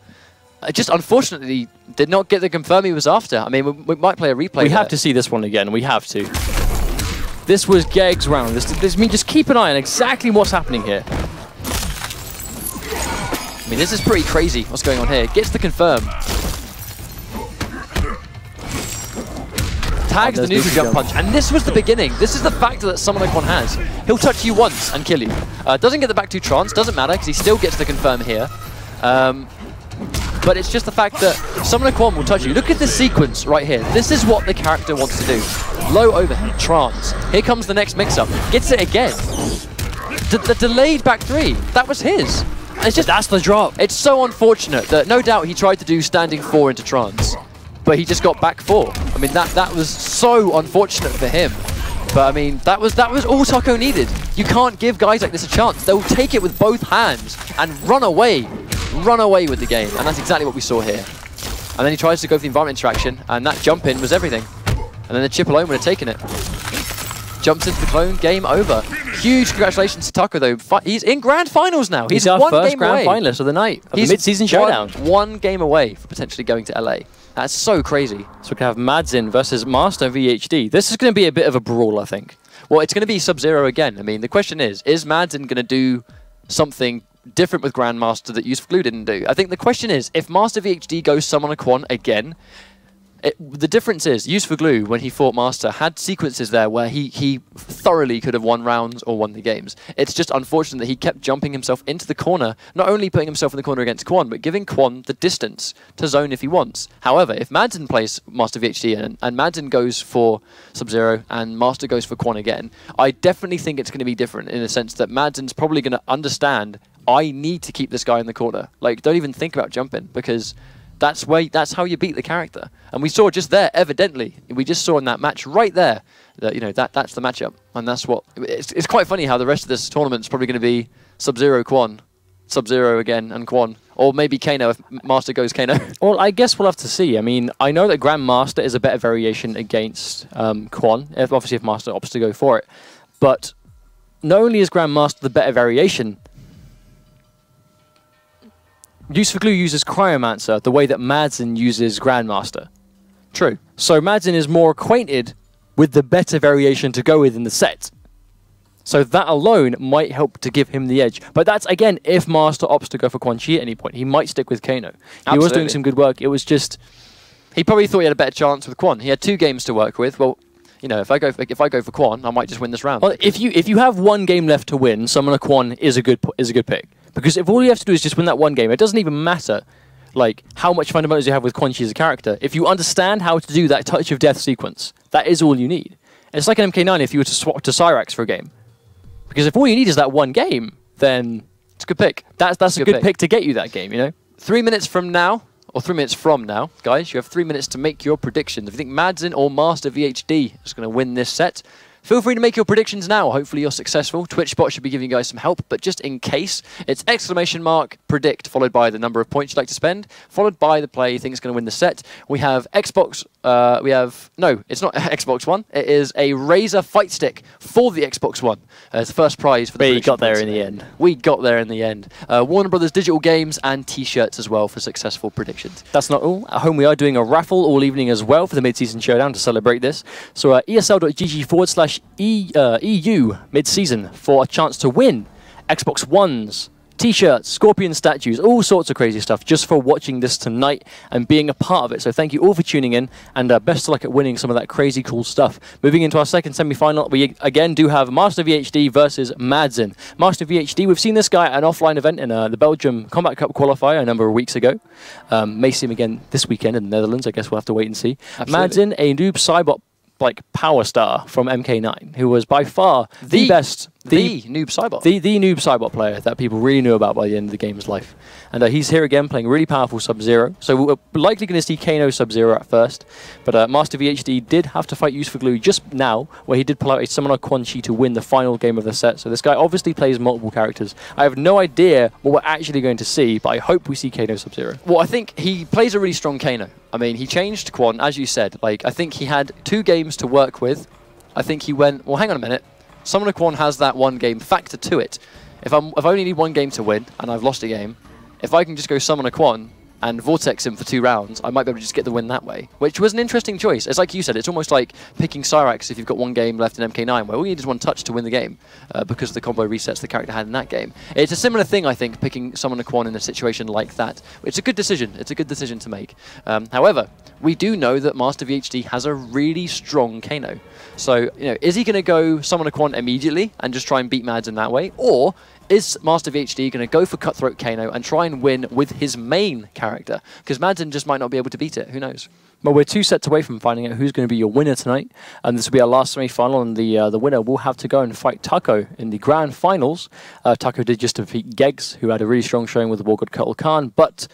just unfortunately did not get the confirm he was after. I mean, we might play a replay. We have to see this one again. We have to. This was Geggs' round. This means just keep an eye on exactly what's happening here. I mean, this is pretty crazy what's going on here. Gets the confirm. Tags the neutral jump punch. And this was the beginning. This is the factor that Summoner Quan has. He'll touch you once and kill you. Doesn't get the back two trance. Doesn't matter because he still gets the confirm here. But it's just the fact that Summoner Quan will touch you. Look at this sequence right here. This is what the character wants to do. Low overhead, trance. Here comes the next mix-up. Gets it again. The delayed back three, that was his. It's just, that's the drop. It's so unfortunate that no doubt he tried to do standing 4 into trance, but he just got back 4. I mean, that was so unfortunate for him. But I mean, that was all Taco needed. You can't give guys like this a chance. They'll take it with both hands and run away with the game. And that's exactly what we saw here. And then he tries to go for the environment interaction, and that jump in was everything. And then the chip alone would have taken it. Jumps into the clone, game over. Huge congratulations to Taco though. He's in grand finals now. He's our first grand finalist of the night of the mid-season showdown. One game away from potentially going to LA. That's so crazy. So we can have Madzin versus Master VHD. This is going to be a bit of a brawl, I think. Well, it's going to be Sub-Zero again. I mean, the question is Madzin going to do something different with Grandmaster that Yusuf Glue didn't do? I think the question is, if Master VHD goes Summoner Quan again, the difference is, Yusuf Glue, when he fought Master, had sequences there where he thoroughly could have won rounds or won the games. It's just unfortunate that he kept jumping himself into the corner, not only putting himself in the corner against Quan, but giving Quan the distance to zone if he wants. However, if Madzin plays Master VHD and Madzin goes for Sub-Zero and Master goes for Quan again, I definitely think it's going to be different in the sense that Madzin's probably going to understand, I need to keep this guy in the corner. Like, don't even think about jumping, because that's how you beat the character. And we saw just there, evidently, we just saw in that match right there that, you know, that's the matchup. And that's what, it's quite funny how the rest of this tournament's probably going to be Sub-Zero, Quan, Sub-Zero again, and Quan. Or maybe Kano if Master goes Kano. Well, I guess we'll have to see. I mean, I know that Grandmaster is a better variation against Quan, obviously if Master opts to go for it. But not only is Grandmaster the better variation, Yusuf Glue uses Cryomancer the way that Madzin uses Grandmaster. True. So Madsen is more acquainted with the better variation to go with in the set. So that alone might help to give him the edge. But that's, again, if Master opts to go for Quan Chi at any point. He might stick with Kano. He was doing some good work. It was just... He probably thought he had a better chance with Quan. He had 2 games to work with. Well, you know, if I go for Quan, I might just win this round. Well, if you have 1 game left to win, Summoner Quan is a good pick. Because if all you have to do is just win that 1 game, it doesn't even matter like how much fundamentals you have with Quan Chi as a character. If you understand how to do that touch of death sequence, that is all you need. It's like an MK9 if you were to swap to Cyrax for a game. Because if all you need is that 1 game, then it's a good pick. That's a good pick to get you that game, you know? 3 minutes from now, or 3 minutes from now, guys, you have 3 minutes to make your predictions. If you think Madsen or Master VHD is going to win this set, feel free to make your predictions now. Hopefully you're successful. TwitchBot should be giving you guys some help, but just in case, it's !predict followed by the number of points you'd like to spend, followed by the player you think is going to win the set. We have Xbox, no, it's not Xbox One. It is a Razer Fight Stick for the Xbox One. It's the first prize for the We got there in the end. We got there in the end. Warner Brothers digital games and t-shirts as well for successful predictions. That's not all. At home we are doing a raffle all evening as well for the mid-season showdown to celebrate this. So ESL.gg/EU mid-season for a chance to win Xbox Ones, T-shirts, Scorpion statues, all sorts of crazy stuff just for watching this tonight and being a part of it. So thank you all for tuning in, and best of luck at winning some of that crazy cool stuff. Moving into our second semi-final, we again do have Master VHD versus Madsen. Master VHD, we've seen this guy at an offline event in the Belgium Combat Cup qualifier a number of weeks ago. May see him again this weekend in the Netherlands. I guess we'll have to wait and see. Absolutely. Madsen, a noob cybot like power star from MK9, who was by far the best, the noob cybot, the noob cybot player that people really knew about by the end of the game's life. And he's here again playing really powerful Sub-Zero. So we're likely going to see Kano Sub-Zero at first, but Master VHD did have to fight Use for Glue just now, where he did pull out a Summoner Quan Chi to win the final game of the set. So this guy obviously plays multiple characters. I have no idea what we're actually going to see, but I hope we see Kano Sub-Zero. Well, I think he plays a really strong Kano. I mean, he changed Quan, as you said. Like, I think he had 2 games to work with. I think he went, well, hang on a minute. Summoner Quan has that 1 game factor to it. If I only need 1 game to win, and I've lost a game, if I can just go Summoner Quan and Vortex him for 2 rounds, I might be able to just get the win that way, which was an interesting choice. It's like you said, it's almost like picking Cyrax if you've got 1 game left in MK9, where all you need is 1 touch to win the game, because the combo resets the character had in that game. It's a similar thing, I think, picking Summoner Quan in a situation like that. It's a good decision. It's a good decision to make. However, we do know that Master VHD has a really strong Kano. So, you know, is he going to go Summoner Quan immediately and just try and beat Mads in that way, or is Master VHD going to go for Cutthroat Kano and try and win with his main character? Because Madsen just might not be able to beat it. Who knows? Well, we're 2 sets away from finding out who's going to be your winner tonight. And this will be our last semi-final, and the winner will have to go and fight Taco in the grand finals. Taco did just defeat Geggs, who had a really strong showing with the War God Cuttle Khan, but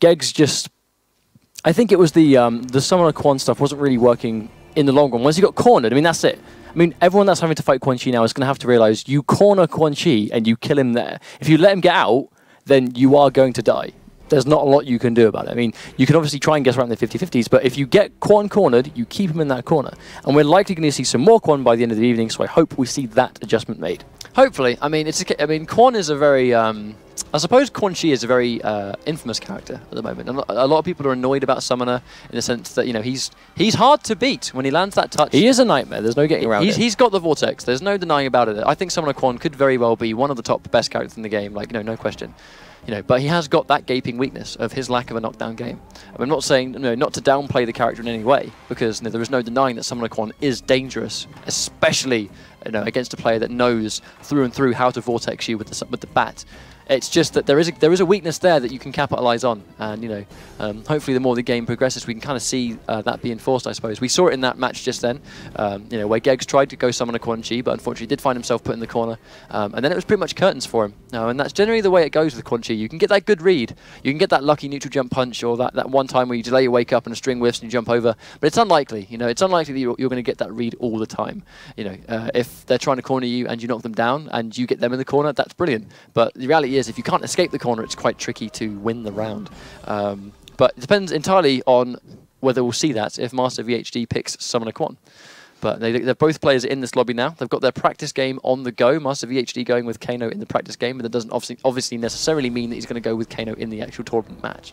Geggs just... I think it was the Summoner Quan stuff wasn't really working in the long run. Once he got cornered, I mean, that's it. I mean, everyone that's having to fight Quan Chi now is going to have to realize you corner Quan Chi and you kill him there. If you let him get out, then you are going to die. There's not a lot you can do about it. I mean, you can obviously try and guess around the 50-50s, but if you get Quan cornered, you keep him in that corner. And we're likely going to see some more Quan by the end of the evening, so I hope we see that adjustment made. Hopefully. I mean, Quan is a very... I suppose Quan Chi is a very infamous character at the moment. And a lot of people are annoyed about Summoner in the sense that, you know, he's hard to beat when he lands that touch. He is a nightmare. There's no getting around it. He's got the Vortex. There's no denying about it. I think Summoner Quan could very well be one of the top best characters in the game. Like, no question. You know, but he has got that gaping weakness of his lack of a knockdown game. I'm not saying, not to downplay the character in any way, because there is no denying that Summoner Quan is dangerous, especially against a player that knows through and through how to Vortex you with the bat. It's just that there is a weakness there that you can capitalize on, and hopefully the more the game progresses, we can kind of see that be enforced. I suppose we saw it in that match just then, where Geggs tried to go summon a Quan Chi, but unfortunately did find himself put in the corner, and then it was pretty much curtains for him. And that's generally the way it goes with Quan Chi. You can get that good read, you can get that lucky neutral jump punch, or that one time where you delay your wake up and a string whiffs and you jump over, but it's unlikely. It's unlikely that you're going to get that read all the time. If they're trying to corner you and you knock them down and you get them in the corner, that's brilliant. But the reality is, if you can't escape the corner, it's quite tricky to win the round. But it depends entirely on whether we'll see that if Master VHD picks Summoner Quan. But they're both players in this lobby now. They've got their practice game on the go. Master VHD going with Kano in the practice game, but that doesn't obviously necessarily mean that he's going to go with Kano in the actual tournament match.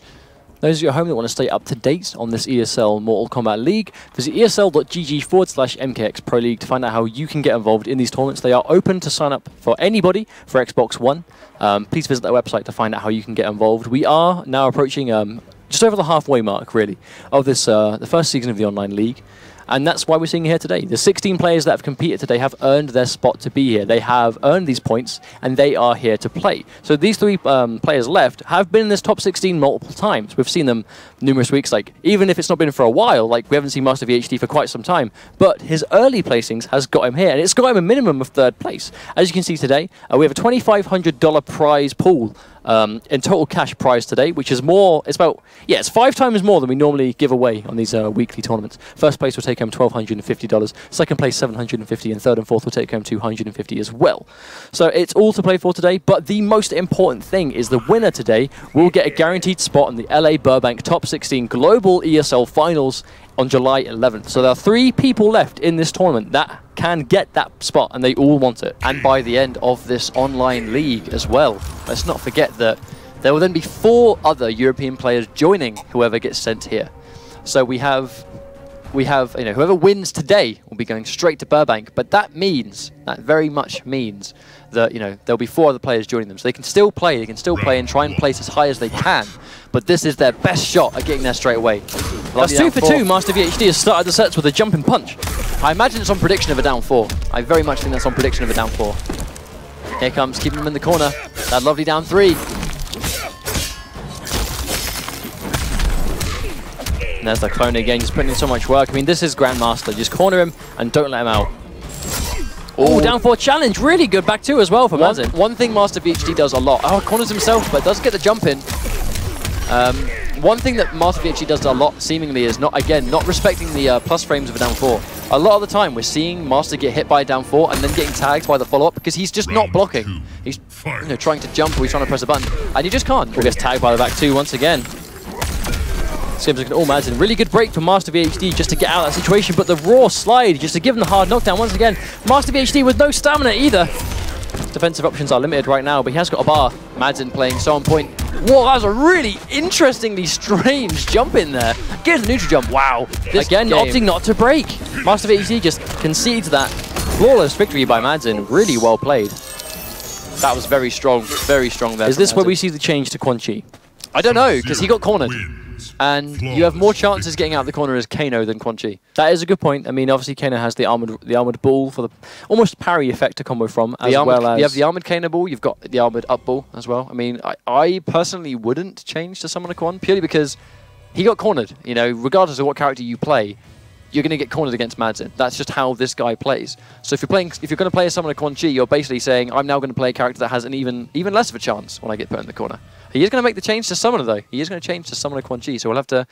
Those of you at home that want to stay up to date on this ESL Mortal Kombat League, visit esl.gg/MKX Pro League to find out how you can get involved in these tournaments. They are open to sign up for anybody for Xbox One. Please visit that website to find out how you can get involved. We are now approaching just over the halfway mark, really, of this the first season of the online league. And that's why we're seeing here today. The 16 players that have competed today have earned their spot to be here. They have earned these points, and they are here to play. So these 3 players left have been in this top 16 multiple times. We've seen them numerous weeks, like, even if it's not been for a while, like, we haven't seen Master VHD for quite some time, but his early placings has got him here, and it's got him a minimum of 3rd place. As you can see today, we have a $2,500 prize pool in total cash prize today, which is more, it's 5 times more than we normally give away on these weekly tournaments. First place will take home $1,250, second place $750, and 3rd and 4th will take home $250 as well. So it's all to play for today, but the most important thing is the winner today will get a guaranteed spot in the LA Burbank Top 16 Global ESL Finals on July 11th. So there are 3 people left in this tournament that can get that spot, and they all want it. And by the end of this online league as well, let's not forget that there will then be 4 other European players joining whoever gets sent here. So we have whoever wins today will be going straight to Burbank, but that very much means that there'll be 4 other players joining them, so they can still play and try and place as high as they can, but this is their best shot at getting there straight away. That's 2 for 2. Master VHD has started the sets with a jumping punch. I imagine it's on prediction of a down 4. I very much think that's on prediction of a down 4. Here comes, keeping him in the corner. That lovely down 3. And there's the clone again, just putting in so much work. I mean, this is Grandmaster. Just corner him and don't let him out. Oh, down 4 challenge. Really good back 2 as well for Mazin. One thing Master VHD does a lot. Oh, corners himself, but doesn't get the jump in. One thing that Master VHD does a lot, seemingly, is not respecting the plus frames of a down 4. A lot of the time, we're seeing Master get hit by a down 4 and then getting tagged by the follow-up because he's just not blocking. He's trying to jump or he's trying to press a button, and he just can't. He gets tagged by the back 2 once again. Seems like an all-Mazin. Really good break from Master VHD just to get out of that situation, but the raw slide just to give him the hard knockdown once again. Master VHD with no stamina either. Defensive options are limited right now, but he has got a bar. Mazin playing so on point. Whoa, that was a really interestingly strange jump in there. Gives the neutral jump. Wow. Again, opting not to break. Master VHD just concedes that flawless victory by Mazin. Really well played. That was very strong there. Is this where we see the change to Quan Chi? I don't know, because he got cornered. And you have more chances getting out of the corner as Kano than Quan Chi. That is a good point. I mean, obviously Kano has the armored ball for the almost parry effect to combo from, as well as... You have the armored Kano ball, you've got the armored up ball as well. I mean, I personally wouldn't change to Summoner Quan, purely because he got cornered. Regardless of what character you play, you're going to get cornered against Mazin. That's just how this guy plays. So if you're going to play a Summoner Quan Chi, you're basically saying, I'm now going to play a character that has an even less of a chance when I get put in the corner. He is going to make the change to Summoner, though. He is going to change to Summoner Quan Chi, so we'll have to...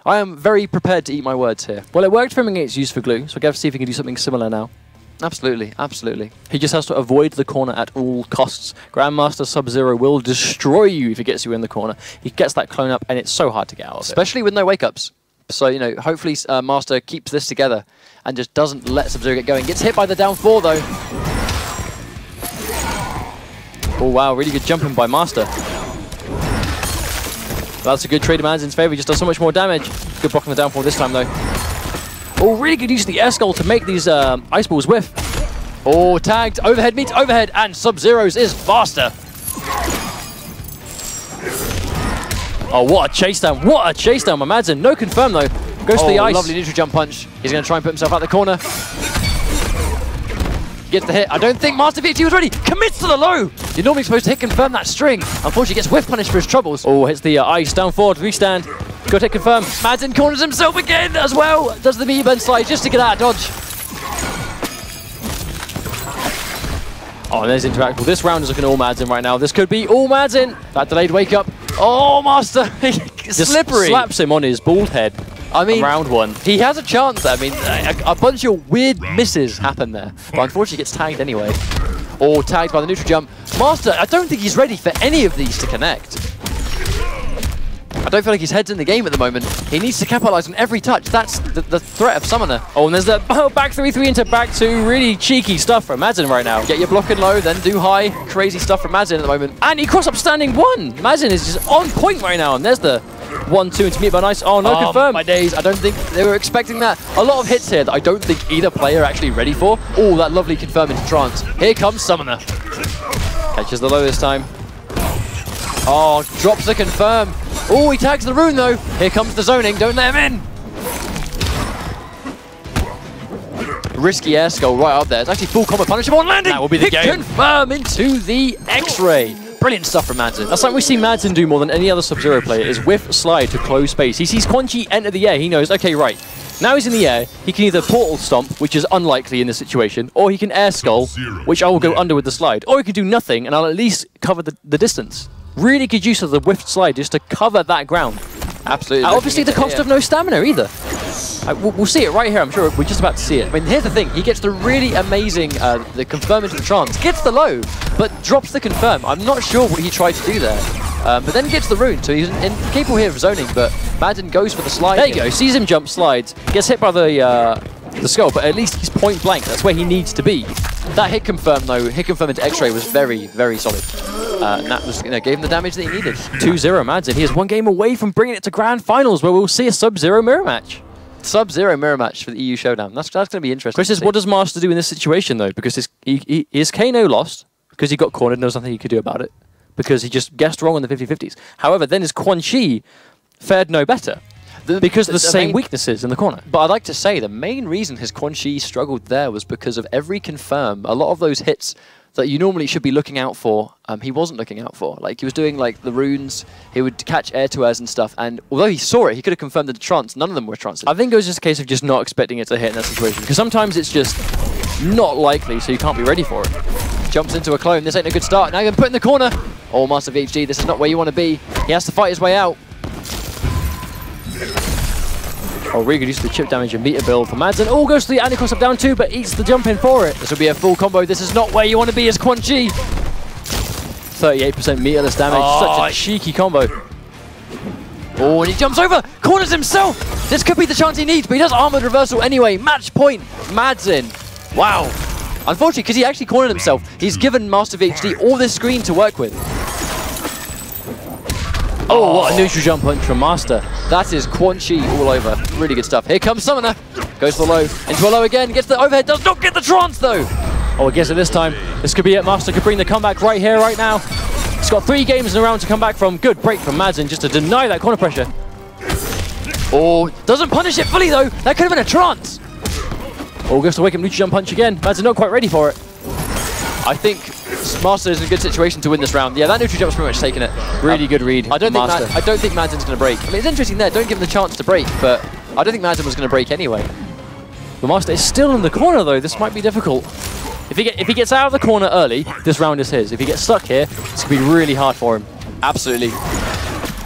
I am very prepared to eat my words here. Well, it worked for him against Use for Glue, so we'll have to see if he can do something similar now. Absolutely, absolutely. He just has to avoid the corner at all costs. Grandmaster Sub-Zero will destroy you if he gets you in the corner. He gets that clone up, and it's so hard to get out of it. Especially with no wake-ups. So, hopefully Master keeps this together and just doesn't let Sub-Zero get going. Gets hit by the down 4, though. Oh, wow, really good jumping by Master. That's a good trade of Mazin's favor. He just does so much more damage. Good block on the down 4 this time, though. Oh, really good use of the air skull to make these ice balls whiff. Oh, tagged. Overhead meets overhead, and Sub-Zero's is faster. Oh, what a chase down. What a chase down by Mazin. No confirm, though. Goes to the ice. Lovely neutral jump punch. He's going to try and put himself out the corner. Gets the hit. I don't think Master VHD was ready. Commits to the low. You're normally supposed to hit confirm that string. Unfortunately, gets whiff punished for his troubles. Oh, hits the ice. Down forward. Restand. Go to hit confirm. Mazin corners himself again as well. Does the meaty burn slide just to get out of dodge. Oh, and there's interactable. This round is looking all Mazin right now. This could be all Mazin. That delayed wake up. Oh, Master. Slippery. Slaps him on his bald head. I mean, round 1. He has a chance there. I mean, a bunch of weird misses happen there. But unfortunately, gets tagged anyway. Or tagged by the neutral jump. Master, I don't think he's ready for any of these to connect. I don't feel like his head's in the game at the moment. He needs to capitalize on every touch. That's the threat of Summoner. Oh, and there's that back 3-3 into back 2. Really cheeky stuff from Mazin right now. Get your blocking low, then do high. Crazy stuff from Mazin at the moment. And he cross up standing 1. Mazin is just on point right now. And there's the 1-2 into meet by nice. Oh, no confirm. My days. I don't think they were expecting that. A lot of hits here that I don't think either player are actually ready for. Oh, that lovely confirm into trance. Here comes Summoner. Catches the low this time. Oh, drops the confirm. Oh, he tags the rune though. Here comes the zoning. Don't let him in. Risky air skull right up there. It's actually full combo punishable on landing. That will be the game. Confirm into the X-ray. Brilliant stuff from Madsen. That's something we see Madsen do more than any other Sub-Zero player, is whiff slide to close space. He sees Quan Chi enter the air, he knows, okay, right, now he's in the air, he can either portal stomp, which is unlikely in this situation, or he can air skull, which I will go under with the slide, or he can do nothing and I'll at least cover the distance. Really good use of the whiff slide just to cover that ground. Absolutely. Obviously the cost of no stamina either. We'll see it right here, I'm sure we're just about to see it. I mean, here's the thing, he gets the really amazing, the confirm into the trance, gets the low, but drops the confirm. I'm not sure what he tried to do there, but then gets the rune, so he's capable here of zoning, but Madden goes for the slide. There you go, sees him jump, slides, gets hit by the skull, but at least he's point blank, that's where he needs to be. That hit confirm though, hit confirm into X-ray was very, very solid. And that was, gave him the damage that he needed. 2-0 Madsen, he is one game away from bringing it to Grand Finals, where we'll see a Sub-Zero mirror match. Sub-Zero mirror match for the EU Showdown. That's going to be interesting. Chris, what does Master do in this situation, though? Because is Kano lost? Because he got cornered, and there was nothing he could do about it. Because he just guessed wrong on the 50-50s. However, then his Quan Chi fared no better. Because of the same weaknesses in the corner. But I'd like to say the main reason his Quan Chi struggled there was because of every confirm. A lot of those hits that you normally should be looking out for, he wasn't looking out for. Like, he was doing, like, the runes, he would catch air-to-airs and stuff, and although he saw it, he could have confirmed the trance, none of them were trances. I think it was just a case of just not expecting it to hit in that situation, because sometimes it's just not likely, so you can't be ready for it. Jumps into a clone, this ain't a good start, now you're put in the corner. Oh, Master VHD, this is not where you want to be. He has to fight his way out. Oh, really good use of the chip damage and meter build for Madsen. Oh, goes to the anti-cross up down 2, but eats the jump in for it. This will be a full combo. This is not where you want to be as Quan Chi. 38% meterless damage. Such a cheeky combo. Oh, and he jumps over, corners himself. This could be the chance he needs, but he does armored reversal anyway. Match point, Madsen. Wow. Unfortunately, because he actually cornered himself, he's given Master VHD all this screen to work with. Oh, what a neutral jump punch from Master. That is Quan Chi all over. Really good stuff. Here comes Summoner. Goes for the low. Into a low again. Gets the overhead. Does not get the trance, though. Oh, I guess at this time, this could be it. Master could bring the comeback right here, right now. He's got 3 games in a round to come back from. Good break from Madsen just to deny that corner pressure. Oh, doesn't punish it fully, though. That could have been a trance. Oh, goes to wake up neutral jump punch again. Madsen not quite ready for it. I think Master is in a good situation to win this round. Yeah, that neutral jump's pretty much taken it. Really good read. I don't think Madsen's going to break. I mean, it's interesting there. Don't give him the chance to break, but I don't think Madsen was going to break anyway. The Master is still in the corner, though. This might be difficult. If he gets out of the corner early, this round is his. If he gets stuck here, it's going to be really hard for him. Absolutely.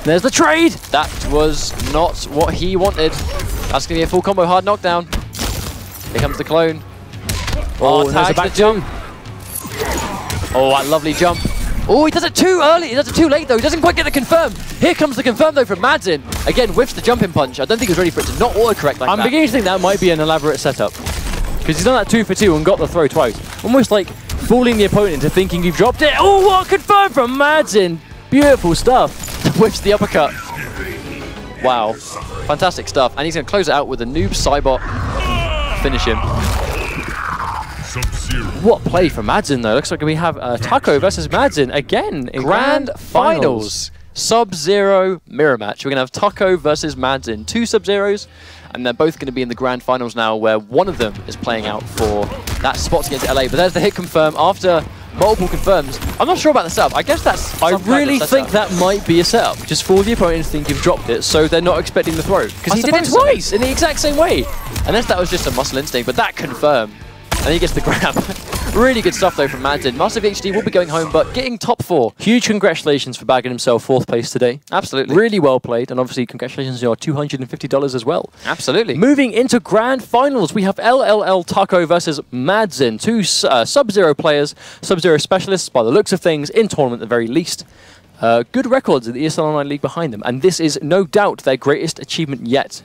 There's the trade. That was not what he wanted. That's going to be a full combo hard knockdown. Here comes the clone. Oh, there's a back jump. Oh, that lovely jump. Oh, he does it too early. He does it too late, though. He doesn't quite get the confirm. Here comes the confirm, though, from Madsen. Again, whiffs the jumping punch. I don't think he was ready for it to not auto-correct like that. I'm beginning to think that might be an elaborate setup. Because he's done that 2 for 2 and got the throw twice. Almost like fooling the opponent into thinking you've dropped it. Oh, what a confirm from Madsen. Beautiful stuff. Whiffs the uppercut. Wow. Fantastic stuff. And he's going to close it out with a noob Cybot. Finish him. What play from Madsen, though. Looks like we have Taco versus Madsen again in Grand Finals. Sub-Zero mirror match. We're going to have Taco versus Madsen. 2 Sub-Zeros, and they're both going to be in the Grand Finals now, where one of them is playing out for that spot to get to LA. But there's the hit confirm after multiple confirms. I'm not sure about the setup. I guess that's... I really think that might be a setup. Just for the opponent to think you've dropped it, so they're not expecting the throw. Because he did it twice in the exact same way. Unless that was just a muscle instinct, but that confirm. And he gets the grab. Really good stuff, though, from Madsen. Master VHD will be going home, but getting top 4. Huge congratulations for bagging himself 4th place today. Absolutely. Really well played, and obviously congratulations on your $250 as well. Absolutely. Moving into Grand Finals, we have LLL Taco versus Madsen. 2 Sub-Zero players, Sub-Zero specialists by the looks of things, in tournament at the very least. Good records in the ESL Online League behind them, and this is no doubt their greatest achievement yet.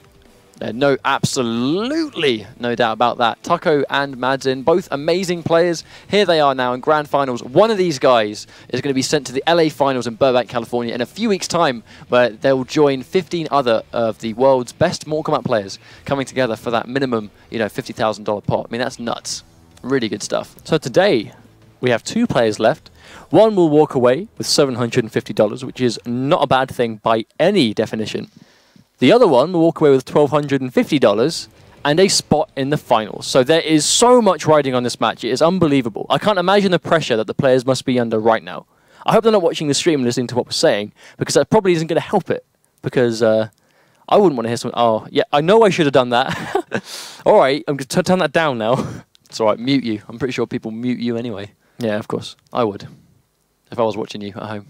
No, absolutely no doubt about that. Taco and Madzin, both amazing players. Here they are now in Grand Finals. One of these guys is going to be sent to the LA Finals in Burbank, California in a few weeks' time, where they'll join 15 other of the world's best Mortal Kombat players coming together for that minimum, you know, $50,000 pot. I mean, that's nuts. Really good stuff. So today, we have 2 players left. One will walk away with $750, which is not a bad thing by any definition. The other one will walk away with $1,250 and a spot in the finals. So there is so much riding on this match. It is unbelievable. I can't imagine the pressure that the players must be under right now. I hope they're not watching the stream and listening to what we're saying, because that probably isn't going to help it. Because I wouldn't want to hear something. Oh, yeah, I know I should have done that. All right, I'm going to turn that down now. It's all right, mute you. I'm pretty sure people mute you anyway. Yeah, of course. I would, if I was watching you at home.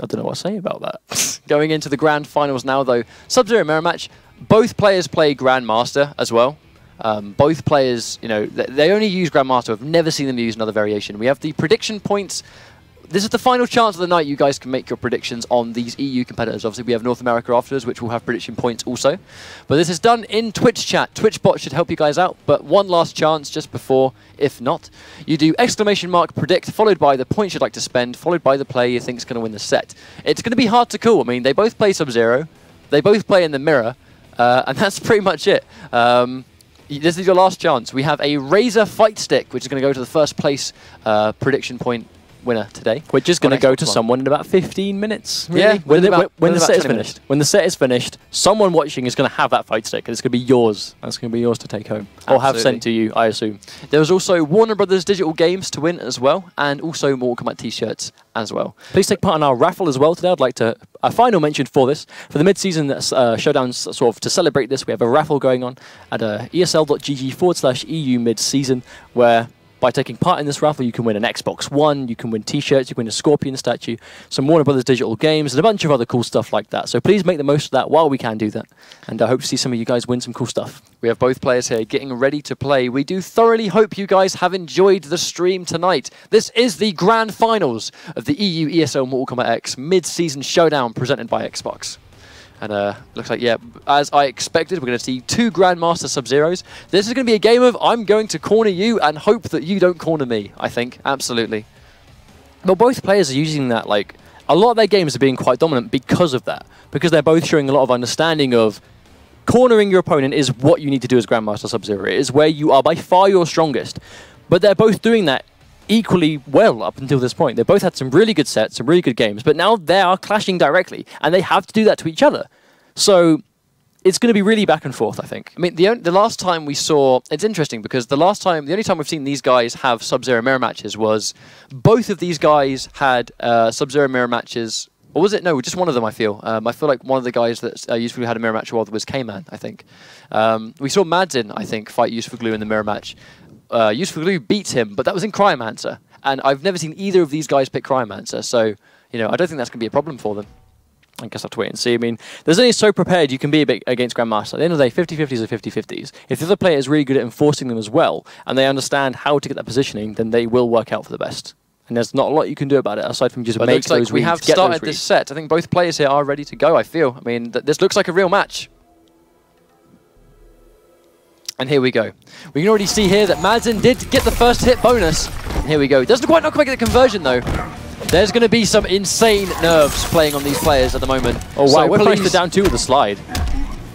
I don't know what to say about that. Going into the Grand Finals now, though. Sub-Zero mirror match. Both players play Grandmaster as well. Both players, you know, they only use Grandmaster. I've never seen them use another variation. We have the prediction points. This is the final chance of the night you guys can make your predictions on these EU competitors. Obviously, we have North America afterwards, which will have prediction points also. But this is done in Twitch chat. Twitch bot should help you guys out. But one last chance just before, if not. You do ! predict, followed by the points you'd like to spend, followed by the player you think is going to win the set. It's going to be hard to call. I mean, they both play Sub-Zero. They both play in the mirror. And that's pretty much it. This is your last chance. We have a Razor Fight Stick, which is going to go to the first place prediction point winner today, which is going to go to someone in about 15 minutes. Really? Yeah, when the set is finished. When the set is finished, someone watching is going to have that fight stick, and it's going to be yours. That's going to be yours to take home, or have sent to you, I assume. There was also Warner Brothers digital games to win as well, and also Mortal Kombat t-shirts as well. Please take part in our raffle as well today. I'd like to a final mention for this for the mid-season showdown. Sort of to celebrate this, we have a raffle going on at esl.gg/EU mid-season, where by taking part in this raffle, you can win an Xbox One, you can win t-shirts, you can win a Scorpion statue, some Warner Brothers digital games, and a bunch of other cool stuff like that. So please make the most of that while we can do that. And I hope to see some of you guys win some cool stuff. We have both players here getting ready to play. We do thoroughly hope you guys have enjoyed the stream tonight. This is the Grand Finals of the EU ESL Mortal Kombat X mid-season showdown presented by Xbox. And looks like, yeah, as I expected, we're going to see 2 Grandmaster Sub-Zeros. This is going to be a game of I'm going to corner you and hope that you don't corner me, I think. Absolutely. Well, both players are using that, like, a lot of their games are being quite dominant because of that. Because they're both showing a lot of understanding of cornering your opponent is what you need to do as Grandmaster Sub-Zero. It is where you are by far your strongest. But they're both doing that equally well up until this point. They both had some really good sets, some really good games, but now they are clashing directly, and they have to do that to each other. So it's going to be really back and forth, I think. I mean, the last time we saw... It's interesting, because the only time we've seen these guys have Sub-Zero mirror matches was both of these guys had Sub-Zero mirror matches... Or was it? No, just one of them, I feel. I feel like one of the guys that Useful Glue had a mirror match with was K-Man, I think. We saw Madzin, I think, fight Useful Glue in the mirror match. Useful Glue beats him, but that was in Cryomancer. And I've never seen either of these guys pick Cryomancer, so, you know, I don't think that's going to be a problem for them. I guess I'll have to wait and see. I mean, there's only so prepared you can be against Grandmaster. At the end of the day, 50-50s are 50-50s. If the other player is really good at enforcing them as well, and they understand how to get that positioning, then they will work out for the best. And there's not a lot you can do about it, aside from just make those reads. We have started this set. I think both players here are ready to go, I feel. I mean, this looks like a real match. And here we go. We can already see here that Madzin did get the first hit bonus. And here we go. Doesn't quite not get the conversion, though. There's going to be some insane nerves playing on these players at the moment. Oh, wow. So we're placed it down 2 with the slide.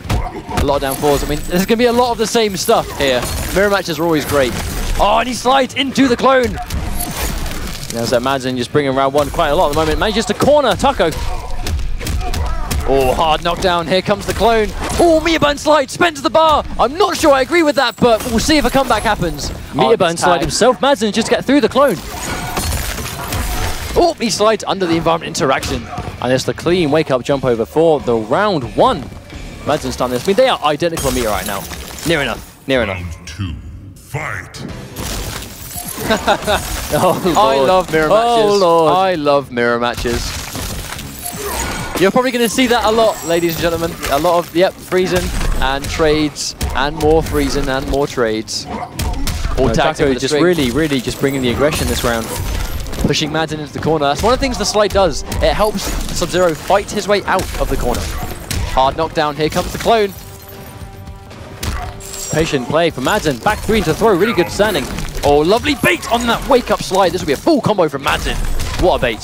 A lot of down 4s. I mean, there's going to be a lot of the same stuff here. Mirror matches are always great. Oh, and he slides into the clone. There's that Madzin just bringing round 1 quite a lot at the moment. Manages to corner Taco. Oh, hard knockdown. Here comes the clone. Oh, Miyabun slide, spin to the bar. I'm not sure I agree with that, but we'll see if a comeback happens. Miyabun slide himself. Madzin just get through the clone. Oh, he slides under the environment interaction. And it's the clean wake-up jump over for the round 1. Madzin's done this. I mean, they are identical to me right now. Near enough. Near enough. Round 2. Fight. Oh, Lord. I love mirror matches. Oh, Lord. I love mirror matches. You're probably going to see that a lot, ladies and gentlemen. A lot of, yep, freezing and trades and more freezing and more trades. All Taco just really just bringing the aggression this round. Pushing Madzin into the corner. That's one of the things the slide does. It helps Sub-Zero fight his way out of the corner. Hard knockdown. Here comes the clone. Patient play for Madsen. Back 3 into throw. Really good standing. Oh, lovely bait on that wake-up slide. This will be a full combo from Madsen. What a bait.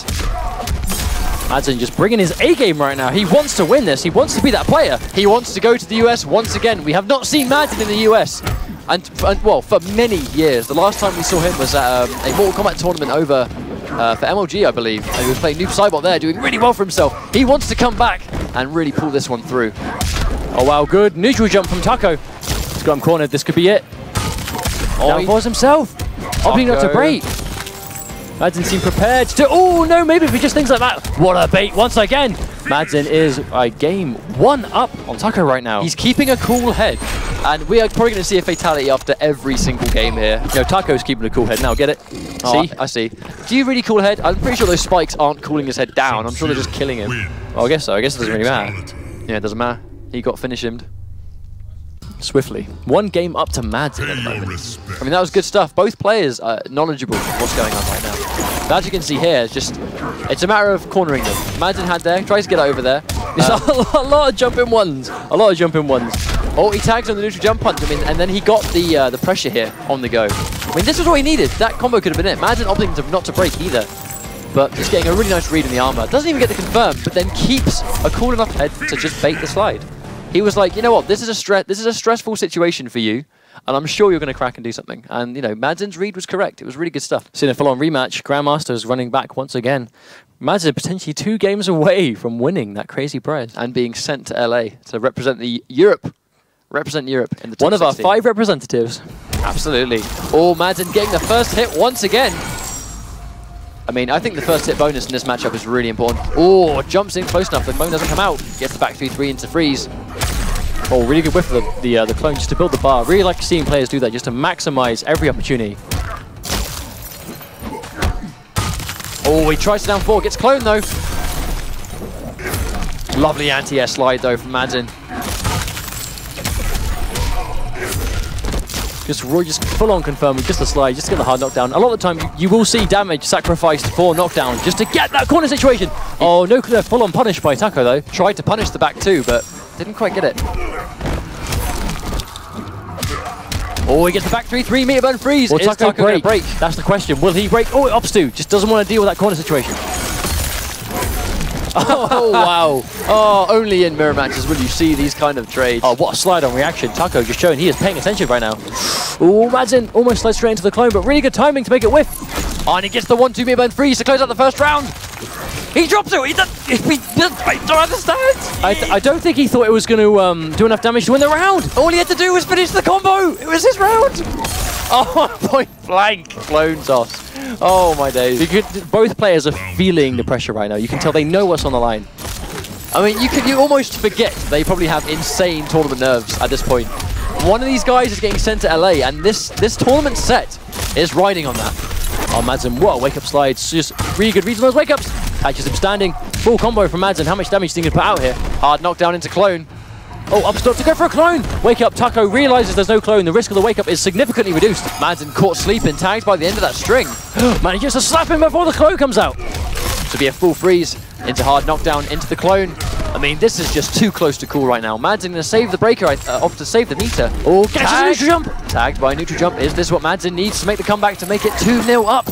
Madsen just bringing his A-game right now. He wants to win this. He wants to be that player. He wants to go to the US once again. We have not seen Madsen in the US. And well, for many years. The last time we saw him was at a Mortal Kombat tournament over for MLG, I believe. And he was playing Noob Saibot there, doing really well for himself. He wants to come back and really pull this one through. Oh, wow, good. Neutral jump from Taco. He's got him cornered. This could be it. Down for himself. Opting not to break. Madsen seemed prepared to... Oh, no, maybe if he just thinks like that. What a bait once again. Madsen is game 1 up on Taco right now. He's keeping a cool head. And we are probably going to see a fatality after every single game here. You know, Taco's keeping a cool head now. Get it? Oh, See? I see. Do you really cool head? I'm pretty sure those spikes aren't cooling his head down. I'm sure they're just killing him. Well, I guess so. I guess it doesn't really matter. Yeah, it doesn't matter. He got finished. Swiftly. 1 game up to Madsen at the moment. I mean, that was good stuff. Both players are knowledgeable of what's going on right now. As you can see here, it's a matter of cornering them. Madsen had there, tries to get over there. There's a lot of jumping ones. A lot of jumping ones. Oh, he tags on the neutral jump punch. I mean, and then he got the pressure here on the go. I mean, this was what he needed. That combo could have been it. Madsen opting not to break either. But just getting a really nice read in the armor. Doesn't even get the confirm, but then keeps a cool enough head to just bait the slide. He was like, you know what, this is a stressful situation for you, and I'm sure you're going to crack and do something. And, you know, Madsen's read was correct. It was really good stuff. Seeing a full-on rematch, Grandmaster's running back once again. Madsen potentially 2 games away from winning that crazy prize. And being sent to LA to represent Europe in the top One of 16. our 5 representatives. Absolutely. Oh, Madsen getting the first hit once again. I mean, I think the first hit bonus in this matchup is really important. Oh, jumps in close enough. The clone doesn't come out. Gets the back 3-3 into freeze. Oh, really good whiff of the clone just to build the bar. Really like seeing players do that just to maximize every opportunity. Oh, he tries to down 4. Gets clone though. Lovely anti-air slide though from Madsen. Just full-on confirming, just a slide, just to get the hard knockdown. A lot of the time, you will see damage sacrificed for knockdown just to get that corner situation. Oh, no full-on punish by Taco, though. Tried to punish the back 2, but didn't quite get it. Oh, he gets the back 3-3, meter burn freeze. Will Is Taco gonna break? That's the question. Will he break? Oh, it opts to. Just doesn't want to deal with that corner situation. Oh, wow. Oh, only in mirror matches will you see these kind of trades. Oh, what a slide on reaction. Taco just showing he is paying attention right now. Oh, Madsen almost slides straight into the clone, but really good timing to make it whiff. Oh, and he gets the 1-2 meter burn freeze to close out the first round. He drops it. He don't understand. I don't think he thought it was going to do enough damage to win the round. All he had to do was finish the combo. It was his round. Oh, point blank. Clone toss. Oh, my days. Both players are feeling the pressure right now. You can tell they know what's on the line. I mean, you almost forget they probably have insane tournament nerves at this point. One of these guys is getting sent to LA, and this tournament set is riding on that. Oh, Madsen, what a wake-up slide. Just really good reads on those wake-ups. Catches him standing. Full combo from Madsen. How much damage do you think he can put out here? Hard knockdown into clone. Oh, up stop to go for a clone. Wake up. Taco realizes there's no clone. The risk of the wake up is significantly reduced. Madsen caught sleeping, tagged by the end of that string. Manages to slap him before the clone comes out. To be a full freeze into hard knockdown into the clone. I mean, this is just too close to cool right now. Madsen going to save the breaker, off to save the meter. Oh, catches a neutral jump. Tagged by a neutral jump. Is this what Madsen needs to make the comeback to make it 2-0 up?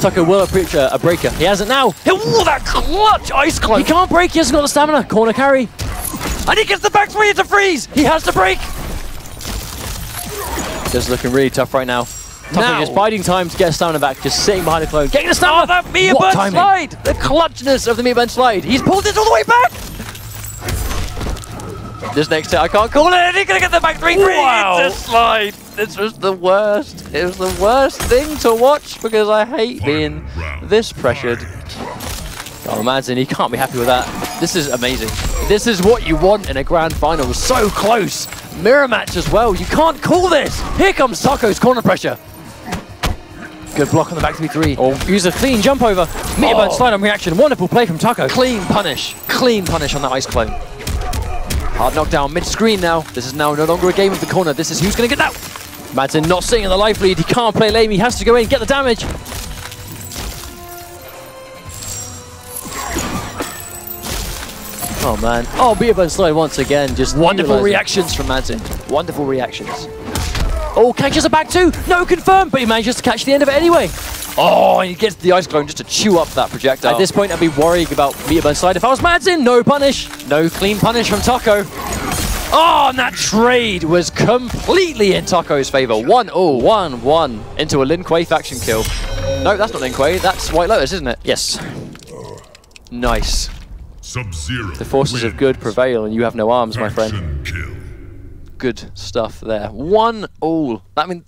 Taco will approach a breaker. He has it now. Oh, that clutch ice clone. He can't break. He hasn't got the stamina. Corner carry. And he gets the back 3 into freeze. He has to break. Just looking really tough right now. Taco is biding time to get his stamina back. Just sitting behind the clone. Getting the stamina. Oh, that meter burn slide. The clutchness of the meter burn slide. He's pulled it all the way back. This next hit, I can't call it. He's going to get the back 3-3. Wow. It's a slide. This was the worst. It was the worst thing to watch because I hate being this pressured. Oh, Madsen, he can't be happy with that. This is amazing. This is what you want in a grand final. So close. Mirror match as well. You can't call this. Here comes Taco's corner pressure. Good block on the back 3-3. Oh, use a clean jump over. Meter burn slide on reaction. Wonderful play from Taco. Clean punish. Clean punish on that ice clone. Hard knockdown mid-screen now. This is now no longer a game of the corner. This is who's going to get that. Madsen not sitting in the life lead. He can't play lame. He has to go in and get the damage. Oh man. Oh, Beerburn slide once again. Just wonderful reactions from Madzin. Wonderful reactions. Oh, catches a back two. No confirm, but he manages to catch the end of it anyway. Oh, and he gets the ice clone just to chew up that projectile. At this point, I'd be worried about Beerburn slide. If I was Madzin, no punish. No clean punish from Taco. Oh, and that trade was completely in Taco's favor. 1-0. 1-1 into a Lin Kuei faction kill. No, that's not Lin Kuei. That's White Lotus, isn't it? Yes. Nice. Sub-Zero. The forces of good prevail, and you have no arms, my friend. Kill. Good stuff there. 1-0. I mean,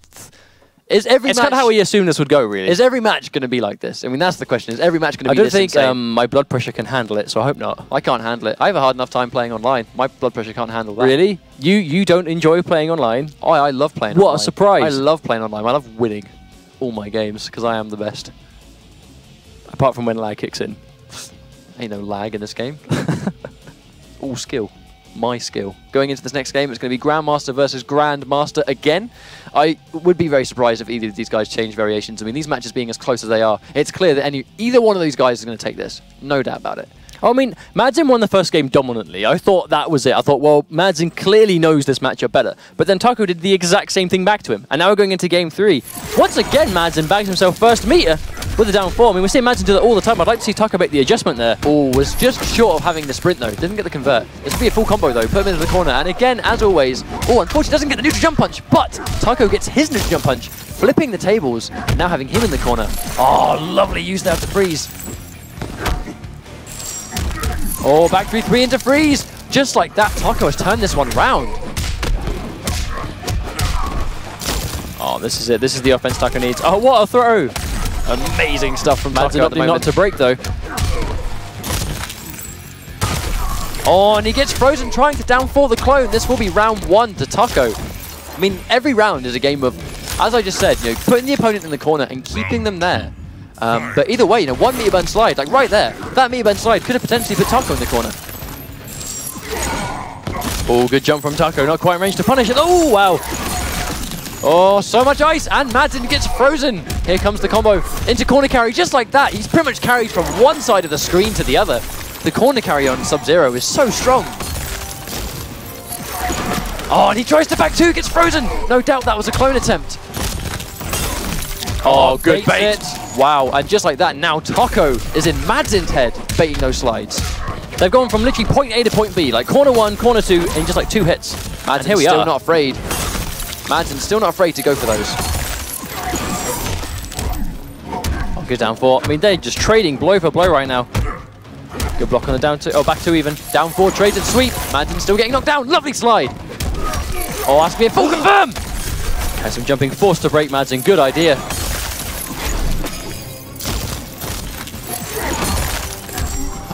is every It's match... kind of how we assumed this would go, really. Is every match going to be like this? I mean, that's the question. Is every match going to be this I don't think insane? my blood pressure can handle it, so I hope not. I can't handle it. I have a hard enough time playing online. My blood pressure can't handle that. Really? You don't enjoy playing online? Oh, I love playing online. What a surprise. I love playing online. I love winning all my games because I am the best. Apart from when lag kicks in. Ain't no lag in this game. All skill. My skill. Going into this next game, it's going to be Grandmaster versus Grandmaster again. I would be very surprised if either of these guys change variations. I mean, these matches being as close as they are, it's clear that either one of these guys is going to take this. No doubt about it. I mean, Madzin won the first game dominantly. I thought that was it. I thought, well, Madzin clearly knows this matchup better. But then Taco did the exact same thing back to him. And now we're going into game 3. Once again, Madzin bags himself first meter with the down 4. I mean, we're seeing Madzin do that all the time. I'd like to see Taco make the adjustment there. Oh, was just short of having the sprint, though. Didn't get the convert. This would be a full combo, though. Put him into the corner. And again, as always, oh, unfortunately doesn't get the neutral jump punch. But Taco gets his neutral jump punch, flipping the tables, and now having him in the corner. Oh, lovely use there to freeze. Oh, back 3-3 into freeze. Just like that, Taco has turned this one round. Oh, this is it. This is the offense Taco needs. Oh, what a throw. Amazing stuff from Taco at the Not moment. to break, though. Oh, and he gets frozen trying to down 4 the clone. This will be round 1 to Taco. I mean, every round is a game of, as I just said, putting the opponent in the corner and keeping them there. But either way, 1 meter burn slide, like right there, that meter burn slide could have potentially put Taco in the corner. Oh, good jump from Taco, not quite in range to punish it. Oh, wow. Oh, so much ice, and Madzin gets frozen. Here comes the combo into corner carry, just like that. He's pretty much carried from one side of the screen to the other. The corner carry on Sub-Zero is so strong. Oh, and he tries to back 2, gets frozen. No doubt that was a clone attempt. Oh, good bait. Wow, and just like that, now Taco is in Madzin's head, baiting those slides. They've gone from literally point A to point B, like corner 1, corner 2, in just like 2 hits. And here we are. Still not afraid. Madzin's still not afraid to go for those. Oh, good down 4. I mean, they're just trading blow for blow right now. Good block on the down 2. Oh, back 2 even. Down 4 trades and sweep. Madzin still getting knocked down. Lovely slide. Oh, has to be a full confirm. And some jumping force to break Madzin. Good idea.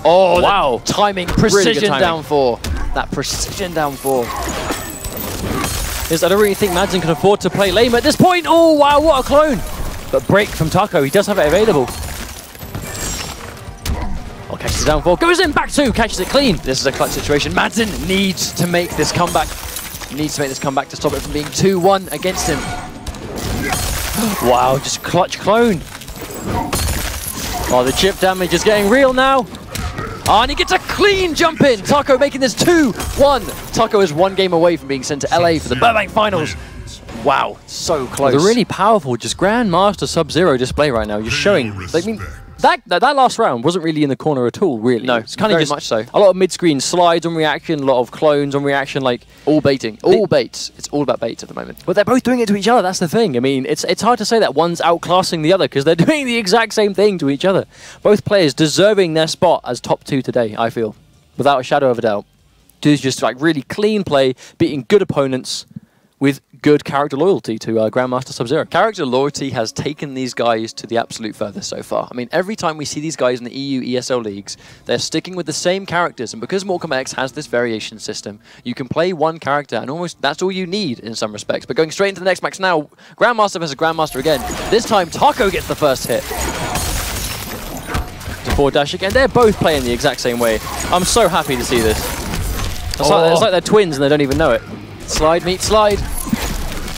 Oh, wow. Timing, precision down 4. That precision down 4. I don't really think Madzin can afford to play lame at this point. Oh, wow, what a clone. But break from Taco. He does have it available. Oh, catches the down 4. Goes in, back 2, catches it clean. This is a clutch situation. Madzin needs to make this comeback. Needs to make this comeback to stop it from being 2-1 against him. Wow, just clutch clone. Oh, the chip damage is getting real now. Oh, and he gets a clean jump in. Taco making this 2-1. Taco is 1 game away from being sent to LA for the Burbank Finals. Wow, so close. The really powerful, just Grandmaster Sub-Zero display right now. You're showing. I mean, that last round wasn't really in the corner at all, really. No, it's kind very of just much so. A lot of mid-screen slides on reaction, a lot of clones on reaction, like all baiting, all baits. It's all about baits at the moment. But they're both doing it to each other. That's the thing. I mean, it's hard to say that one's outclassing the other because they're doing the exact same thing to each other. Both players deserving their spot as top 2 today, I feel, without a shadow of a doubt. Dude's just like really clean play, beating good opponents with good character loyalty to Grandmaster Sub-Zero. Character loyalty has taken these guys to the absolute furthest so far. I mean, every time we see these guys in the EU ESL leagues, they're sticking with the same characters, and because MKX has this variation system, you can play one character, and almost that's all you need in some respects. But going straight into the next match now, Grandmaster versus Grandmaster again. This time, Taco gets the first hit. To forward dash again. They're both playing the exact same way. I'm so happy to see this. It's like they're twins and they don't even know it. Slide, meet, slide.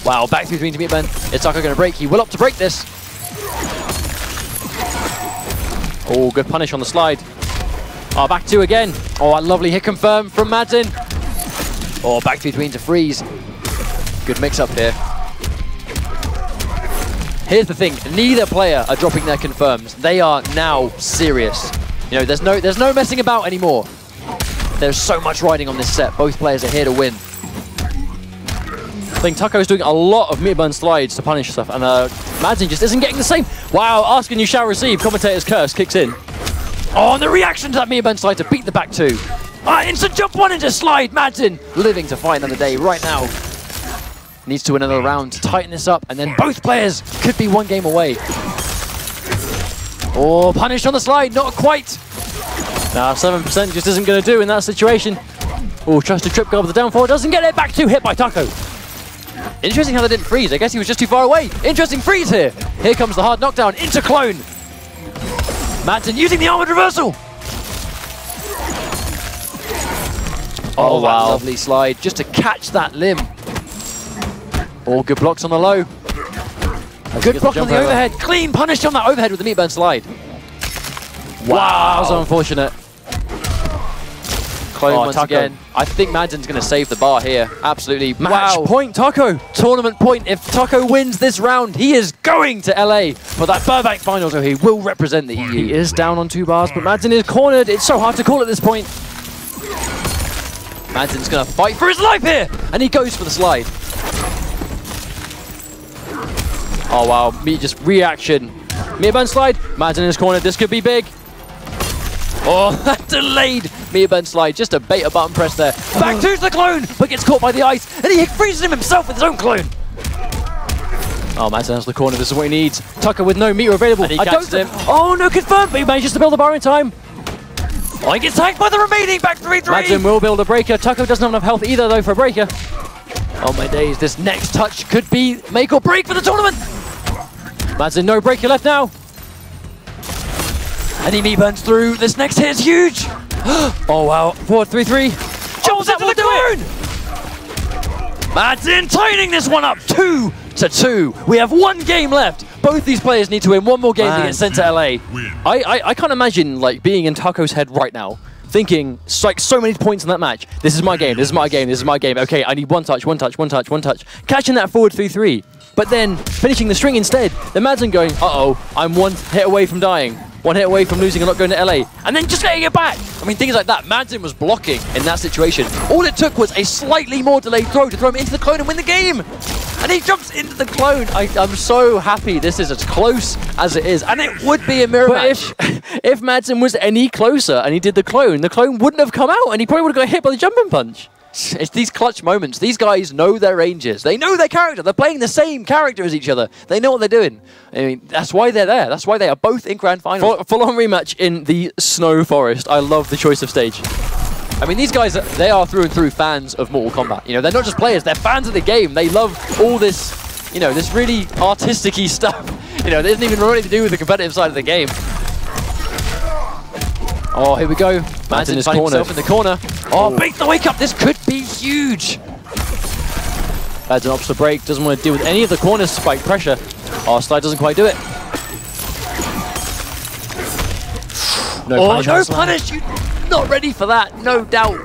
Wow, back through to meet Ben. Is Taco going to break? He will opt to break this. Oh, good punish on the slide. Oh, back two again. Oh, a lovely hit confirm from Madsen. Oh, back between to freeze. Good mix up here. Here's the thing, neither player are dropping their confirms. They are now serious. You know, there's no messing about anymore. There's so much riding on this set. Both players are here to win. I think Taco's doing a lot of meter burn slides to punish stuff, and Madsen just isn't getting the same. Wow, asking you shall receive. Commentator's curse kicks in. Oh, and the reaction to that meter burn slide to beat the back two. Instant jump one into slide. Madsen living to fight another day right now. Needs to win another round to tighten this up, and then both players could be one game away. Oh, punished on the slide, not quite. Nah, 7% just isn't going to do in that situation. Oh, tries to trip guard with the downfall, doesn't get it, back two, hit by Taco. Interesting how they didn't freeze. I guess he was just too far away. Interesting freeze here. Here comes the hard knockdown into clone. Madsen using the armored reversal. Oh, wow. Lovely slide just to catch that limb. All good blocks on the low. A good block on the overhead. Clean punish on that overhead with the meat burn slide. Wow, that was unfortunate. Clone once again. I think Madsen's going to save the bar here. Absolutely. Match point, Taco. Tournament point. If Taco wins this round, he is going to LA for that Burbank final, so he will represent the EU. He is down on 2 bars, but Madsen is cornered. It's so hard to call at this point. Madsen's going to fight for his life here, and he goes for the slide. Oh wow, just reaction. Meter burn slide, Madsen in his corner, this could be big. Oh, that delayed meter burn slide, just a beta button press there. Back to the clone, but gets caught by the ice, and he freezes him himself with his own clone. Oh, Madsen has the corner, this is what he needs. Tucker with no meter available. And he catches him. Oh, no confirm, but he manages to build a bar in time. Oh, he gets tagged by the remaining back 3-3. Madsen will build a breaker. Tucker doesn't have enough health either, though, for a breaker. Oh my days, this next touch could be make or break for the tournament. Madsen, no breaker left now. And he meat burns through. This next hit is huge. Oh wow, forward 3-3. Jumps into the clone. Madsen tightening this one up, 2-2. We have 1 game left. Both these players need to win 1 more game to get sent to LA. I can't imagine like being in Taco's head right now, thinking like so many points in that match. This is my game, this is my game, this is my game. Okay, I need one touch. Catching that forward 3-3. But then finishing the string instead. Then Madsen going, uh-oh, I'm 1 hit away from dying. 1 hit away from losing and not going to LA. And then just getting it back. I mean, things like that. Madsen was blocking in that situation. All it took was a slightly more delayed throw to throw him into the clone and win the game. And he jumps into the clone. I'm so happy this is as close as it is. And it would be a mirror match. If Madsen was any closer and he did the clone wouldn't have come out and he probably would have got hit by the jumping punch. It's these clutch moments. These guys know their ranges. They know their character. They're playing the same character as each other. They know what they're doing. I mean, that's why they're there. That's why they are both in grand finals. Full-on rematch in the snow forest. I love the choice of stage. I mean, these guys, they are through and through fans of Mortal Kombat. You know, they're not just players. They're fans of the game. They love all this, you know, this really artistic-y stuff. You know, it doesn't even really to do with the competitive side of the game. Oh, here we go. Madsen finds himself in the corner. Oh, beat the wake up. This could be huge. Madsen opts the break. Doesn't want to deal with any of the corner spike pressure. Oh, slide doesn't quite do it. No punish. You're not ready for that. No doubt.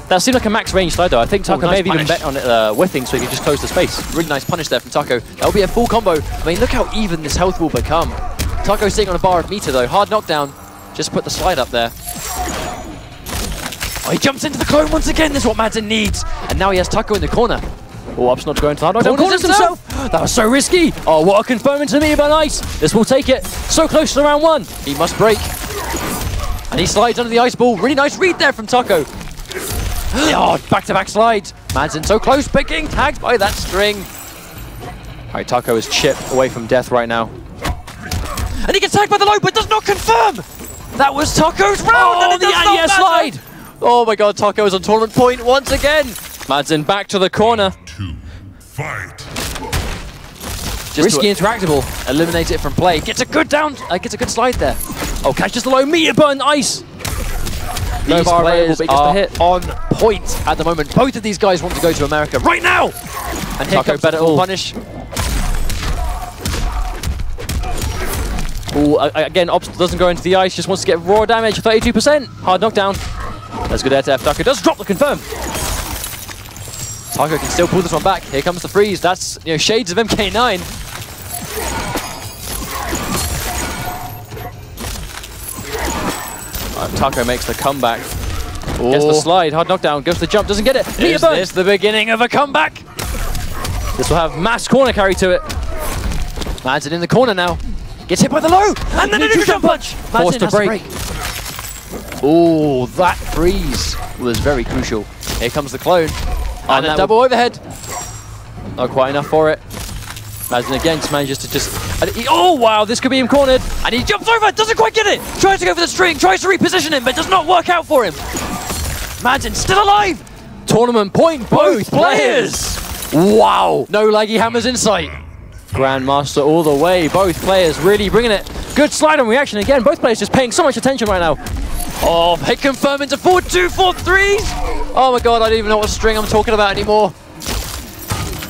That seemed like a max range slide, though. I think Taco may have even bet on it whiffing so he could just close the space. Really nice punish there from Taco. That'll be a full combo. I mean, look how even this health will become. Taco sitting on a bar of meter, though. Hard knockdown. Just put the slide up there. Oh, he jumps into the clone once again. This is what Madsen needs. And now he has Taco in the corner. Oh, Up's not going to hard knockdown. Corners himself. That was so risky. Oh, what a confirm into me by ice. This will take it. So close to round 1. He must break. And he slides under the ice ball. Really nice read there from Taco. Oh, back-to-back slides. Madsen so close, but getting tagged by that string. All right, Taco is chipped away from death right now. And he gets tagged by the low, but does not confirm. That was Taco's round. Oh, the anti-air slide. Oh my god, Taco is on tournament point once again. Madsen back to the corner. 2, fight. Just risky interactable. Eliminate it from play. Gets a good down. Gets a good slide there. Oh, catches the low meter burn ice. These players are on point at the moment. Both of these guys want to go to America right now. And here comes the full punish. Ooh, Ooh, again, Obstacle doesn't go into the ice, just wants to get raw damage, 32%. Hard knockdown. That's good air to F. Taco does drop the confirm. Taco can still pull this one back. Here comes the freeze. That's, you know, shades of MK9. Taco makes the comeback. Ooh. Gets the slide, hard knockdown, goes to the jump, doesn't get it. Is this the beginning of a comeback? This will have mass corner carry to it. Madsen in the corner now. Gets hit by the low, and then a neutral jump punch. Forced to break. Ooh, that freeze was very crucial. Here comes the clone. And a double overhead. Not quite enough for it. Madsen again just manages to just... oh, wow, this could be him cornered. And he jumps over, doesn't quite get it. Tries to go for the string, tries to reposition him, but does not work out for him. Madsen still alive. Tournament point, both players. Wow, no laggy hammers in sight. Grandmaster all the way, both players really bringing it. Good slide on reaction again, both players just paying so much attention right now. Oh, hit confirm into 4-2, 4-3s. Oh my god, I don't even know what string I'm talking about anymore.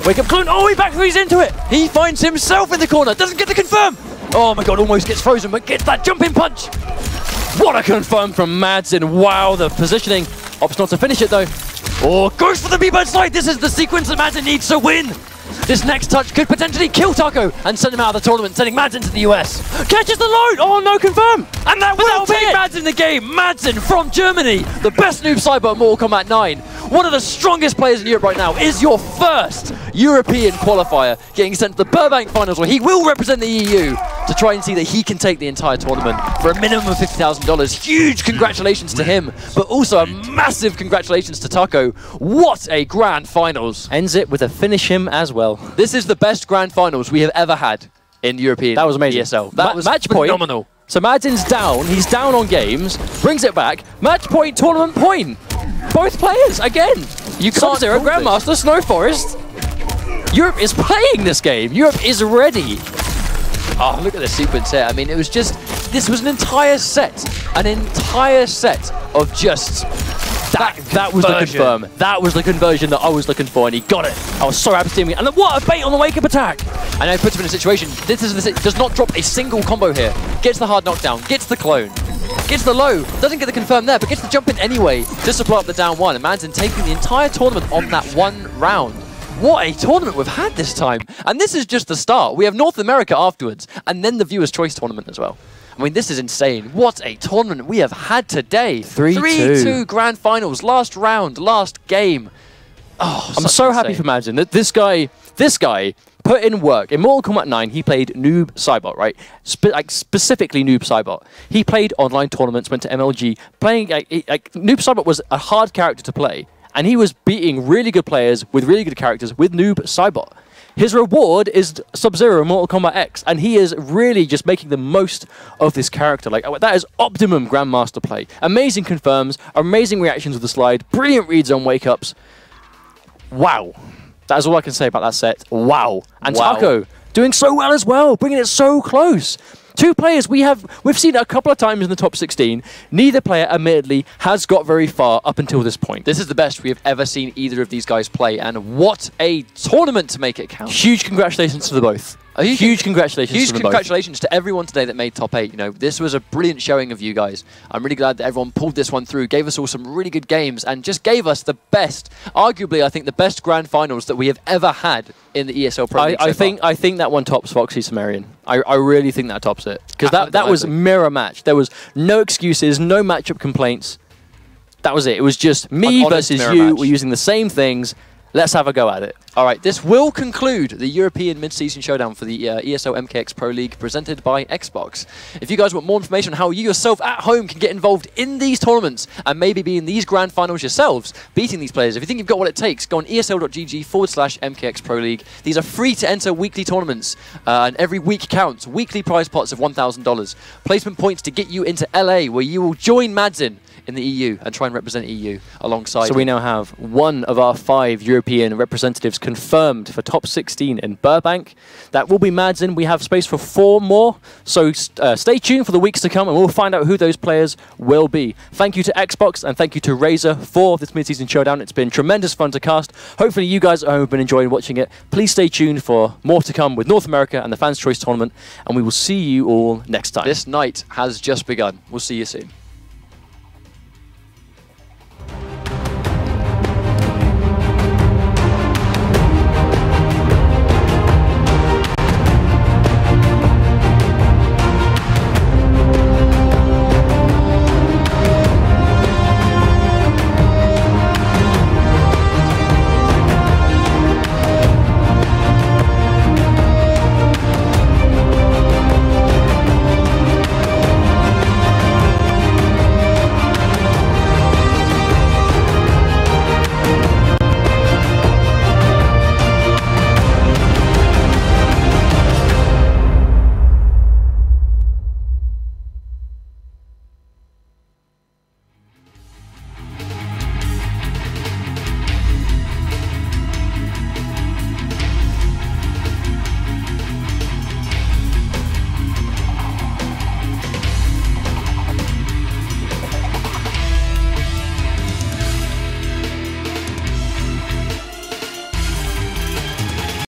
Wake up clone, oh, he back threes into it. He finds himself in the corner, doesn't get the confirm. Oh my god, almost gets frozen, but gets that jumping punch. What a confirm from Madsen. Wow, the positioning. Opts not to finish it though. Oh, goes for the B-bird slide. This is the sequence that Madsen needs to win. This next touch could potentially kill Taco and send him out of the tournament, sending Madsen to the US. Catches the load! Oh, no confirm! And that will take Madsen in the game! Madsen from Germany, the best noob cyber at Mortal Kombat 9. One of the strongest players in Europe right now, is your first European qualifier, getting sent to the Burbank finals where he will represent the EU to try and see that he can take the entire tournament for a minimum of $50,000. Huge congratulations to him, but also a massive congratulations to Taco. What a grand finals. Ends it with a finish him as well. This is the best grand finals we have ever had in European. That was amazing. ESL. That was match phenomenal. So Madsen's down, he's down on games, brings it back, match point, tournament point. Both players, again. You can't Sub-Zero, Grandmaster, Snow Forest. Europe is playing this game. Europe is ready. Oh, look at the sequence here. I mean, it was just, this was an entire set of just that was the confirm. That was the conversion that I was looking for, and he got it. I was so happy to see him. And what a bait on the wake-up attack. And now he puts him in a situation. This is does not drop a single combo here. Gets the hard knockdown, gets the clone, gets the low, doesn't get the confirm there, but gets the jump in anyway to supply up the down one. And Madsen taking the entire tournament on that one round. What a tournament we've had this time. And this is just the start. We have North America afterwards, and then the Viewer's Choice tournament as well. I mean, this is insane. What a tournament we have had today. 3-2 grand finals, last round, last game. Oh, I'm so happy for Madsen that this guy put in work. In Mortal Kombat 9, he played Noob Cybot, right? Specifically Noob Cybot. He played online tournaments, went to MLG. Playing Noob Cybot was a hard character to play, and he was beating really good players with really good characters with Noob Cybot. His reward is Sub-Zero Mortal Kombat X, and he is really just making the most of this character. Like, that is optimum Grandmaster play. Amazing confirms, amazing reactions with the slide, brilliant reads on wake-ups. Wow. That is all I can say about that set. Wow. And wow. Taco doing so well as well, bringing it so close. Two players we've seen it a couple of times in the top 16. Neither player, admittedly, has got very far up until this point. This is the best we have ever seen either of these guys play, and what a tournament to make it count. Huge congratulations to the both. Huge congratulations to everyone today that made top 8. You know, this was a brilliant showing of you guys. I'm really glad that everyone pulled this one through, gave us all some really good games, and just gave us the best, arguably, I think, the best grand finals that we have ever had in the ESL Pro League. I think that one tops Foxy Sumerian. I really think that tops it, because that was mirror match. There was no excuses, no matchup complaints. That was it. It was just me versus you. We're using the same things. Let's have a go at it. All right, this will conclude the European Mid-Season Showdown for the ESL MKX Pro League presented by Xbox. If you guys want more information on how you yourself at home can get involved in these tournaments and maybe be in these grand finals yourselves, beating these players, if you think you've got what it takes, go on esl.gg/MKX Pro League. These are free to enter weekly tournaments, and every week counts. Weekly prize pots of $1,000. Placement points to get you into LA, where you will join Madsen in the EU and try and represent EU alongside. So we now have one of our 5 European representatives confirmed for top 16 in Burbank. That will be Madsen. We have space for 4 more. So stay tuned for the weeks to come and we'll find out who those players will be. Thank you to Xbox and thank you to Razer for this mid-season showdown. It's been tremendous fun to cast. Hopefully you guys at home have been enjoying watching it. Please stay tuned for more to come with North America and the Fans' Choice Tournament, and we will see you all next time. This night has just begun. We'll see you soon.